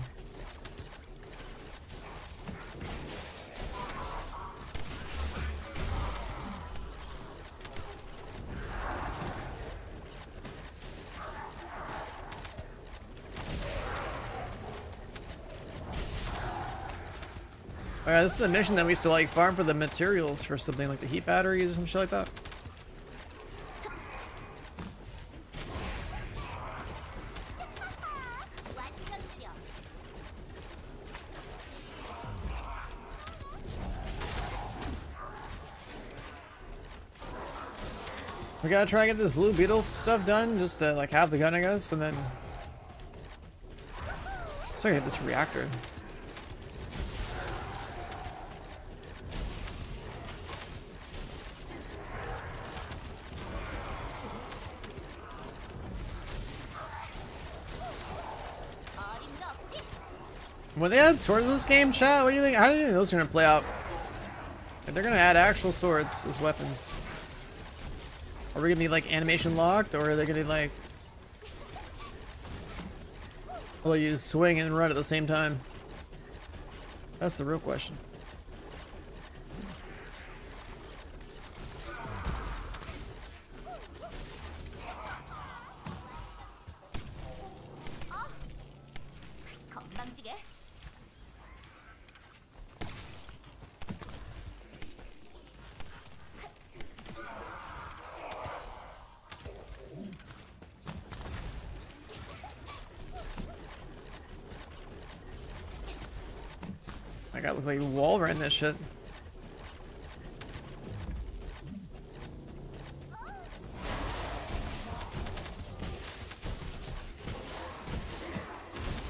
Alright, this is the mission that we used to like farm for the materials for something like the heat batteries or some shit like that. We gotta try and get this blue beetle stuff done just to like have the gun, I guess, and then sorry, this reactor. When they add swords in this game, chat, what do you think? How do you think those are gonna play out? If they're gonna add actual swords as weapons, are we gonna be like animation locked, or are they gonna be like, will you swing and run at the same time? That's the real question. 건방지게. I gotta look like a wall right in this shit.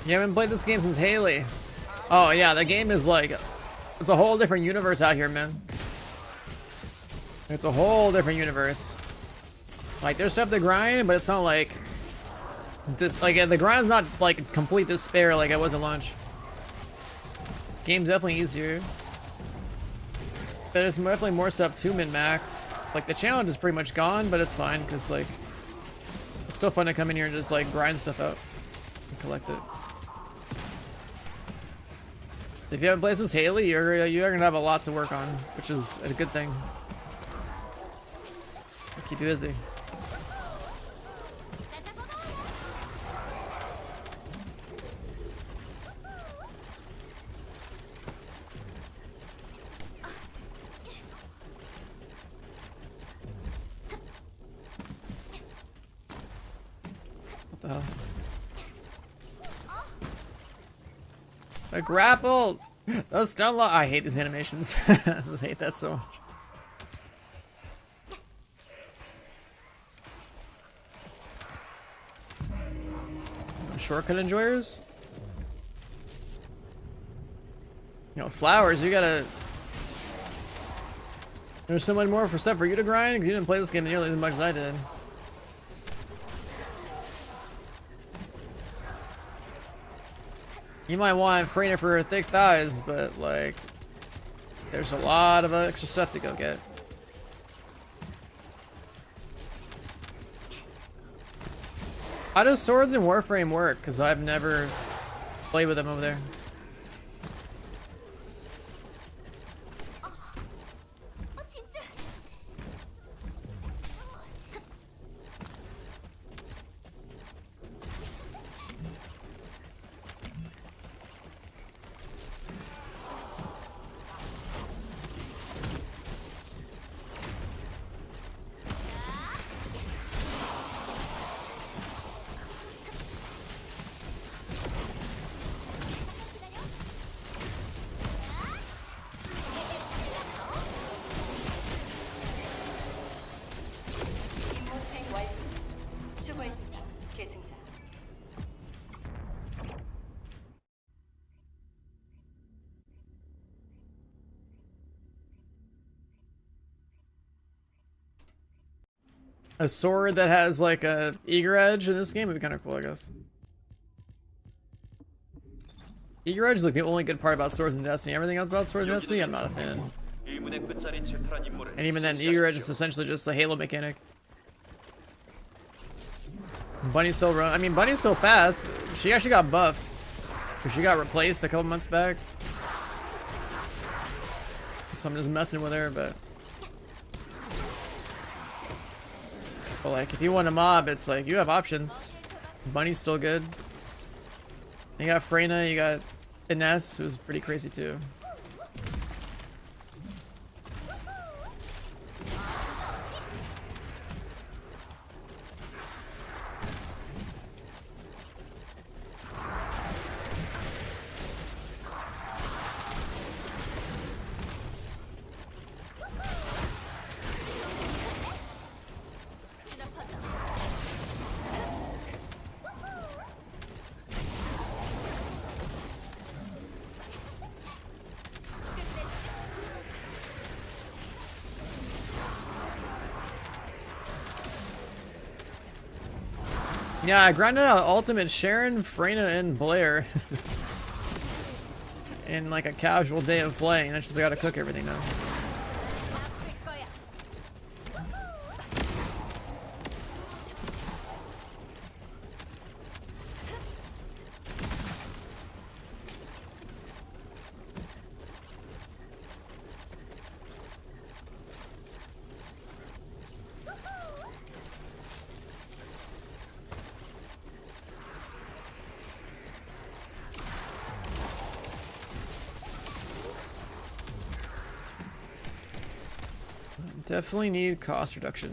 You haven't played this game since Haley. Oh yeah, the game is like, it's a whole different universe out here, man. It's a whole different universe. Like there's stuff to grind, but it's not like this. Like the grind's not like complete despair like it was at launch. Game's definitely easier. There's definitely more stuff to min-max. Like the challenge is pretty much gone, but it's fine because like it's still fun to come in here and just like grind stuff out and collect it. If you haven't played since Haley, you're gonna have a lot to work on, which is a good thing. It'll keep you busy. What the hell? A grapple! Those stun lock. I hate these animations. I hate that so much. Shortcut enjoyers? You know, flowers, you gotta. There's so much more for stuff for you to grind because you didn't play this game nearly as much as I did. You might want Freyna for her thick thighs, but like, there's a lot of extra stuff to go get. How does swords in Warframe work? Because I've never played with them over there. 임무 수행 완료. 수고했습니다. 계승자. A sword that has like a eager edge in this game would be kind of cool, I guess. Eager edge is like the only good part about swords in Destiny. Everything else about swords in Destiny, I'm not a fan. 의문의 끝자리 질투란 임무를 And even then, eager edge is 시작하십시오. essentially just a Halo mechanic. Bunny's still run. I mean, Bunny's still fast. She actually got buffed. She got replaced a couple months back. So I'm just messing with her, but like, if you want a mob, it's like you have options. Bunny's still good. You got Freyna, you got Ines, who's pretty crazy too. Yeah, I grinded out Ultimate Sharon, Freyna, and Blair in like a casual day of playing. I just gotta cook everything now. Definitely need cost reduction.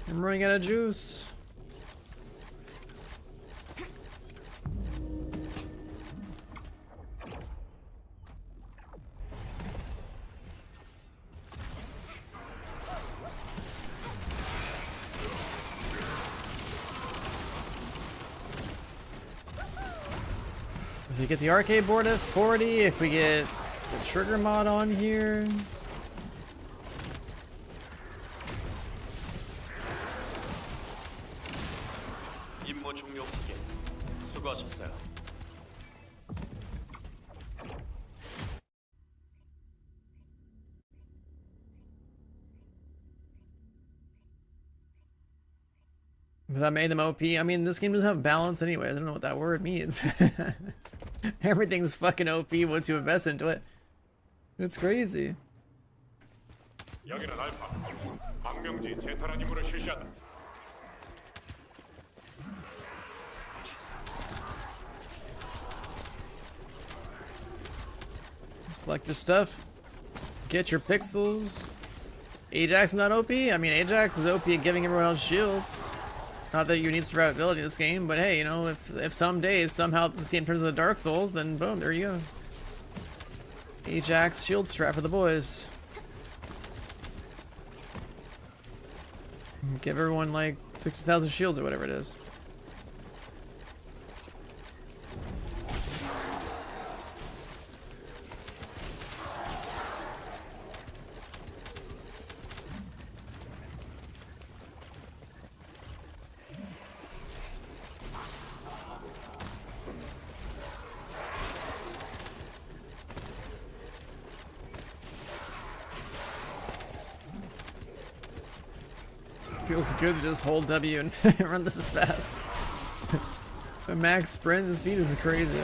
I'm running out of juice. If we get the arcade board at 40, if we get the trigger mod on here. 임무 종료 후에 수고하셨어요. But that made them OP. I mean, this game doesn't have balance anyway. I don't know what that word means. Everything's fucking OP once you invest into it. It's crazy. 여기는 알파. 망명지 재탈환 임무를 실시한다. Collect your stuff. Get your pixels. Ajax is not OP? I mean, Ajax is OP at giving everyone else shields. Not that you need survivability in this game, but hey, you know, if some days somehow this game turns into Dark Souls, then boom, there you go. Ajax shield strap for the boys. Give everyone like 60,000 shields or whatever it is. Feels good to just hold W and run this as fast. The max sprint and speed is crazy.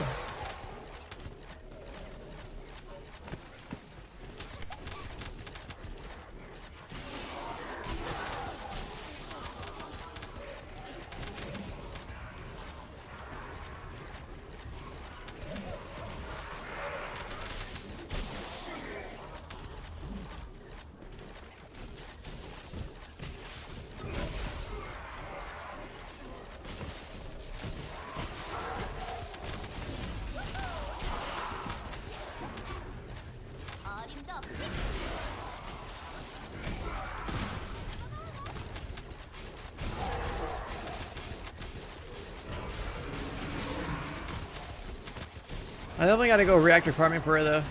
I definitely gotta go reactor farming for her though.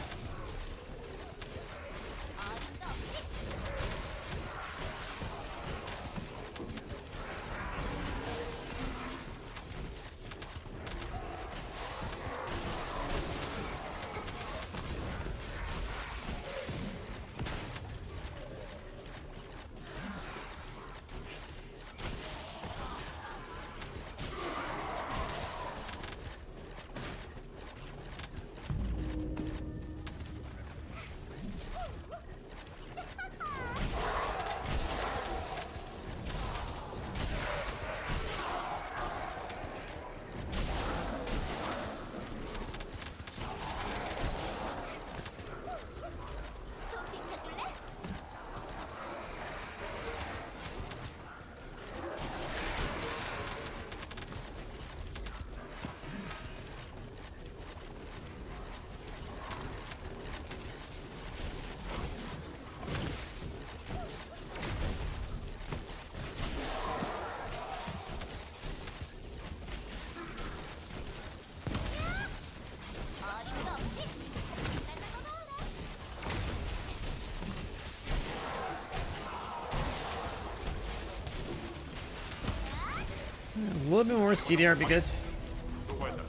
A little bit more CDR would be good. 수고했다.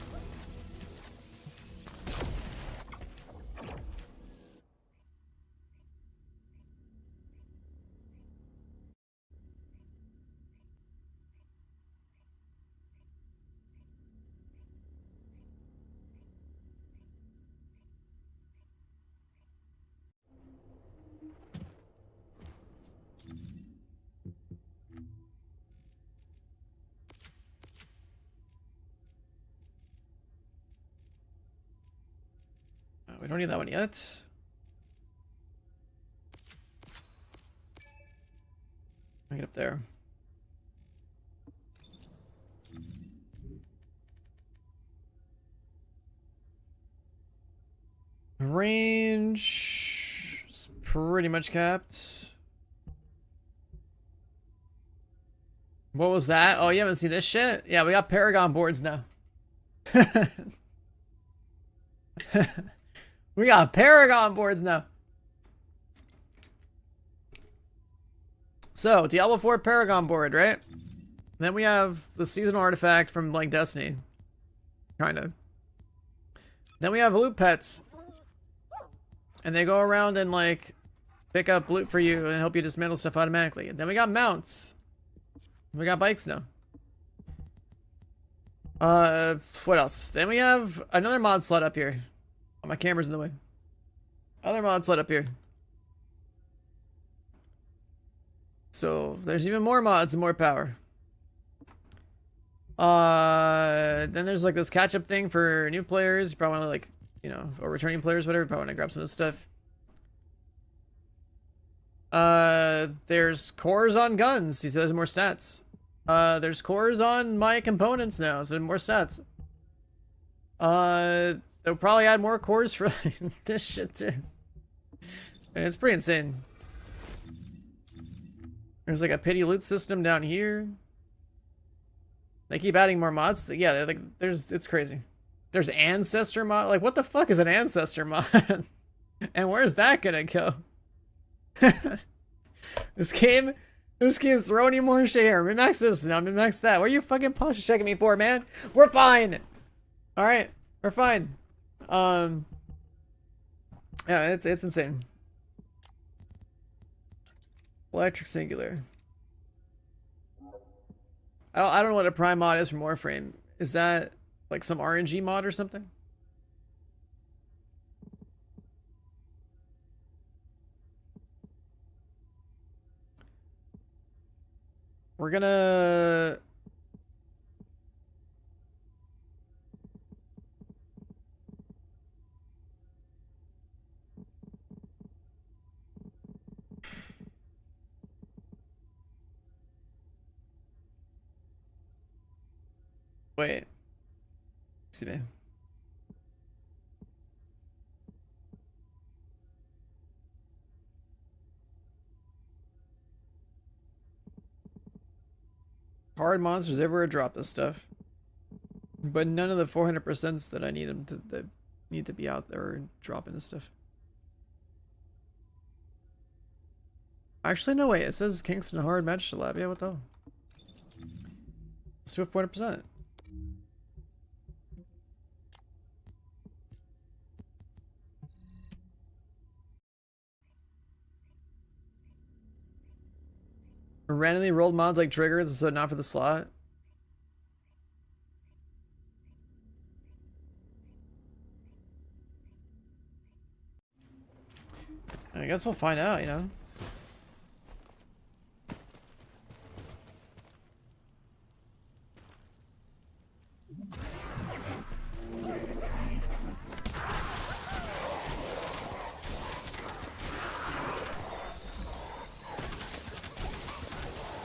We don't need that one yet. I get up there. Range is pretty much capped. What was that? Oh, you haven't seen this shit? Yeah, we got Paragon boards now. We got Paragon boards now. So, Diablo 4 Paragon board, right? Then we have the seasonal artifact from, like, Destiny. Kind of. Then we have loot pets. And they go around and, like, pick up loot for you and help you dismantle stuff automatically. And then we got mounts. We got bikes now. What else? Then we have another mod slot up here. Oh, my camera's in the way. Other mod slot up here. So, there's even more mods and more power. Then there's like this catch-up thing for new players. You probably want to like, you know, or returning players, whatever. You probably want to grab some of this stuff. There's cores on guns. He says there's more stats. There's cores on my components now, so more stats. They'll probably add more cores for this shit too. And it's pretty insane. There's like a pity loot system down here. They keep adding more mods. Yeah, like it's crazy. There's ancestor mod. Like, what the fuck is an ancestor mod? And where's that gonna go? This game's throwing you more shit here. Min-max this now, min-max that. What are you fucking posture checking me for, man? We're fine. All right, we're fine. Yeah, it's insane. Electric Singular. I don't know what a prime mod is from Warframe. Is that like some RNG mod or something? We're gonna... Wait. Excuse me. Hard monsters everywhere drop this stuff. But none of the 400% that I need them to that need to be out there dropping this stuff. Actually, no way. It says Kingston Hard Magic Lab. Yeah, what the hell? Let's do it 400%. Randomly rolled mods like triggers, so not for the slot. I guess we'll find out, you know.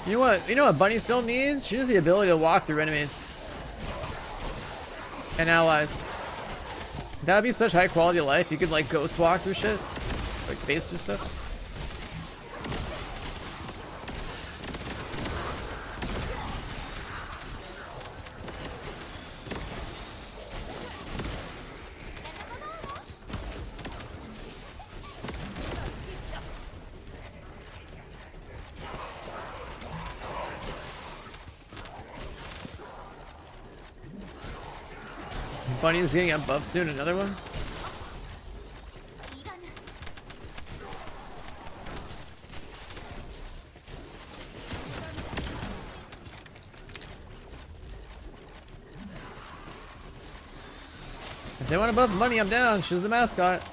You know what? You know what Bunny still needs? She has the ability to walk through enemies and allies. That would be such high quality of life. You could like ghost walk through shit, like face through stuff. Bunny's getting a buff soon. Another one. If they want to buff Bunny, I'm down. She's the mascot.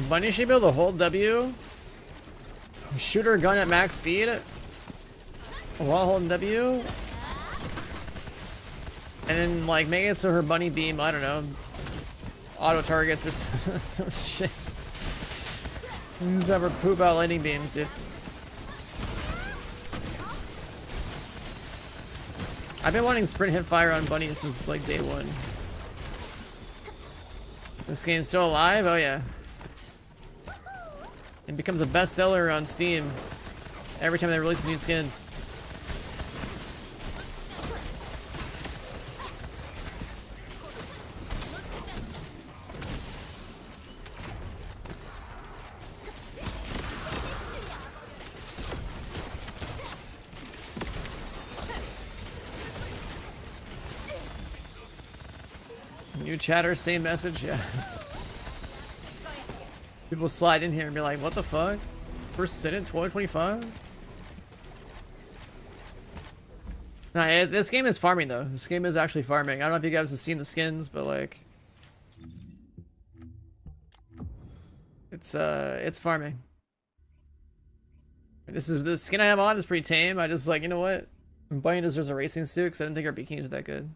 Bunny should be able to hold W, shoot her gun at max speed while holding W, and then like make it so her bunny beam, I don't know, auto targets or some shit. Who's ever poop out lightning beams, dude? I've been wanting sprint hip fire on Bunny since like day one. This game's still alive? Oh yeah. It becomes a bestseller on Steam every time they release new skins. New chatter, same message, yeah. People slide in here and be like, what the fuck? First sit in 2025? Nah, this game is farming though. This game is actually farming. I don't know if you guys have seen the skins, but like... It's farming. The skin I have on is pretty tame. I just like, you know what? Bunny deserves a racing suit because I didn't think our bikinis were that good.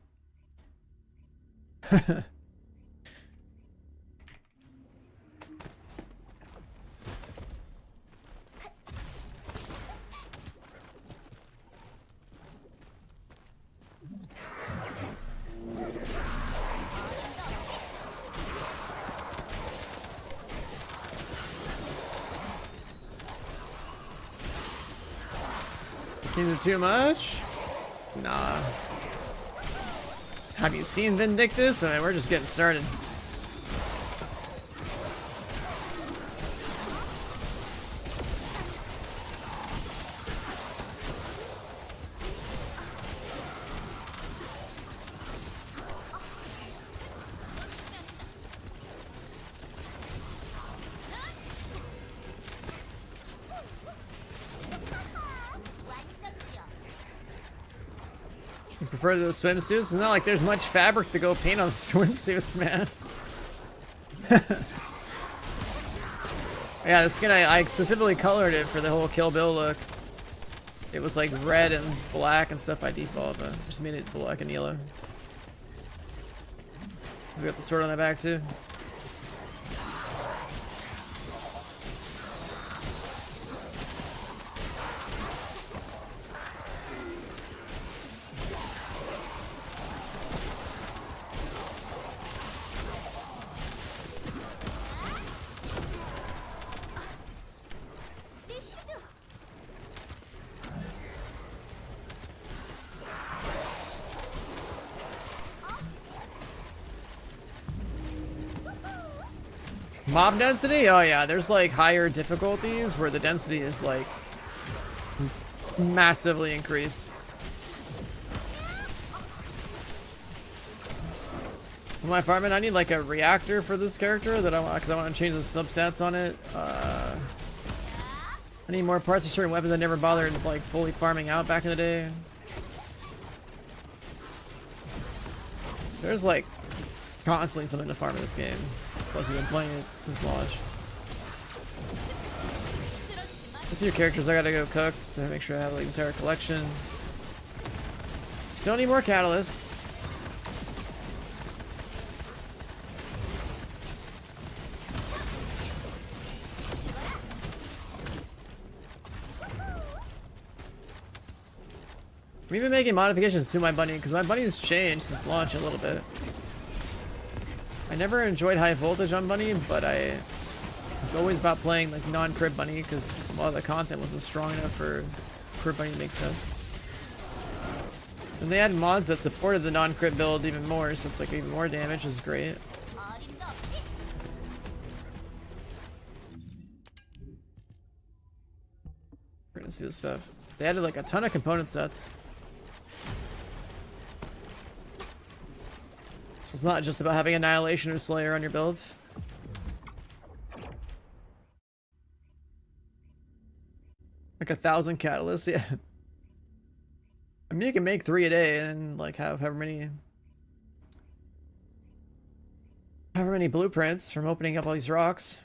Bikinis are too much? Nah. Have you seen Vindictus? I mean, we're just getting started. You prefer the swimsuits? It's not like there's much fabric to go paint on the swimsuits, man. Yeah, the skin, I specifically colored it for the whole Kill Bill look. It was like red and black and stuff by default, but just made it black and yellow. We got the sword on the back too. Mob density? Oh yeah, there's like higher difficulties where the density is like massively increased. Am I farming? I need like a reactor for this character that I want, because I want to change the substats on it. I need more parts for certain weapons I never bothered like fully farming out back in the day. There's like constantly something to farm in this game. Plus we've been playing it since launch. A few characters I gotta go cook to make sure I have like the entire collection. Still need more catalysts. We've been making modifications to my bunny because my bunny's changed since launch a little bit. I never enjoyed high voltage on Bunny, but I was always about playing like non-crib Bunny because a lot of the content wasn't strong enough for crib Bunny to make sense. And they had mods that supported the non-crib build even more, so it's like even more damage, which is great. We're gonna see this stuff. They added like a ton of component sets. So it's not just about having Annihilation or Slayer on your build. Like 1,000 catalysts, yeah. I mean, you can make 3 a day and like have however many blueprints from opening up all these rocks.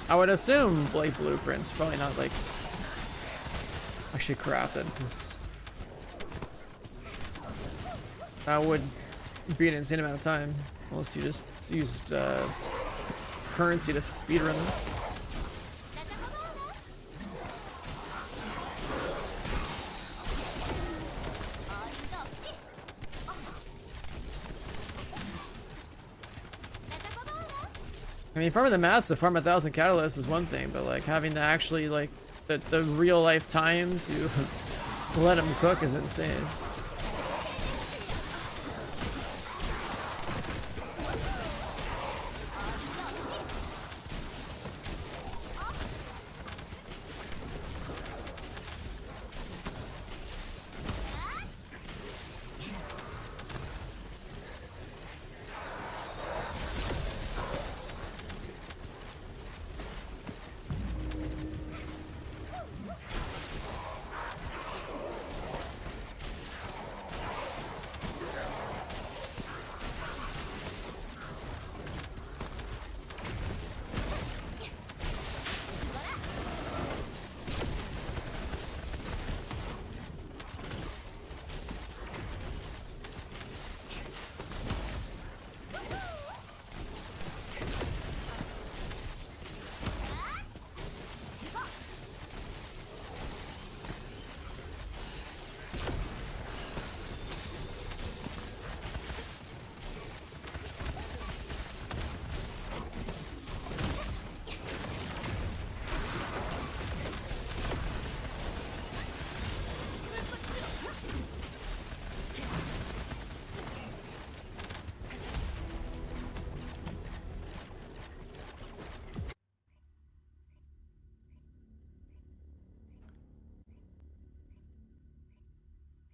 I would assume like blueprints, probably not like actually crafted, because that would be an insane amount of time unless you just used currency to speedrun them. I mean, farming the mats to farm 1,000 catalysts is one thing, but like having to actually like the real life time to let them cook is insane.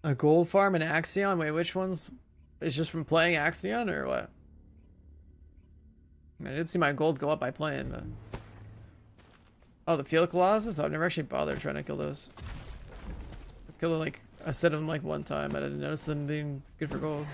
A gold farm in Axion? Wait, which one's? It's just from playing Axion or what? I mean, I did see my gold go up by playing, but... Oh, the field colossus? I've never actually bothered trying to kill those. I've killed like a set of them like one time, but I didn't notice them being good for gold.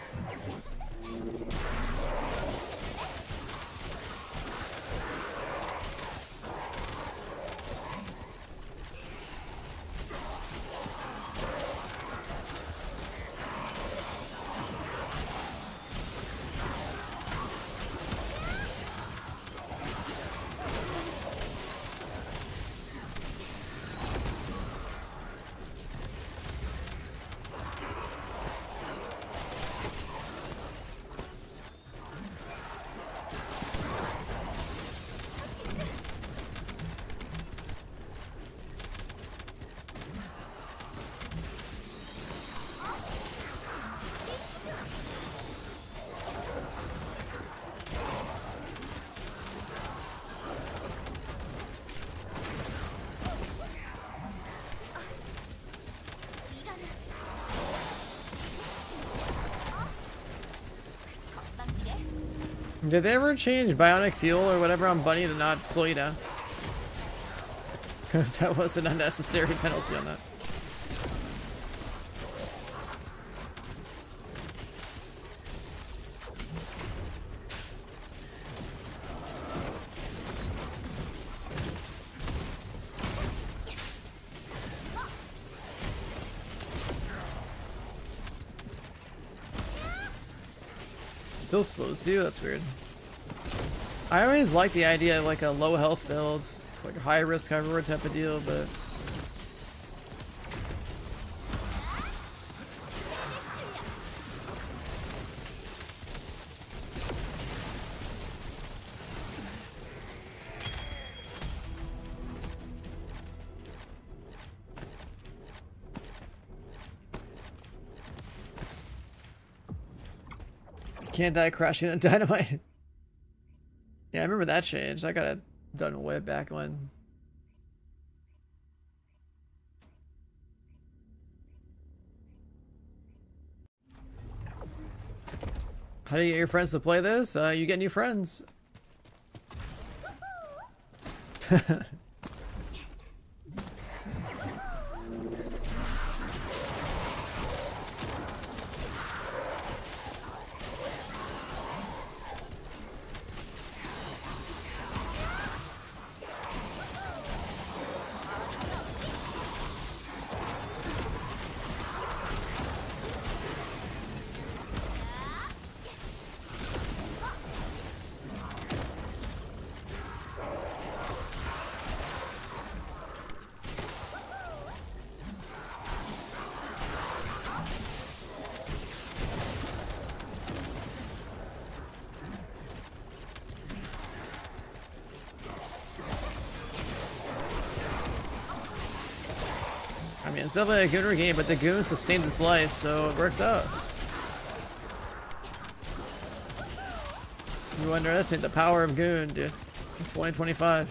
Did they ever change bionic fuel or whatever on Bunny to not slow you down? Because that was an unnecessary penalty on that. Still slows you? That's weird. I always like the idea of like a low health build, like a high risk, high reward type of deal, but can't die crashing on dynamite. Yeah, I remember that change. I got it done way back when. How do you get your friends to play this? You get new friends. It's definitely a gooner game, but the goon sustained its life, so it works out. You underestimate the power of goon, dude. 2025.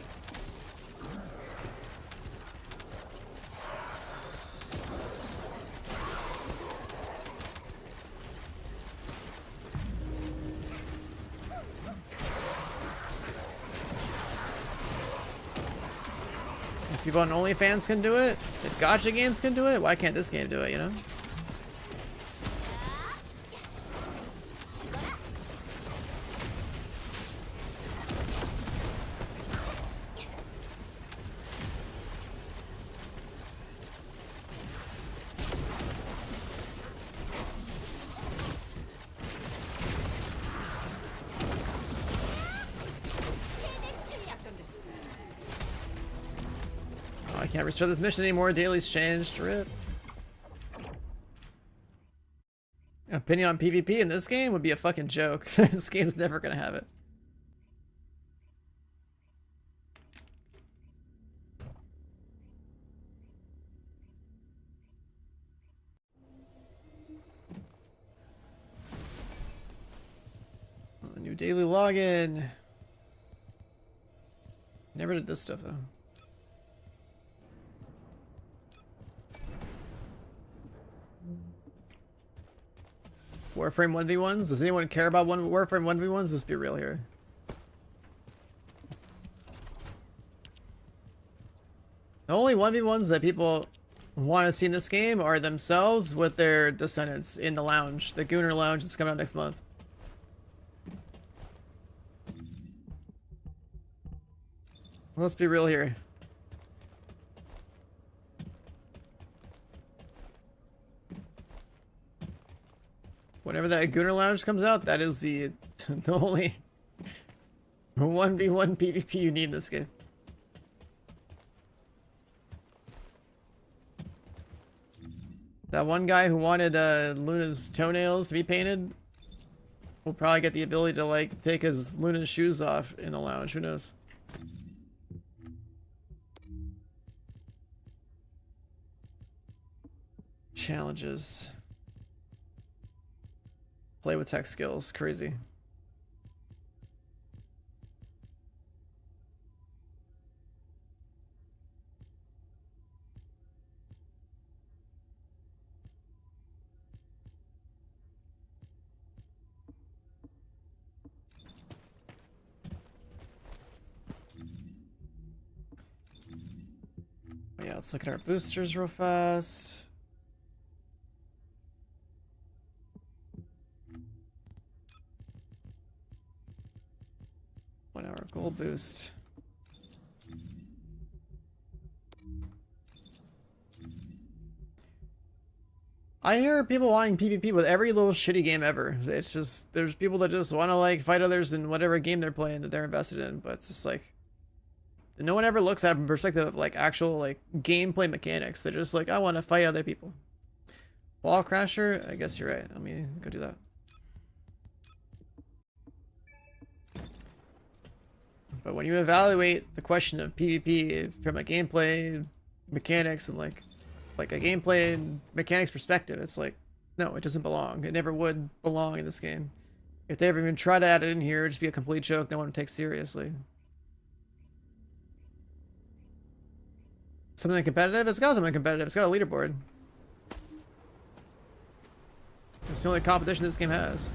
If people on OnlyFans can do it, if gacha games can do it, why can't this game do it, you know? I can't restart this mission anymore. Daily's changed. Rip. Opinion on PvP in this game would be a fucking joke. This game's never gonna have it. Oh, the new daily login. Never did this stuff though. Warframe 1v1s? Does anyone care about Warframe 1v1s? Let's be real here. The only 1v1s that people want to see in this game are themselves with their Descendants in the lounge. The Gooner Lounge that's coming out next month. Let's be real here. Whenever that Gooner Lounge comes out, that is the only 1v1 PvP you need in this game. That one guy who wanted Luna's toenails to be painted will probably get the ability to like take his Luna's shoes off in the lounge. Who knows? Challenges. Play with tech skills. Crazy. Yeah, let's look at our boosters real fast. Our gold boost. I hear people wanting PvP with every little shitty game ever. It's just, there's people that just want to like fight others in whatever game they're playing that they're invested in, but it's just like, no one ever looks at it from perspective of like actual like gameplay mechanics. They're just like, I want to fight other people. Wall Crasher? I guess you're right. Let me go do that. But when you evaluate the question of PvP from a gameplay mechanics and like a gameplay mechanics perspective, it's like, no, it doesn't belong. It never would belong in this game. If they ever even try to add it in here, it'd just be a complete joke no one would take seriously. Something competitive? It's got something competitive. It's got a leaderboard. It's the only competition this game has.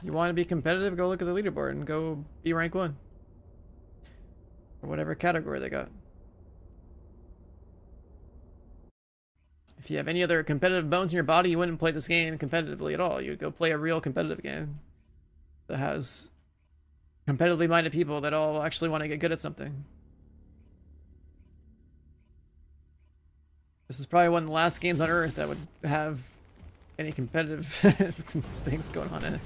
You want to be competitive, go look at the leaderboard and go be rank 1. Or whatever category they got. If you have any other competitive bones in your body, you wouldn't play this game competitively at all. You'd go play a real competitive game that has competitively minded people that all actually want to get good at something. This is probably one of the last games on Earth that would have any competitive things going on in it.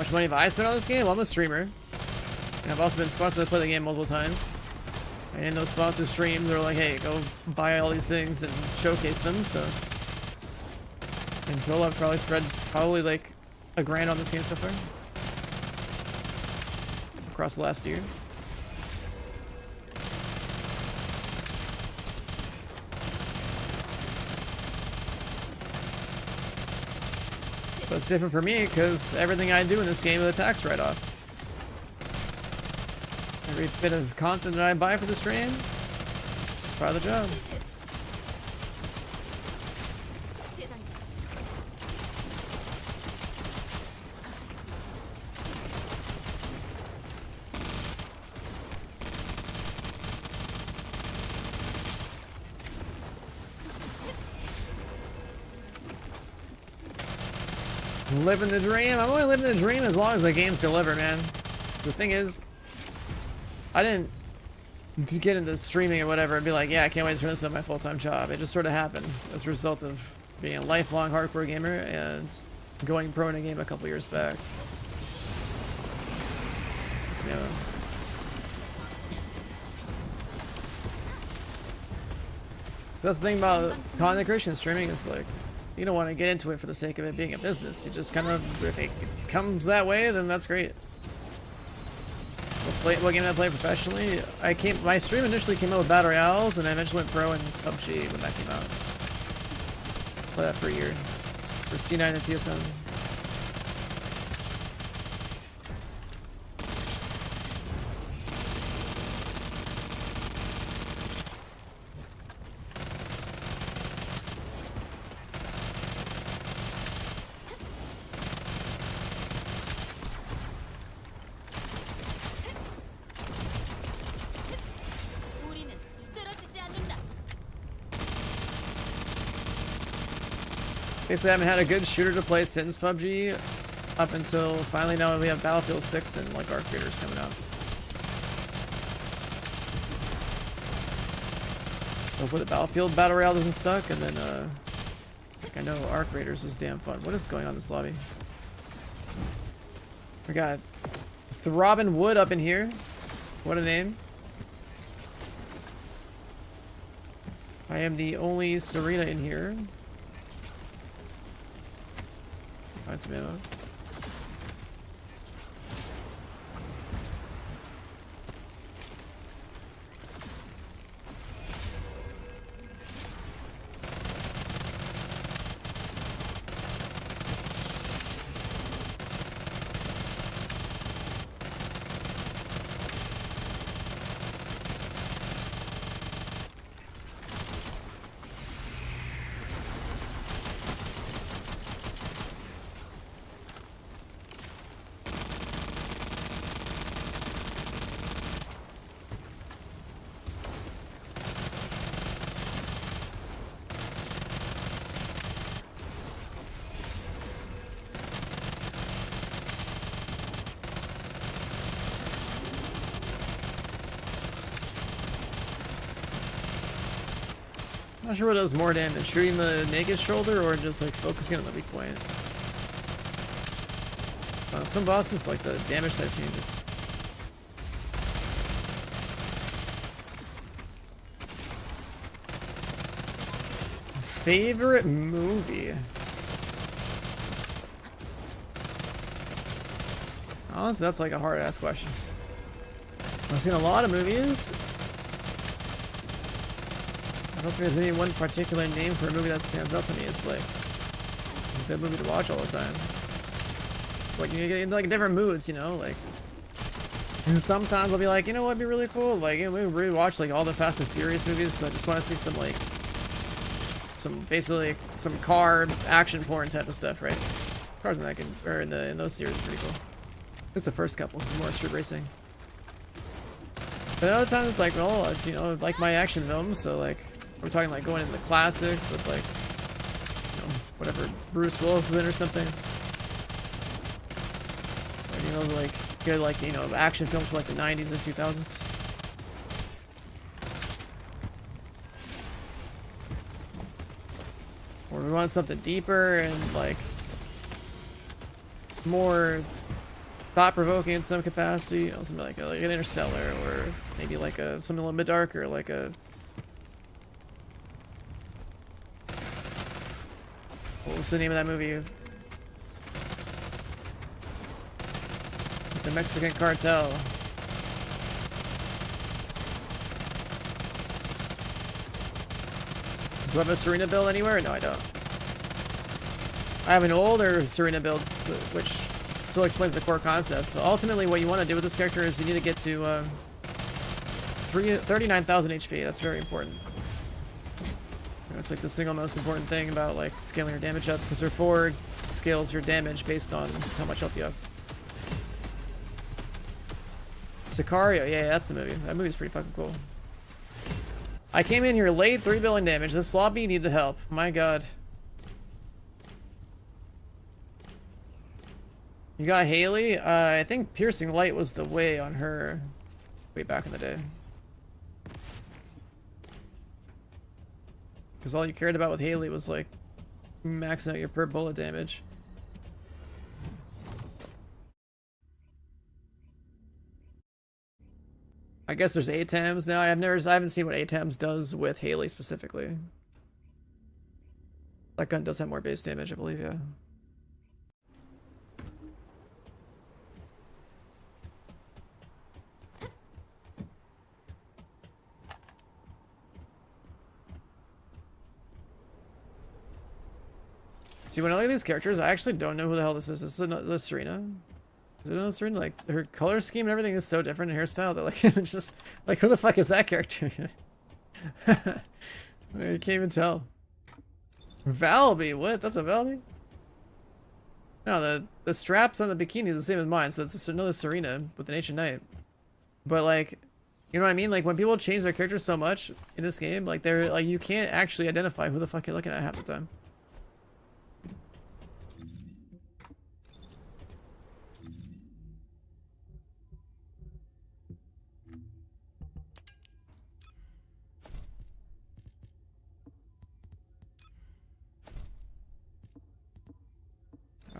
much money have I spent on this game? Well, I'm a streamer. And I've also been sponsored to play the game multiple times. And in those sponsor streams, they're like, hey, go buy all these things and showcase them, so. In total, I've probably spread like $1,000 on this game so far. Across the last year. But it's different for me because everything I do in this game is a tax write-off. Every bit of content that I buy for the stream is part of the job. Living the dream. I'm only living the dream as long as the games deliver, man. The thing is, I didn't get into streaming or whatever and be like, yeah, I can't wait to turn this into my full-time job. It just sort of happened as a result of being a lifelong hardcore gamer and going pro in a game a couple years back. Let's go. That's the thing about content creation streaming is like, you don't want to get into it for the sake of it being a business. You just kind of, if it comes that way, then that's great. What game did I play professionally? My stream initially came out with Battle Royales, and I eventually went pro in PUBG when that came out. Played that for a year. For C9 and TSM. Basically, I haven't had a good shooter to play since PUBG up until finally now we have Battlefield 6 and like Arc Raiders coming out. Hopefully the Battlefield Battle Royale doesn't suck, and then I know Arc Raiders is damn fun. What is going on in this lobby? We got Throbbing Wood up in here. What a name. I am the only Serena in here. Find some ammo. Not sure what does more damage, shooting the naked shoulder or just like focusing on the weak point. Some bosses like the damage type changes. Favorite movie? Honestly, that's like a hard ass question. I've seen a lot of movies. I don't think there's any one particular name for a movie that stands out to me. It's like a good movie to watch all the time. It's like you get into like different moods, you know, like. And sometimes I'll be like, you know what'd be really cool? Like, we rewatch like all the Fast and Furious movies because I just want to see some like, basically some car action porn type of stuff, right? Cars in that can, or in those series are pretty cool. It's the first couple, it's more street racing. But other times it's like, well, you know, like my action films, so like. We're talking like going into the classics with like, you know, whatever Bruce Willis is in or something. Or, you know, like good like, you know, action films from like the 90s and 2000s. Or we want something deeper and like more thought-provoking in some capacity. You know, something like an Interstellar, or maybe like something a little bit darker, like a... What was the name of that movie? The Mexican Cartel. Do I have a Serena build anywhere? No, I don't. I have an older Serena build, which still explains the core concept. But ultimately, what you want to do with this character is you need to get to 39,000 HP. That's very important. That's like the single most important thing about like scaling your damage up, because her forward scales your damage based on how much health you have. Sicario, yeah, that's the movie. That movie's pretty fucking cool. I came in here late, 3 billion damage. This lobby needed help. My god. You got Haley? I think Piercing Light was the way on her way back in the day. Because all you cared about with Haley was like maxing out your per bullet damage. I guess there's ATAMs now. I haven't seen what ATAMs does with Haley specifically. That gun does have more base damage, I believe, yeah. See, when I look at these characters, I actually don't know who the hell this is. This is another Serena. Is it another Serena? Like, her color scheme and everything is so different in hairstyle that, like, it's just, like, who the fuck is that character? I can't even tell. Valby? What? That's a Valby? No, the straps on the bikini is the same as mine, so that's another Serena with an Ancient Knight. But, like, you know what I mean? Like, when people change their characters so much in this game, like, they're, like, you can't actually identify who the fuck you're looking at half the time.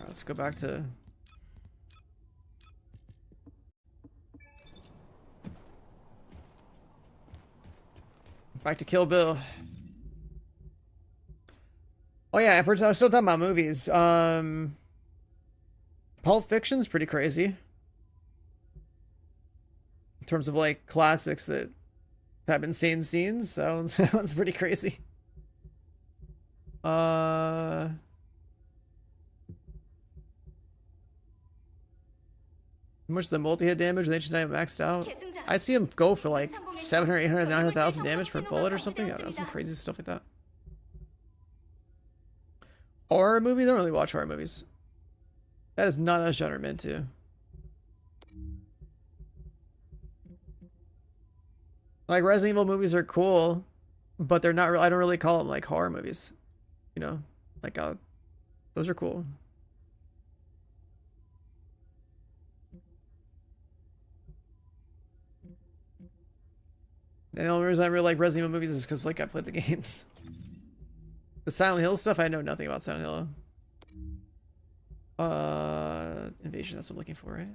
Let's go back to... Back to Kill Bill. Oh yeah, if we're still talking about movies, Pulp Fiction's pretty crazy. In terms of like classics that have insane scenes, that one's pretty crazy. How much the multi-hit damage with Ancient Knight maxed out? I see him go for like 700, 800, 900,000 damage per bullet or something. I don't know, some crazy stuff like that. Horror movies? I don't really watch horror movies. That is not a genre I'm into. Like Resident Evil movies are cool, but they're not. I don't really call them like horror movies. You know, like those are cool. And the only reason I really like Resident Evil movies is because, like, I played the games. The Silent Hill stuff, I know nothing about Silent Hill. Invasion, that's what I'm looking for, right?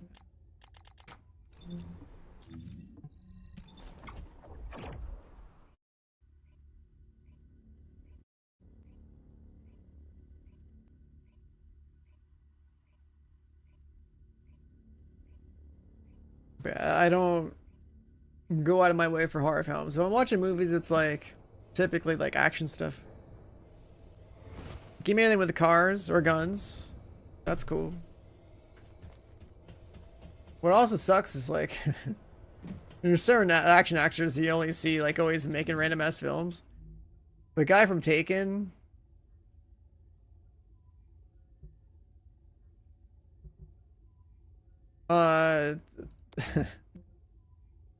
But I don't go out of my way for horror films. If I'm watching movies, it's like typically like action stuff. Give me anything with cars or guns. That's cool. What also sucks is like there's certain action actors you only see like always making random ass films. The guy from Taken.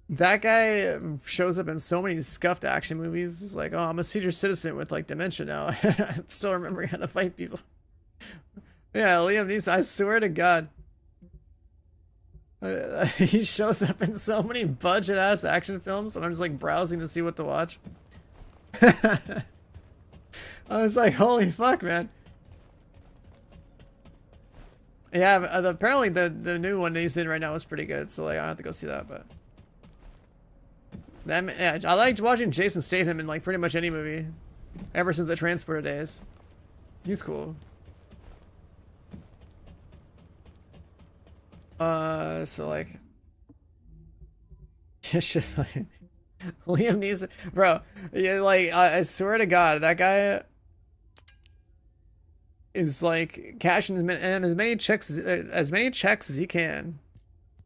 That guy shows up in so many scuffed action movies. It's like, oh, I'm a senior citizen with like dementia now. I'm still remembering how to fight people. Yeah, Liam Neeson, I swear to God. He shows up in so many budget ass action films, and I'm just like browsing to see what to watch. I was like, holy fuck, man. Yeah, apparently the new one that he's in right now is pretty good. So like I have to go see that. But that, yeah, I liked watching Jason Statham in like pretty much any movie, ever since the Transporter days. He's cool. So like, it's just like Liam Neeson, bro. Yeah, like I swear to God, that guy is like cashing as many checks as he can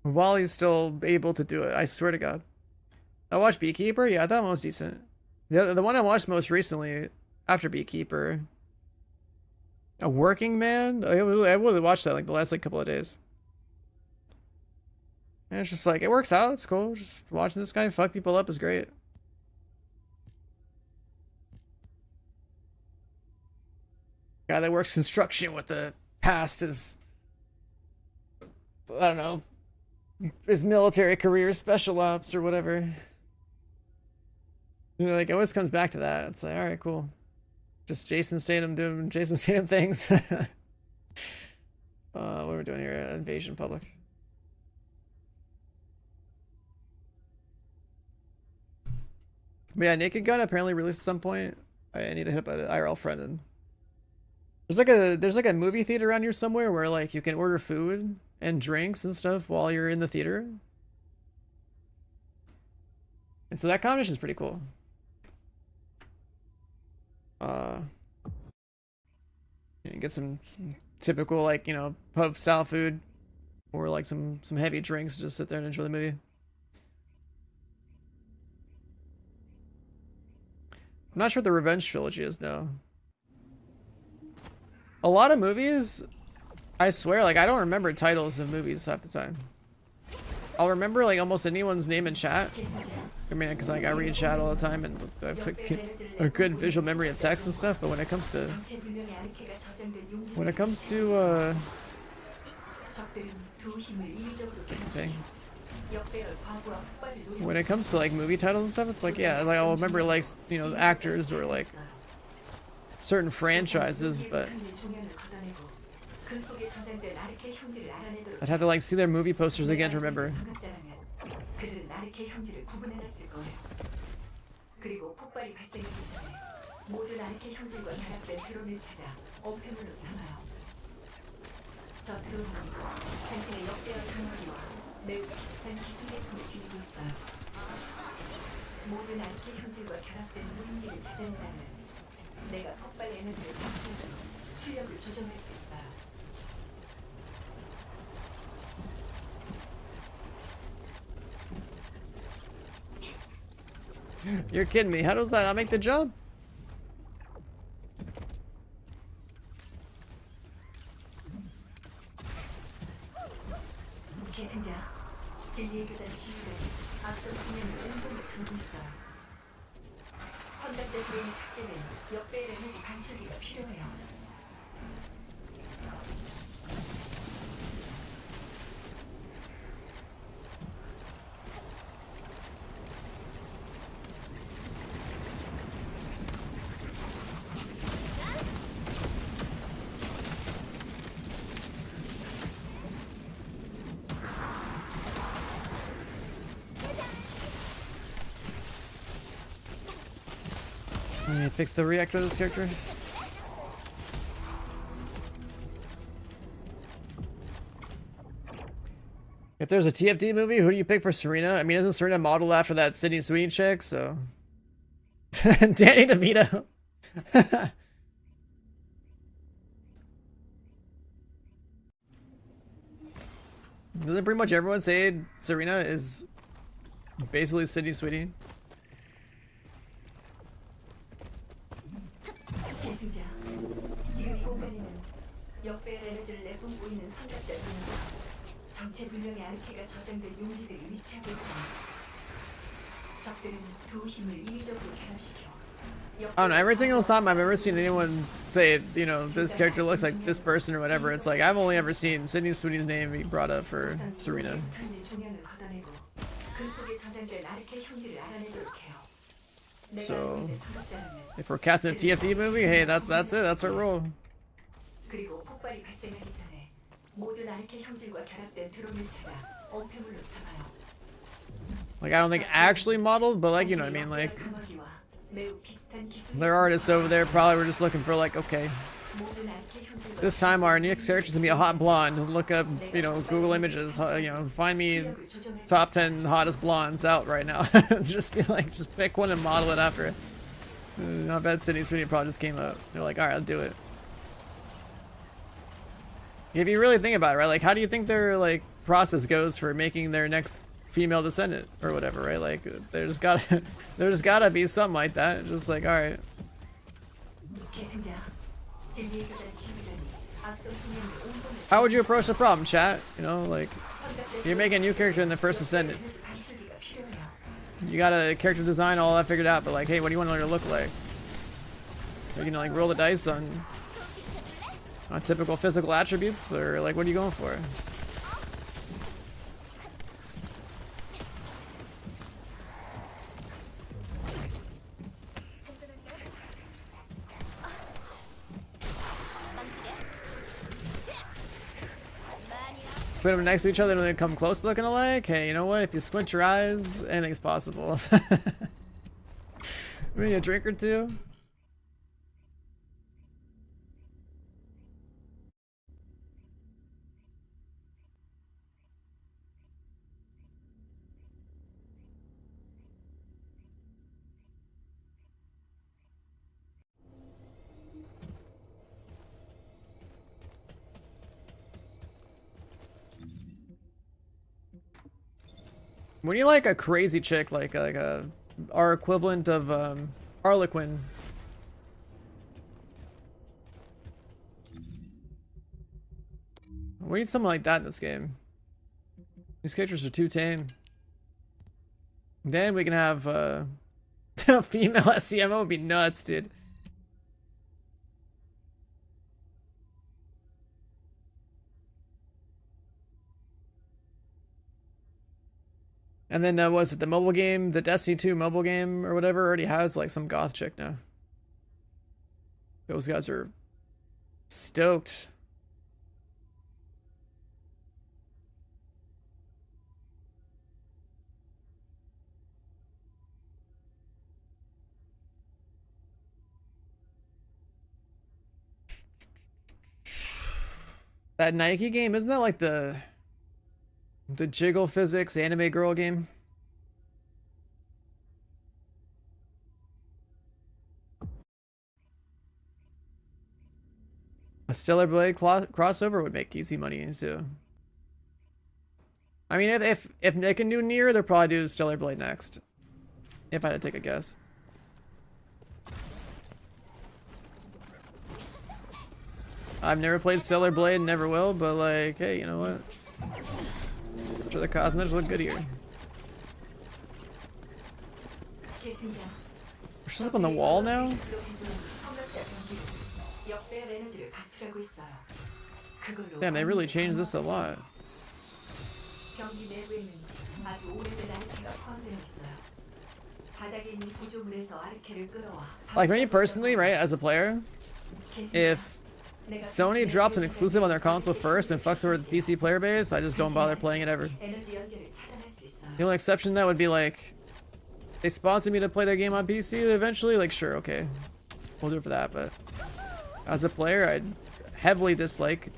while he's still able to do it. I swear to God. I watched Beekeeper. Yeah, I thought one was decent. The one I watched most recently after Beekeeper, A Working Man. I really watched that like the last like couple of days. And it's just like, it works out. It's cool. Just watching this guy fuck people up is great. Guy that works construction with the past is, I don't know, his military career, special ops or whatever. Like, it always comes back to that. It's like, all right, cool. Just Jason Statham doing Jason Statham things. What are we doing here? Invasion Public. But yeah, Naked Gun apparently released at some point. I need to hit up an IRL friend. And there's like a movie theater around here somewhere where like you can order food and drinks and stuff while you're in the theater. And so that combination is pretty cool. You get some typical like, you know, pub style food or like some heavy drinks. Just sit there and enjoy the movie. I'm not sure what the Revenge trilogy is now. A lot of movies, I swear, like I don't remember titles of movies half the time. I'll remember like almost anyone's name in chat. I mean, because like I read chat all the time and I have a good visual memory of text and stuff. But when it comes to okay. When it comes to like movie titles and stuff, it's like, yeah, like I'll remember like, you know, actors or like certain franchises, but I'd have to like see their movie posters again to remember. 매우 비슷한 기술의 품을 지니고 있어요. 모든 아르케 형질과 결합된 무인기를 찾아낸다면 내가 폭발 에너지를 상승으로 출력을 조정할 수 있어요. You're kidding me. How does that not make the jump? 계승자, 진리의 교단 시위를 앞서 분명히 온몸에 들고 있어요. 선박대 브레인이 탑재된 역배 에너지 방출기가 필요해요. Fix the reactor of this character. If there's a TFT movie, who do you pick for Serena? I mean, isn't Serena modeled after that Sydney Sweeney chick? So Danny DeVito. Doesn't pretty much everyone say Serena is basically Sydney Sweeney? 계승자, 지금 이 공간에는 역배 에너지를 내뿜고 있는 선박자들과 정체불명의 아르케가 저장된 용기들이 위치하고 있습니다. 적들은 두 힘을 인위적으로 결합시켜 I don't know, every single time I've ever seen anyone say, you know, this character looks like this person or whatever, it's like I've only ever seen Sydney Sweeney's name be brought up for Serena. So, if we're casting a TFT movie, hey, that's it, that's our role. 모든 아르케 형질과 결합된 드론을 찾아 어폐물로 삼아요. Like, I don't think actually modeled, but like, you know what I mean? Like, 강화기와 매우 비슷한 기술이 their artists over there probably were just looking for like, okay, 모든 아르케 형질과 this time our next character's gonna be a hot blonde. Look up, you know, Google Images, you know, find me 기력을 조정할 수 top 있어요. 10 hottest blondes out right now. Just be like, just pick one and model it after it. Not bad. Sydney Sweeney probably just came up. They're like, all right, I'll do it. If you really think about it, right? Like, how do you think their like process goes for making their next female descendant or whatever, right? Like, there's gotta be something like that. Just like, all right. 계승자, 진리에 도달한 지휘관이 앞서 승리를 온건을 How would you approach the problem, chat? You know, like, you're making a new character in the first descendant. 방출기가 필요해요. You got a character design all that figured out, but like, hey, what do you want her to look like? Are you gonna like roll the dice on typical physical attributes, or like, what are you going for? Put them next to each other and they come close looking alike. Hey, you know what? If you squint your eyes, anything's possible. Maybe a drink or two. When you like a crazy chick, like our equivalent of Harlequin. We need something like that in this game. These characters are too tame. Then we can have a female SCMO would be nuts, dude. And then what's it, the mobile game, the Destiny 2 mobile game or whatever already has like some goth chick now. Those guys are stoked. That Nike game, isn't that like the Jiggle Physics anime girl game? A Stellar Blade crossover would make easy money too. I mean, if they can do Nier, they'll probably do Stellar Blade next. If I had to take a guess. I've never played Stellar Blade and never will, but like, hey, you know what? I'm sure the cosmetics look good here. 계승자, She's up on the wall now? 성각자 병기로 역배열 에너지를 방출하고 있어요. 그걸로 Damn, they really changed this a lot. 병기 내부에는 아주 오래된 아르케가 포함되어 있어요. 바닥에 있는 구조물에서 아르케를 끌어와. Like me personally, right, as a player, if Sony drops an exclusive on their console first and fucks over the PC player base, I just don't bother playing it ever. 에너지 연결을 차단할 수 있어요. The only exception to that would be like, they sponsor me to play their game on PC eventually, like sure, okay. We'll do it for that, but as a player, I'd heavily dislike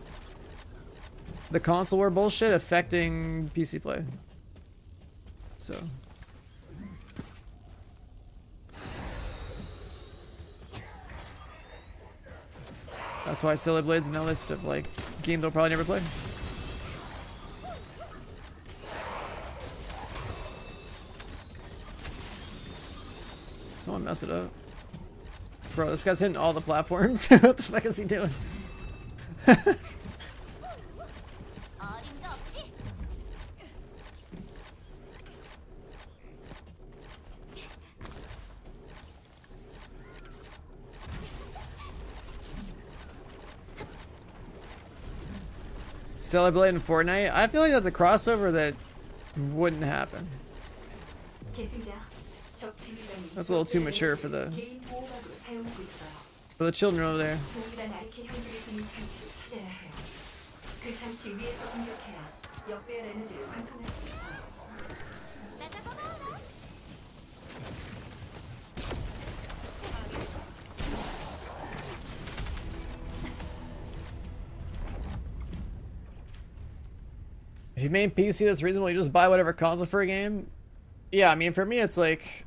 the console war bullshit affecting PC play. So. That's why Stellar Blade's in that list of like games they'll probably never play. Someone mess it up. Bro, this guy's hitting all the platforms. What the fuck is he doing? Stellar Blade in Fortnite? I feel like that's a crossover that wouldn't happen. 계승자, 적 지휘관이 That's a little too mature for the 개인 보호막으로 사용하고 있어요. children over there. 동일한 아르케 형질을 지닌 장치를 찾아야 해요. 그 장치 위에서 공격해야 역배열 에너지를 관통할 수 있어. If you made PC that's reasonable, you just buy whatever console for a game. Yeah, I mean, for me, it's like,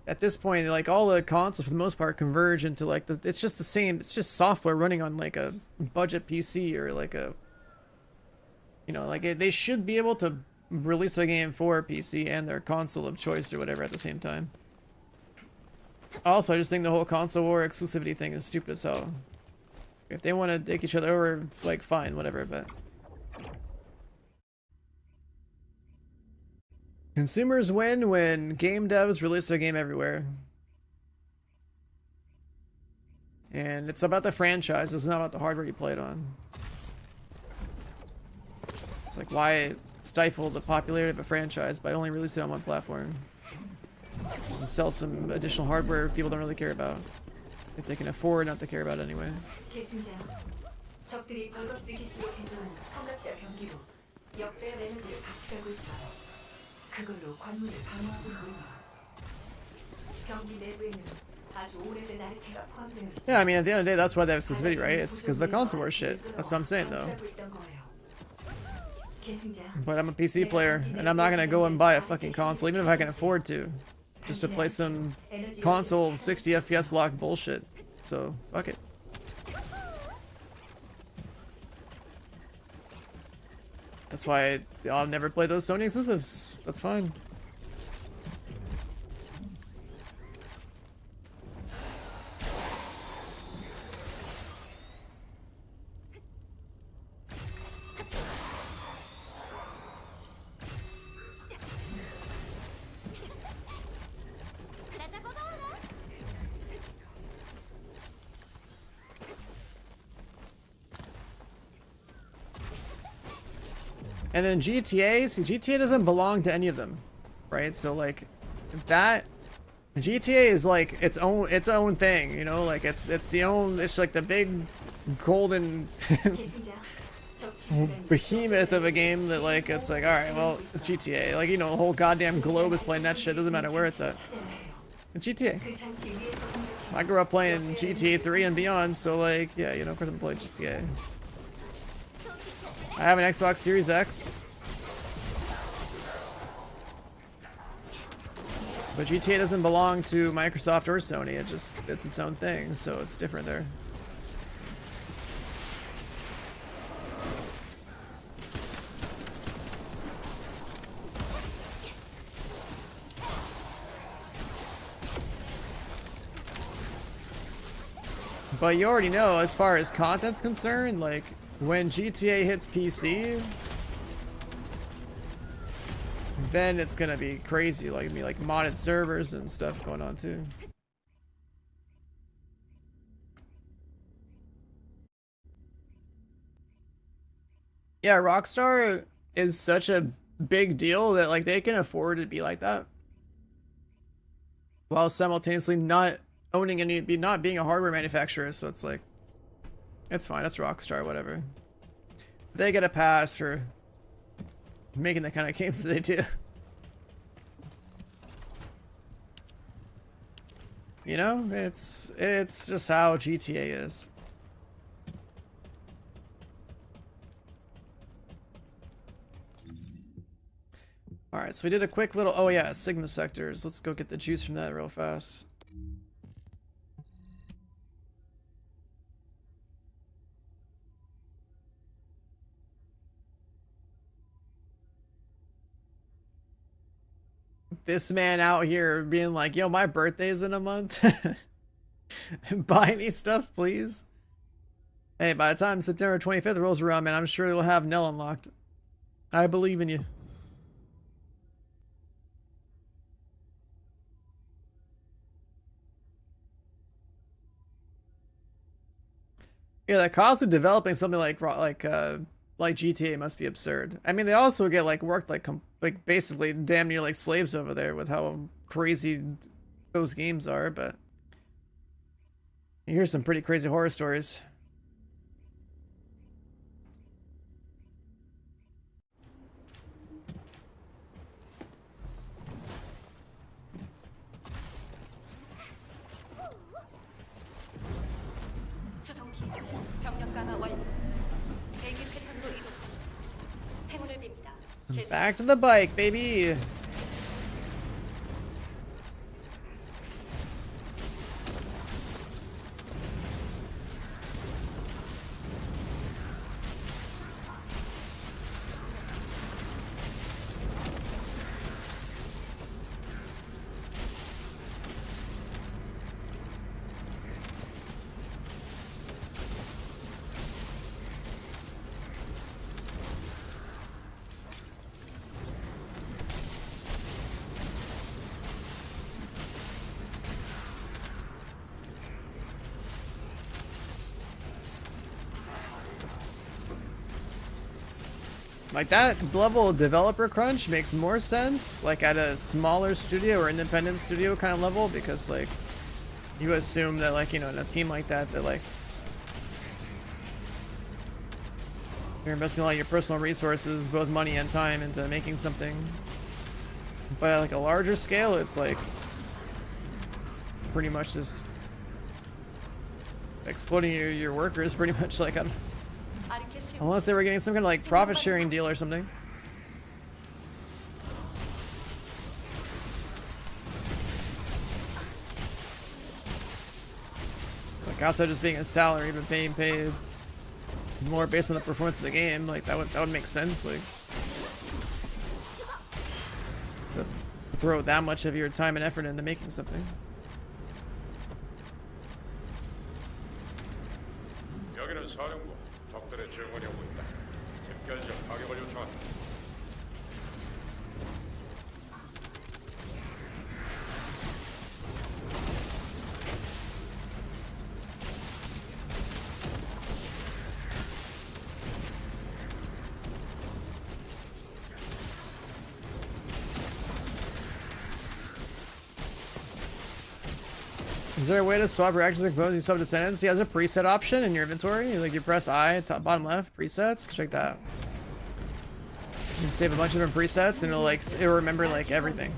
at this point, like, all the consoles for the most part converge into like it's just the same. It's just software running on like a budget PC or like a, you know, like they should be able to release a game for PC and their console of choice or whatever at the same time. Also, I just think the whole console war exclusivity thing is stupid as hell. If they want to dick each other over, it's like fine, whatever, but. Consumers win when game devs release their game everywhere. And it's about the franchise, it's not about the hardware you play it on. It's like, why stifle the popularity of a franchise by only releasing it on one platform? Just to sell some additional hardware people don't really care about. If they can afford not to care about it anyway. 계승자, 적들이 벌거스 기술로 개조한 성각자 병기로 역배열 에너지를 박차고 있어. 그걸로 관문을 방어하고 있는 병기 내부에는 아주 오래된 아르케가 포함되어 있어. Yeah, I mean, at the end of the day, that's why they have exclusivity, right? It's because the console war shit. That's what I'm saying, though. But I'm a PC player, and I'm not gonna go and buy a fucking console, even if I can afford to, just to play some console 60 FPS lock bullshit. So, fuck it. That's why I'll never play those Sony exclusives. That's fine. And then GTA, see, GTA doesn't belong to any of them, right? So like that, GTA is like its own thing, you know, like it's like the big golden behemoth of a game that like it's like, all right, well, it's GTA, like, you know, the whole goddamn globe is playing that shit. Doesn't matter where it's at. It's GTA. I grew up playing GTA 3 and beyond, so like, yeah, you know, of course I'm playing GTA. I have an Xbox Series X. But GTA doesn't belong to Microsoft or Sony. It's its own thing, so it's different there. But you already know, as far as content's concerned, like, when GTA hits PC, then it's gonna be crazy, like modded servers and stuff going on too. Yeah, Rockstar is such a big deal that like they can afford to be like that, while simultaneously not owning not being a hardware manufacturer. So it's like, it's fine. That's Rockstar, whatever. They get a pass for making the kind of games that they do. You know, it's just how GTA is. Alright, so we did a quick little, oh yeah, Sigma sectors. Let's go get the juice from that real fast. This man out here being like, yo, my birthday's in a month. Buy me stuff, please. Hey, by the time September 25th rolls around, man, I'm sure it'll have Nell unlocked. I believe in you. Yeah, the cost of developing something like GTA must be absurd. I mean, they also get like worked like basically damn near like slaves over there with how crazy those games are, but you hear some pretty crazy horror stories. Back to the bike, baby. Like that level of developer crunch makes more sense like at a smaller studio or independent studio kind of level, because like you assume that like, you know, in a team like that like you're investing a lot of your personal resources, both money and time, into making something. But at like a larger scale, it's like pretty much just exploiting your workers pretty much, like unless they were getting some kind of like profit sharing deal or something. Like outside just being a salary, but being paid more based on the performance of the game, like that would make sense. Like to throw that much of your time and effort into making something. 여기는 사령부. 적들의 증언이 오고 있다. 집결적 타격을 요청한다. Is there a way to swap reactions and components you swap Descendants? Yeah, there's a preset option in your inventory. Like you press I, top, bottom left, presets. Check that. You can save a bunch of different presets and it'll remember like everything.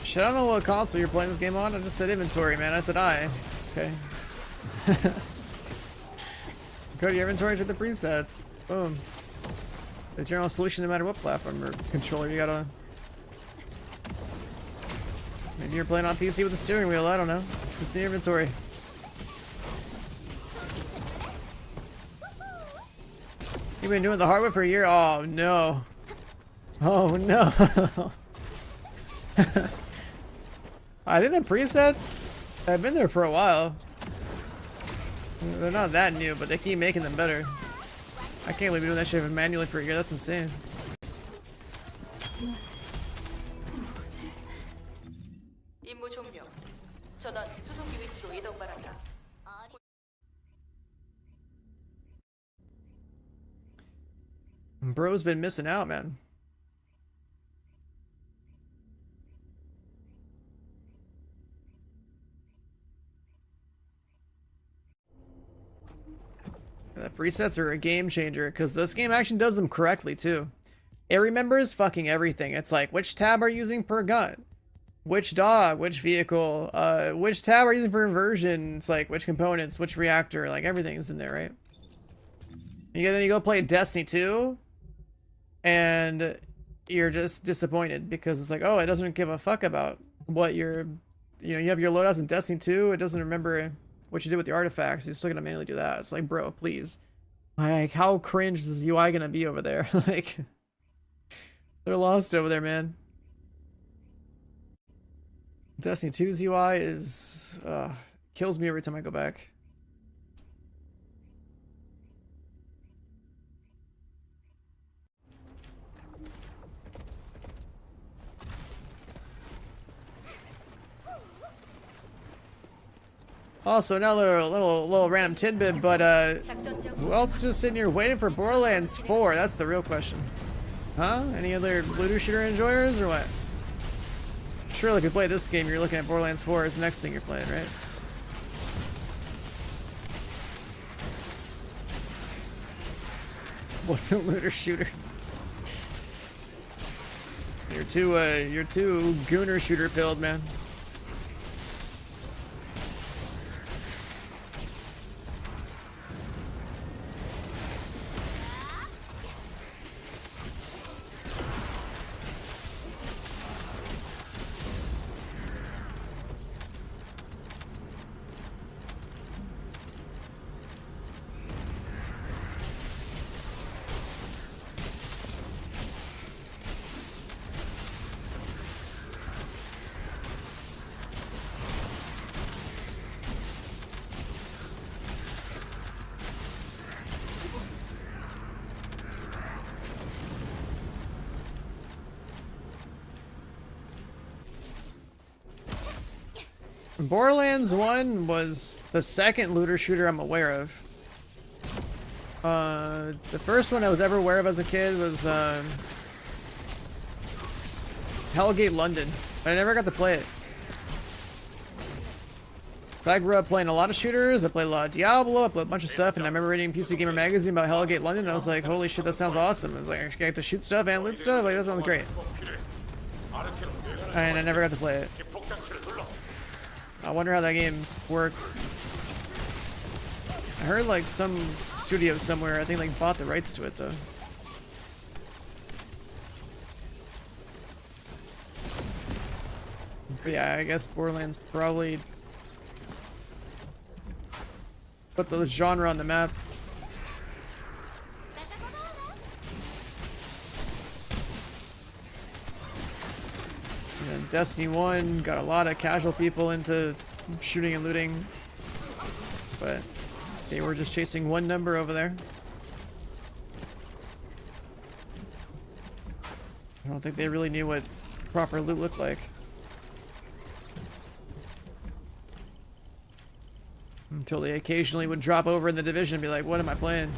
Shit, I don't know what console you're playing this game on. I just said inventory, man. I said I. Okay. Go to your inventory to the presets. Boom. The general solution no matter what platform or controller you got on. Maybe you're playing on PC with a steering wheel, I don't know. It's the inventory. You've been doing the hardware for a year? Oh no. Oh no. I think the presets have been there for a while. They're not that new, but they keep making them better. I can't believe you're doing that shit manually for a year. That's insane. 임무 종료. 전원 수송기 위치로 이동 바란다. Bro's been missing out, man. The presets are a game changer because this game actually does them correctly too. It remembers fucking everything. It's like which tab are you using per gun, which dog, which vehicle, which tab are you using for inversion. It's like which components, which reactor, like everything's in there, right? Then you go play Destiny 2 and you're just disappointed because it's like, oh, it doesn't give a fuck about what you're, you have your loadouts in Destiny 2. It doesn't remember what you did with the artifacts. You're still gonna manually do that. It's like, bro, please. Like, how cringe is this UI gonna be over there? Like, they're lost over there, man. Destiny 2's UI is kills me every time I go back. Also, another little random tidbit, but who else is just sitting here waiting for Borderlands 4? That's the real question. Huh? Any other looter shooter enjoyers or what? Surely if you play this game, you're looking at Borderlands 4 as the next thing you're playing, right? What's a looter shooter? You're too gooner shooter pilled, man. Borderlands 1 was the second looter shooter I'm aware of. The first one I was ever aware of as a kid was Hellgate London, but I never got to play it. So I grew up playing a lot of shooters, I played a lot of Diablo, I played a bunch of stuff, and I remember reading PC Gamer magazine about Hellgate London, and I was like, holy shit, that sounds awesome. I was like, I get to shoot stuff and loot stuff, like that sounds great. And I never got to play it. I wonder how that game worked. I heard like some studio somewhere, I think like bought the rights to it though. But yeah, I guess Borderlands probably put the genre on the map. And Destiny 1 got a lot of casual people into shooting and looting, but they were just chasing one number over there. I don't think they really knew what proper loot looked like. Until they occasionally would drop over in the Division and be like, what am I playing?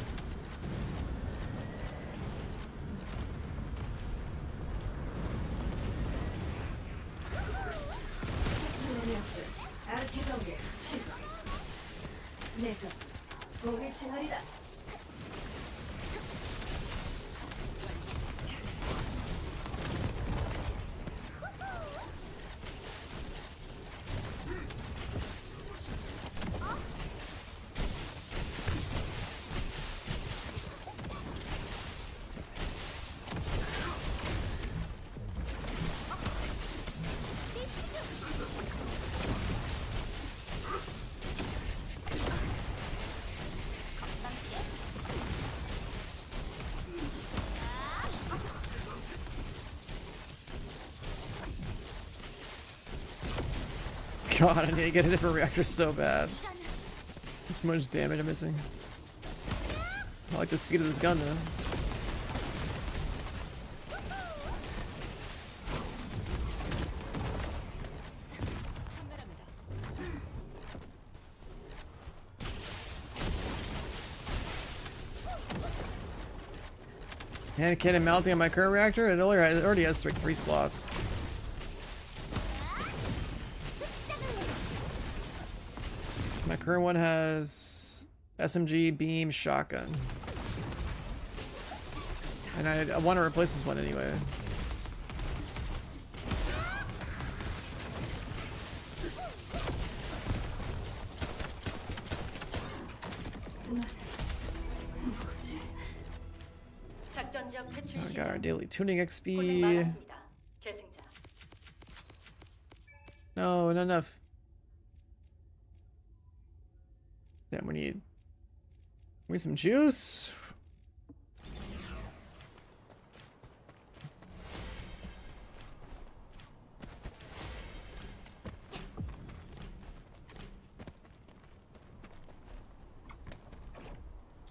God, I need to get a different reactor so bad. There's so much damage I'm missing. I like the speed of this gun though. Hand cannon mounting on my current reactor, it already has three slots. My current one has SMG, beam, shotgun. And I want to replace this one anyway. I got our daily tuning XP. No, not enough. Then we need some juice.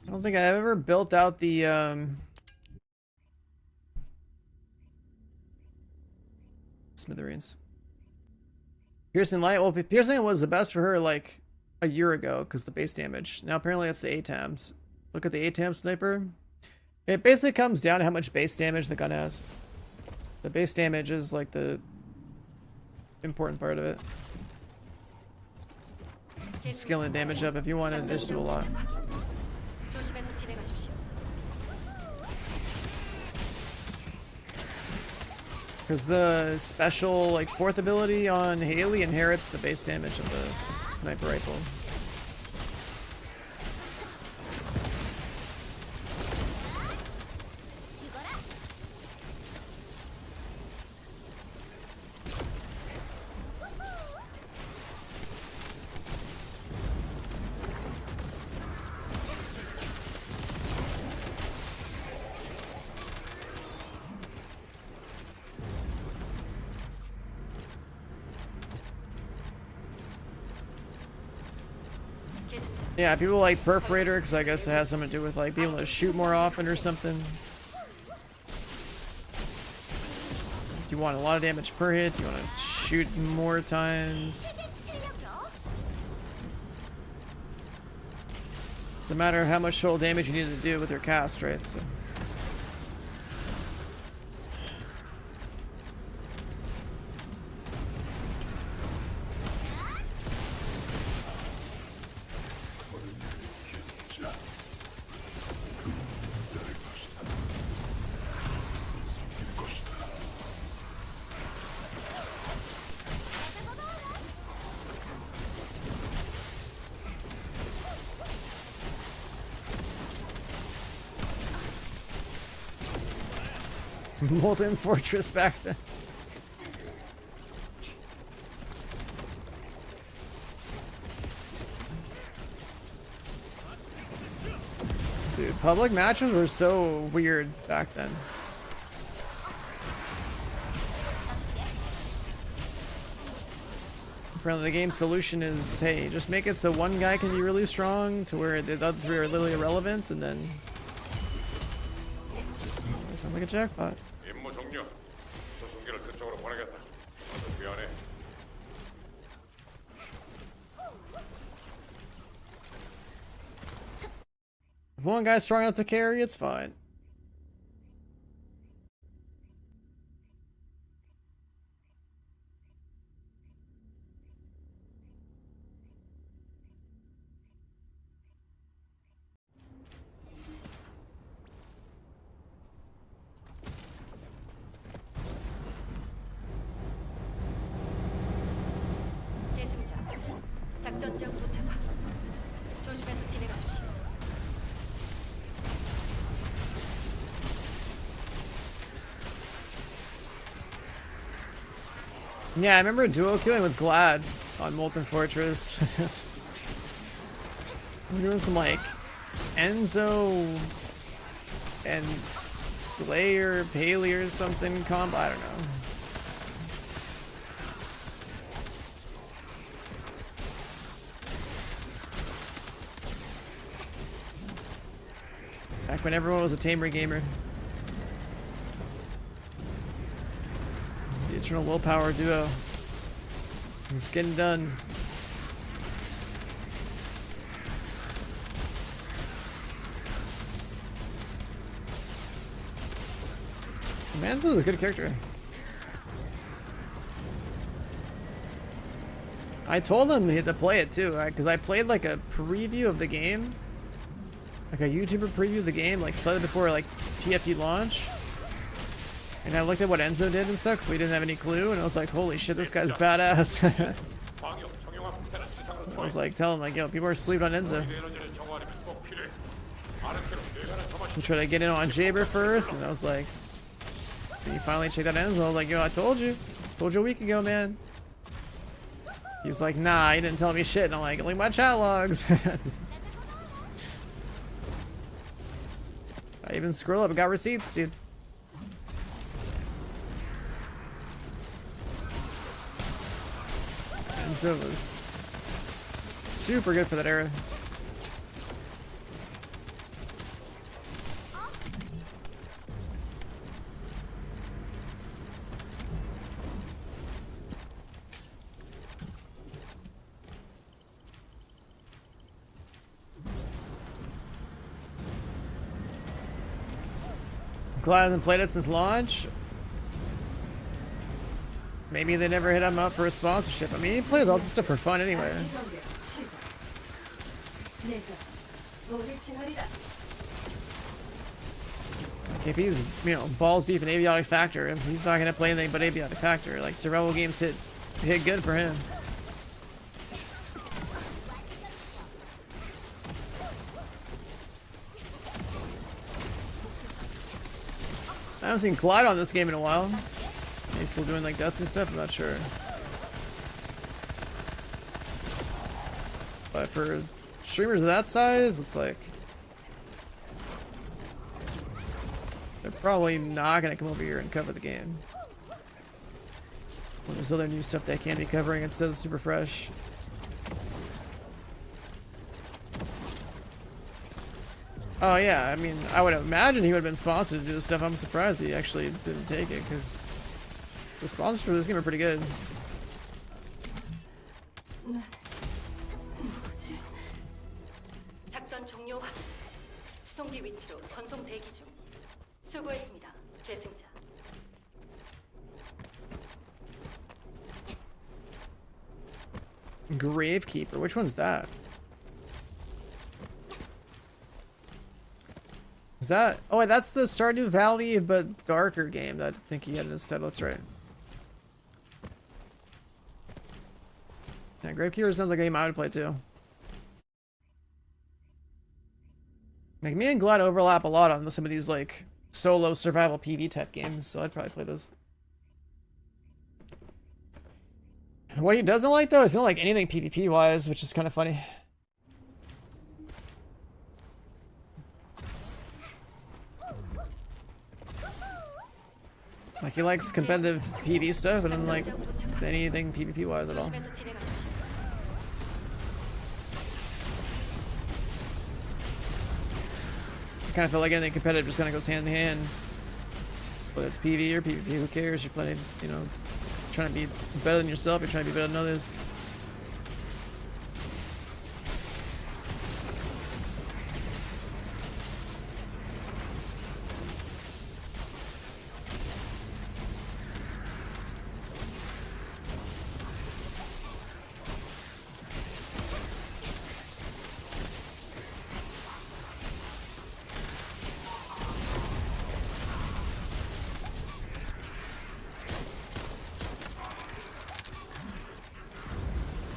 I don't think I've ever built out the smithereens. Piercing light. Well, piercing was the best for her like a year ago because the base damage. Now apparently that's the ATAMs. Look at the ATAM sniper. It basically comes down to how much base damage the gun has. The base damage is like the important part of it. Skill and damage up if you want to just do a lot. Because the special like fourth ability on Haley inherits the base damage of the sniper rifle. Yeah, people like Perforator because I guess it has something to do with like being able to shoot more often or something. You want a lot of damage per hit, you want to shoot more times. It's a matter of how much total damage you need to do with your cast, right? So. Molten Fortress back then. Dude, public matches were so weird back then. Apparently the game's solution is, hey, just make it so one guy can be really strong to where the other three are literally irrelevant, and then... Sounds like a jackpot. 임무 종료. 수송기를 그쪽으로 보내겠다. 아주 미안해. If one guy's strong enough to carry, it's fine. 계승자, 작전 지역 도착 확인. 조심해서 진행하십시오. Yeah, I remember duo killing with Glad on Molten Fortress. I'm doing some like Enzo and Glay or Paley or something comp. I don't know. Back when everyone was a Tamer gamer. The Eternal Willpower duo. It's getting done. Manzo's a good character. I told him he had to play it too, because I played like a preview of the game. Like a YouTuber preview of the game, like slightly before like TFT launch. And I looked at what Enzo did and stuff, so we didn't have any clue, and I was like, holy shit, this guy's badass. I was like, telling him, like, yo, people are sleeping on Enzo. I tried to get in on Jaber first, and I was like, then he finally checked out Enzo. I was like, yo, I told you a week ago, man. He's like, nah, he didn't tell me shit, and I'm like, look at my chat logs. I even scroll up and got receipts, dude. Enzo was super good for that era. Glad I haven't played it since launch. Maybe they never hit him up for a sponsorship. I mean, he plays all this stuff for fun anyway. If he's, you know, balls deep in Avionic Factor, he's not gonna play anything but Avionic Factor. Like, survival games hit good for him. I haven't seen Clyde on this game in a while. He's still doing like Destiny stuff, I'm not sure. But for streamers of that size, it's like they're probably not gonna come over here and cover the game. When there's other new stuff they can be covering instead of Super Fresh. Oh yeah, I mean, I would imagine he would have been sponsored to do this stuff. I'm surprised he actually didn't take it, because the sponsors for this game are pretty good. 작전 종료 수송기 위치로 전송 대기 중. 수고했습니다, 계승자. Gravekeeper. Which one's that? Is that? Oh, wait, that's the Stardew Valley but darker game that I think he had instead. That's right. Yeah, Gravekeeper sounds like a game I would play too. Like me and Glad overlap a lot on some of these like solo survival PV type games, so I'd probably play those. What he doesn't like though is he don't like anything PvP wise, which is kind of funny. Like he likes competitive PV stuff, but doesn't like anything PvP wise at all. 조심해서 진행하십시오. I kind of feel like anything competitive just kind of goes hand in hand. Whether it's PV or PvP, who cares? You're playing, you know, trying to be better than yourself. You're trying to be better than others.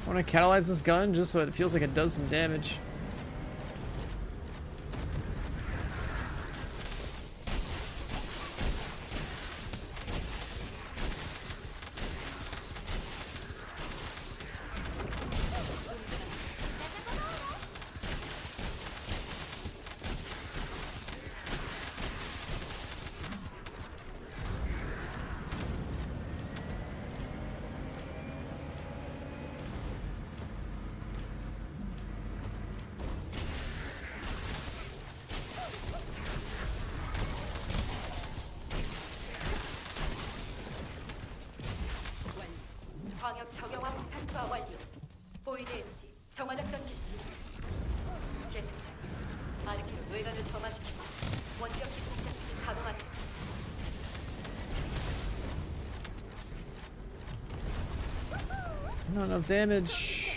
I want to catalyze this gun just so it feels like it does some damage. 광역 적용화 폭탄 투하 완료. 보이드 에너지 정화작전 개시. 계승자, 아르키로 뇌관을 점화시키고 원격 기폭장치를 가동하세요. Not enough damage.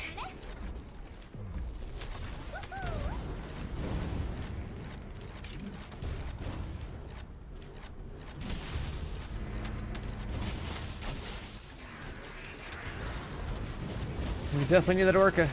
We definitely need that orca.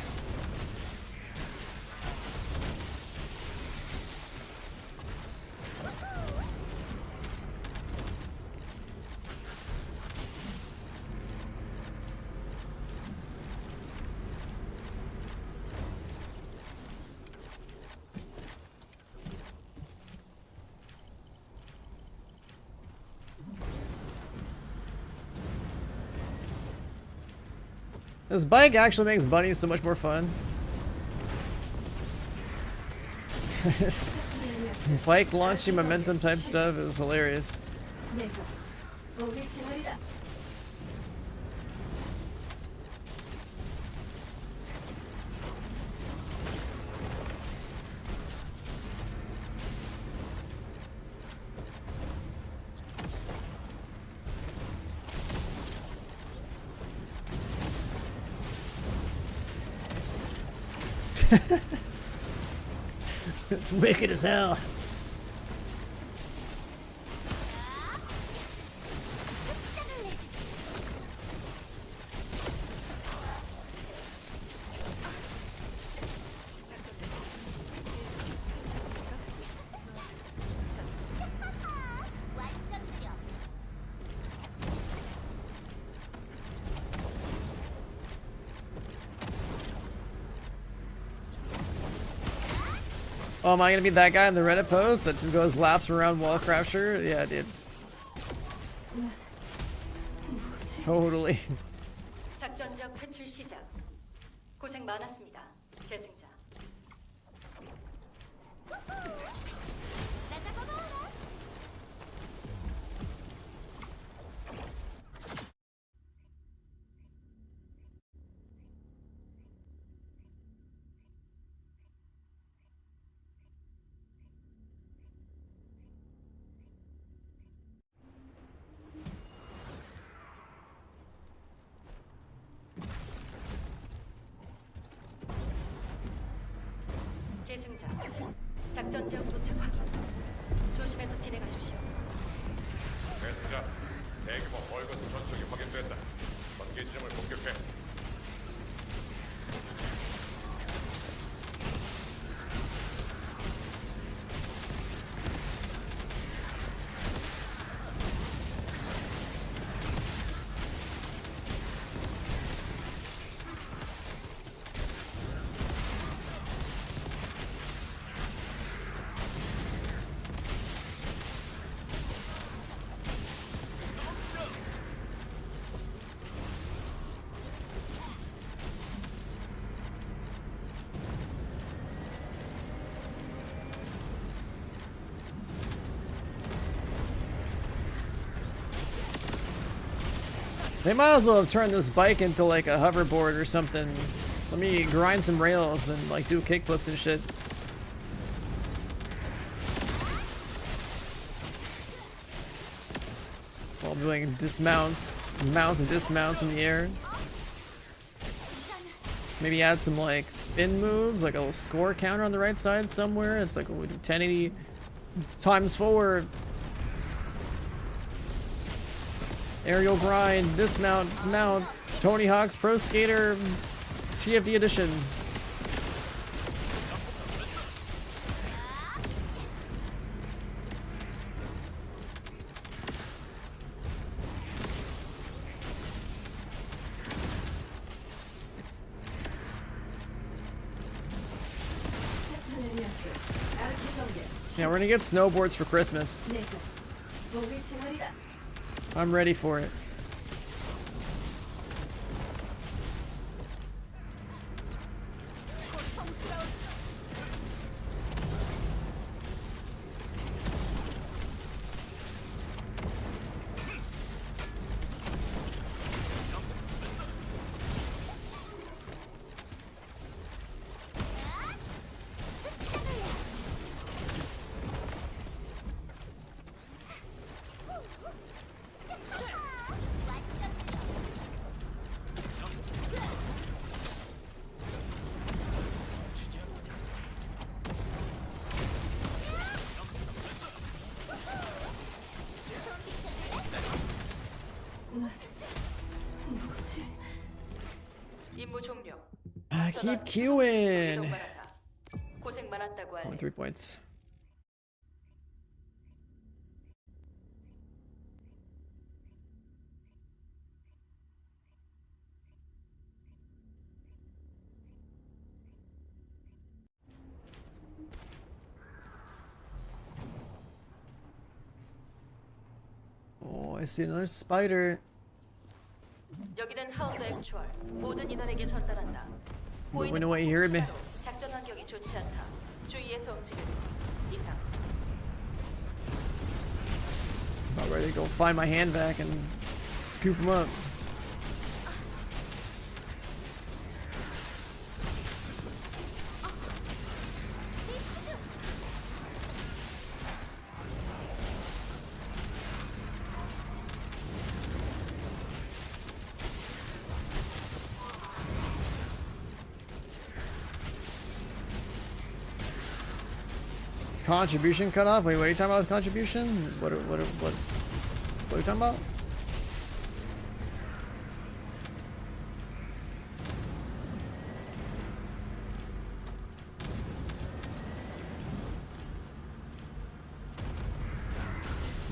This bike actually makes bunnies so much more fun. Bike launching momentum type stuff is hilarious. It's wicked as hell. Oh, am I gonna be that guy in the Reddit post that goes laps around Wallcrafter? Yeah, dude. Totally. 작전 지역 퇴출 시작. 고생 많았습니다, 계승자. 계승자. 작전 지역 도착 확인. 조심해서 진행하십시오. 배승자, 대규모 벌거스 전속이 확인됐다. 번개 지점을 공격해. They might as well have turned this bike into like a hoverboard or something. Let me grind some rails and like do kickflips and shit. While doing dismounts, mounts and dismounts in the air. Maybe add some like spin moves, like a little score counter on the right side somewhere. It's like we do 1080 times forward. Aerial grind, dismount, mount, Tony Hawk's Pro Skater TFD edition. Yeah, we're gonna get snowboards for Christmas. I'm ready for it. 임무 종료. Keep queuing. 고생 많았다고 Only 할래. 3 points. Oh, I see another spider. 여기는 하운드 액추얼. 모든 인원에게 전달한다. When do I hear me? 작전 환경이 좋지 않다. 주의해서 움직여라. 이상. About ready to go find my hand vac and scoop him up. Contribution cut off? Wait, what are you talking about with contribution? What are you talking about?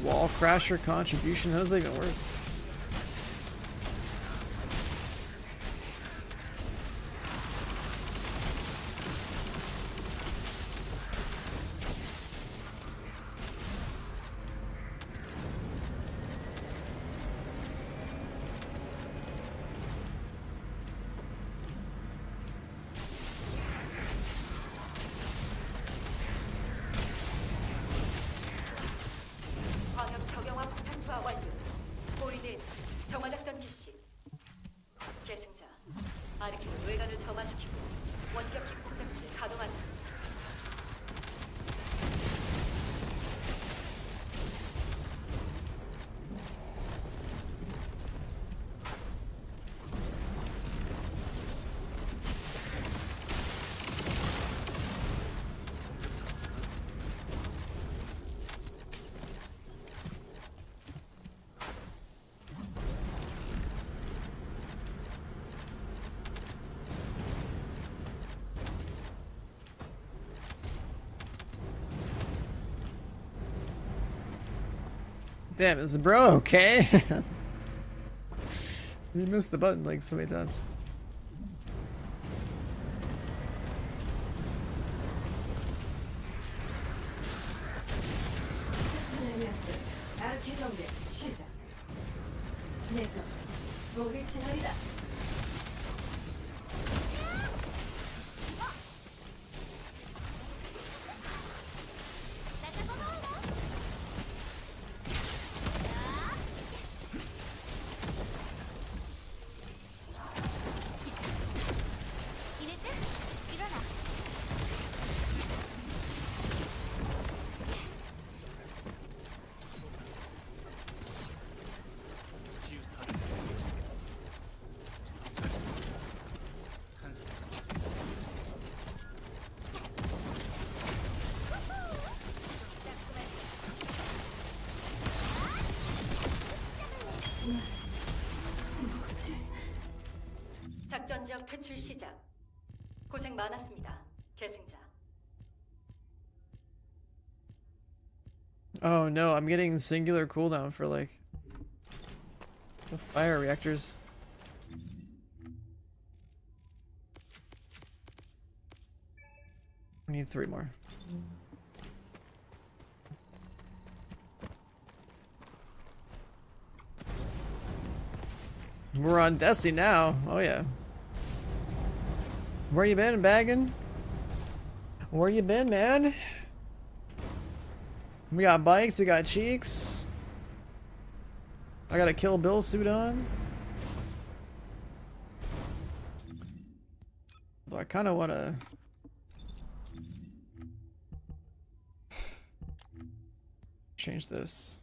Wall crasher contribution? How does that even work? 광역 적용화 폭탄 투하 완료. 보이는 정화작전 개시. 계승자, 아르케로 뇌관을 점화시키고 원격 기폭장치를 가동한다. Damn, is bro okay? You missed the button like so many times. 아르케 경계 시작. 내가 목을 치나리다. 작전 지역 퇴출 시작. 고생 많았습니다. 계승자. Oh no, I'm getting singular cooldown for like the fire reactors. I need 3 more. We're on Desi now. Oh yeah. Where you been, baggin'? Where you been, man? We got bikes, we got cheeks. I got a Kill Bill suit on. Though I kind of want to change this.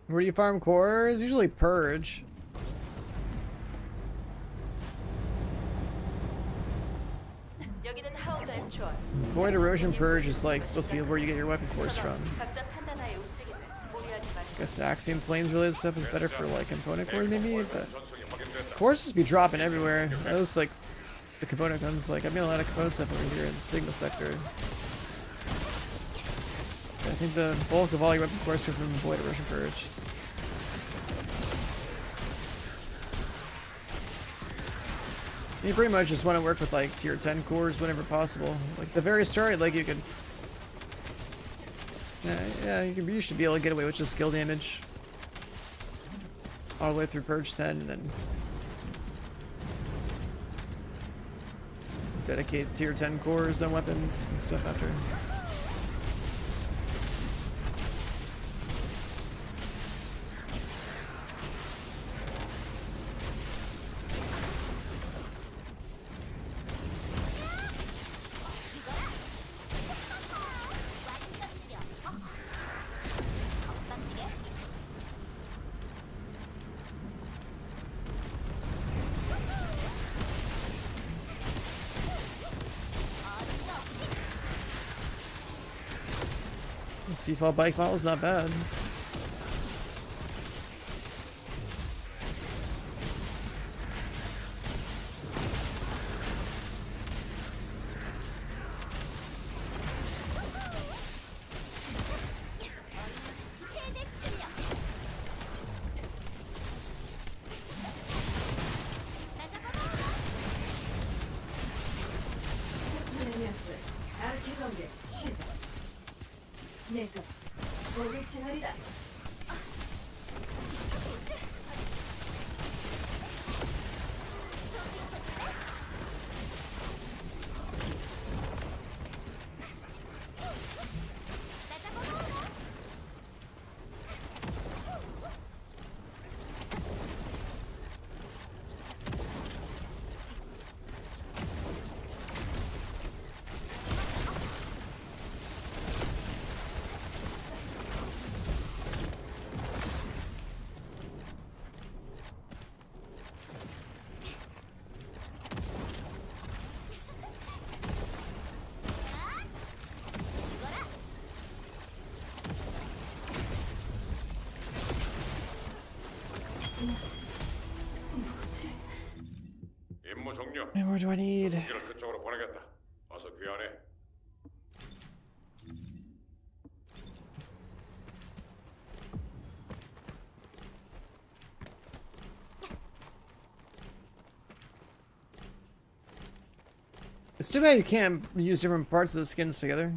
Where do you farm cores? Usually Purge. 여기는 하운드 액추얼. Void Erosion Purge is like supposed to be where you get your weapon cores from. 각자 판단하에 움직이면 무리하지 마세요. I guess Axiom Planes related stuff is better for like component cores maybe, but cores just be dropping everywhere. Those like the component guns, like I've made a lot of component stuff over here in the Sigma sector. I think the bulk of all your weapon cores are from Void Erosion Purge. You pretty much just want to work with like tier 10 cores whenever possible. Like the very start, like you could, you should be able to get away with just skill damage all the way through Purge 10, and then dedicate tier 10 cores on weapons and stuff after. This default bike model is not bad. 아르케 경계 시작. 내가 목을 치나리다. 종료. How many more do I need? 수송기를 그쪽으로 보내겠다. 어서 귀환해. It's too bad you can't use different parts of the skins together.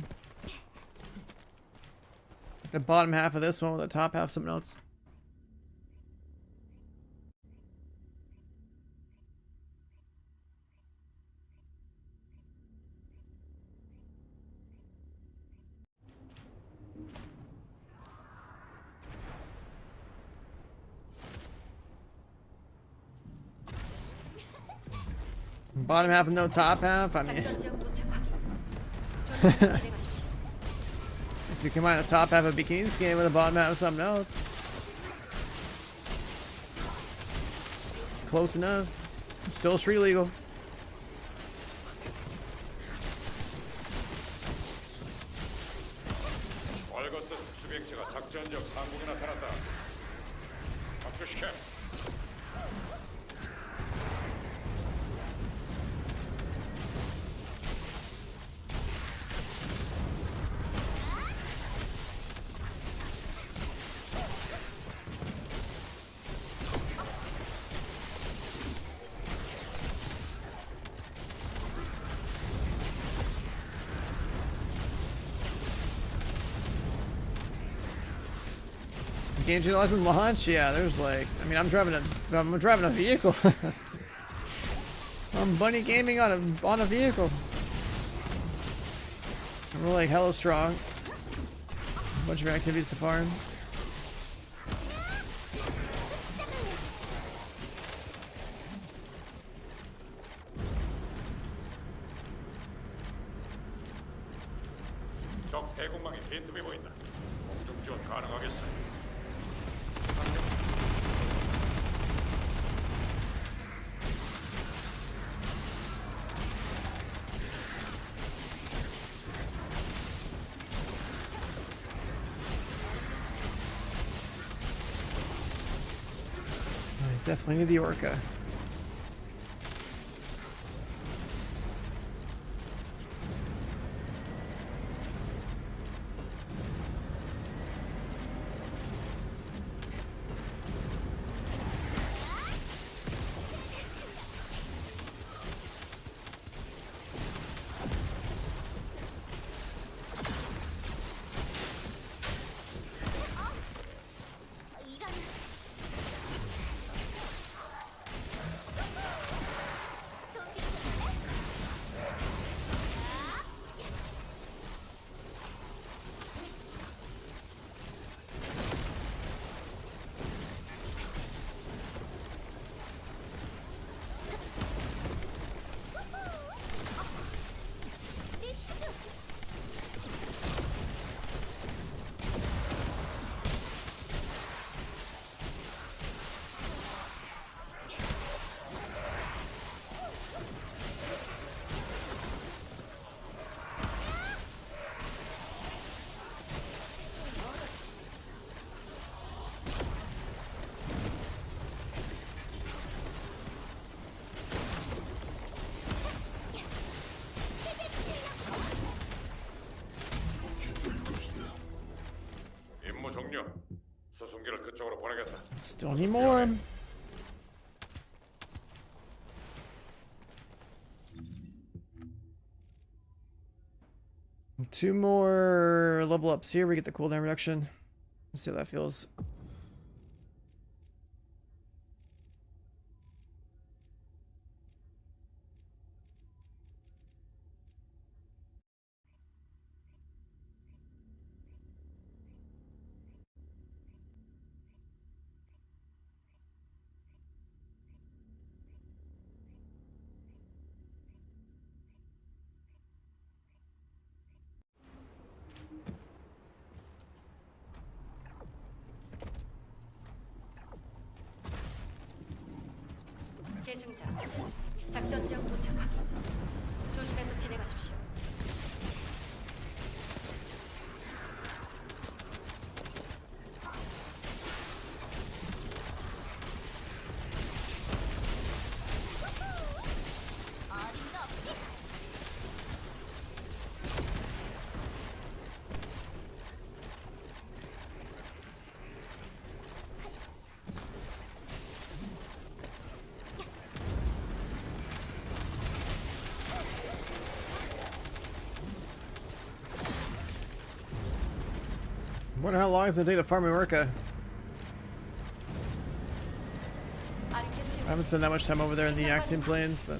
The bottom half of this one with the top half something else. Bottom half and no top half. I mean, 작전 지역 도착 확인. 조심해서 진행하십시오. if you combine the top half of bikini skin with the bottom half of something else, close enough. Still street legal. 월거스 특수비행체가 작전적 상공에 나타났다. 각주시켜. Game doesn't launch. Yeah, there's like, I mean, I'm driving a vehicle. I'm bunny gaming on a vehicle. I'm like hella strong. A bunch of activities to farm. 적 대공망에 빈틈이 보인다. 공중 지원 가능하겠어. I definitely need the Orca. 임무 종료. 수송기를 그쪽으로 보내겠다. Still need more. Two more level ups here. We get the cooldown reduction. Let's see how that feels. 계승자, 작전 지역 도착 확인. 조심해서 진행하십시오. Wonder how long it's gonna take to farm an Orca. I haven't spent that much time over there in the Actium Plains, but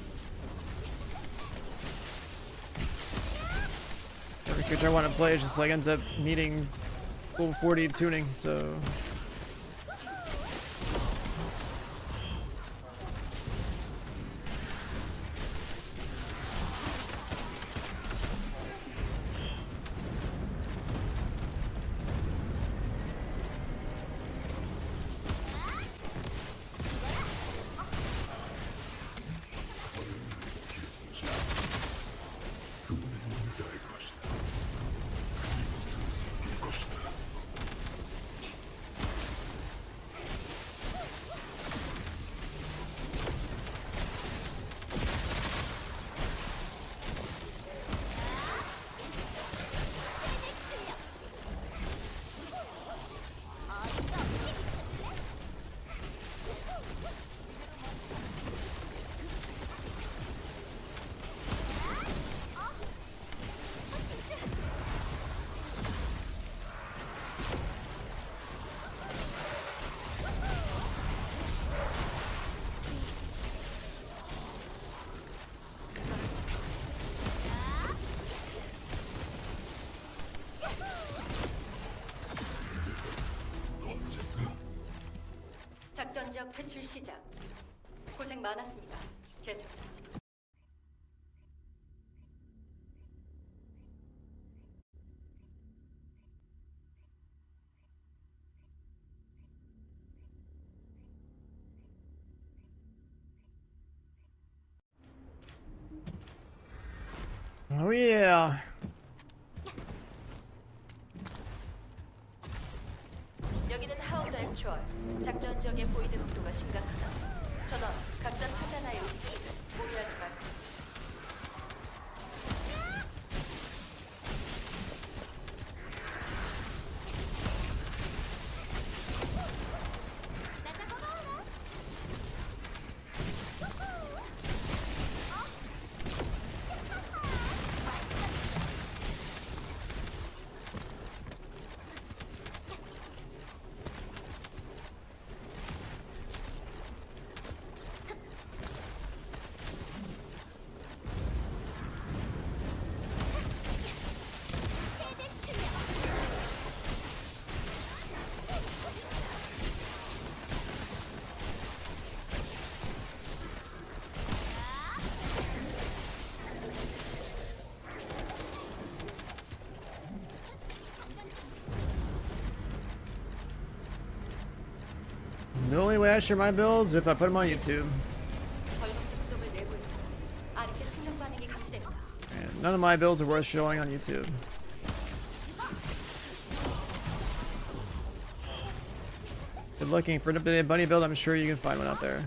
every creature I want to play just like ends up needing full 40 tuning, so 작전 지역 퇴출 시작. 고생 많았습니다. 계속자. oh yeah. 여기는 하운드 액추얼. 작전 지역의 보이드 농도가 심각하다. 전원 각자 판단하에 움직이듯 무리하지 말고. The only way I share my builds is if I put them on YouTube. And none of my builds are worth showing on YouTube. If you're looking for an updated bunny build, I'm sure you can find one out there.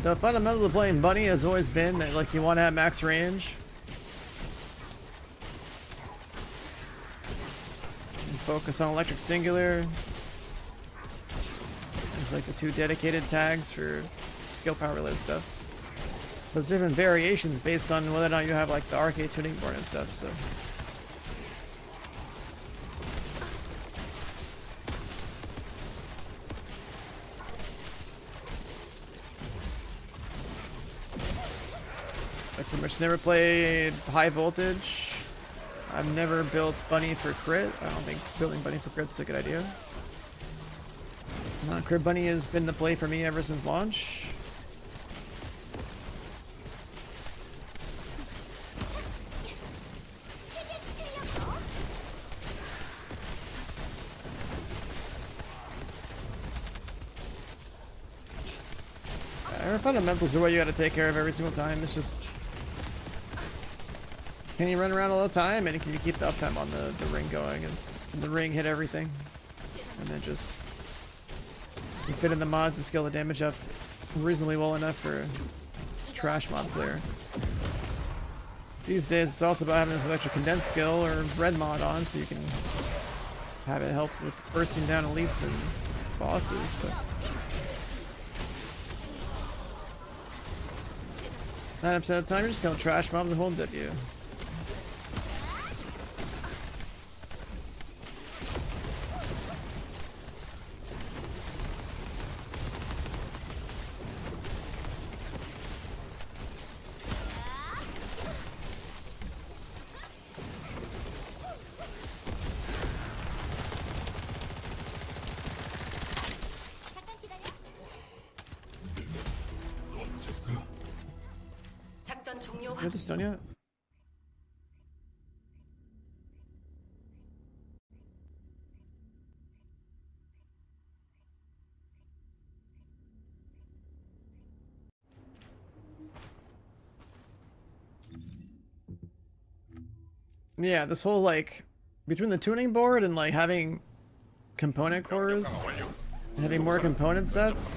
The fundamental of playing bunny has always been that like you want to have max range. And focus on electric singular. There's like the two dedicated tags for skill power related stuff. There's different variations based on whether or not you have like the arcade tuning board and stuff, so. I pretty much never played high voltage. I've never built bunny for crit. I don't think building bunny for crit's a good idea. Crit bunny has been the play for me ever since launch. Our fundamentals are what you gotta take care of every single time. It's just, can you run around all the time, and can you keep the uptime on the ring going, and the ring hit everything, and then just you fit in the mods to scale the damage up. reasonably well enough for a trash mod player. These days, it's also about having an extra condensed skill or red mod on, so you can have it help with bursting down elites and bosses. But 9% of the time, you're just going trash mobs and hold W. 작전 종료. You have this done yet? Yeah, this whole like between the tuning board and like having component cores, having more component sets.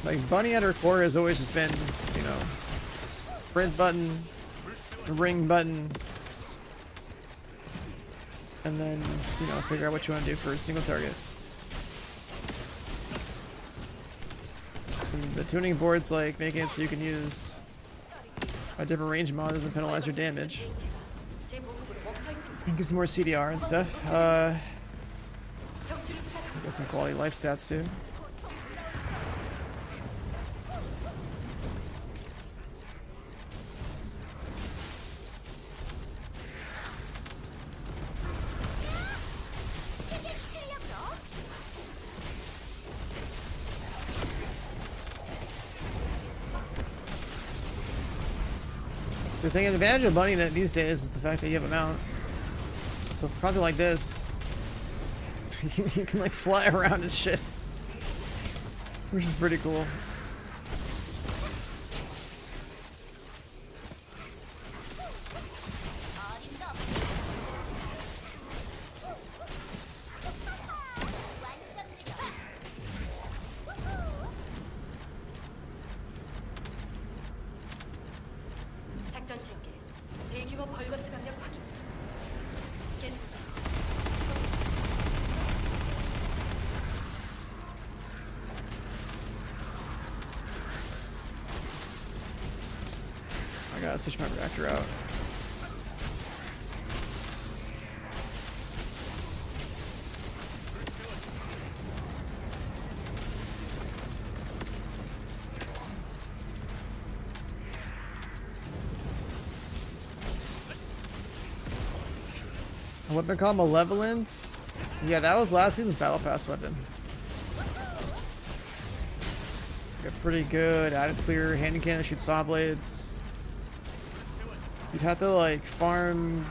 Like bunny at her core has always just been, you know, sprint button, ring button, and then, you know, figure out what you want to do for a single target. And the tuning board's like making it so you can use a different range mod that doesn't penalize your damage. It gives you more CDR and stuff. I guess some quality life stats too. The thing, an advantage of bunny net these days is the fact that you have a mount. So for content like this, you can like fly around and shit, which is pretty cool. 작전 지역에 대규모 벌거스 병력 확인. 계속. I gotta switch my reactor out. A weapon called Malevolence? Yeah, that was last season's Battle Pass weapon. Got pretty good, added clear, hand cannon, shoot saw blades. You'd have to like farm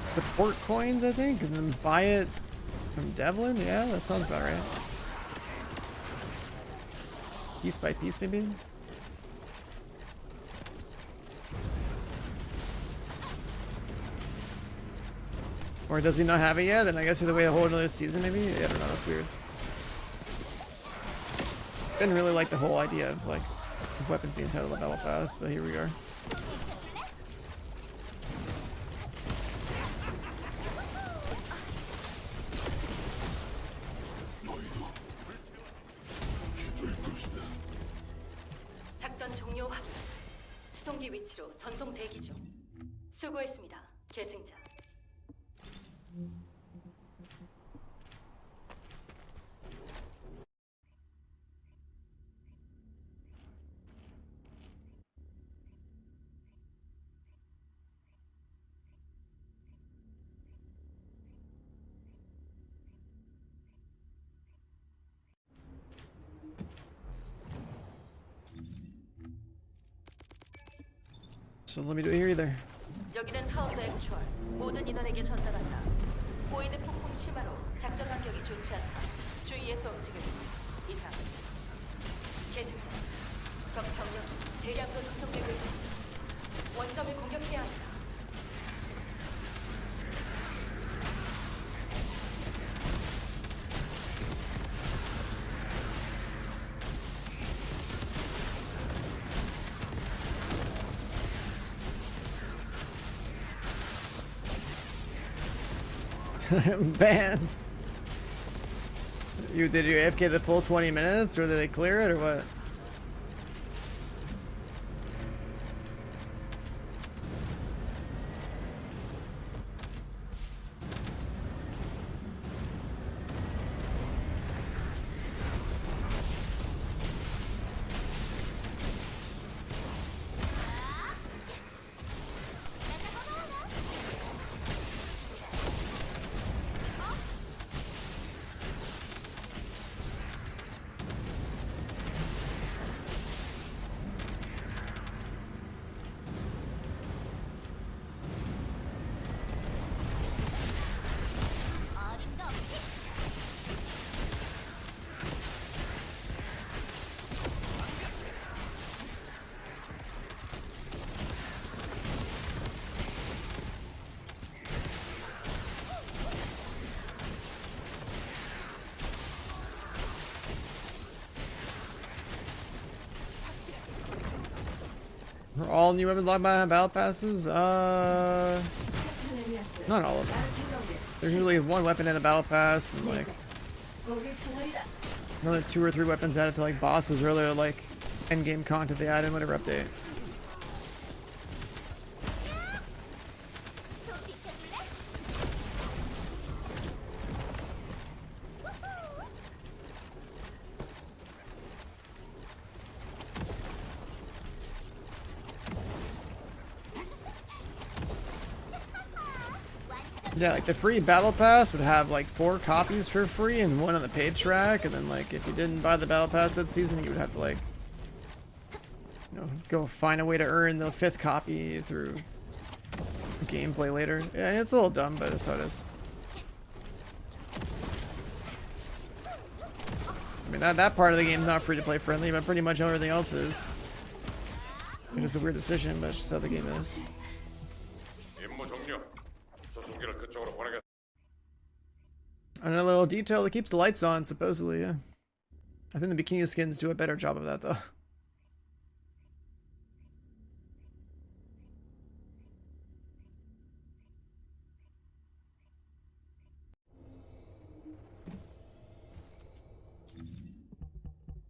support coins, I think, and then buy it from Devlin? Yeah, that sounds about right. Piece by piece, maybe? Or does he not have it yet? Then I guess we have to wait a whole another season, maybe? Yeah, I don't know, that's weird. Didn't really like the whole idea of like weapons being titled the Battle Pass, but here we are. 작전 종료 확인. 수송기 위치로 전송 대기 중. 수고했습니다, 계승자. So let me do it here either. 여기는 하운드 액추얼. 모든 인원에게 전달한다. 보이드 폭풍 심화로 작전 환경이 좋지 않다. 주의해서 움직여라. 이상. 계승자. 적 병력이 대량으로 접속되고 있습니다. 원점을 공격해야 합니다. Banned. Did you AFK the full 20 minutes, or did they clear it, or what? Are all new weapons locked by battle passes? Not all of them. There's usually one weapon in a battle pass, and like another 2 or 3 weapons added to like bosses or other like endgame content they add in whatever update. Yeah, like the free battle pass would have like 4 copies for free and 1 on the paid track, and then like if you didn't buy the battle pass that season, you would have to like, you know, go find a way to earn the 5th copy through gameplay later. Yeah, it's a little dumb, but that's how it is. I mean, that part of the game is not free to play friendly, but pretty much everything else is. It is a weird decision, but it's just how the game is. 임무 종료. 수송기를 그쪽으로 보내겠. Another little detail that keeps the lights on, supposedly, yeah. I think the bikini skins do a better job of that, though.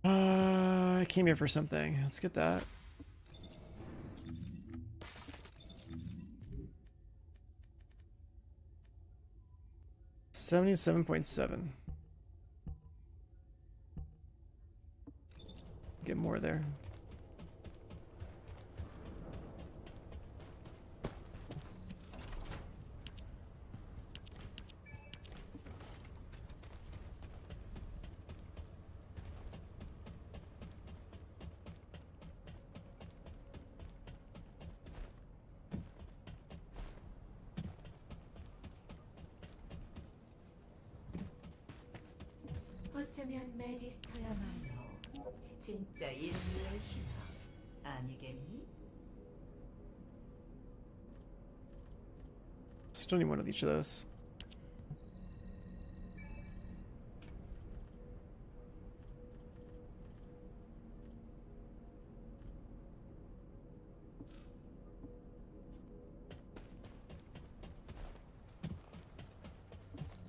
I came here for something. Let's get that. $77.7. Get more there. 어쩌면 매지스터야말로 진짜 인류의 희망 아니겠니? Still need one of each of those.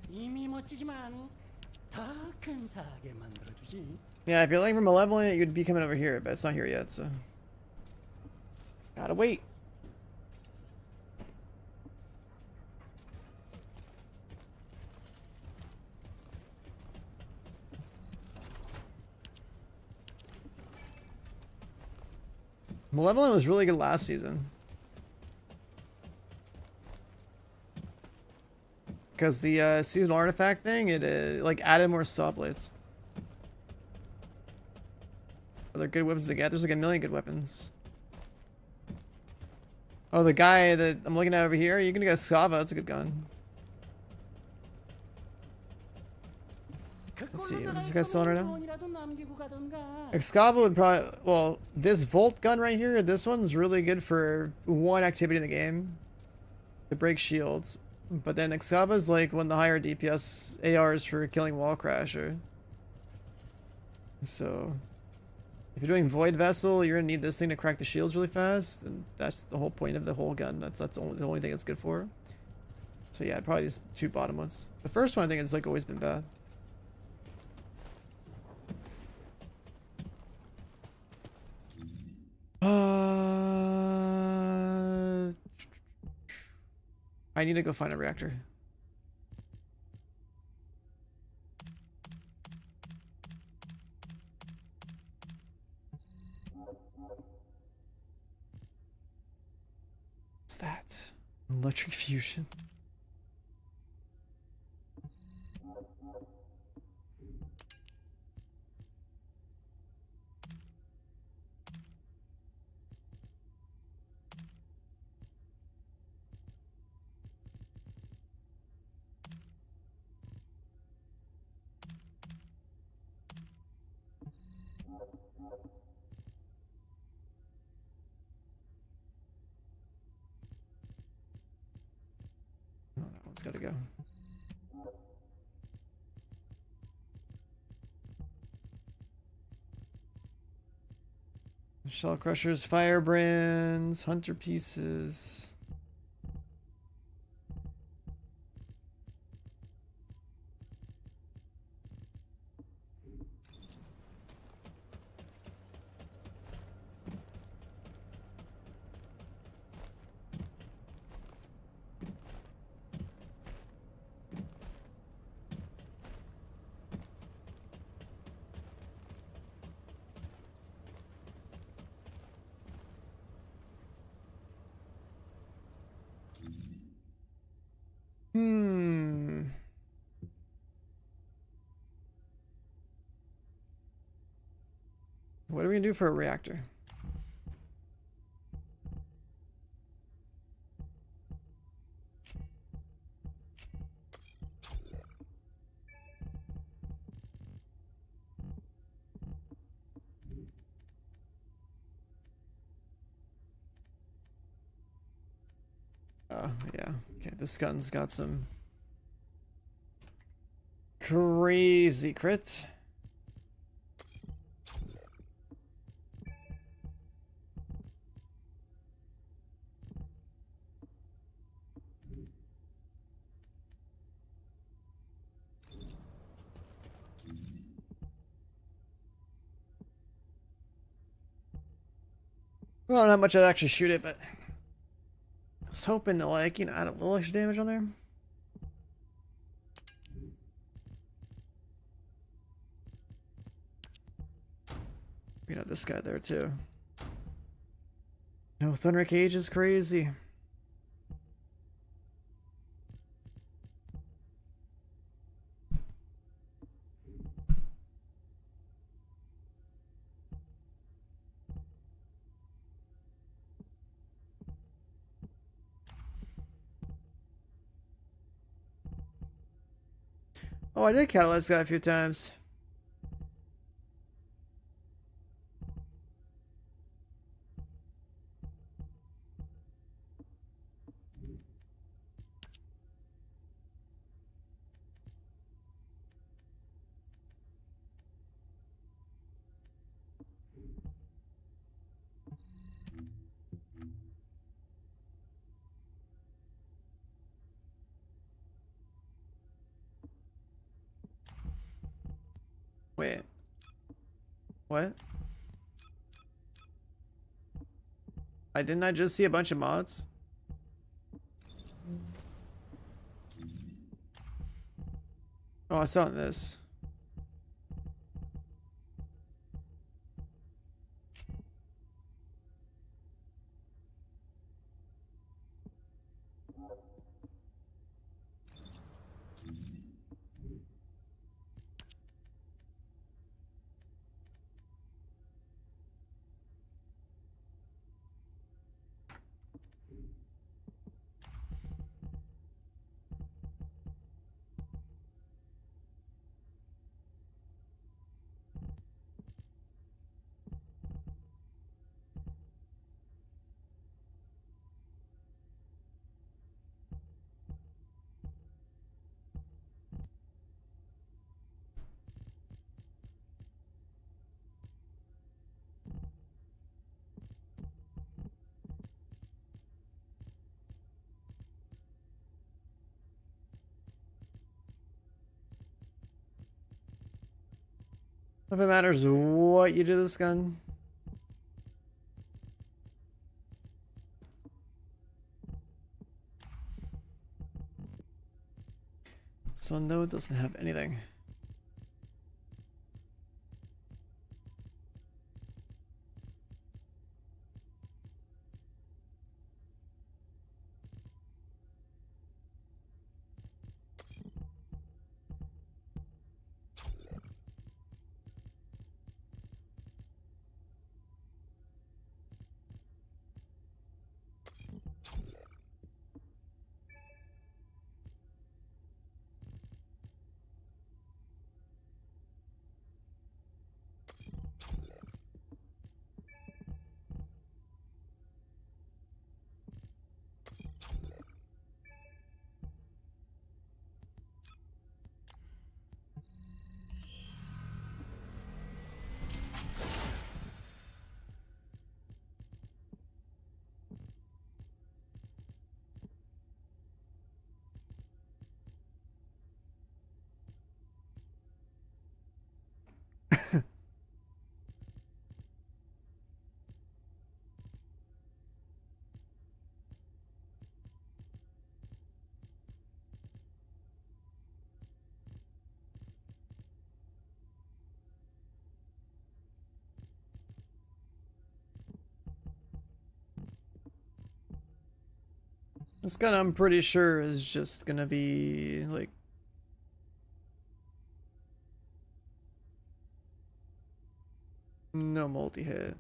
이미 멋지지만 더 근사하게 만들어주지. Yeah, if you're looking for Malevolent, you'd be coming over here, but it's not here yet, so gotta wait. Malevolent was really good last season. Because the seasonal artifact thing, it like added more saw blades. Are there good weapons to get? There's like a million good weapons. Oh, the guy that I'm looking at over here, you're gonna get Scava, that's a good gun. Let's see, what's this guy selling right now? Excava would probably, well, this Volt gun right here, this one's really good for one activity in the game. To break shields. But then Excava is like one of the higher DPS ARs for killing Wall Crasher. So, if you're doing Void Vessel, you're gonna need this thing to crack the shields really fast. And that's the whole point of the whole gun. That's the only thing it's good for. So yeah, probably these two bottom ones. The first one I think has like always been bad. I need to go find a reactor. What's that? Electric fusion. Oh, that one's gotta go. Shell crushers, firebrands, hunter pieces. Hmm. What are we gonna do for a reactor? Oh, yeah. Okay, this gun's got some crazy crit. Well, not much I'd actually shoot it, but I was hoping to, like, you know, add a little extra damage on there. You know, this guy there too. No, Thunder Cage is crazy. Oh, I did catalyze this guy a few times. Wait. What? Didn't I just see a bunch of mods? Oh, I saw this. If it matters what you do to this gun. So no, it doesn't have anything. This gun, I'm pretty sure, is just gonna be like no multi-hit.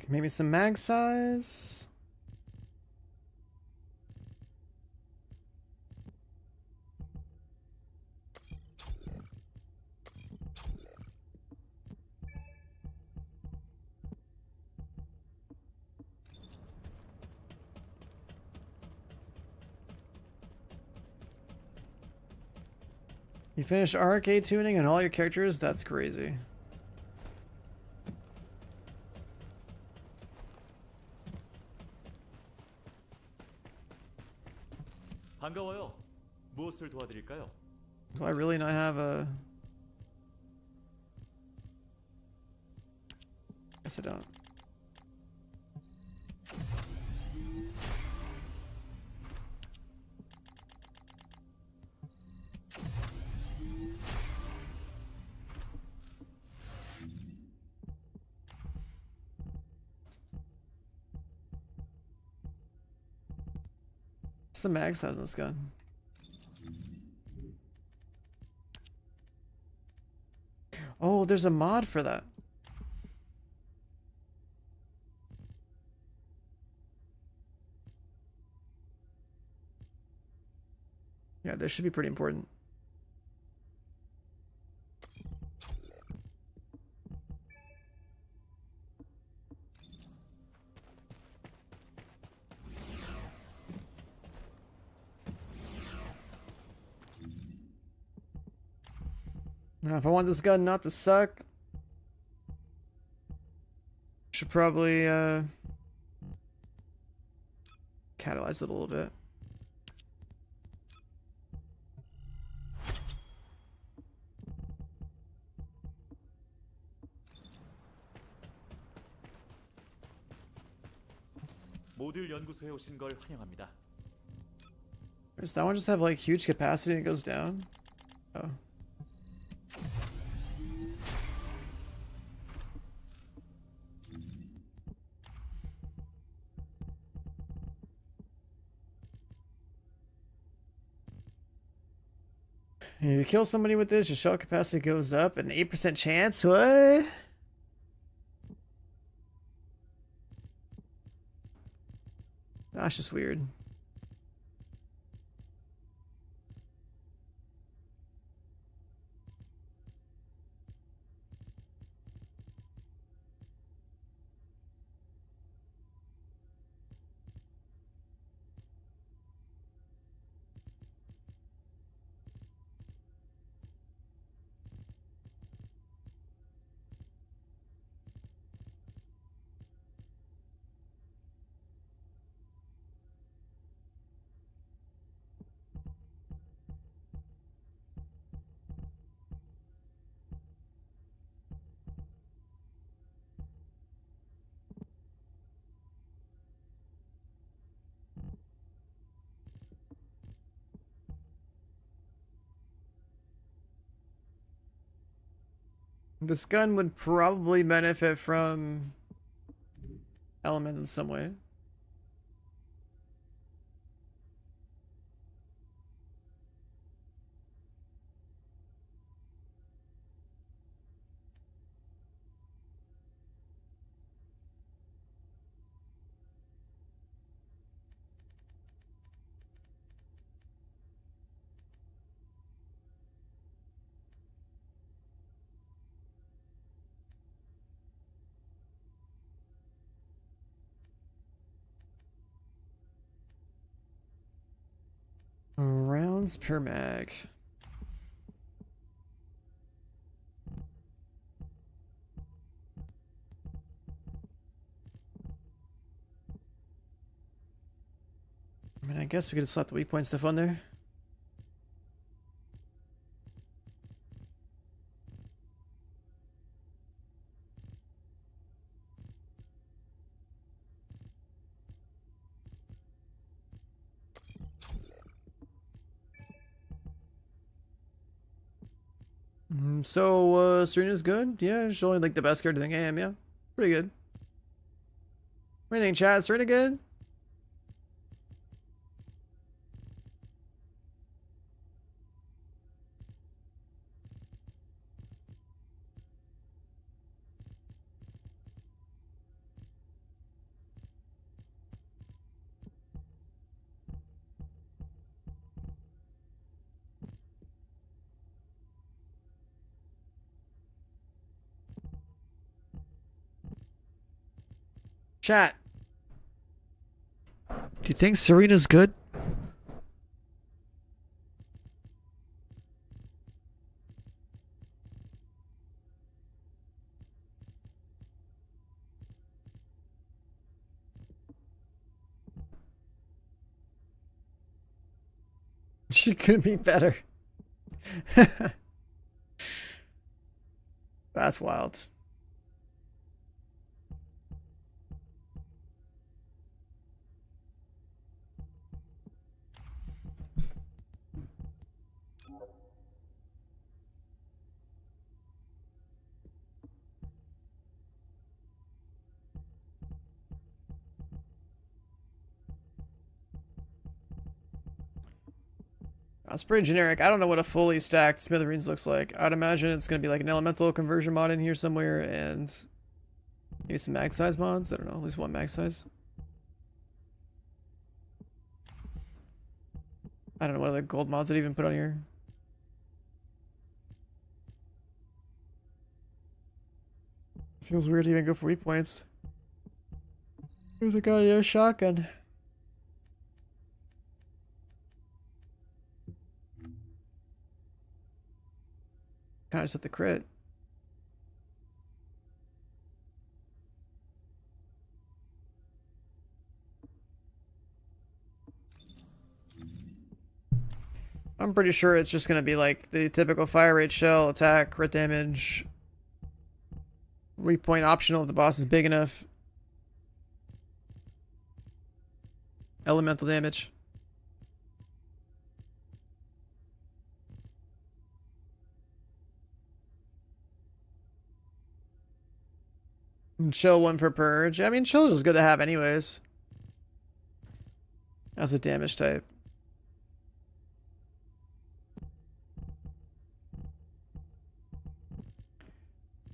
Like maybe some mag size. You finish arcade tuning on all your characters? That's crazy. 반가워요. 무엇을 도와드릴까요? Do I really not have a... Guess I don't. What's the mag size on this gun? Oh, there's a mod for that. Yeah, this should be pretty important. Now, if I want this gun not to suck, should probably catalyze it a little bit. 모듈 연구소에 오신 걸 환영합니다. Does that one just have like huge capacity and it goes down? Oh. You kill somebody with this, your shell capacity goes up, an 8% chance? What? That's just weird. This gun would probably benefit from element in some way. Rounds per mag. I mean, I guess we could slap the weak point stuff on there. So, Serena's good? Yeah, she's only like the best character in the game, yeah. Pretty good. What do you think, Chad? Serena good? Chat. Do you think Serena's good? She could be better. That's wild. That's pretty generic. I don't know what a fully stacked Smithereens looks like. I'd imagine it's going to be like an elemental conversion mod in here somewhere and maybe some mag size mods. I don't know, at least one mag size. I don't know what other gold mods I'd even put on here. Feels weird to even go for weak points. There's a goddamn shotgun. Kind of set the crit. I'm pretty sure it's just going to be like the typical fire rate shell, attack, crit damage. Weak point optional if the boss is big enough. Elemental damage. And chill one for purge. I mean, chill is good to have anyways. As a damage type.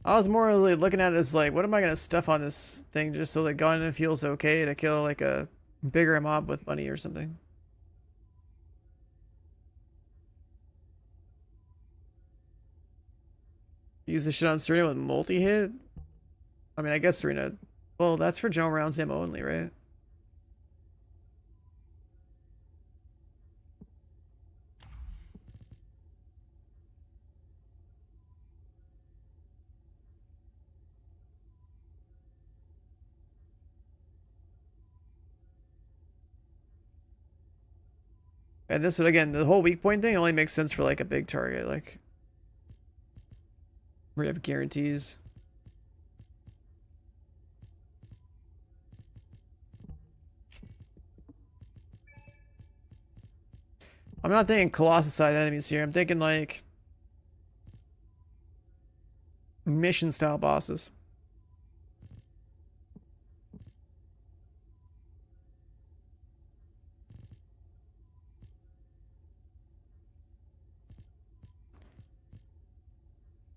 I was more really looking at it as like, what am I gonna stuff on this thing just so the gun feels okay to kill like a bigger mob with money or something. Use the shit on Serena with multi-hit? I mean, I guess Serena... Well, that's for general rounds ammo only, right? And this would, again, the whole weak point thing only makes sense for like a big target, like where you have guarantees. I'm not thinking Colossus-side enemies here. I'm thinking like mission-style bosses.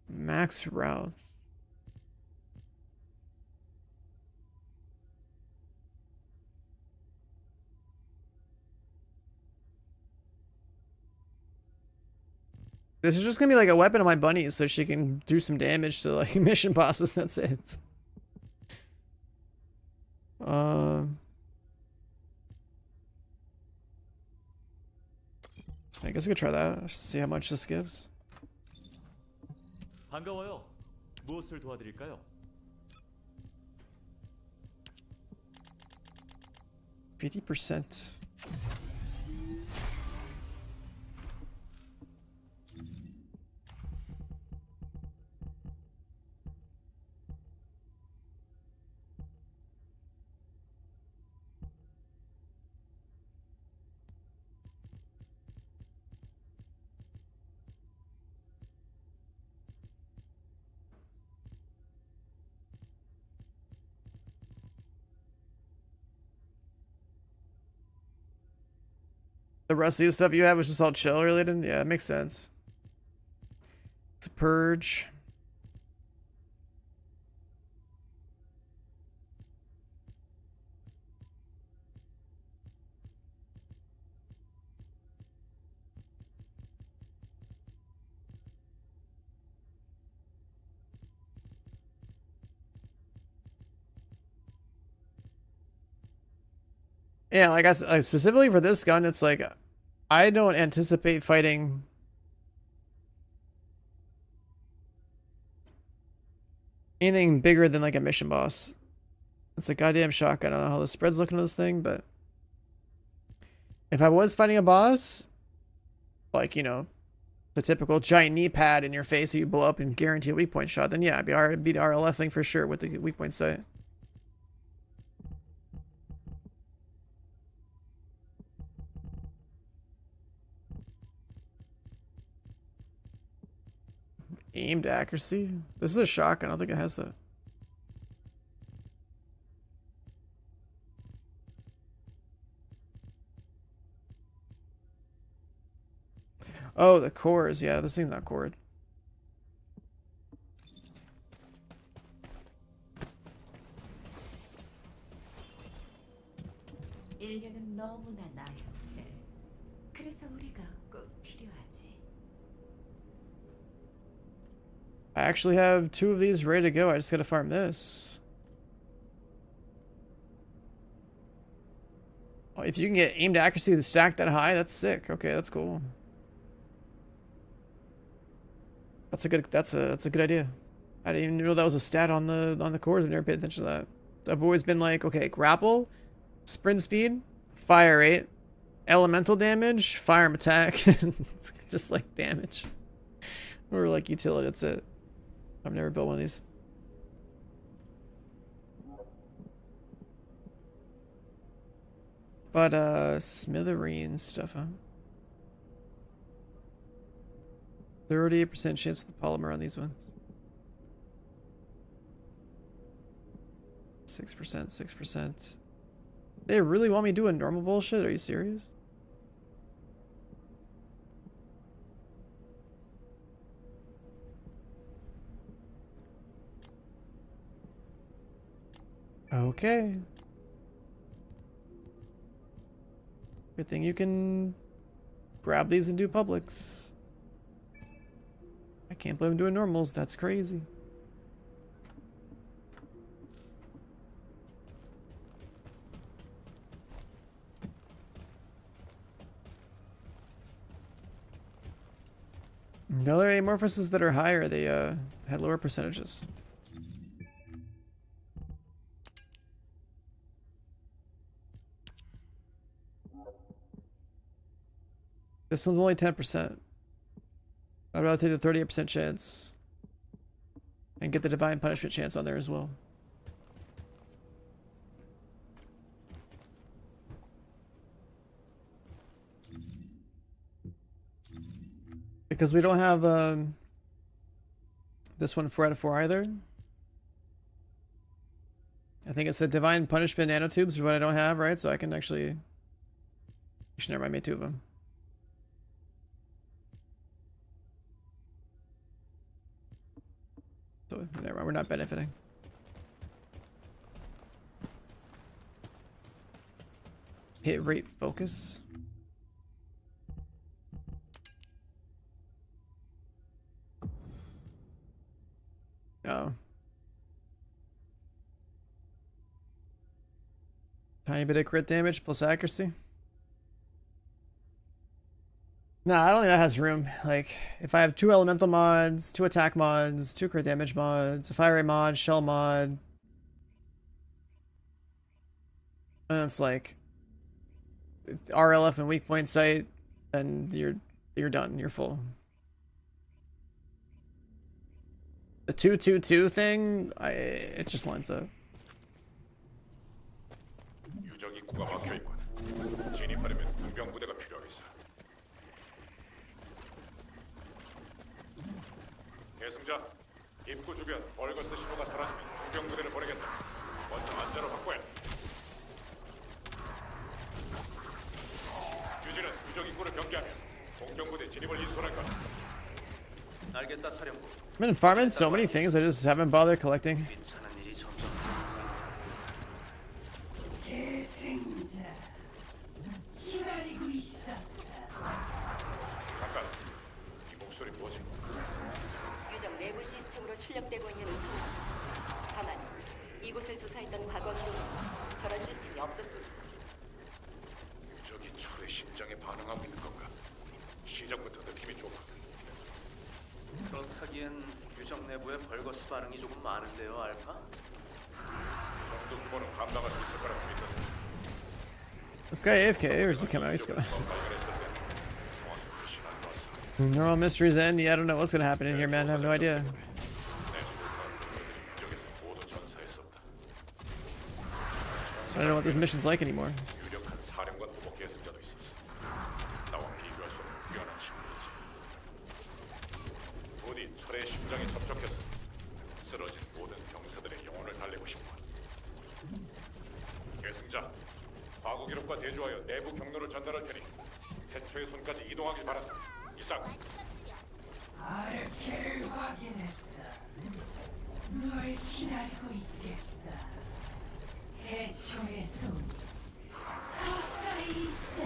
Max route. This is just gonna be like a weapon on my bunny so she can do some damage to like mission bosses. That's it. I guess we could try that. See how much this gives. 반가워요. 무엇을 도와드릴까요? 50%. The rest of the stuff you have was just all chill related? Yeah, it makes sense. It's a purge. Yeah, like like specifically for this gun, it's like I don't anticipate fighting anything bigger than like a mission boss. It's a goddamn shotgun. I don't know how the spread's looking on this thing, but if I was fighting a boss, like, you know, the typical giant knee pad in your face that you blow up and guarantee a weak point shot, then yeah, I'd beat RLFing for sure with the weak point sight. Aimed accuracy? This is a shotgun. I don't think it has that. Oh, the cores. Yeah, this thing's not cored. 인류는 너무나 나약해. 그래서 우리가 꼭 필요하지. I actually have 2 of these ready to go. I just gotta farm this. Oh, if you can get aimed accuracy to stack that high, that's sick. Okay, that's cool. That's a good idea. I didn't even know that was a stat on the cores. I've never paid attention to that. I've always been like, okay, grapple, sprint speed, fire rate, elemental damage, firearm attack, it's just like damage. Or like utility, that's it. I've never built one of these. But smithereen stuff, huh? 38% chance of the polymer on these ones. 6%, 6%. They really want me doing normal bullshit? Are you serious? Okay. Good thing you can grab these and do publics. I can't believe I'm doing normals. That's crazy. The other amorphouses that are higher, they had lower percentages. This one's only 10%. I'd rather take the 38% chance and get the divine punishment chance on there as well. Because we don't have this one 4 out of 4 either. I think it's a divine punishment nanotubes is what I don't have, right? So I can actually never mind, I made 2 of them. So never mind, we're not benefiting. Hit rate focus. Oh. Tiny bit of crit damage plus accuracy. Nah, I don't think that has room. Like, if I have 2 elemental mods, 2 attack mods, 2 crit damage mods, a fire rate mod, shell mod. And it's like RLF and weak point sight, and you're done. You're full. The 2-2-2 thing, it just lines up. 유적 입구가 막혀 있군. 진입하려면 군병 부대가 필요하겠어. 계승자, 입구 주변 벌거스 신호가 사라지면 군병 부대를 보내겠다. 먼저 안자로 확보해. 유진은 유적 입구를 경계하면 공병 부대 진입을 인솔할 거다. 알겠다, 사령부. I've been farming so many things I just haven't bothered collecting. 괜찮은 일이 점점. 잠깐, 이 목소리 뭐지? 유적 내부 시스템으로 출력되고 있는 음성. 다만 이곳을 조사했던 과거 기록에 저런 시스템이 없었습니다. 유적이 철의 심장에 반응하고 있는 건가? 시작부터 느낌이 좋거든. 그렇다기엔 유적 내부에 벌거스 반응이 조금 많은데요, 알파? 이 정도 규모는 감당할 수 있을 거라고 믿거든. This guy AFK, or is he coming out? He's coming. 발견했을 때 상황이 훨씬 안 좋았어. Neural mysteries end. Yeah, I don't know what's gonna happen in here, man. I have no idea. 내 주변 사람들이 유적에서 모두 전사했었다. I don't know what this mission's like anymore. 유력한 사령관 후보 계승자도 있었어. 나와 비교할 수 없는 귀환한 친구였지. 부디 철의 심장에 접촉해서 쓰러진 모든 병사들의 영혼을 달래고 싶어. 계승자, 과거 기록과 대조하여 내부 경로를 전달할 테니 태초의 손까지 이동하길 바란다. 이상. 아르케를 확인했다. 널 기다리고 있겠다. 대초의 손 가까이 있다.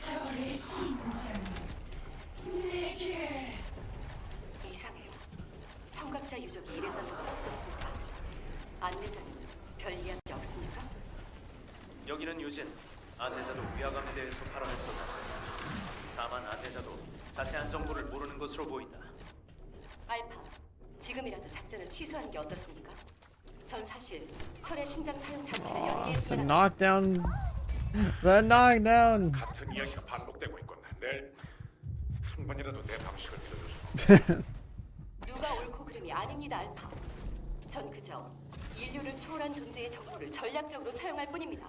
절의 심장이 내게. 이상해요. 삼각자 유적이 이랬던 적은 없었습니다. 안내자는 별 이야기 없습니까? 여기는 유진. 안내자도 위화감에 대해서 발언했었다. 다만 안내자도 자세한 정보를 모르는 것으로 보인다. 알파, 지금이라도 작전을 취소하는 게 어떻습니까? 전 사실 철의 심장 사용 장치를 The 연기했으면 knockdown. The knockdown. 같은 이야기가 반복되고 있군. 내일 한 번이라도 내 방식을 믿어줄 수 없어. 누가 옳고 그름이 아닙니다, 알파. 전 그저 인류를 초월한 존재의 정보를 전략적으로 사용할 뿐입니다.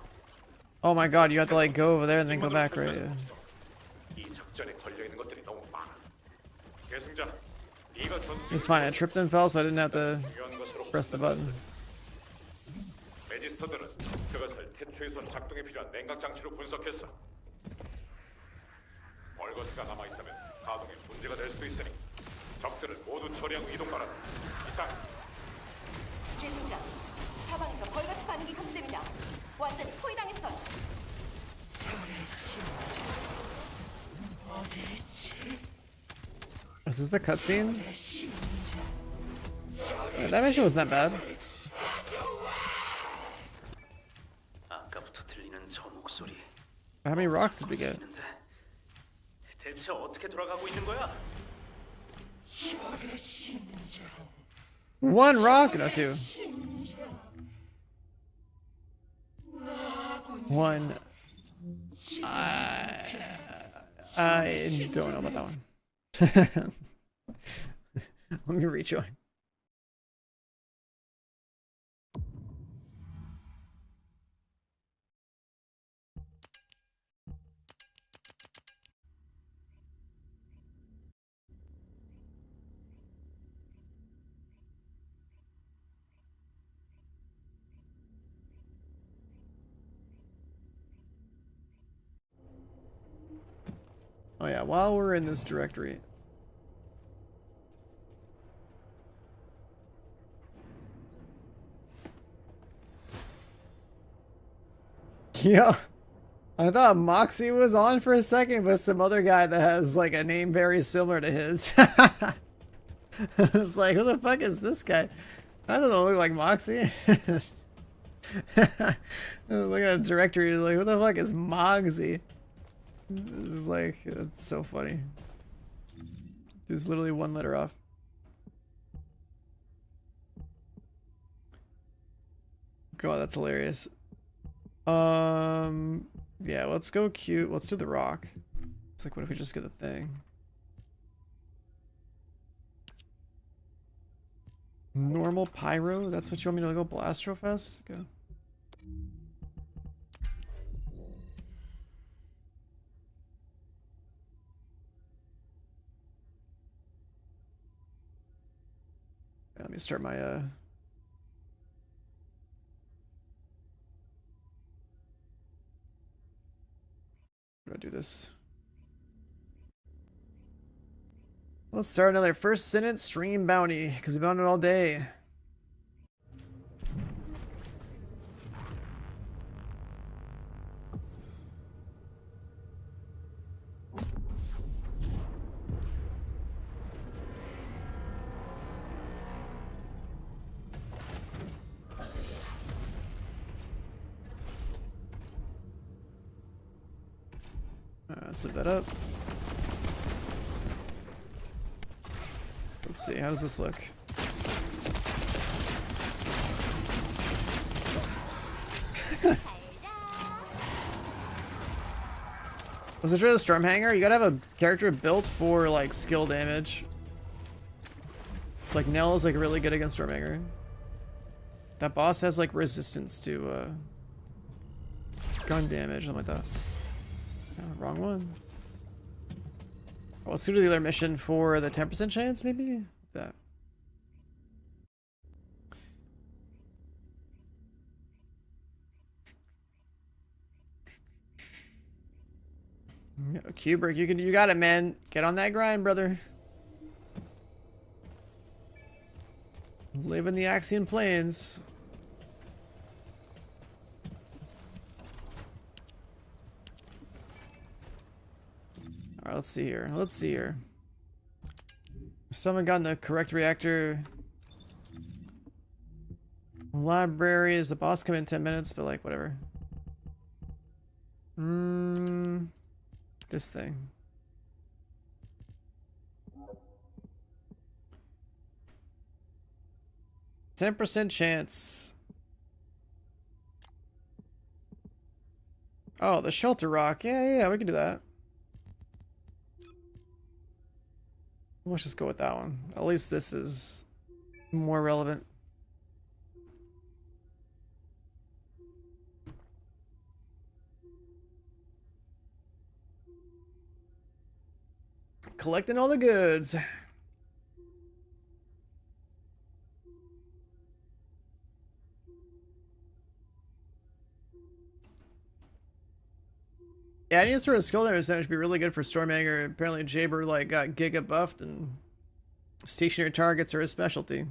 Oh my god, you have to like go over there and then go back, right? 이 작전에 걸려 있는 것들이 너무 많아. 계승자, 네가 전투 It's fine. I tripped and fell, so I didn't have to 중요한 것으로 press the button. 레지스터들은 그것을 태초의 손 작동에 필요한 냉각 장치로 분석했어. 벌거스가 남아 있다면 가동에 문제가 될 수도 있으니 적들을 모두 처리하고 이동 바란다. 이상. 계승자, 사방에서 벌같이 반응이 감지됩니다. 완전히 포위당했어요. Is this the cutscene? Yeah, that mission wasn't that bad. 아까부터 들리는 저 목소리. How many rocks did we get? 있는데 대체 어떻게 돌아가고 있는 거야? One rock? No, two. One. I don't know about that one. Let me rejoin. Oh yeah, while we're in this directory. Yeah. I thought Moxie was on for a second, but some other guy that has like a name very similar to his. I was like, who the fuck is this guy? That doesn't look like Moxie. Look at the directory, like, who the fuck is Moxie? It's like, it's so funny. There's literally one letter off. God, that's hilarious. Yeah, let's go cute. Let's do the rock. It's like, what if we just get the thing? Normal pyro? That's what you want me to go blast real fast? Go. Let me start my how do I do this? Let's start another first sentence stream bounty because we've been on it all day. Let's lift that up. Let's see, how does this look? Was it the Stormhanger? You gotta have a character built for like skill damage. It's like Nell is like really good against Stormhanger. That boss has like resistance to gun damage, something like that. Oh, wrong one. Oh, let's go to the other mission for the 10% chance, maybe? That. Yeah, Kubrick, you got it, man. Get on that grind, brother. Live in the Axian Plains. Alright, let's see here. Let's see here. Someone gotten the correct reactor. Library is the boss coming in 10 minutes, but like whatever. This thing. %10 chance. Oh, the shelter rock. Yeah, we can do that. Let's just go with that one. At least this is more relevant. Collecting all the goods. Yeah, any sort of skill damage would be really good for Stormhanger. Apparently Jaber like got Giga buffed and stationary targets are his specialty.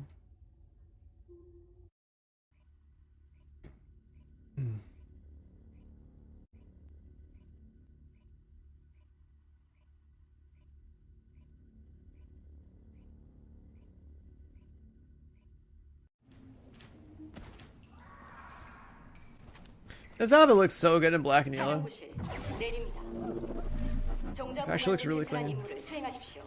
This outfit looks so good in black and yellow. 사령부실 내립니다. 정장 Actually looks really 보관소에 clean. 임무를 수행하십시오.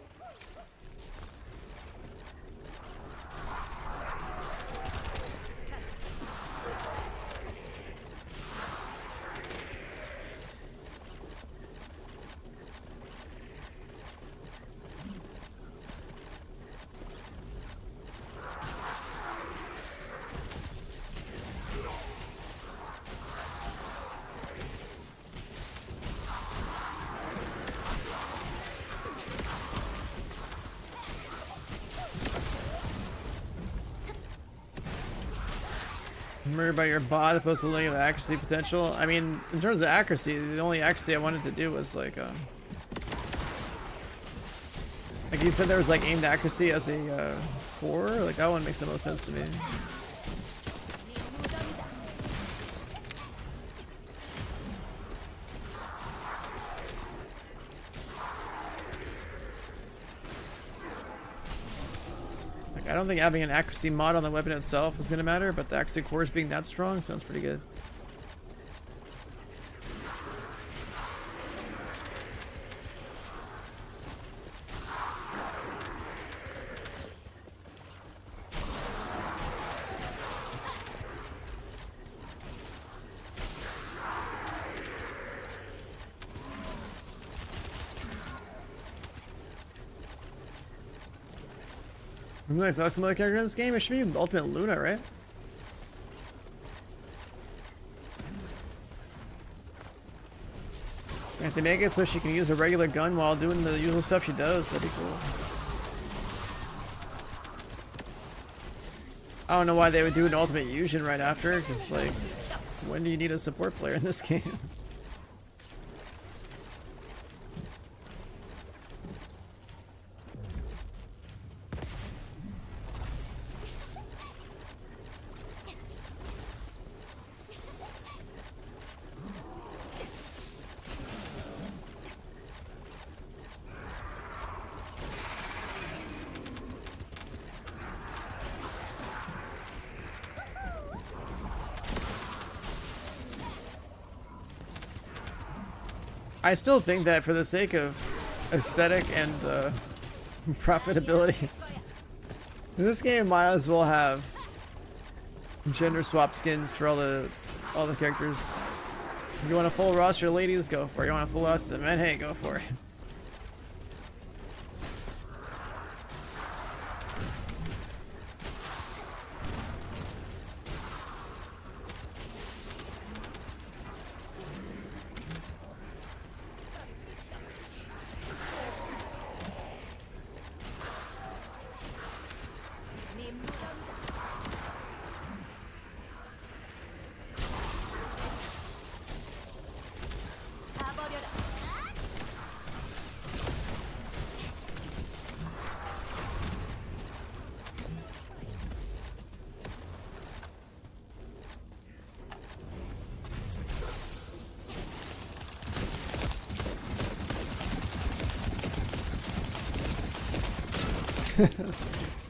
Remember about your bot opposed to looking at the accuracy potential? I mean, in terms of accuracy, the only accuracy I wanted to do was like you said there was like aimed accuracy as a core. Like that one makes the most sense to me. I don't think having an accuracy mod on the weapon itself is going to matter, but the accuracy cores being that strong sounds pretty good. Who's next? Last another character in this game? It should be Ultimate Luna, right? If they make it so she can use a regular gun while doing the usual stuff she does, that'd be cool. I don't know why they would do an Ultimate Fusion right after, because, like, when do you need a support player in this game? I still think that for the sake of aesthetic and profitability, this game might as well have gender swap skins for all the characters. If you want a full roster of ladies, go for it. You want a full roster of men, hey, go for it.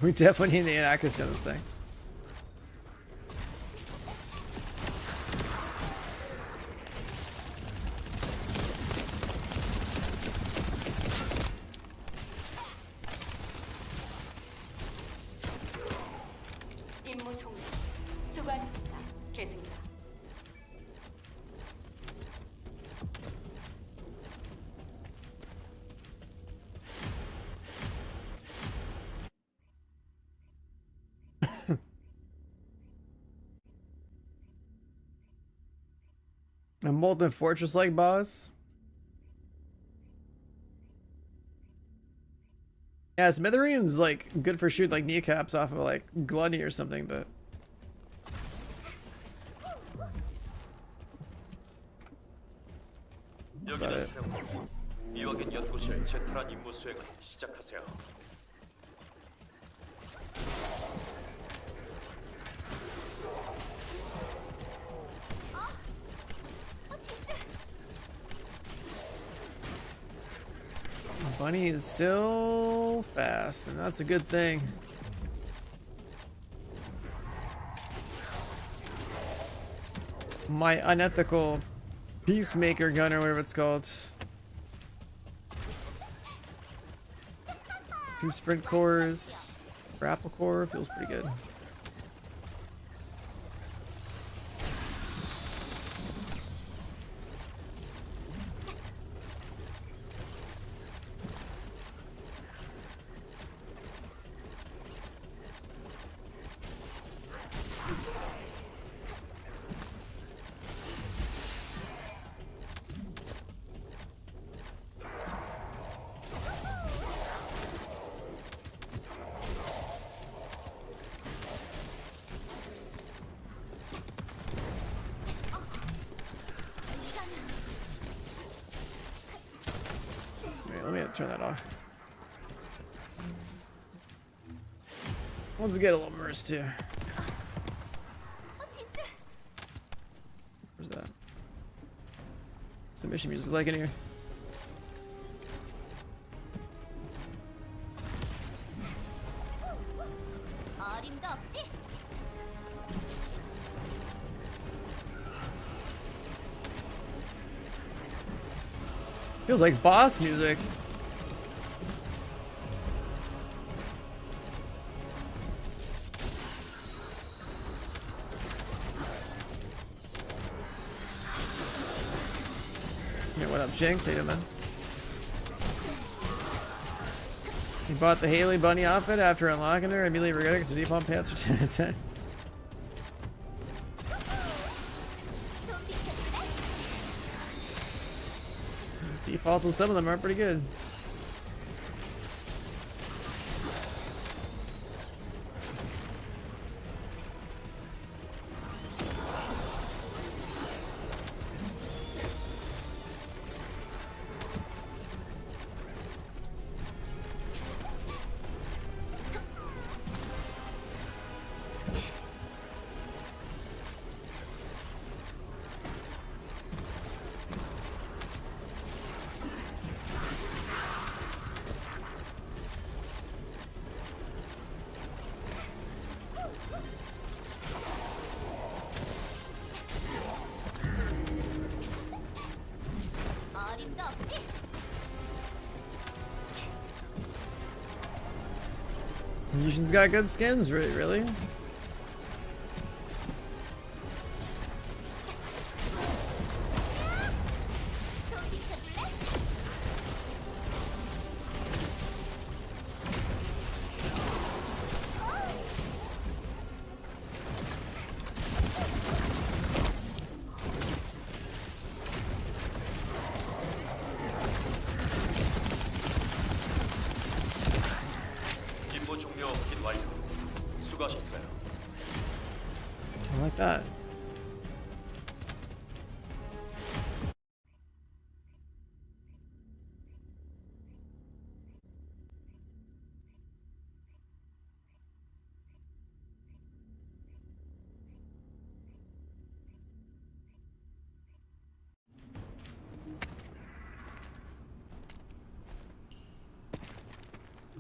We definitely need an accuracy on this thing. 임무 종료. 수고하셨습니다. 계승자. A molten fortress like boss? Yeah, Smithereens like good for shooting like kneecaps off of like Gluttony or something, but 여기는 사령부. 이wak인 연구실 제트란 임무 수행을 시작하세요. Bunny is still fast, and that's a good thing. my unethical peacemaker gun or whatever it's called. 2 sprint cores, grapple core, feels pretty good. Let me turn that off. Let's get a little merce too. Where's that? What's the mission music like in here? Feels like boss music. Yeah, what up, Jinx? How you doing, man? You bought the Haley Bunny outfit after unlocking her, immediately regretted it because the default pants are 10 out of 10. Defaults on some of them are pretty good. Yushin's got good skins, really? I like that.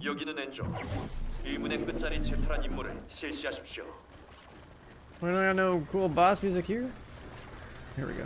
여기는 엔조. 의문의 끝자리 챕터란 임무를 실시하십시오. Why don't I have no cool boss music here? Here we go.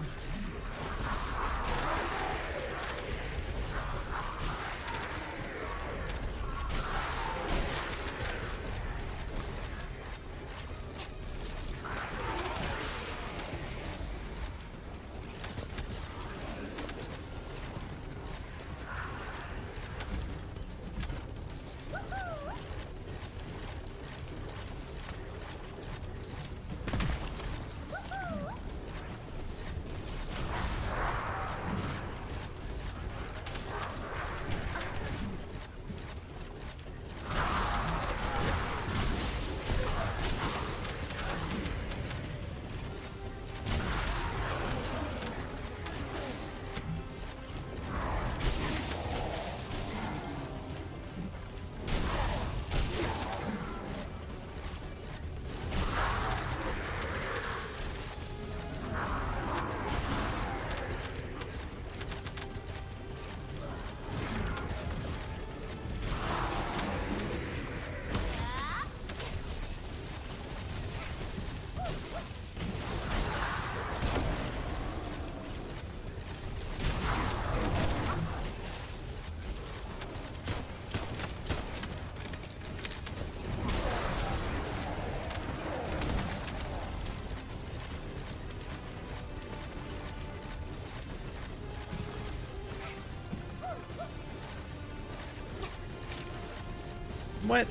What?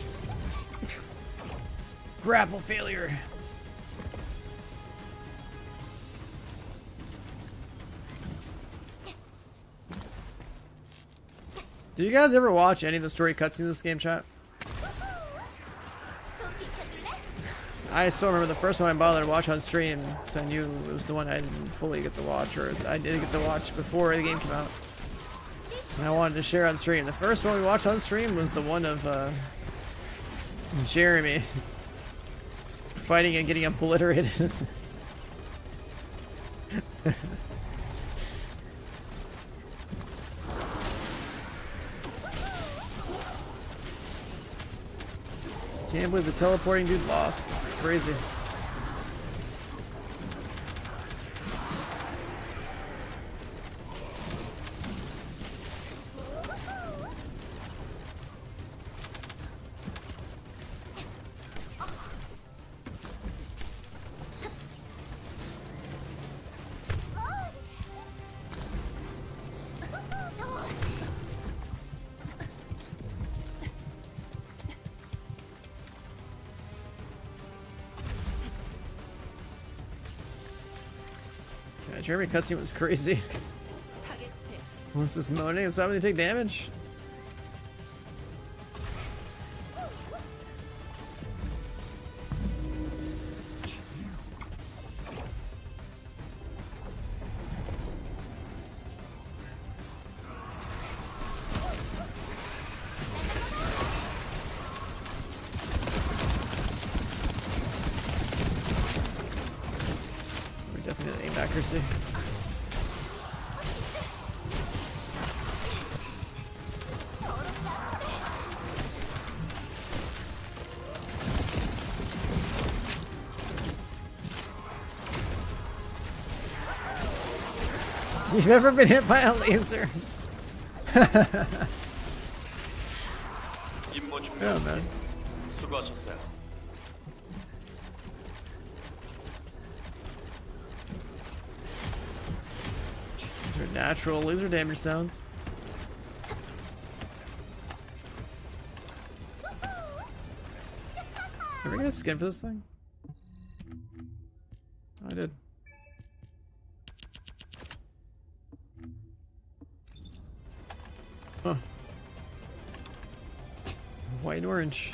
Grapple failure. Do you guys ever watch any of the story cutscenes in this game, chat? I still remember the first one I bothered to watch on stream, because I knew it was the one I didn't fully get to watch, or I didn't get to watch before the game came out. And I wanted to share on stream. The first one we watched on stream was the one of Jeremy fighting and getting obliterated. Can't believe the teleporting dude lost. Crazy. Jeremy cutscene was crazy. What's this moaning? Is that when you take damage? We definitely aim accuracy. You've ever been hit by a laser? Yeah, man. 수고하셨어요. These are natural laser damage sounds. Are we gonna skin for this thing? I did. Huh. White and orange.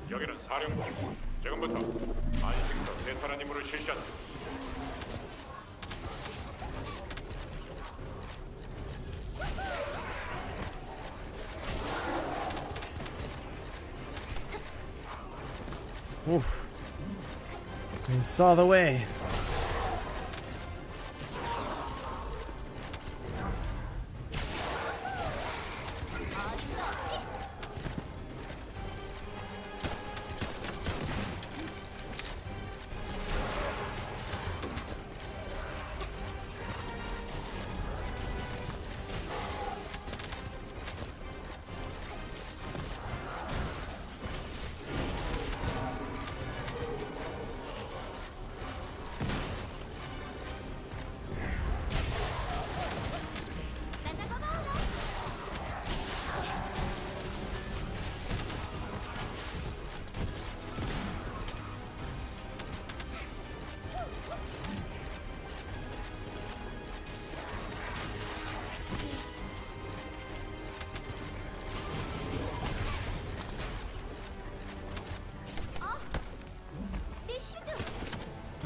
여기는 사령부. 지금부터 안식처 대탈한 임무를 실시한다. Oof. We saw the way.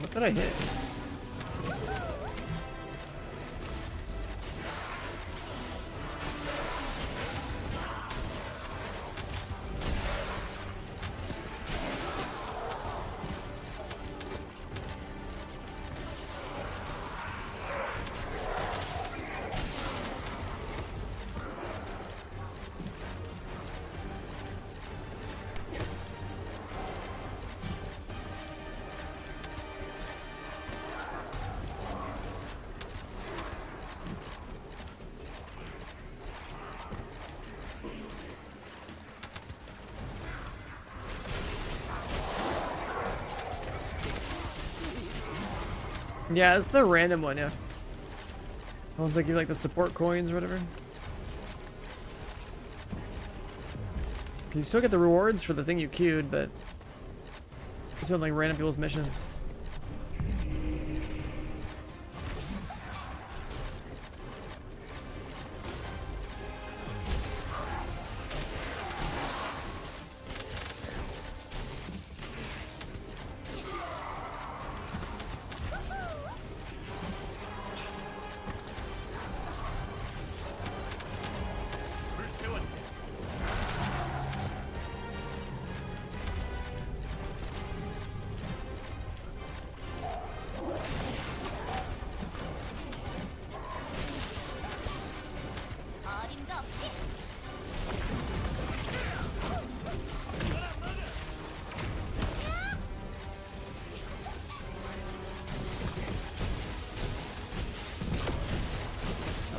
What did I hit? Yeah, it's the random one, yeah. The ones that give like the support coins or whatever. You still get the rewards for the thing you queued, but it's doing like random people's missions.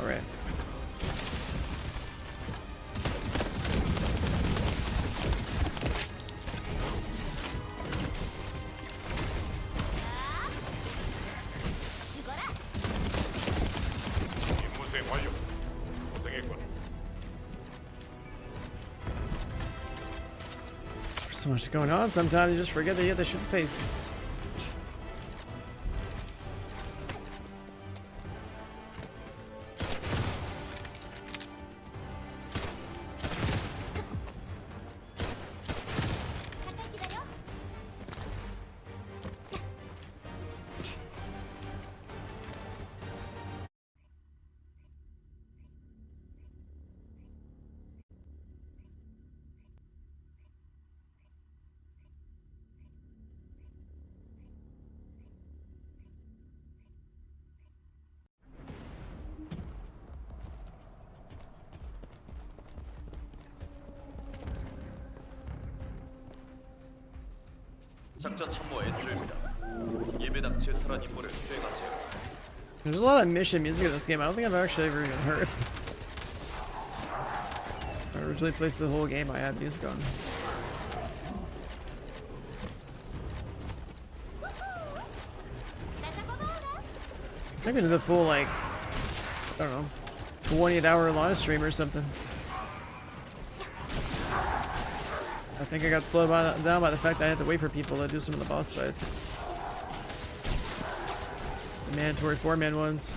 Alright. 임무 수행 완료. 고생했군. There's so much going on, sometimes you just forget that you have to shoot the face. 작전 참모 엔조입니다. 예배당 제탈한 임무를 수행하세요. There's a lot of mission music in this game. I don't think I've actually ever even heard. I originally played through the whole game, I had music on. Maybe the full, like, I don't know, 28-hour live stream or something. I think I got slowed down by the fact that I had to wait for people to do some of the boss fights. The mandatory 4-man ones.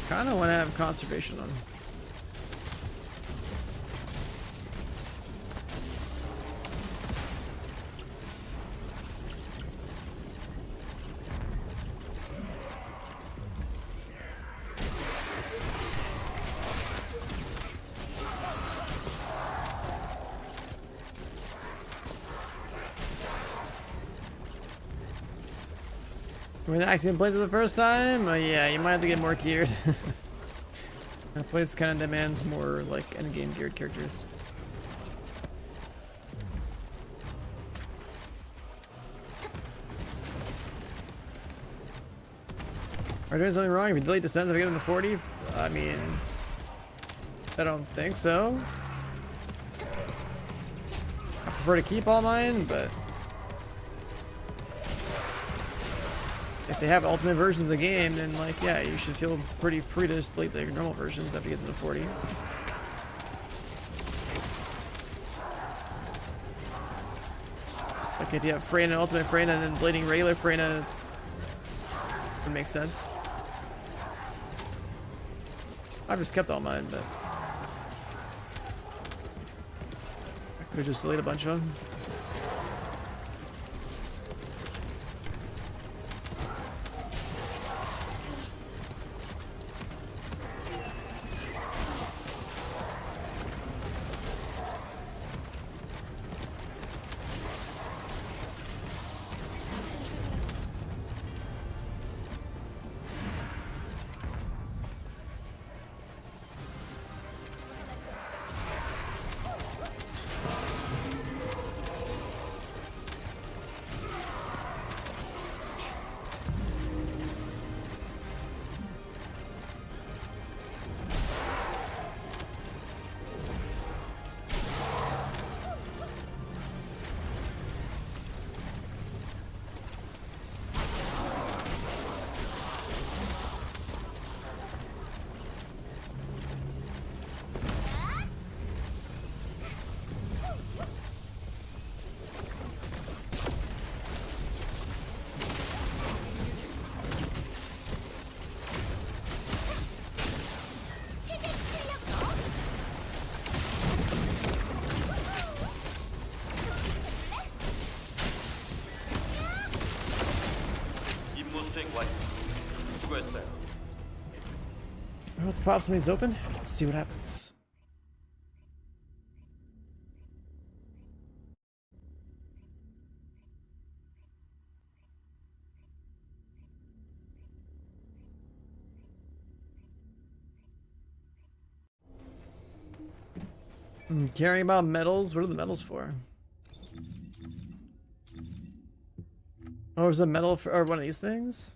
Kind of want to have conservation on. When accident plays for the first time, yeah, you might have to get more geared. That place kind of demands more like endgame geared characters. Are you doing something wrong? If you delete Descendant to get into 40? I mean, I don't think so. I prefer to keep all mine, but if they have ultimate versions of the game, then like, yeah, you should feel pretty free to just delete their normal versions after you get them to 40. Like if you have Freyna, Ultimate Freyna, and then Blading regular Freyna, it makes sense. I've just kept all mine, but I could just delete a bunch of them. 수행 완료. 수고했어요. Let's pop some of these open. Let's see what happens. Caring about medals? What are the medals for? Oh, is a medal for or one of these things?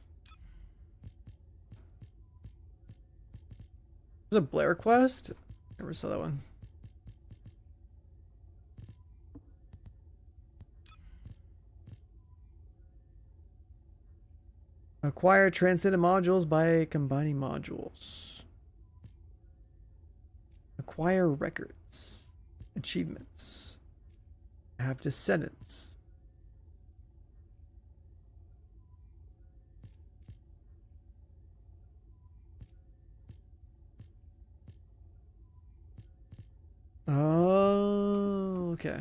There's a Blair quest? Never saw that one. Acquire transcendent modules by combining modules. Acquire records. Achievements. Have descendants. Oh, okay.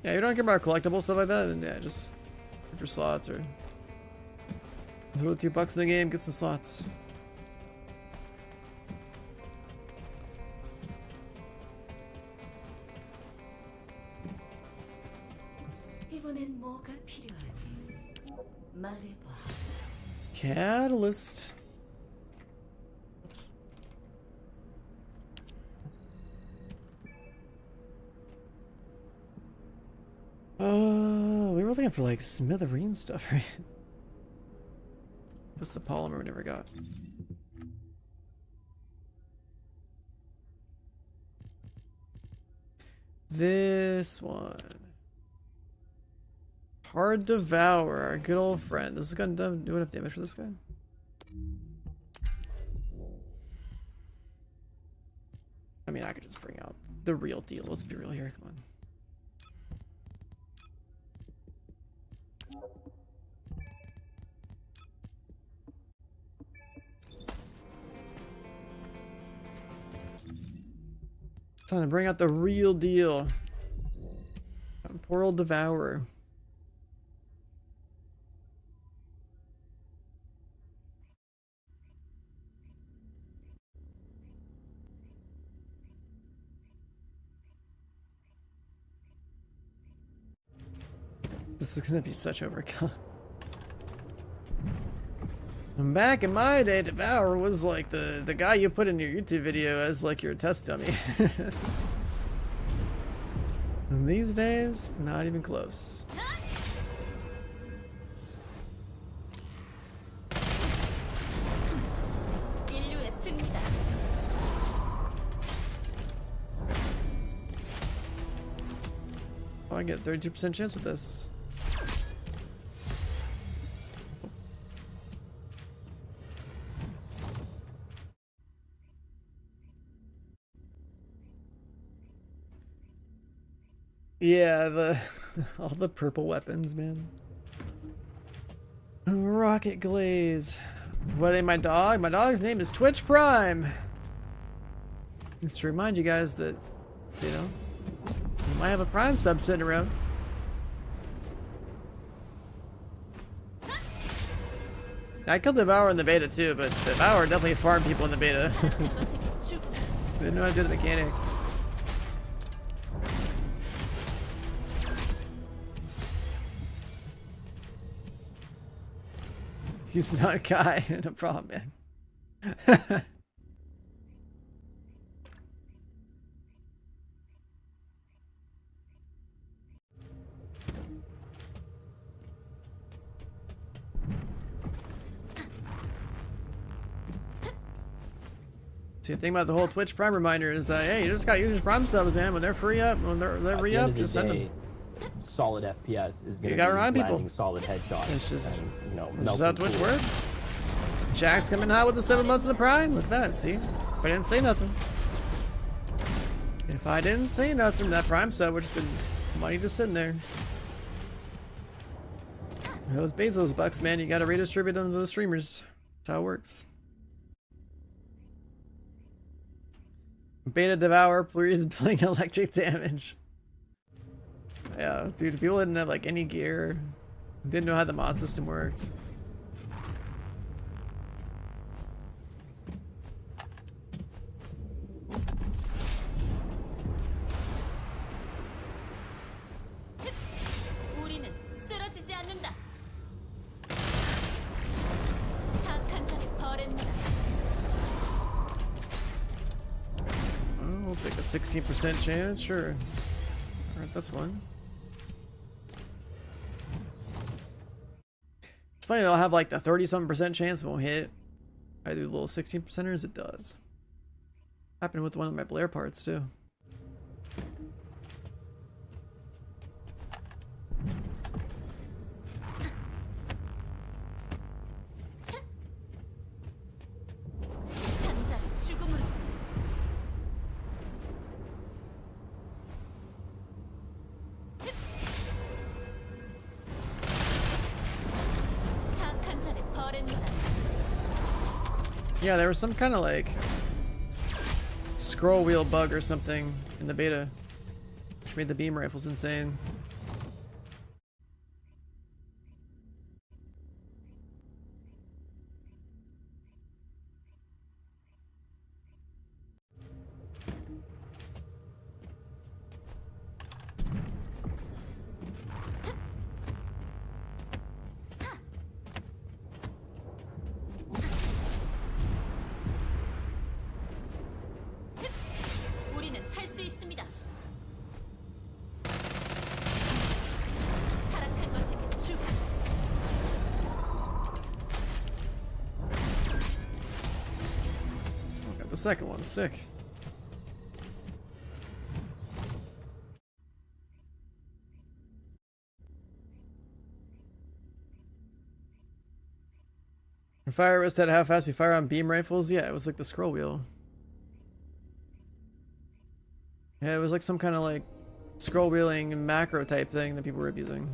Yeah, you don't care about collectible stuff like that, and yeah, just put your slots or throw a few bucks in the game, get some slots. 이번엔 뭐가 필요하니? 말해봐. Catalyst. We were looking for like smithereen stuff, right? What's the polymer we never got? This one. Hard Devour, our good old friend. This is gonna do enough damage for this guy. I mean, I could just bring out the real deal. Let's be real here. Come on. Time to bring out the real deal. Poor old Devourer. This is gonna be such overkill. Back in my day, Devourer was like the guy you put in your YouTube video as like your test dummy. And these days, not even close. Oh, I get 32% chance with this. Yeah, the all the purple weapons, man. Rocket Glaze. What ain't my dog? My dog's name is Twitch Prime. Just to remind you guys that, you know, you might have a Prime sub sitting around. I killed Devour in the beta too, but Devour definitely farmed people in the beta. Didn't know how to do the mechanic. He's not a guy. No problem, man. See, the thing about the whole Twitch Prime reminder is that, hey, you just gotta use your Prime subs, man. When they're free up, when they're re-up, just send them. Solid FPS is going to be remind people. landing solid headshots. It's just, and, you know, it's just how Twitch works. Jack's coming hot with the 7 months of the Prime. Look at that, see? If I didn't say nothing. If I didn't say nothing, that Prime sub would just been money just sitting there. Those Bezos bucks, man, you gotta redistribute them to the streamers. That's how it works. Beta Devour, please playing electric damage. Yeah, dude, people didn't have like any gear. Didn't know how the mod system worked. I'll take a 16% chance, sure. Alright, that's one. It's funny, they'll have like the 30-something% chance it won't hit. I do little 16%ers, it does. Happened with one of my Blair parts too. Yeah, there was some kind of like scroll wheel bug or something in the beta, which made the beam rifles insane. The second one's sick. Fire was at how fast you fire on beam rifles? Yeah, it was like the scroll wheel. Yeah, it was like some kind of like scroll wheeling macro type thing that people were abusing.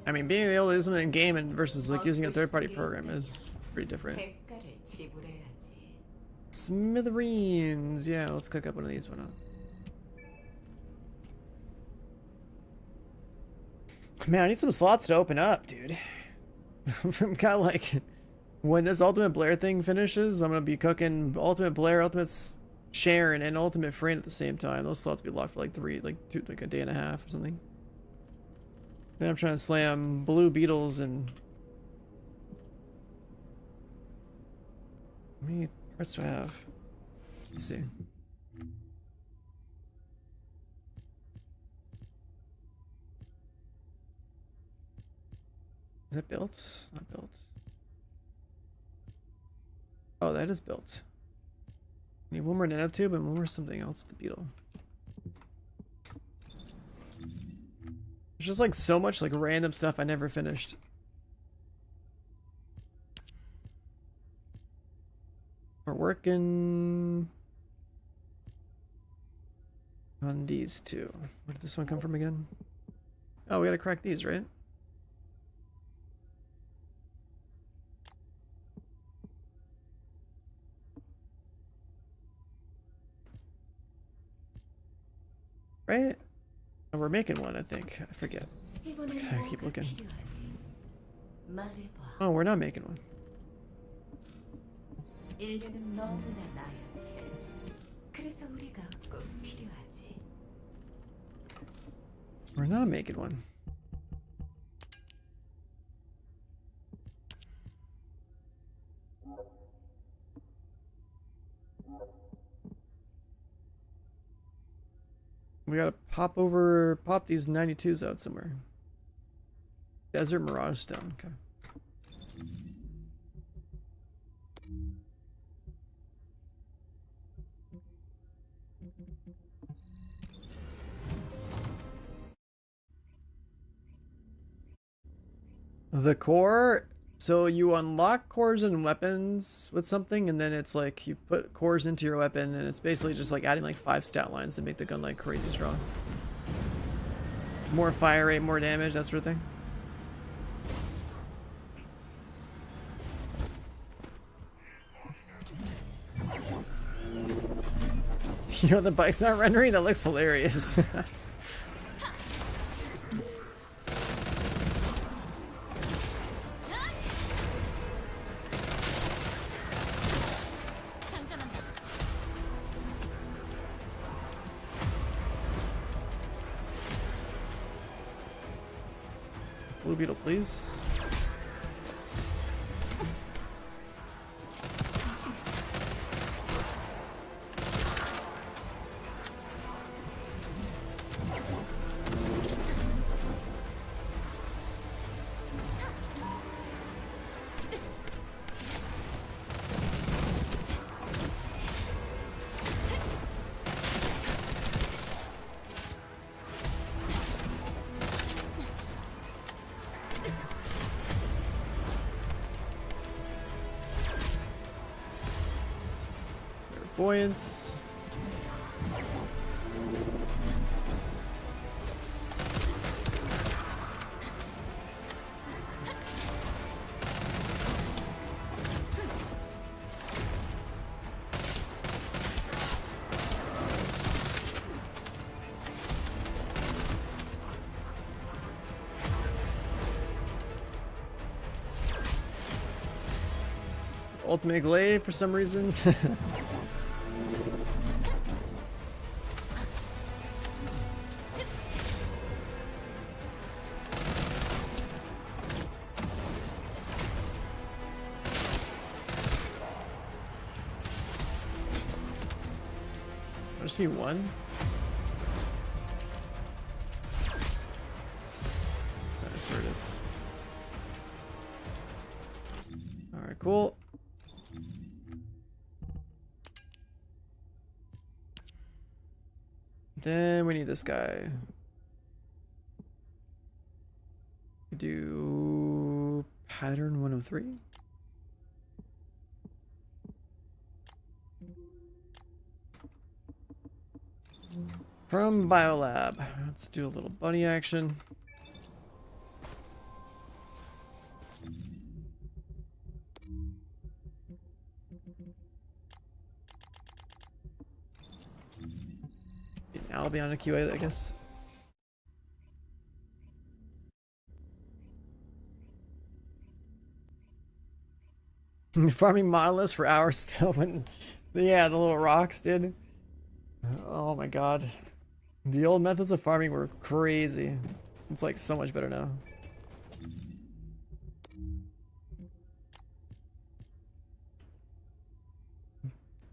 I mean, being able to do something in game and versus like using a third-party program is pretty different. Smithereens. Yeah, let's cook up one of these. Why not? Man, I need some slots to open up, dude. I'm kind of like, when this Ultimate Blair thing finishes, I'm gonna be cooking Ultimate Blair, Ultimate Sharon, and Ultimate Friend at the same time. Those slots will be locked for like like a day and a half or something. Then I'm trying to slam Blue Beetles and... How many parts do I have? Let's see. Is that built? Not built. Oh, that is built. I need one more nanotube and one more something else, the beetle. There's just like so much like random stuff I never finished. We're working on these two. Where did this one come from again? Oh, we gotta crack these, right? Right? Oh, we're making one, I think. I forget. Okay, I keep looking. Oh, we're not making one. 인류는 너무나 나약해. 그래서 우리가 꼭 필요하지. We're not making one. We gotta pop these 92s out somewhere. Desert Mirage Stone, okay. The core, so you unlock cores and weapons with something, and then it's like you put cores into your weapon, and it's basically just like adding like 5 stat lines to make the gun like crazy strong. More fire rate, more damage, that sort of thing. You know, the bike's not rendering? That looks hilarious. Blue Beetle, please. Clairvoyance. Ultimate glaive for some reason. I just see one. Nice, there it is. Alright, cool. Then we need this guy. Do pattern 103. From Biolab. Let's do a little bunny action. I'll be on a QA, I guess. Farming monoliths for hours still when, yeah, the little rocks, dude. Oh my god. The old methods of farming were crazy. It's like so much better now.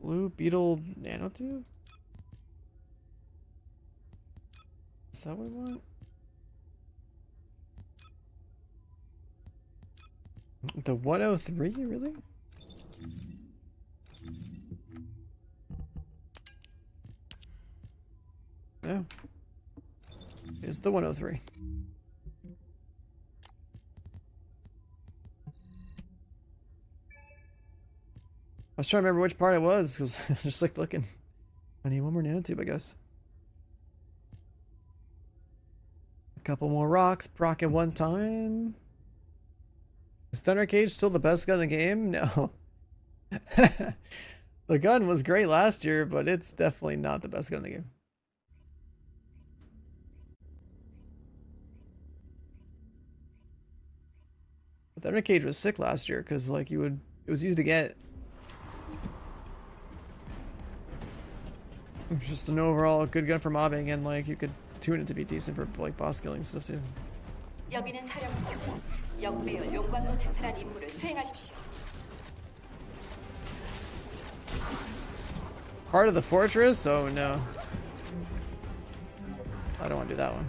Blue beetle nanotube? Is that what we want? The 103, really? Yeah. It's the 103. was trying to remember which part it was because I was just like looking. I need one more nanotube, I guess. A couple more rocks, proc at one time. Is Thunder Cage still the best gun in the game? No. The gun was great last year, but it's definitely not the best gun in the game. The Thunder Cage was sick last year because like it was easy to get. It was just an overall good gun for mobbing, and like you could tune it to be decent for like boss killing stuff too. 여기는 사령부. 역배열 용광로 채탈한 임무를 수행하십시오. Part of the fortress? Oh no. I don't want to do that one.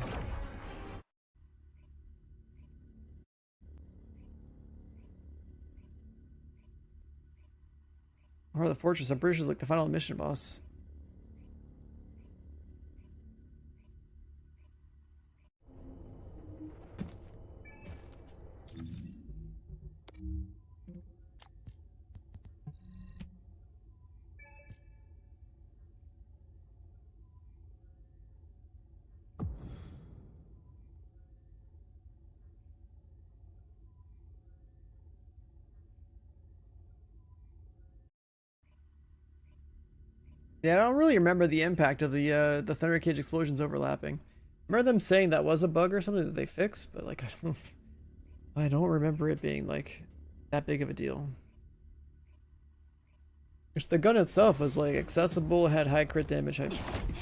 Part of the fortress, I'm pretty sure it's like the final mission boss. Yeah, I don't really remember the impact of the Thunder Cage explosions overlapping. I remember them saying that was a bug or something that they fixed, but like I don't remember it being like that big of a deal. Just the gun itself was like accessible, had high crit damage, high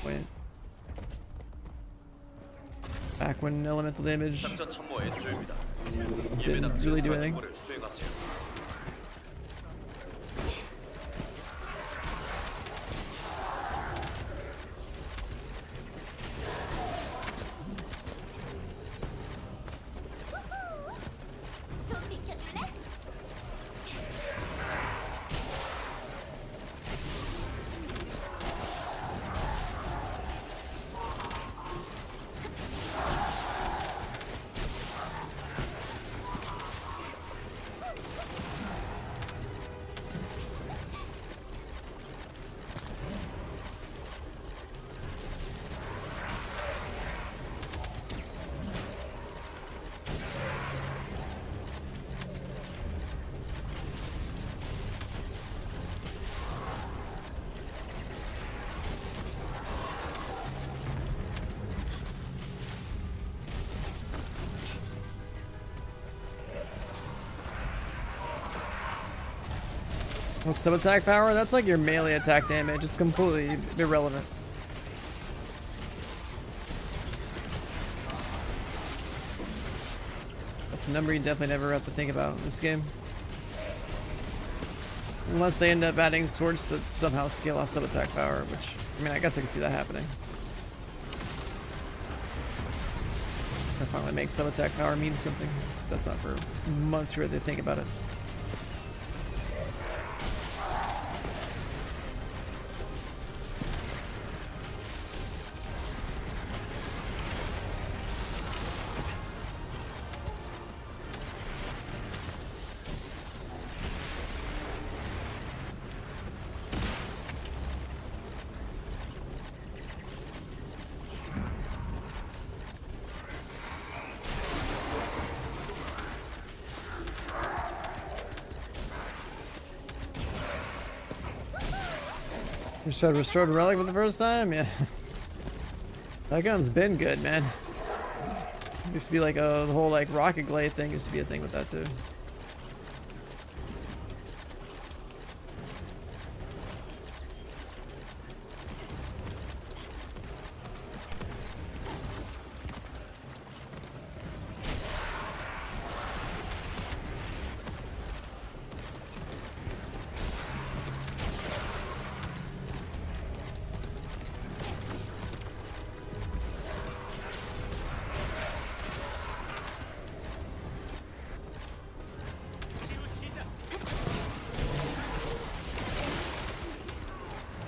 point. Back when elemental damage 작전 참모 엔조입니다. didn't really do anything. 임무를 수행하세요. What's sub attack power? That's like your melee attack damage. It's completely irrelevant. That's a number you definitely never have to think about in this game. Unless they end up adding swords that somehow scale off sub attack power, which, I mean, I guess I can see that happening. Or finally make sub attack power mean something. That's not for months where they think about it. You said restored relic for the first time? Yeah. That gun's been good, man. Used to be like the whole like rocket glade thing used to be a thing with that too.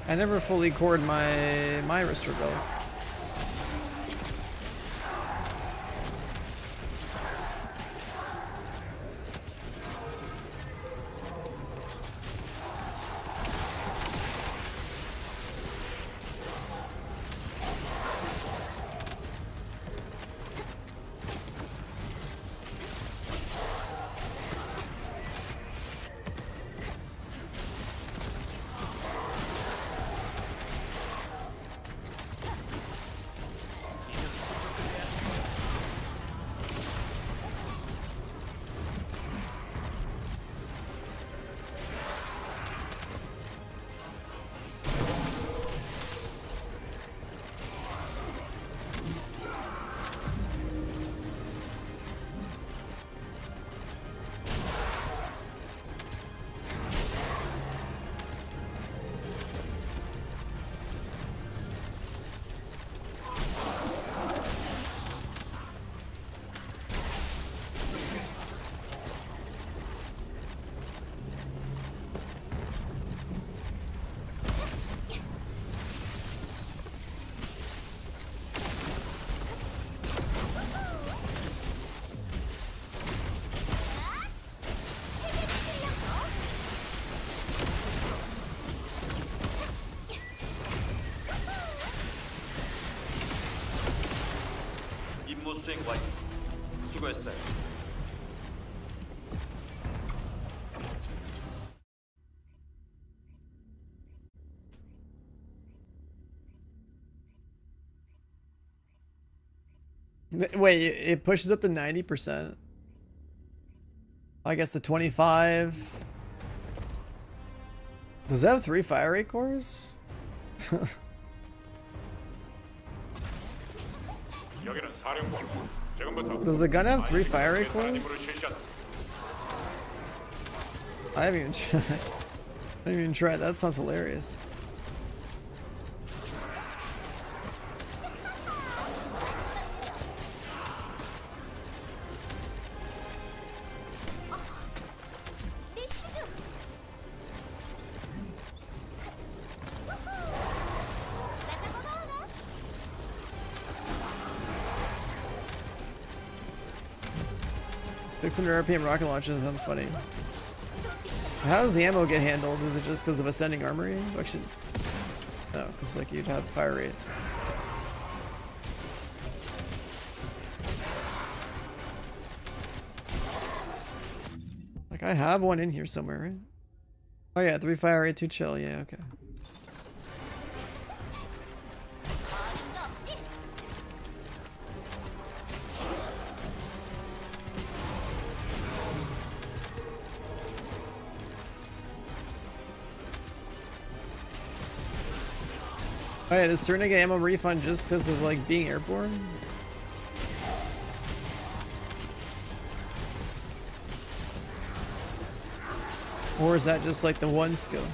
I never fully cored my restored relic. 임무 수행 완료. 수고했어요. Wait, it pushes up to 90%. I guess the 25. Does it have 3 fire rate cores? 여기는 사령부. 지금부터 Does the gun have 3 fire rate cores? 임무를 실시한다. I haven't even tried. I haven't even tried. That sounds hilarious. $600 RPM rocket launcher, sounds funny. How does the ammo get handled? Is it just because of ascending armory? Actually, no, because like you'd have fire rate. Like I have one in here somewhere, right? Oh yeah, 3 fire rate, 2 chill. Yeah, okay. Oh yeah, does certain get ammo refund just because of like being airborne? Or is that just like the one skill?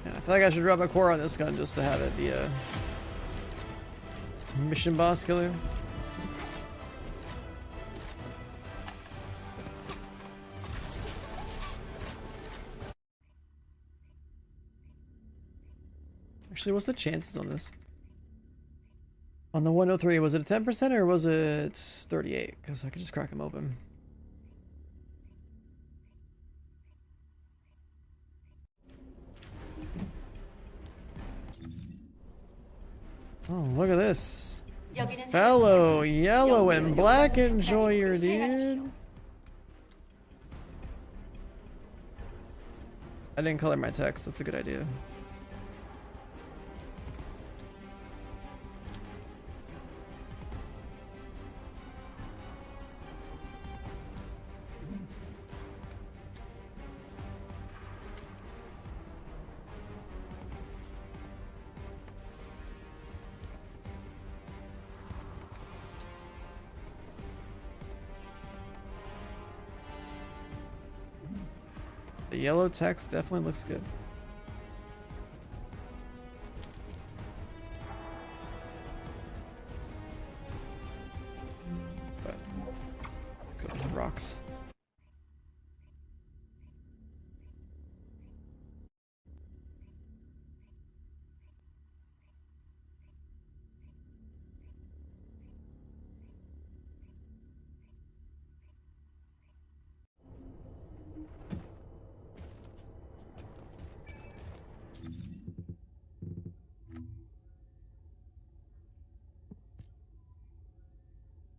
I feel like I should drop a core on this gun just to have it be a mission boss killer. Actually, what's the chances on this? On the 103, was it a 10% or was it 38? Because I could just crack them open. Oh, look at this. Fellow yellow and black enjoyer, dude. I didn't color my text. That's a good idea. yellow text definitely looks good. But let's go with some rocks.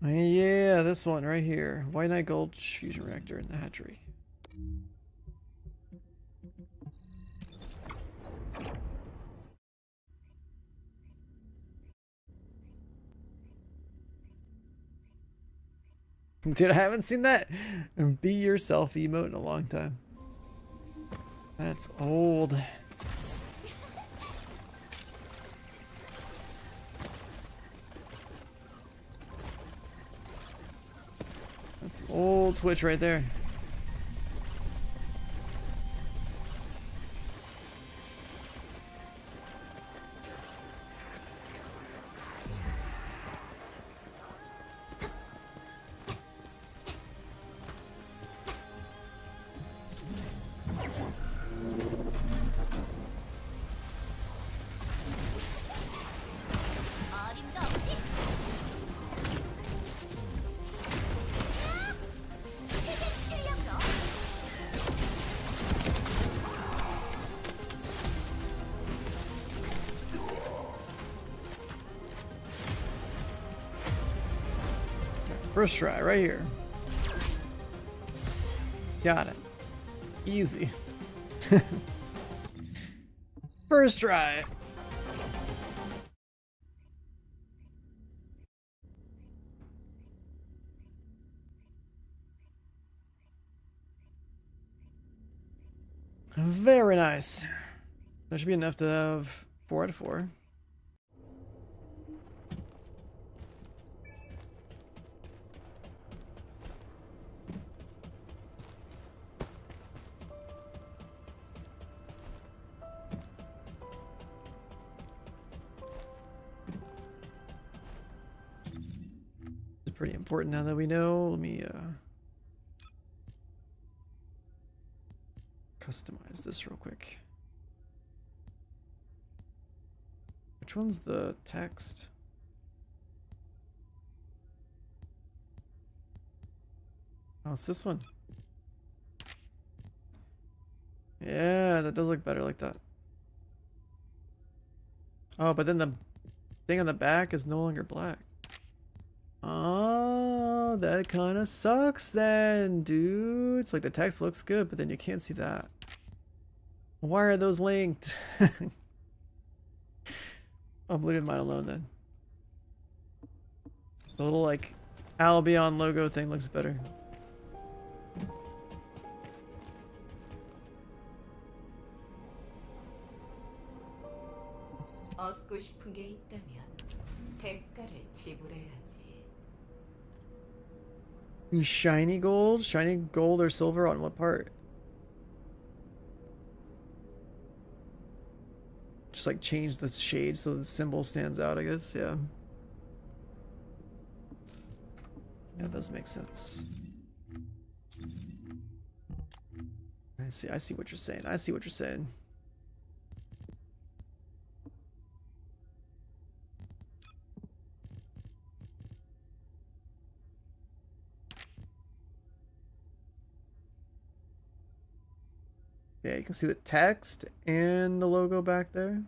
Yeah, this one right here. White Knight Gold fusion reactor in the hatchery. Dude, I haven't seen that be yourself emote in a long time. That's old. That's old Twitch right there. First try, right here. Got it. Easy. First try. Very nice. That should be enough to have 4 out of 4. It's pretty important now that we know. Let me customize this real quick. Which one's the text? Oh, it's this one. Yeah, that does look better like that. Oh, but then the thing on the back is no longer black. Oh, that kind of sucks then, dude. It's like the text looks good, but then you can't see that. Why are those linked? I'm leaving mine alone then. The little like Albion logo thing looks better. 얻고 싶은 게 있다면 대가를 지불해야지. Shiny gold? Shiny gold or silver on what part? Just like change the shade so the symbol stands out, I guess. Yeah. Yeah, that does make sense. I see what you're saying. I see what you're saying. Yeah, you can see the text and the logo back there.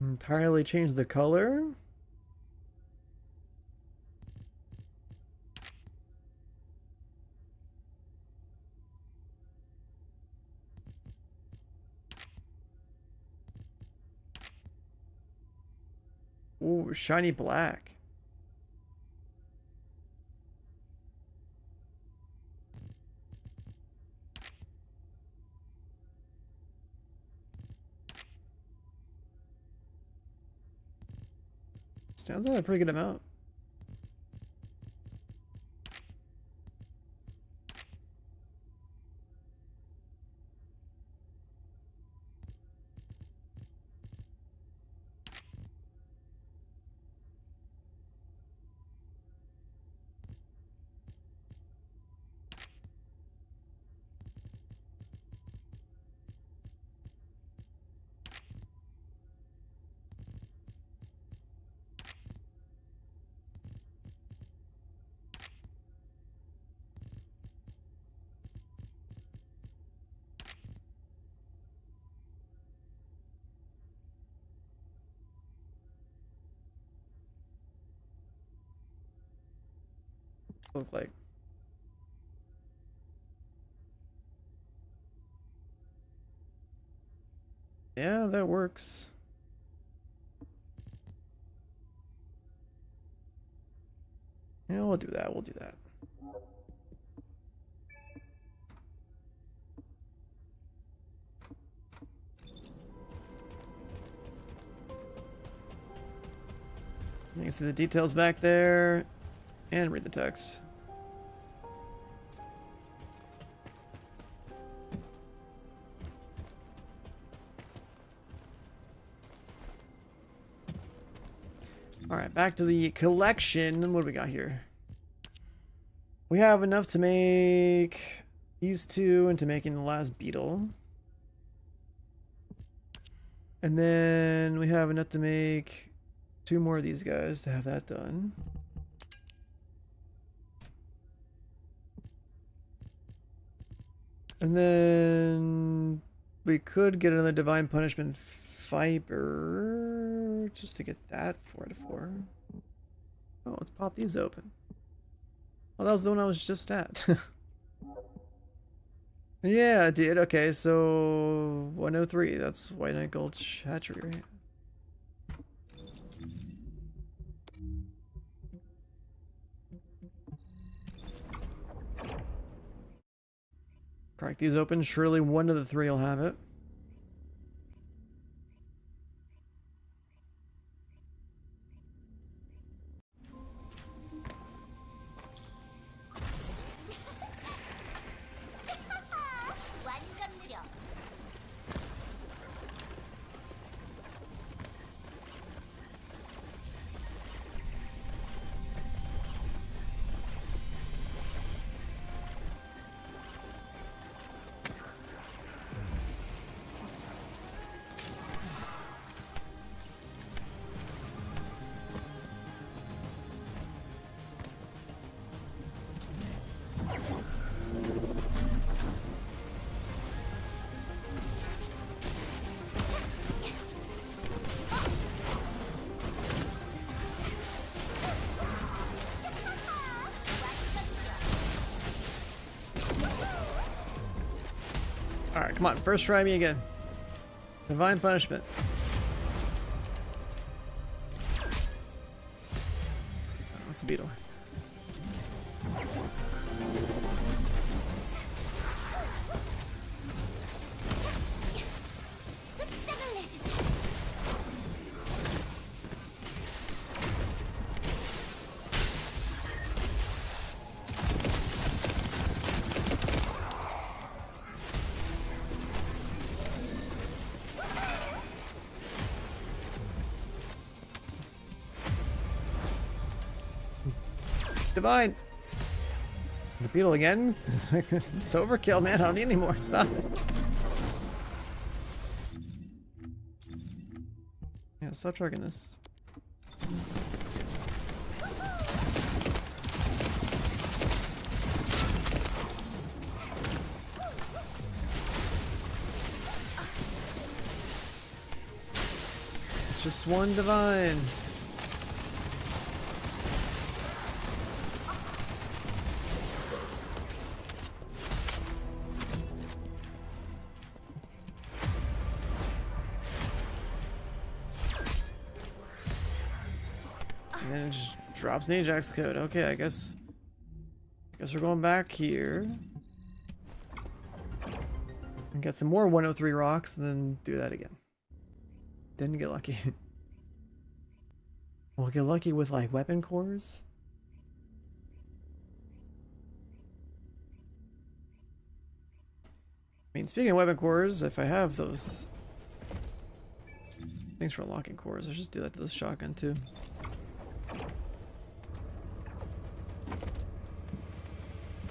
Entirely change the color. Ooh, shiny black. Sounds like a pretty good amount. Look like. Yeah, that works. Yeah, we'll do that. We'll do that. You can see the details back there and read the text. All right, back to the collection. What do we got here? We have enough to make these two into making the last beetle. And then we have enough to make 2 more of these guys to have that done. And then we could get another Divine Punishment fiber just to get that 4 to 4. Oh, let's pop these open. Oh, that was the one I was just at. Yeah, dude. Okay, so 103. That's White Knight Gulch Hatchery, right? Crack these open. Surely one of the 3 will have it. Alright, come on. First try me again. Divine Punishment. Oh, it's a beetle. Divine! The beetle again? It's overkill, man. I don't need any more. Stop it. Yeah, stop trucking this. It's just one divine. And then it just drops an Ajax code. Okay, I guess we're going back here. And get some more 103 rocks and then do that again. Didn't get lucky. We'll get lucky with like weapon cores. I mean, speaking of weapon cores, if I have those things for unlocking cores, I just do that to this shotgun too.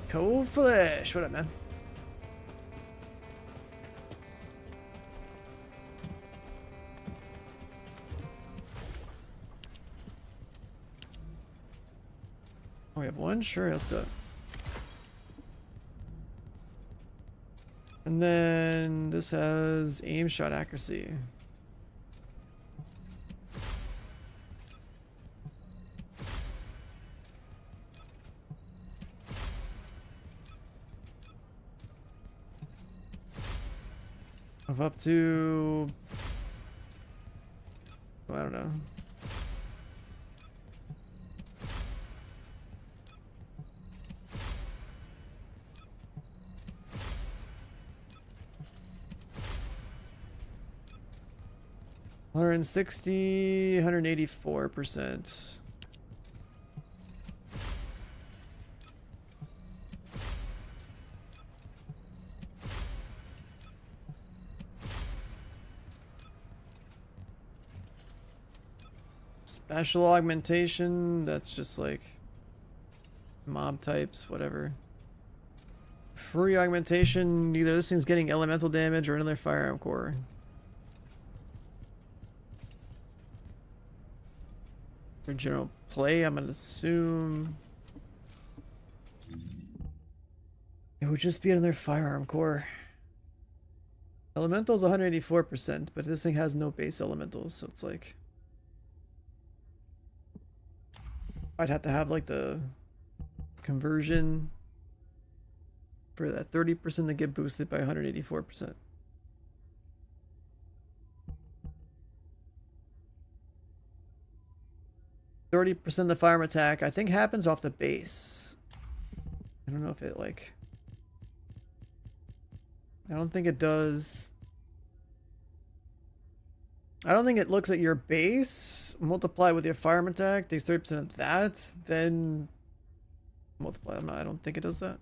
Cold Flesh, what up, man? Oh, we have one? Sure, let's do it. And then this has aim shot accuracy. Of up to, I don't know. $160, 184%. Special augmentation, that's just like mob types, whatever. Free augmentation, either this thing's getting elemental damage or another firearm core. For general play, I'm gonna assume it would just be another firearm core. Elemental's 184%, but this thing has no base elementals, so it's like I'd have to have like the conversion for that 30% to get boosted by 184%. %30 of the firearm attack, I think, happens off the base. I don't know if it like, I don't think it does. I don't think it looks at your base, multiply with your firearm attack, takes 30% of that, then multiply. I don't think it does that.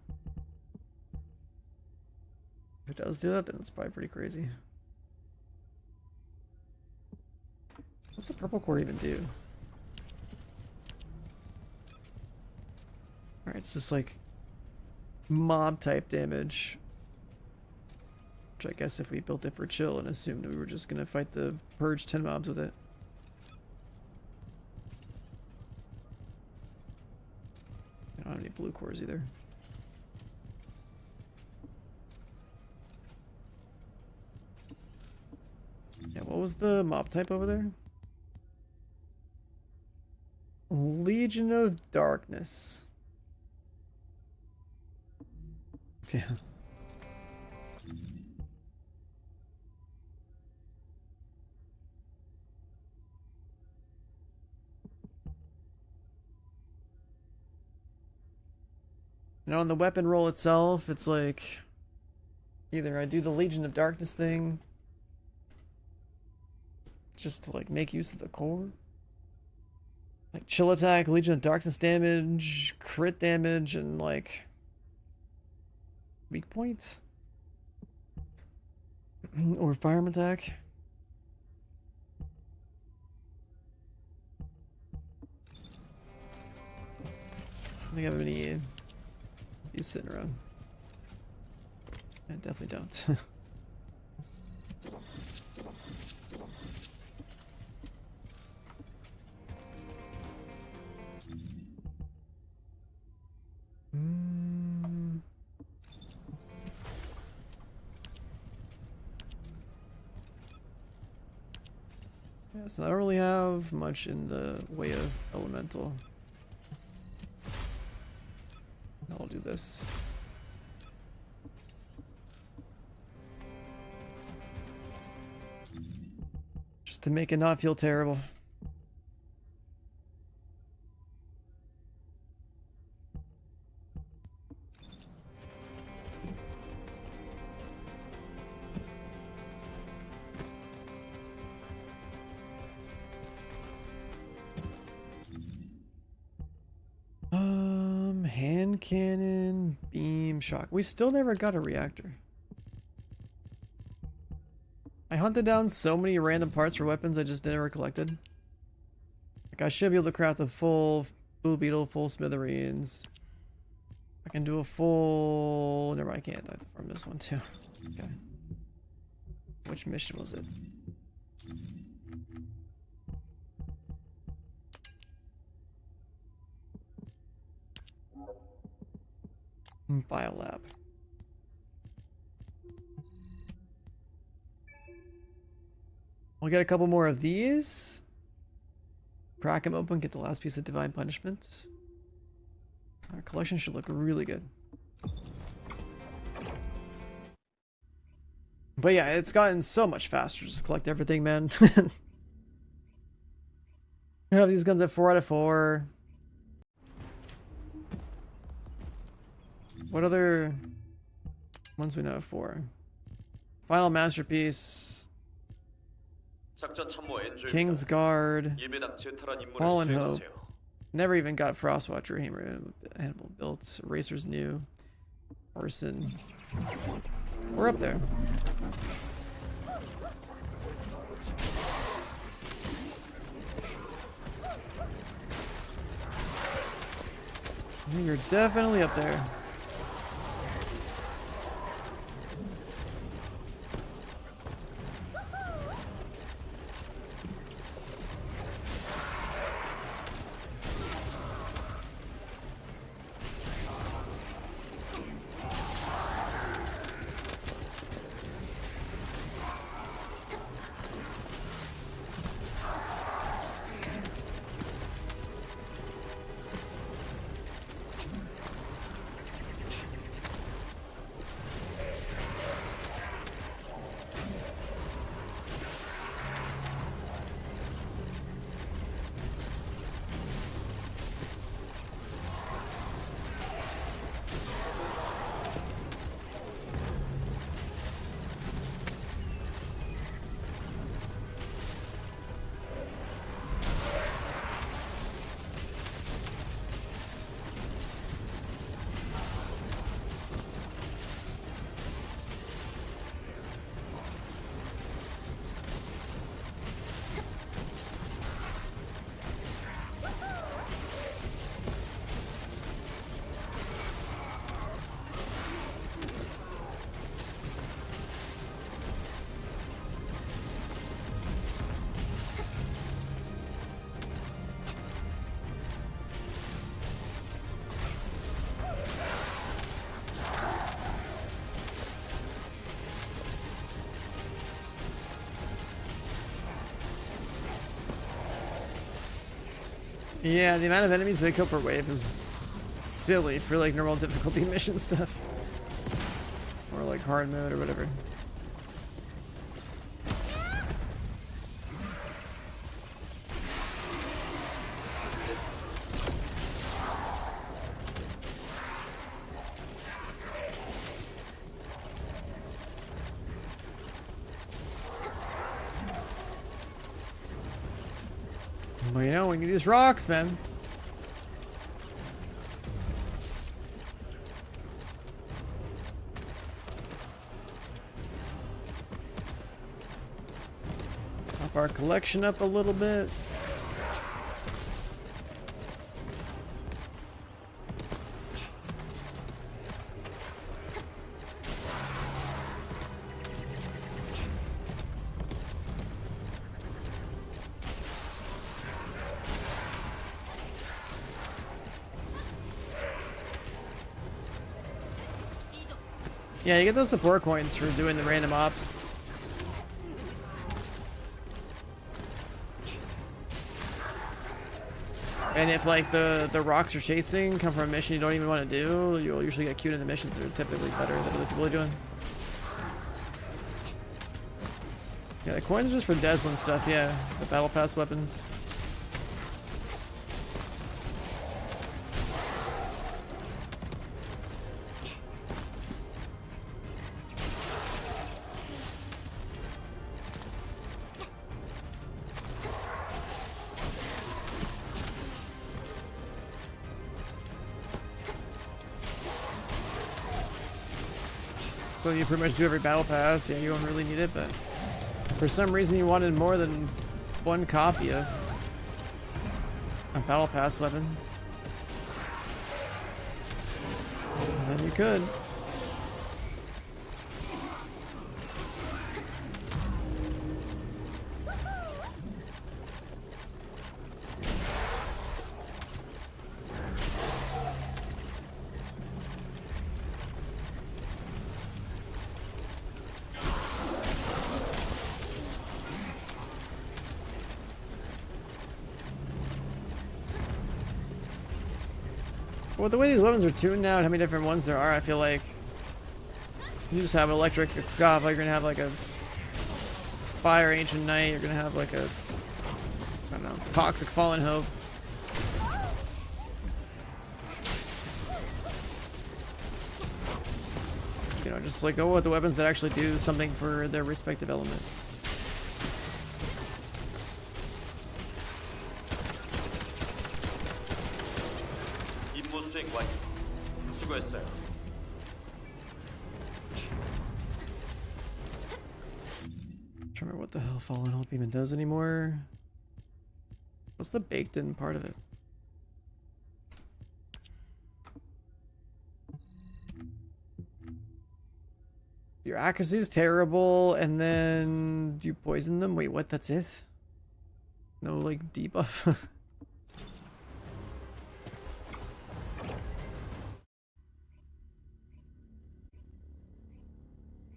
If it does do that, then it's probably pretty crazy. What's a purple core even do? Alright, it's just like mob type damage. Which I guess if we built it for chill and assumed we were just gonna fight the purge 10 mobs with it. I don't have any blue cores either. Yeah, what was the mob type over there? Legion of Darkness. Yeah. You know, on the weapon roll itself, it's like either I do the Legion of Darkness thing just to like make use of the core, like chill attack, Legion of Darkness damage, crit damage, and like weak points or firearm attack. I don't think I have any these sitting around. I definitely don't. Yeah, so I don't really have much in the way of elemental. I'll do this. Just to make it not feel terrible. Stun cannon, beam, shock. We still never got a reactor. I hunted down so many random parts for weapons I just never collected. Like I should be able to craft a full Blue Beetle, full smithereens. I can do a full... Never mind, I can't. I have to farm this one too. Okay. Which mission was it? Biolab. We'll get a couple more of these. Crack them open, get the last piece of Divine Punishment. Our collection should look really good. But yeah, it's gotten so much faster. Just collect everything, man. I have these guns at 4 out of 4. What other ones we know for? Final Masterpiece. King's Guard. Fallen Hope. Never even got Frostwatch or Hannibal built. Racer's New. Arson. We're up there. You're definitely up there. Yeah, the amount of enemies they kill per wave is silly for like normal difficulty mission stuff. Or like hard mode or whatever. Well, you know, we need these rocks, man. Up our collection up a little bit. Yeah, you get those support coins for doing the random ops. And if like the rocks you're chasing come from a mission you don't even want to do, you'll usually get queued into missions that are typically better than other people are doing. Yeah, the coins are just for Descendant stuff, yeah. The battle pass weapons. So you pretty much do every battle pass. Yeah, you don't really need it, but for some reason you wanted more than one copy of a battle pass weapon. And then you could. Well, the way these weapons are tuned now and how many different ones there are, I feel like you just have an electric scoff, like you're gonna have like a fire ancient knight, you're gonna have like a, I don't know, toxic fallen hope. You know, just like go with the weapons that actually do something for their respective element. 임무 수행 완료. 수고했어요. I'm trying to remember what the hell fallen hope even does anymore. What's the baked in part of it? Your accuracy is terrible, and then do you poison them? Wait, what? That's it? No, like, debuff?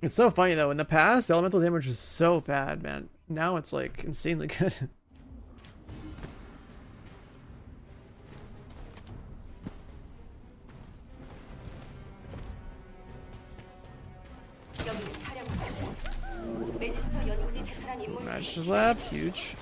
It's so funny, though. In the past, the elemental damage was so bad, man. Now it's, like, insanely good. Master's Lab, huge.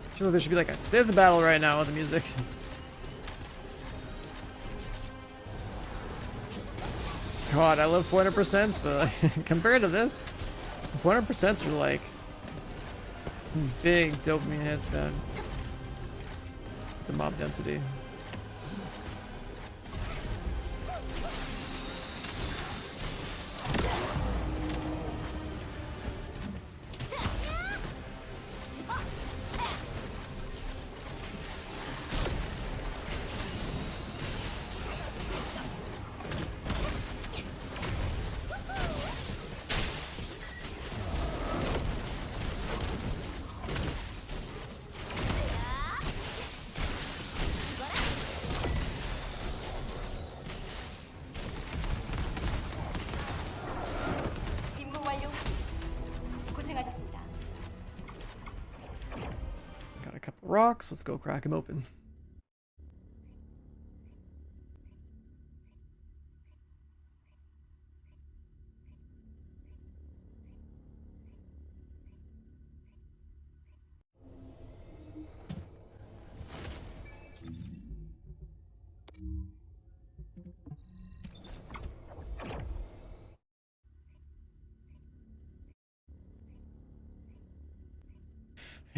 I feel like there should be like a Sith battle right now with the music. God, I love 400%, but like, compared to this, 400% are like big dopamine hits, man. The mob density. Rocks, let's go crack him open.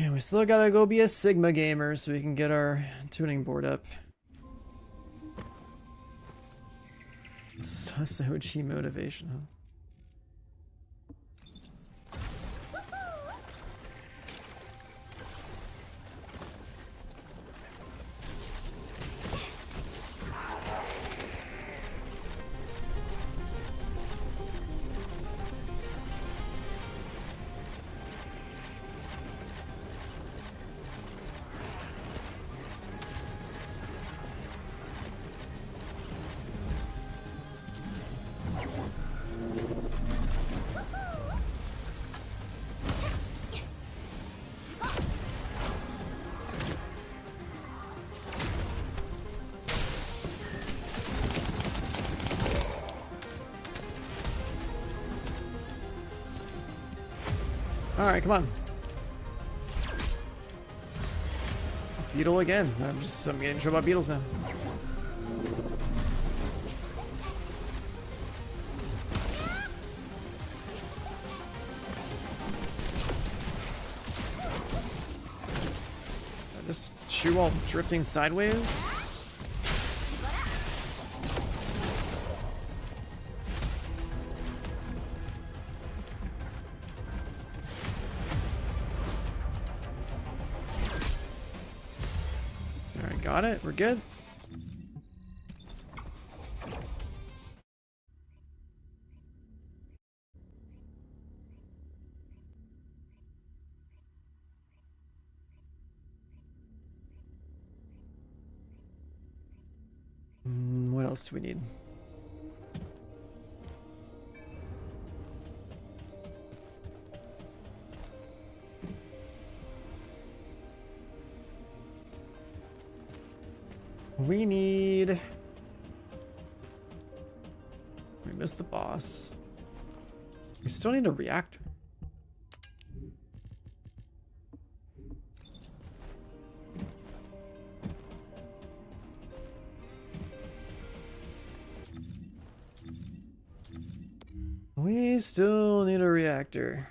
And we still gotta go be a Sigma gamer so we can get our tuning board up. Sasoji motivation, huh? Alright, come on. Beetle again. I'm getting trouble about beetles now. I just shoot while drifting sideways. Got it. We're good. What else do we need? We need... We missed the boss. We still need a reactor. We still need a reactor.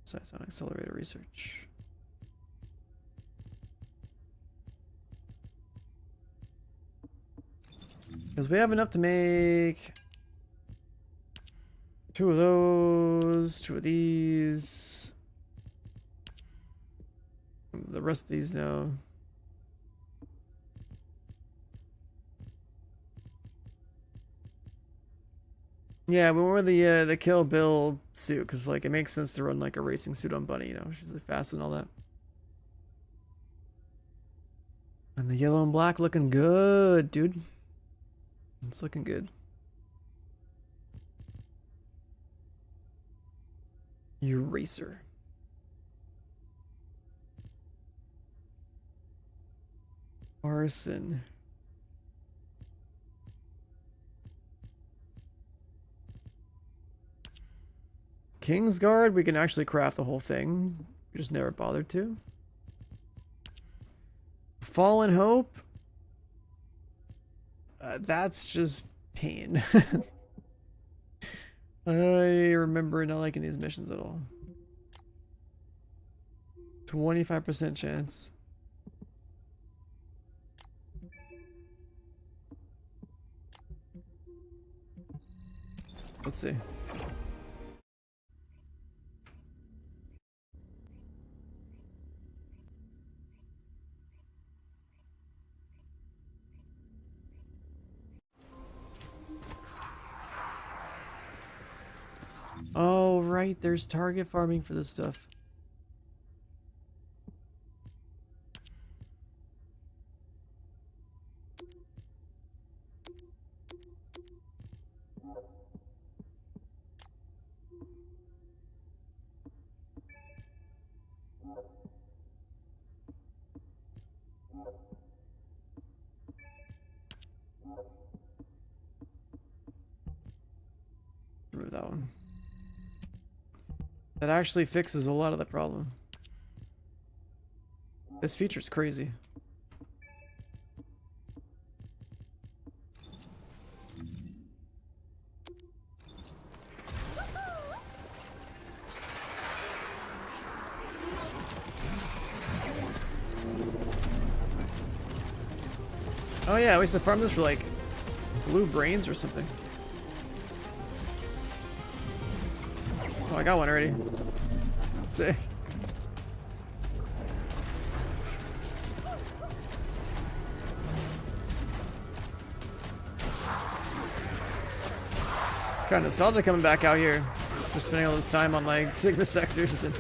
Size on accelerator research. Because we have enough to make 2 of those, 2 of these. The rest of these now. Yeah, we wore the Kill Bill suit because like it makes sense to run like a racing suit on Bunny, you know, she's like fast and all that. And the yellow and black looking good, dude. It's looking good. Eraser. Arson. Kingsguard, we can actually craft the whole thing. We just never bothered to. Fallen Hope. That's just pain. I remember not liking these missions at all. 25% chance. Let's see. Oh, right, there's target farming for this stuff. Remove that one. That actually fixes a lot of the problem. This feature's crazy. Oh yeah, we used to farm this for like blue brains or something. Oh, I got one already. Sick. Kind of nostalgic coming back out here. Just spending all this time on like Sigma sectors and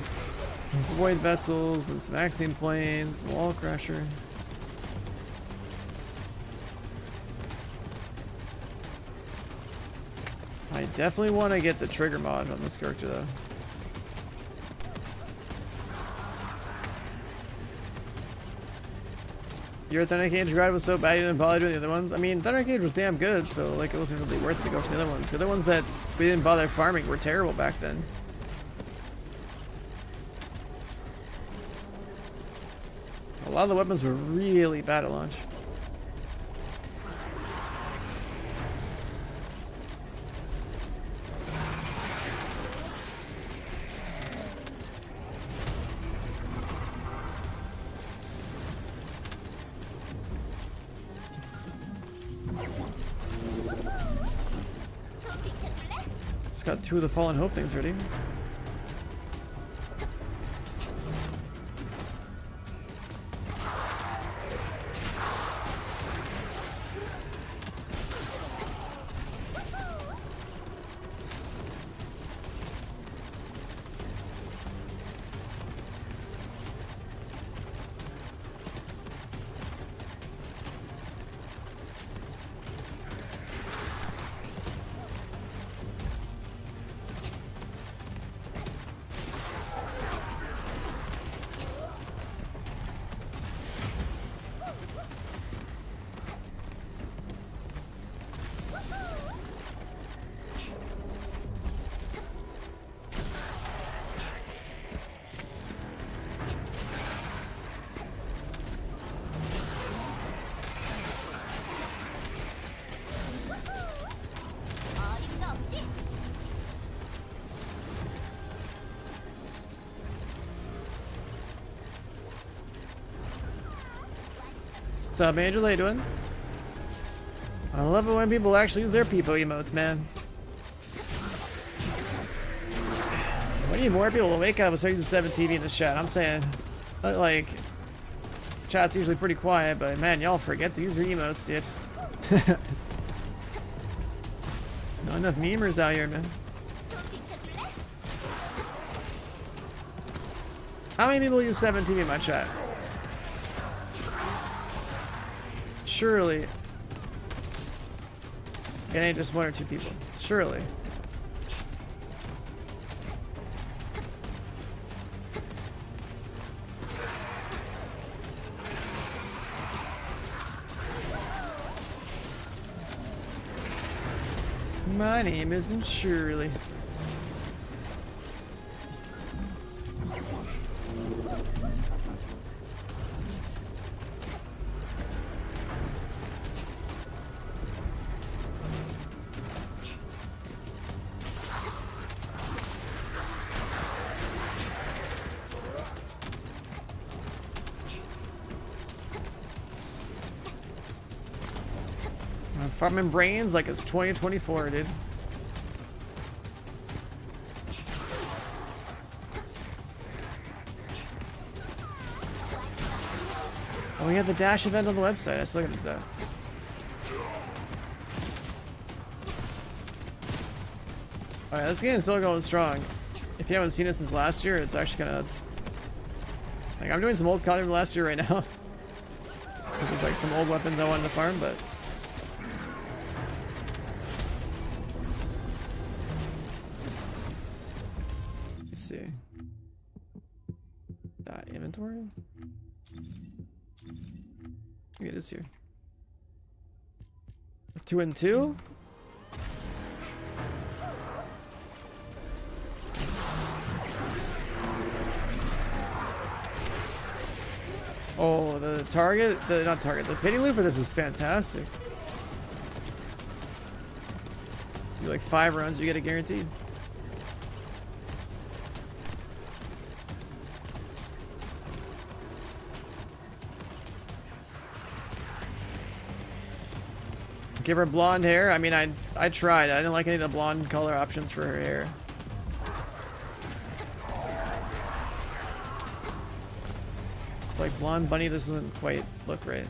void vessels and some Axiom planes, wall crasher. I definitely want to get the trigger mod on this character though. Your Thunder Cage ride was so bad you didn't bother doing the other ones. I mean, Thunder Cage was damn good, so like it wasn't really worth it to go for the other ones. The other ones that we didn't bother farming were terrible back then. lot of the weapons were really bad at launch. Just got 2 of the Fallen Hope things ready. What's up, Angel? How you doing? I love it when people actually use their people emotes, man. We need more people to wake up and start using 7TV in this chat. I'm saying, like, chat's usually pretty quiet, but man, y'all forget to use your emotes, dude. Not enough memers out here, man. How many people use 7TV in my chat? Surely. It ain't just 1 or 2 people. Surely. My name isn't Shirley. I'm farming brains like it's 2024, dude. Oh, we have the dash event on the website. I still gotta do that. Alright, this game is still going strong. If you haven't seen it since last year, it's actually kinda nuts. Like, I'm doing some old content from last year right now. There's like some old weapons I wanted to farm, but let's see. That inventory? Okay, it is here. 2 and 2? Oh, the target, not target, the pity loop for this is fantastic. You like 5 runs, you get it guaranteed. Give her blonde hair. I mean, I tried. I didn't like any of the blonde color options for her hair. Like, blonde bunny doesn't quite look right.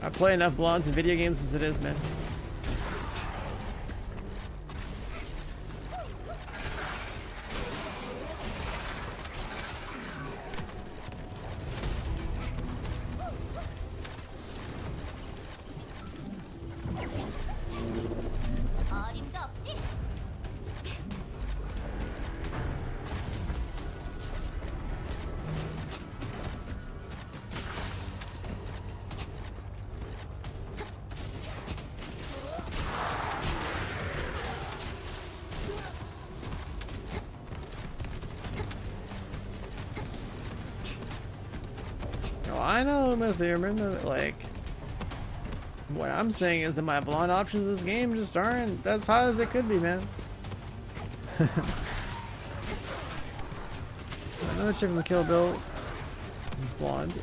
I play enough blondes in video games as it is, man. I know, Mr. Human, like, what I'm saying is that my blonde options in this game just aren't as hot as they could be, man. Another chick from the Kill Bill is blonde.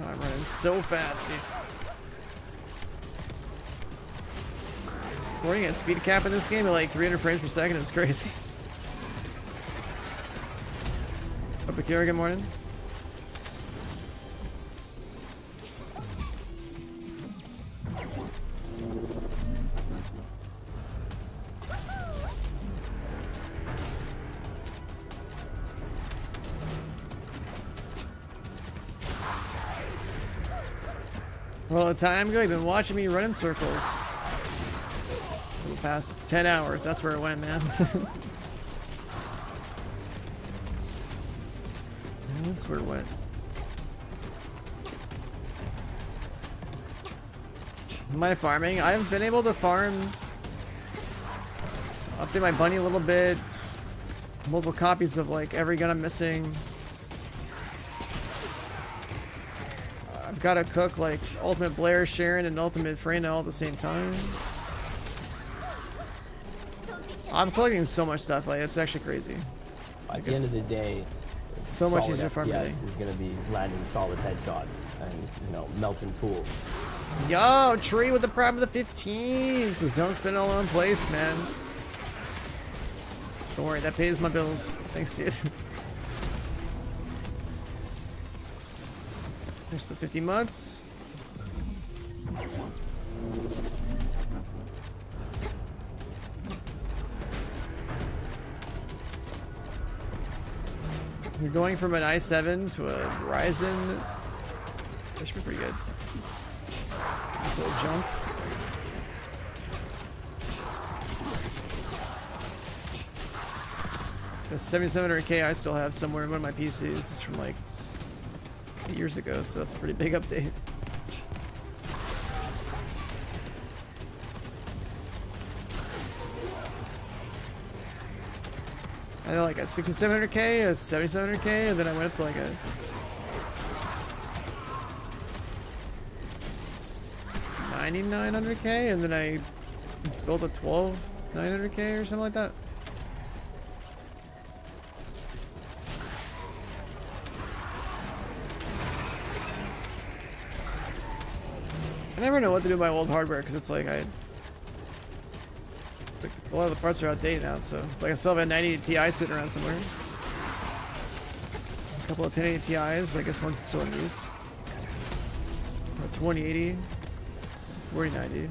Oh, I'm running so fast, dude. Recording at speed cap in this game at like 300 frames per second is crazy. Up Akira, good morning. Well, a time ago, you've been watching me run in circles. For the past 10 hours, that's where it went, man. That's where it went. My farming, I've been able to farm, update my bunny a little bit, multiple copies of like every gun I'm missing. I've got to cook like Ultimate Blair, Sharon, and Ultimate Freyna all at the same time. I'm collecting so much stuff, like it's actually crazy. At the end of the day, so much solid easier to farm FPS everything. is going to be landing solid headshots and, you know, melting fools. Yo, Tree with the prime of the 15s. Says don't spend it all in one place, man. Don't worry, that pays my bills. Thanks, dude. There's the 50 months. You're going from an i7 to a Ryzen. That should be pretty good. Nice little jump. The 7700K I still have somewhere in one of my PCs. This is from like 8 years ago, so that's a pretty big update. I had like a 6700K, a 7700K, and then I went up to like a 9900K, and then I built a 12900K or something like that. I never know what to do with my old hardware because it's like like a lot of the parts are outdated now, so it's like I still have a 9080 Ti sitting around somewhere. A couple of 1080 Ti's, I guess one's still in use. A 2080, 4090.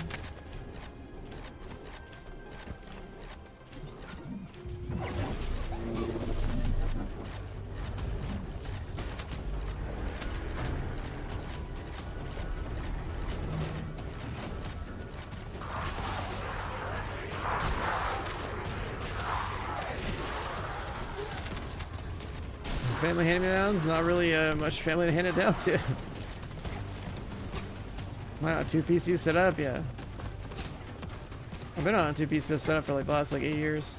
Family hand-me-downs, not really much family to hand it down to. Wow, 2 PCs set up, yeah. I've been on 2 PCs set up for like the last like 8 years.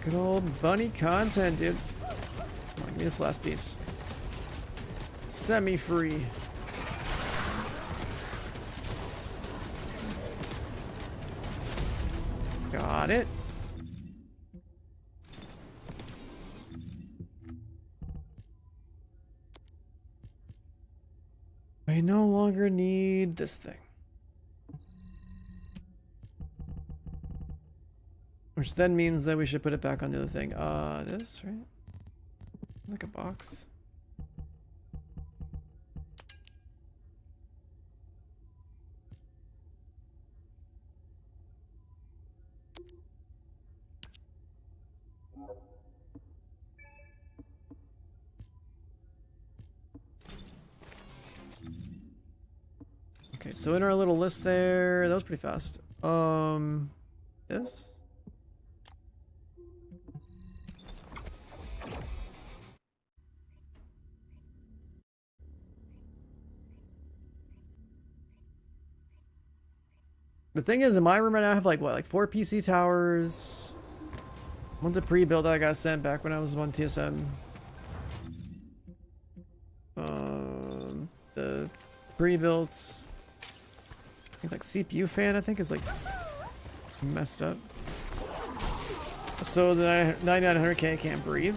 Good old bunny content, dude. Come on, give me this last piece. Set me free. Got it. I no longer need this thing. Which then means that we should put it back on the other thing. This, right? Like a box. Okay, so in our little list there, that was pretty fast. Yes. The thing is, in my room right now, I have like what, like 4 PC towers. One's a pre-build that I got sent back when I was on TSN. The pre-built, like CPU fan, I think is like messed up. So the 9900K can't breathe.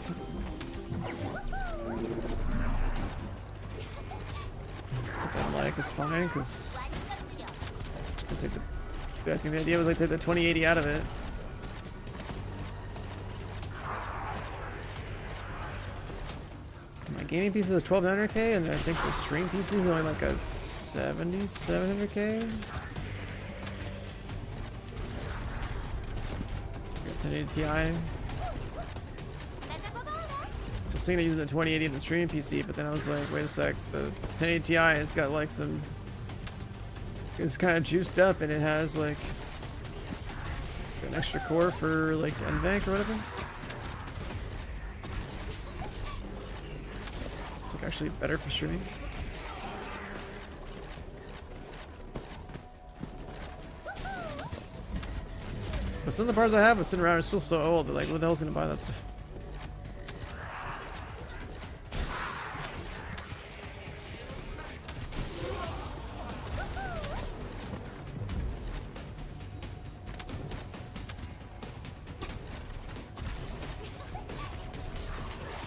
But I'm like, it's fine because I think the idea was like take the 2080 out of it. My gaming PC is 1200K, and I think the stream PC is only like a 7700K. 1080 Ti. Just thinking of using the 2080 in the stream PC, but then I was like, wait a sec, the 1080 Ti has got like some. It's kind of juiced up, and it has like an extra core for like NVENC or whatever. It's like actually better for streaming. But some of the parts I have sitting around are still so old. They're like, who the hell's gonna buy that stuff?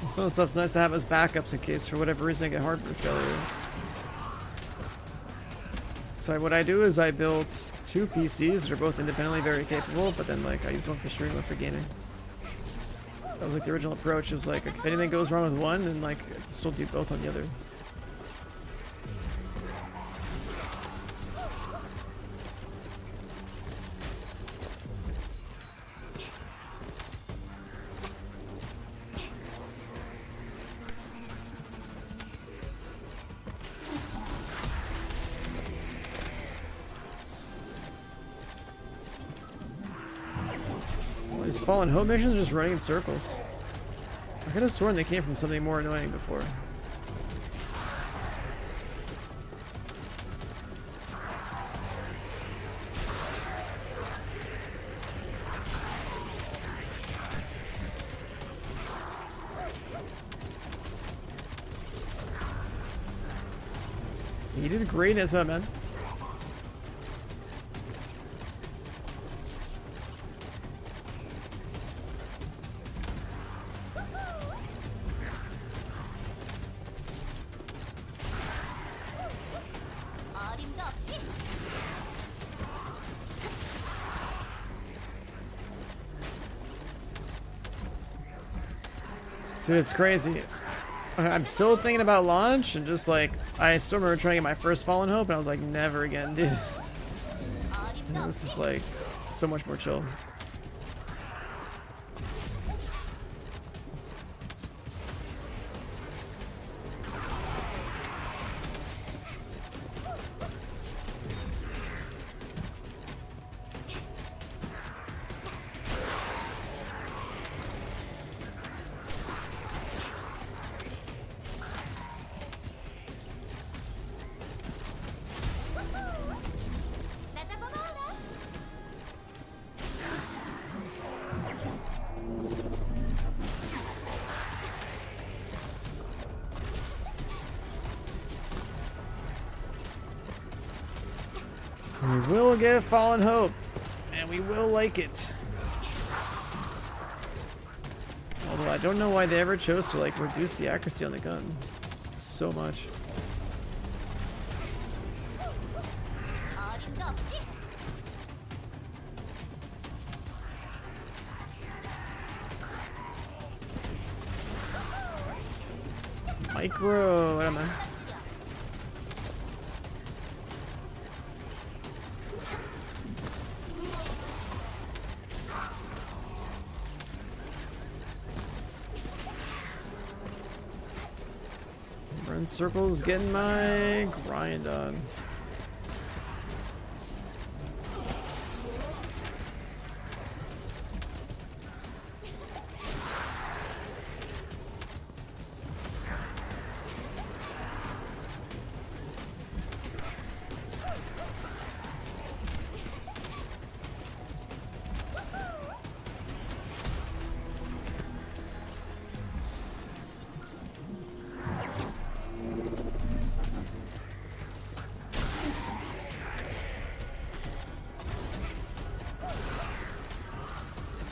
Some of the stuff's nice to have as backups in case for whatever reason I get hardware failure. So what I do is I built 2 PCs that are both independently very capable, but then like I use one for streaming, one for gaming. That was like the original approach. It was like if anything goes wrong with one, then like I still do both on the other. These Fallen Hope missions are just running in circles. I could have sworn they came from something more annoying before. You did great as well, man. Dude, it's crazy. I'm still thinking about launch, and just like, I still remember trying to get my first Fallen Hope, and I was like, never again, dude. And this is like, so much more chill. We will get Fallen Hope, and we will like it. Although I don't know why they ever chose to like reduce the accuracy on the gun so much. Micro, what am I? Run circles, getting my grind on.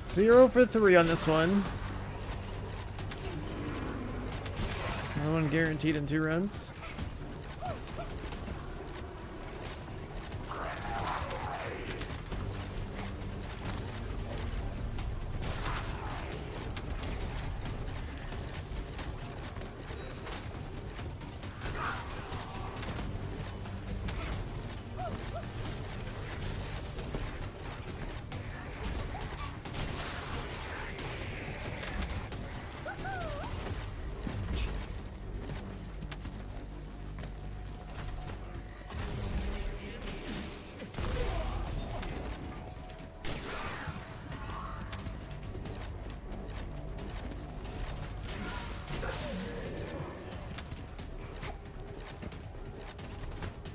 Zero for 3 on this one. Another one guaranteed in 2 runs.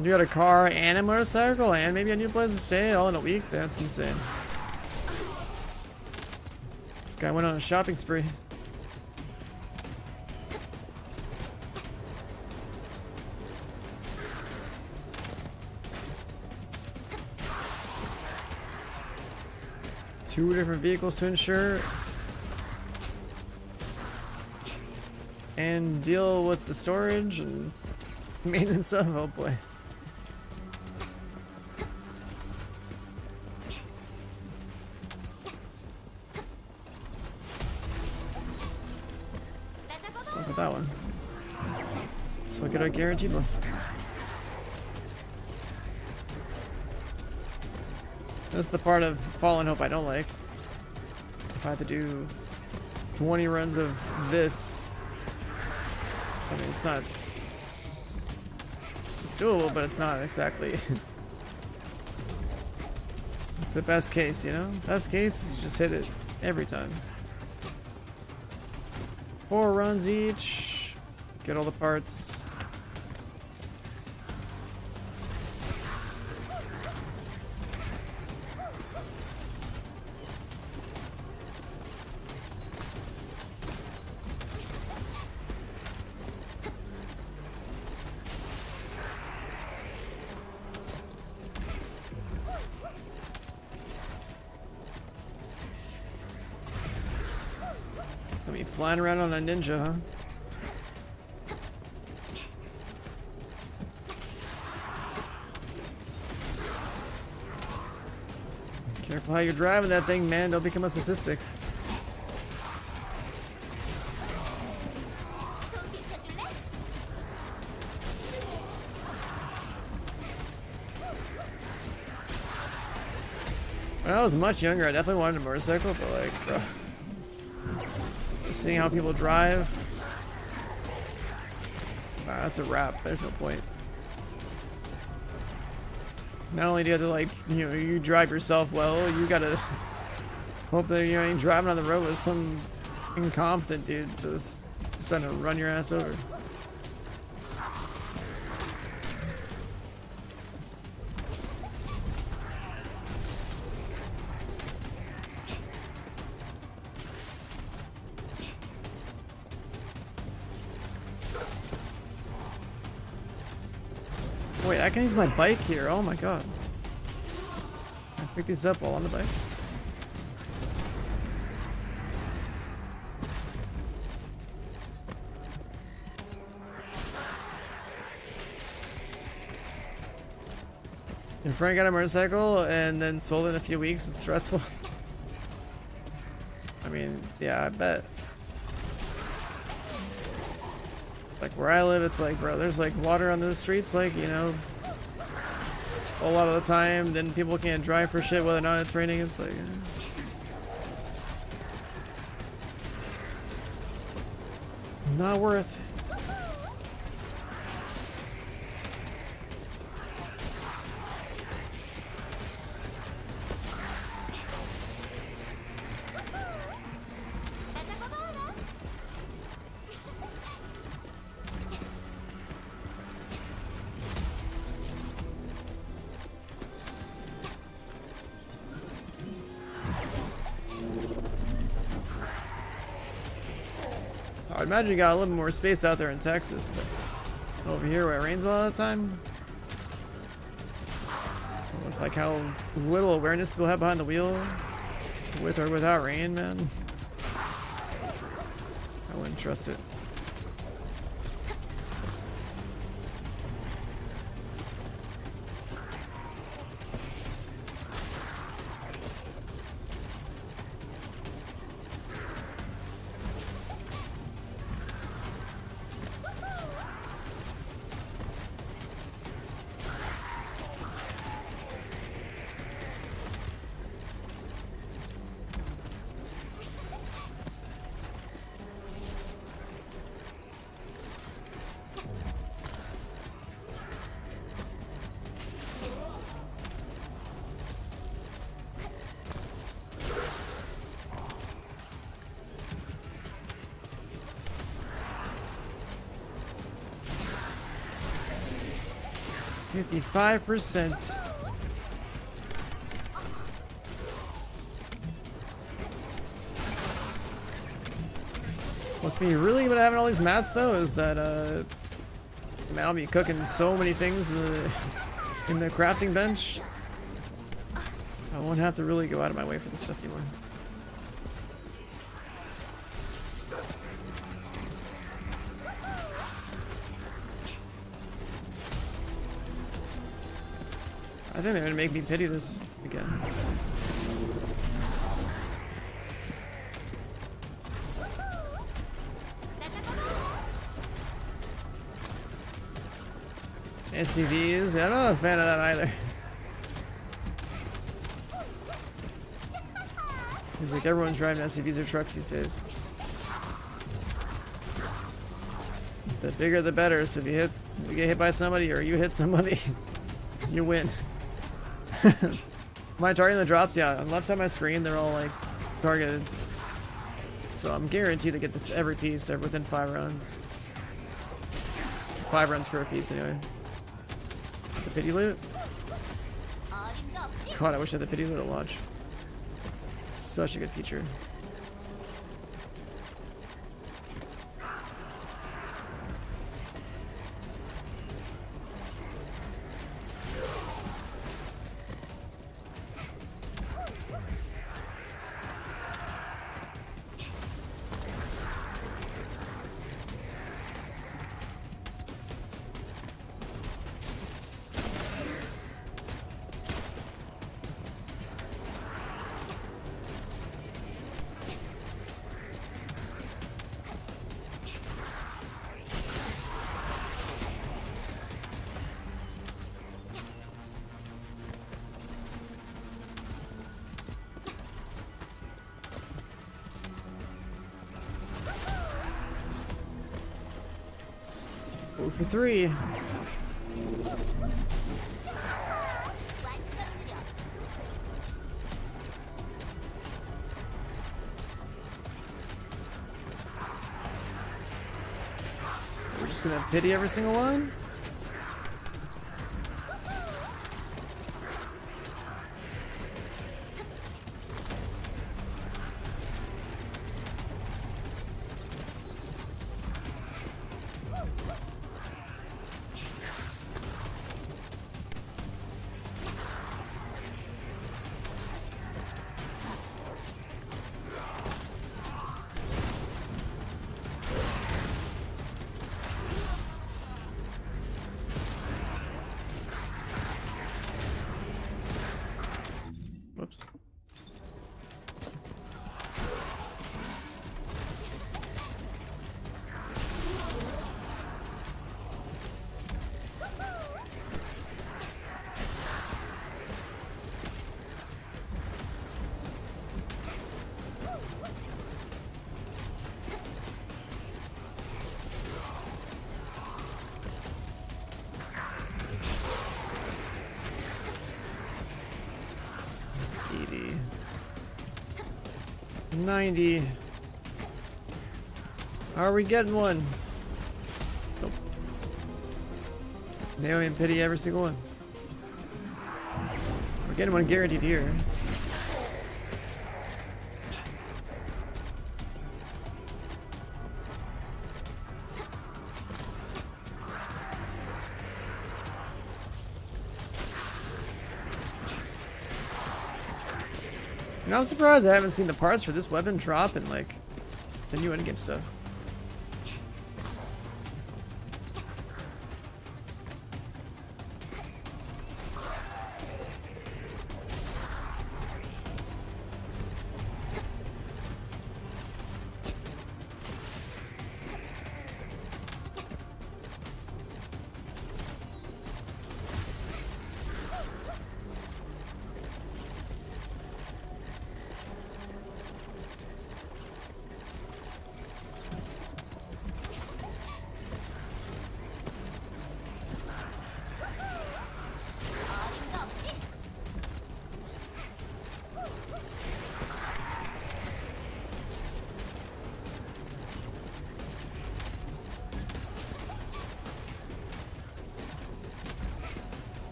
You got a car and a motorcycle and maybe a new place to stay all in a week? That's insane. This guy went on a shopping spree. Two different vehicles to insure and deal with the storage and maintenance of, oh boy. Look at that one. Let's look at our guaranteed one. That's the part of Fallen Hope I don't like. If I have to do 20 runs of this, I mean, it's not... It's doable, but it's not exactly the best case, you know? Best case is just hit it every time. 4 runs each, get all the parts. Flying around on a ninja, huh? Careful how you're driving that thing, man. Don't become a statistic. When I was much younger, I definitely wanted a motorcycle, but like, bro. Seeing how people drive, wow, that's a wrap. There's no point. Not only do you have to, like, you know, you drive yourself well, you gotta hope that you ain't driving on the road with some incompetent dude just trying to run your ass over. Wait, I can use my bike here. Oh my god. I pick these up while on the bike. Your friend got a motorcycle and then sold it in a few weeks. It's stressful. I mean, yeah, I bet. Like where I live, it's like, bro, there's like water on the streets, like, you know, a lot of the time. Then people can't drive for shit whether or not it's raining. It's like, not worth it. I would imagine you got a little more space out there in Texas, but over here where it rains all the time, with like how little awareness people have behind the wheel, with or without rain, man, I wouldn't trust it. $55%. What's me really about having all these mats though is that man, I'll be cooking so many things in the crafting bench. I won't have to really go out of my way for this stuff anymore. I think they're gonna make me pity this again. SUVs? Yeah, I'm not a fan of that either. Seems like everyone's driving SUVs or trucks these days. The bigger the better, so if you get hit by somebody or you hit somebody, you win. My targeting the drops, yeah, on the left side of my screen, they're all like targeted. So I'm guaranteed to get every piece within 5 rounds. 5 rounds per piece anyway. The pity loot? God, I wish I had the pity loot at launch. Such a good feature. Go for 3. We're just gonna pity every single one. 90. Are we getting one? Nope. They don't even pity every single one. We're getting one guaranteed here. And I'm surprised I haven't seen the parts for this weapon drop in like the new endgame stuff.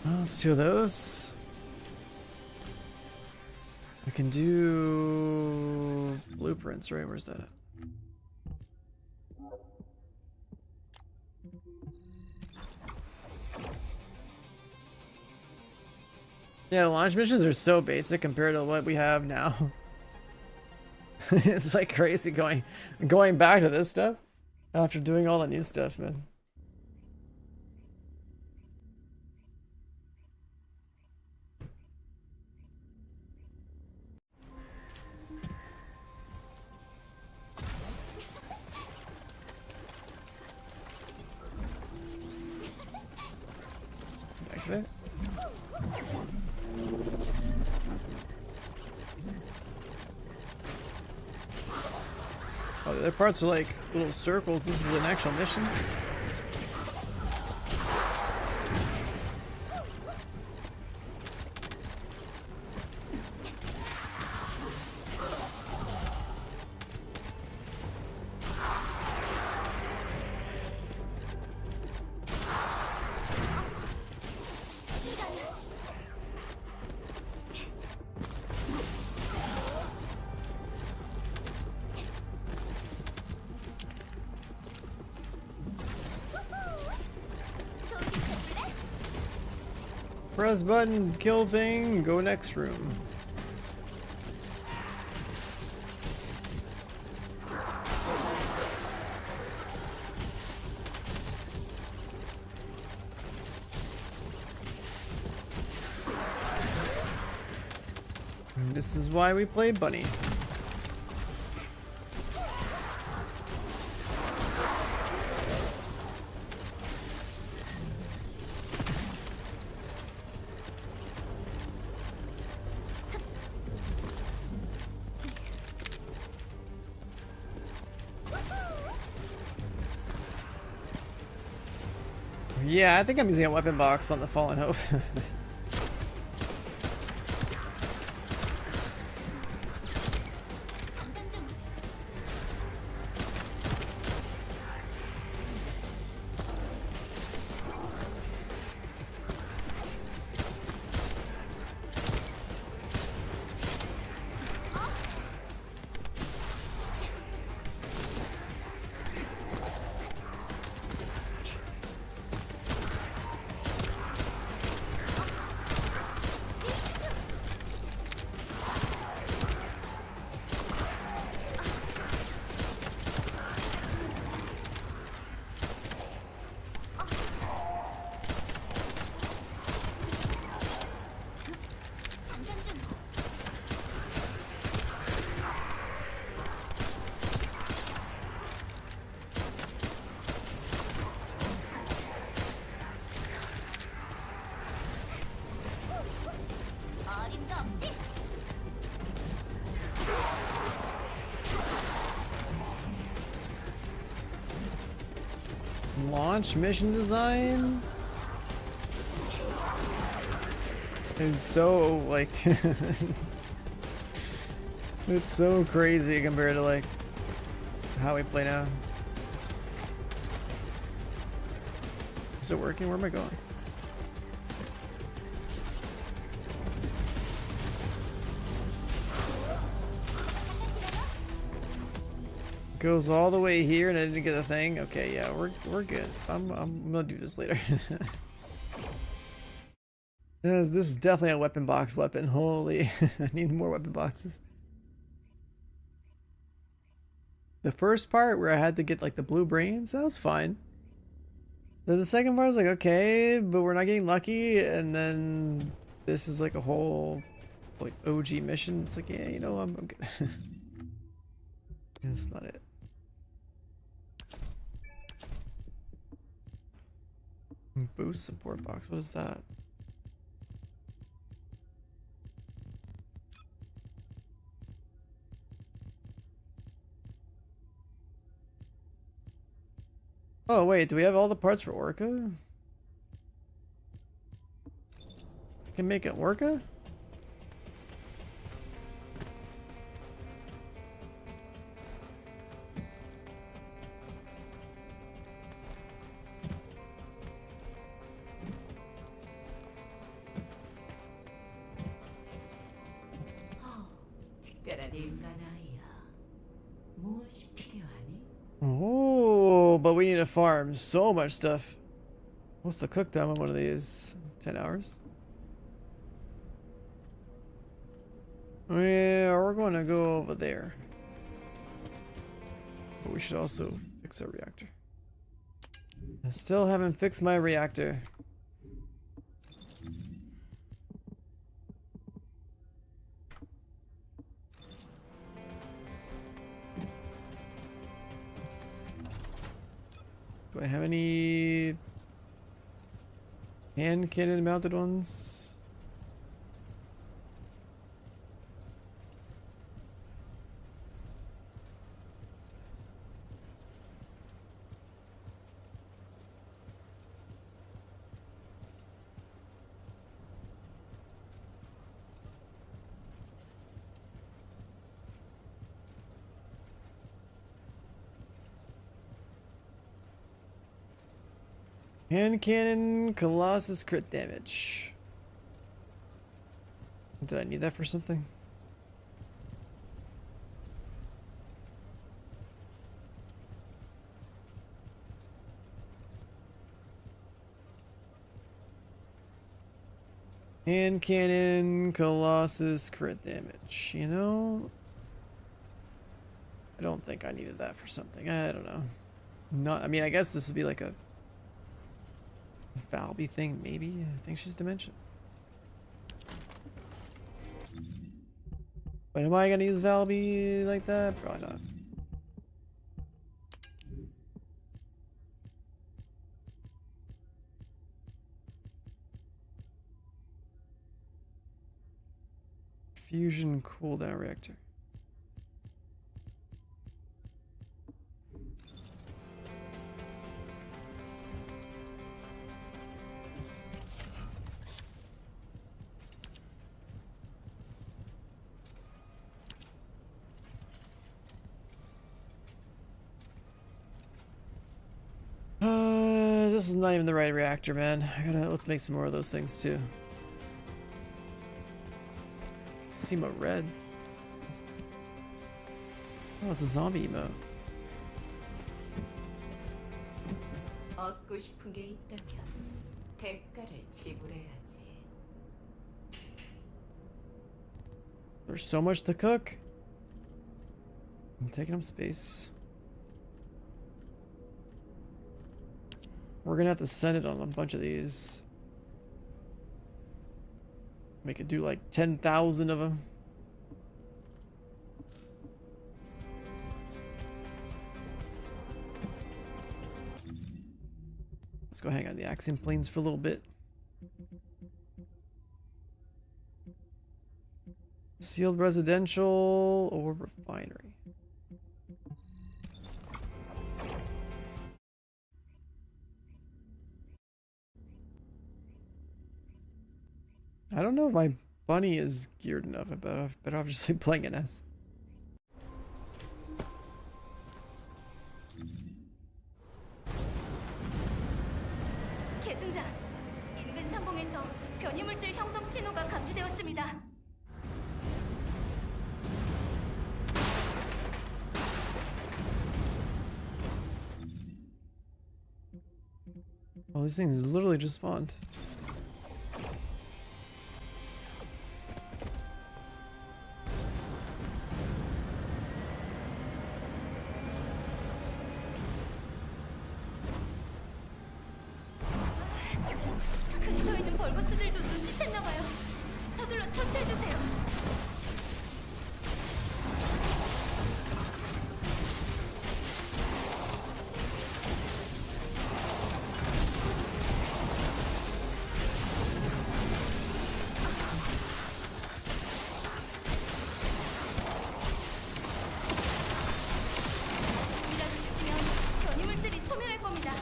Let's do those. We can do blueprints, right? Where's that at? Yeah, the launch missions are so basic compared to what we have now. It's like crazy going back to this stuff after doing all the new stuff, man. Back to it. Oh, the other parts are like little circles. This is an actual mission. Press button, kill thing, go next room. And this is why we play Bunny. Yeah, I think I'm using a weapon box on the Fallen Hope. launch mission design is so like it's so crazy compared to like how we play now. Is it working? Where am I going? Goes all the way here and I didn't get a thing. Okay, yeah, we're good. I'm gonna do this later. This is definitely a weapon box weapon. Holy, I need more weapon boxes. The first part where I had to get like the blue brains, that was fine. Then the second part was like, okay, but we're not getting lucky. And then this is like a whole like OG mission. It's like, yeah, you know, I'm good. That's not it. Boost support box, what is that? Oh wait, do we have all the parts for Orca? I can make it Orca? 특별한 인간 아이야. 무엇이 필요하니? Oh, but we need to farm so much stuff. What's the cookdown on one of these? 10 hours? Yeah, we're going to go over there. But we should also fix our reactor. I still haven't fixed my reactor. Do I have any hand cannon mounted ones? Hand cannon, Colossus crit damage. Did I need that for something? Hand cannon, Colossus crit damage. You know, I don't think I needed that for something. I don't know. Not. I mean, I guess this would be like a Valby thing, maybe? I think she's Dimension. But am I gonna use Valby like that? Probably not. Fusion cooldown reactor. This is not even the right reactor, man. Let's make some more of those things too. Seem red. Oh, it's a zombie emote. 얻고 싶은 게 있다면 대가를 지불해야지. There's so much to cook. I'm taking up space. We're gonna have to send it on a bunch of these. Make it do like 10,000 of them. Let's go hang on the Axiom planes for a little bit. Sealed residential or refinery. I don't know if my bunny is geared enough. I better obviously playing an S. 계승자, 인근 상공에서 변이물질 형성 신호가 감지되었습니다. Oh, these things literally just spawned. 근처에 있는 벌거스들도 눈치챘나봐요. 서둘러 처치해주세요. 이라도 늦으면 변이물질이 소멸할 겁니다.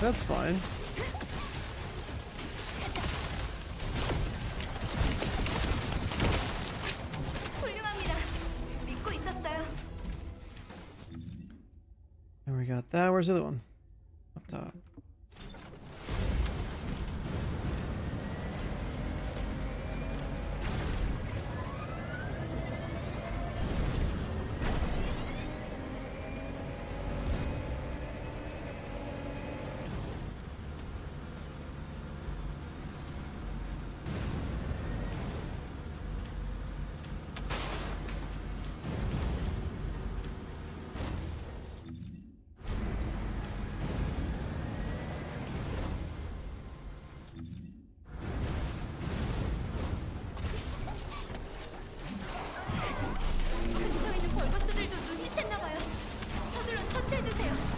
That's fine. 훌륭합니다. 믿고 있었어요. And we got that. Where's the other one? Up top. 근처에 있는 벌거스들도 눈치챘나봐요. 서둘러 처치해주세요.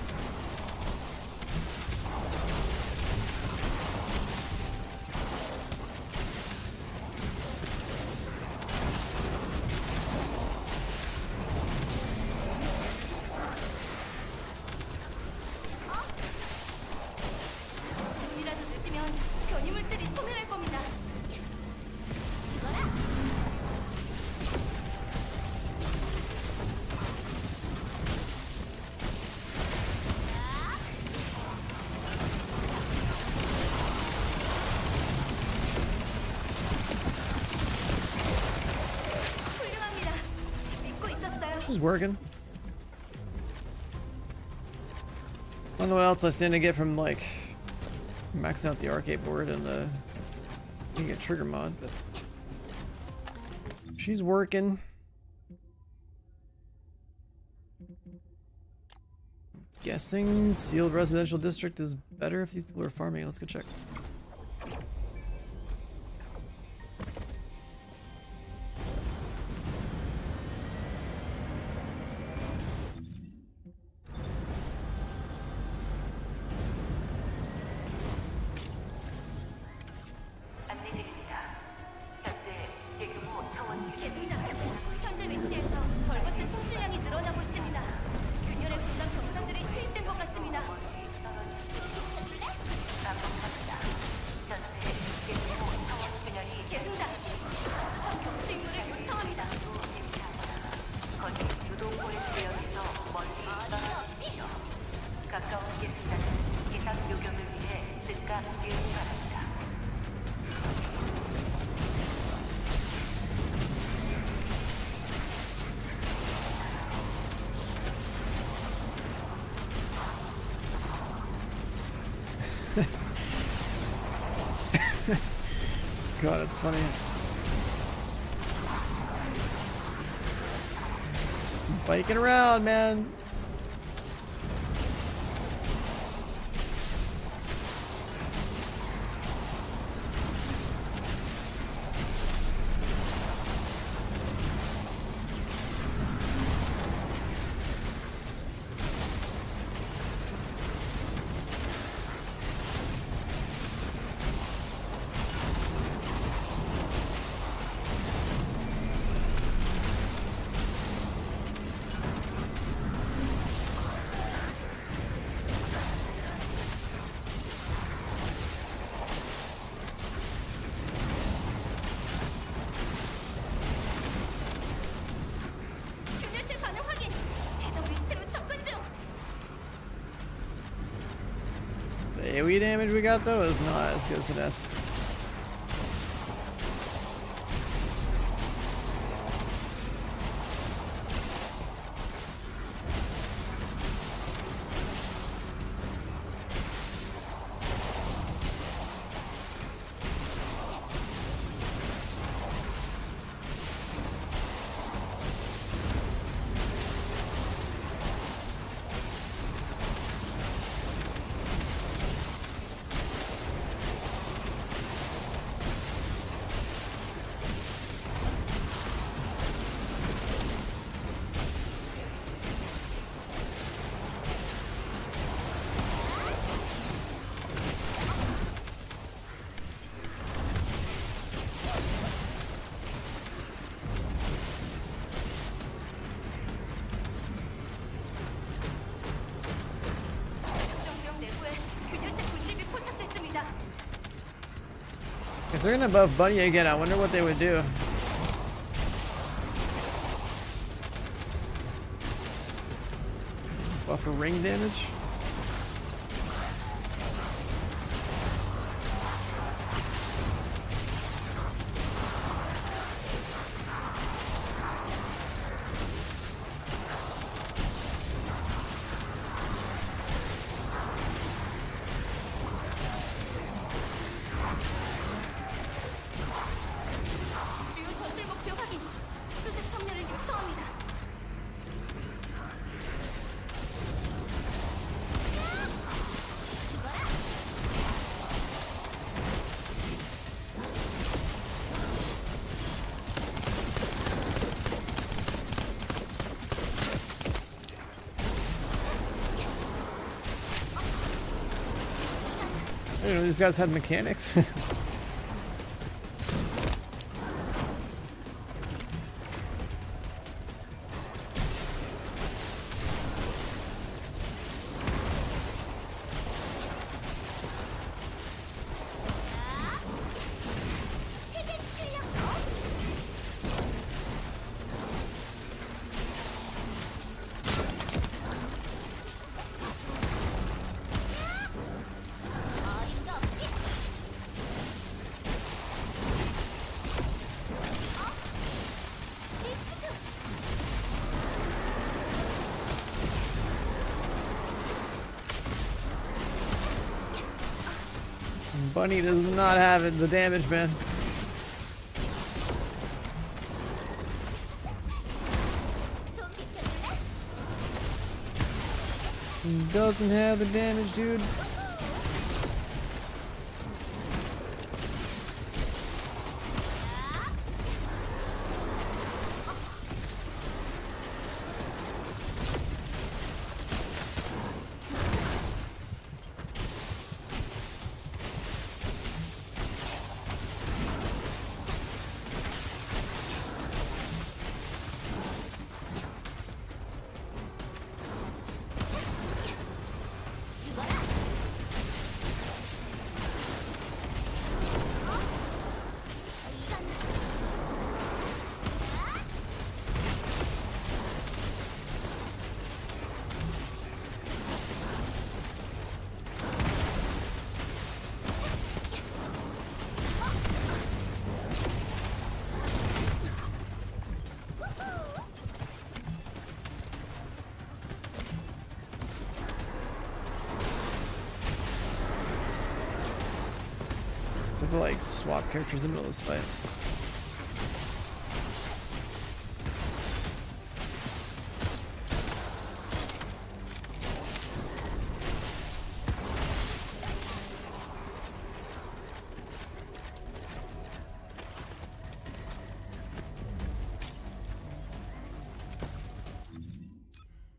조금이라도 늦으면 변이물질이 소멸할 겁니다. 이거라! 훌륭합니다. 믿고 있었어요. She's working. I don't know what else I stand to get from like maxing out the arcade board and getting a trigger mod, but she's working. Guessing sealed residential district is better if these people are farming. Let's go check. 계승자, 현재 위치에서 벌거스 통실량이 늘어나고 있습니다. 균열의 군단 병사들이 투입된 것 같습니다. 계승자, 특수한 격추 임무를 요청합니다. 가까운 계승자는 이상 요격을 위해 즉각 대응 바랍니다. God, it's funny. Biking around, man. AoE damage we got though is not as good as an S. 정령 내부에 균열체 군집이 포착됐습니다. If they're gonna buff Bunny again, I wonder what they would do. Buff for ring damage? 주요 전술 목표 확인. 수색 청년을 요청합니다. I didn't know these guys had mechanics. Bunny does not have it, the damage, man. Doesn't have the damage, dude. I have to like swap characters in the middle of this fight.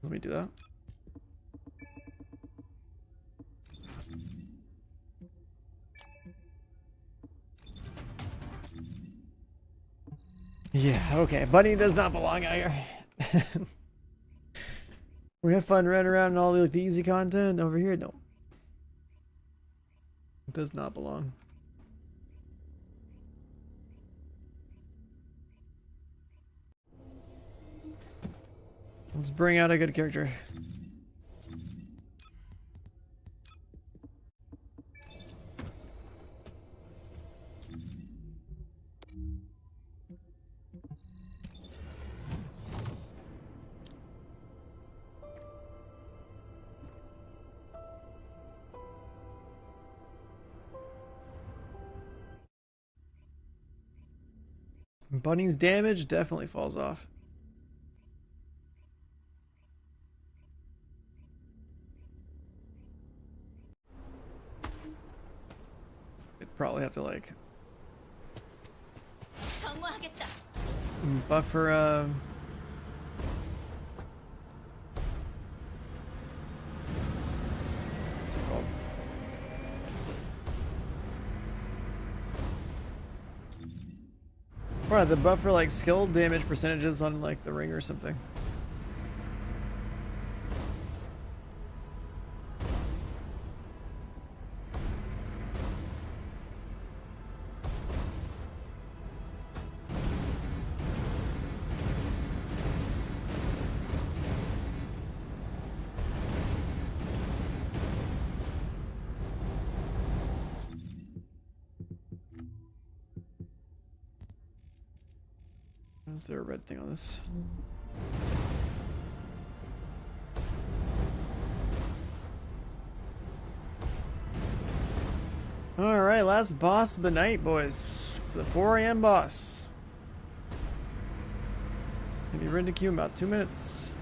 Let me do that. Yeah, okay. Bunny does not belong out here. We have fun running around and all the easy content. Over here, no. It does not belong. Let's bring out a good character. Bunny's damage definitely falls off. They'd probably have to like buffer what's it called? Right, the buffer like skill damage percentages on like the ring or something. Is there a red thing on this? Alright, last boss of the night, boys. The 4 AM boss. Can be ready to queue in about 2 minutes.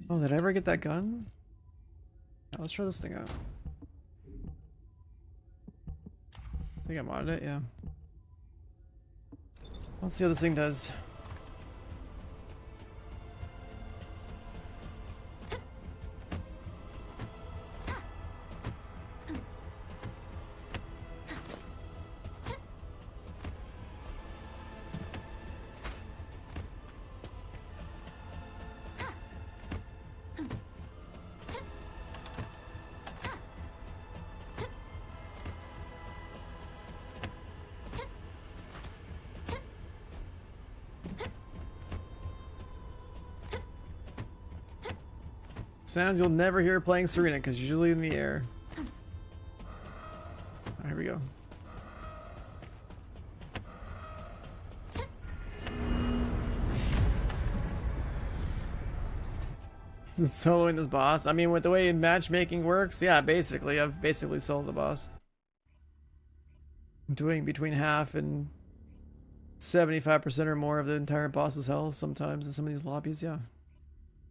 Oh, did I ever get that gun? Yeah, let's try this thing out. I think I modded it, yeah. Let's see how this thing does. Sounds you'll never hear playing Serena because usually in the air. Oh, here we go. Soloing this boss. I mean, with the way matchmaking works, yeah, basically, I've basically soloed the boss. I'm doing between half and 75% or more of the entire boss's health sometimes in some of these lobbies, yeah.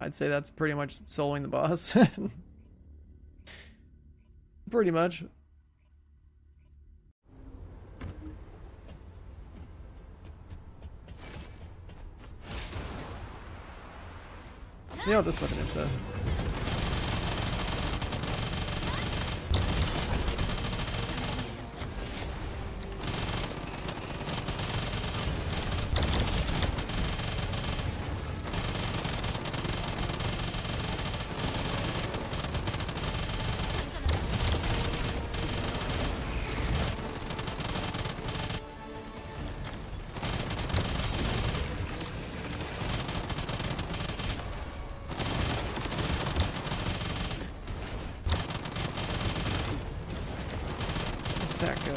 I'd say that's pretty much soloing the boss. Pretty much. Let's see how this weapon is though. That go?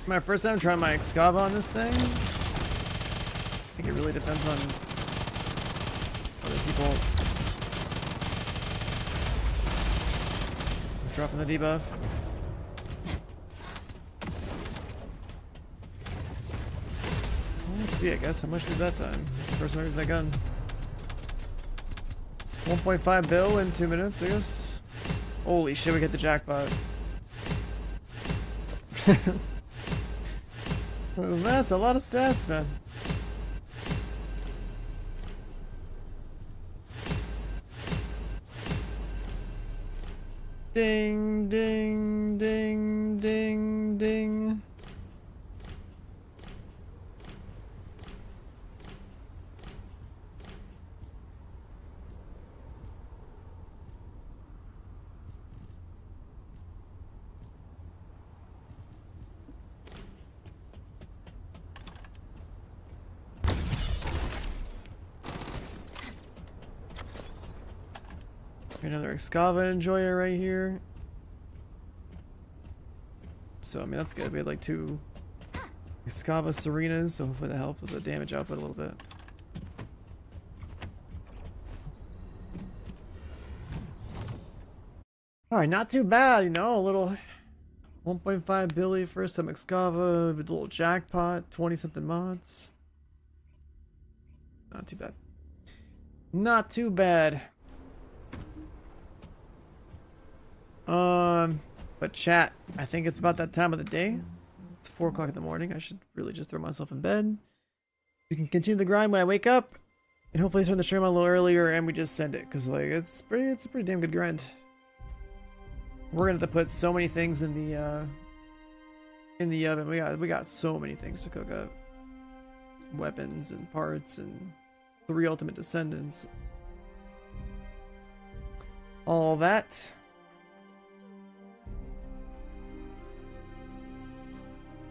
My first time trying my Excava on this thing. I think it really depends on other people. I'm dropping the debuff. Let's see, I guess. How much was that time? First time I used that gun. 1.5 bill in 2 minutes, I guess. Holy shit, we hit the jackpot. Well, that's a lot of stats, man. Ding, ding, ding, ding, ding. Another Excava enjoyer right here. So, I mean, that's good. We had like 2 Excava Serenas, so hopefully that helped with the damage output a little bit. Alright, not too bad, you know, a little 1.5 billy first time Excava, with a little jackpot, 20 something mods. Not too bad. Not too bad. But chat, I think it's about that time of the day. It's 4 o'clock in the morning. I should really just throw myself in bed. We can continue the grind when I wake up, and hopefully turn the stream on a little earlier, and we just send it, because like it's a pretty damn good grind. We're gonna have to put so many things in the oven. We got so many things to cook up. Weapons and parts and 3 ultimate descendants. All that.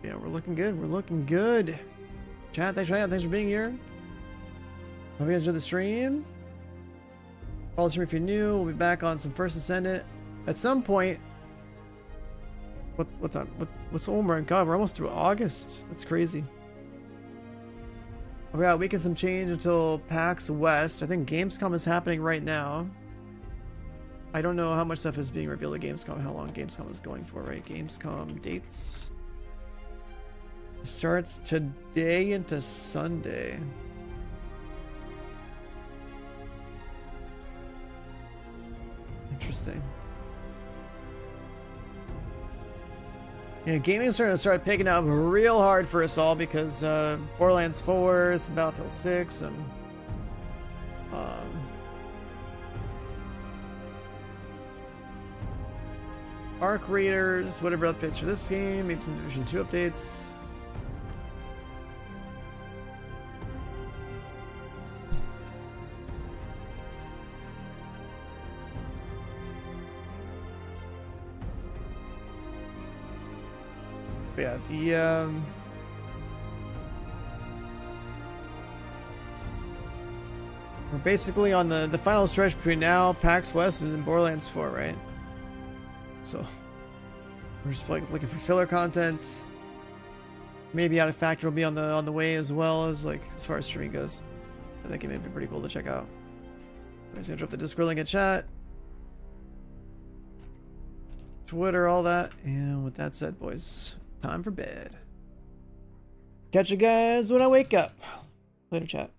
Yeah, we're looking good. We're looking good. Chat, thanks for being here. Hope you guys enjoyed the stream. Follow the stream if you're new. We'll be back on some First Descendant at some point. What's on? What's Omer and God? We're almost through August. That's crazy. We got a week and some change until PAX West. I think Gamescom is happening right now. I don't know how much stuff is being revealed at Gamescom. How long Gamescom is going for, right? Gamescom dates. Starts today into Sunday. Interesting. Yeah, gaming is starting to start picking up real hard for us all because Borderlands 4, some Battlefield 6, and Arc Raiders, whatever updates for this game, maybe some Division 2 updates. But yeah, we're basically on the final stretch between now, PAX West, and Borderlands 4, right? So we're just like looking for filler content. Maybe Out of Factor will be on the way as well as like as far as streaming goes. I think it may be pretty cool to check out. I'm just gonna drop the Discord link in chat, Twitter, all that. And with that said, boys, time for bed. Catch you guys when I wake up. Later, chat.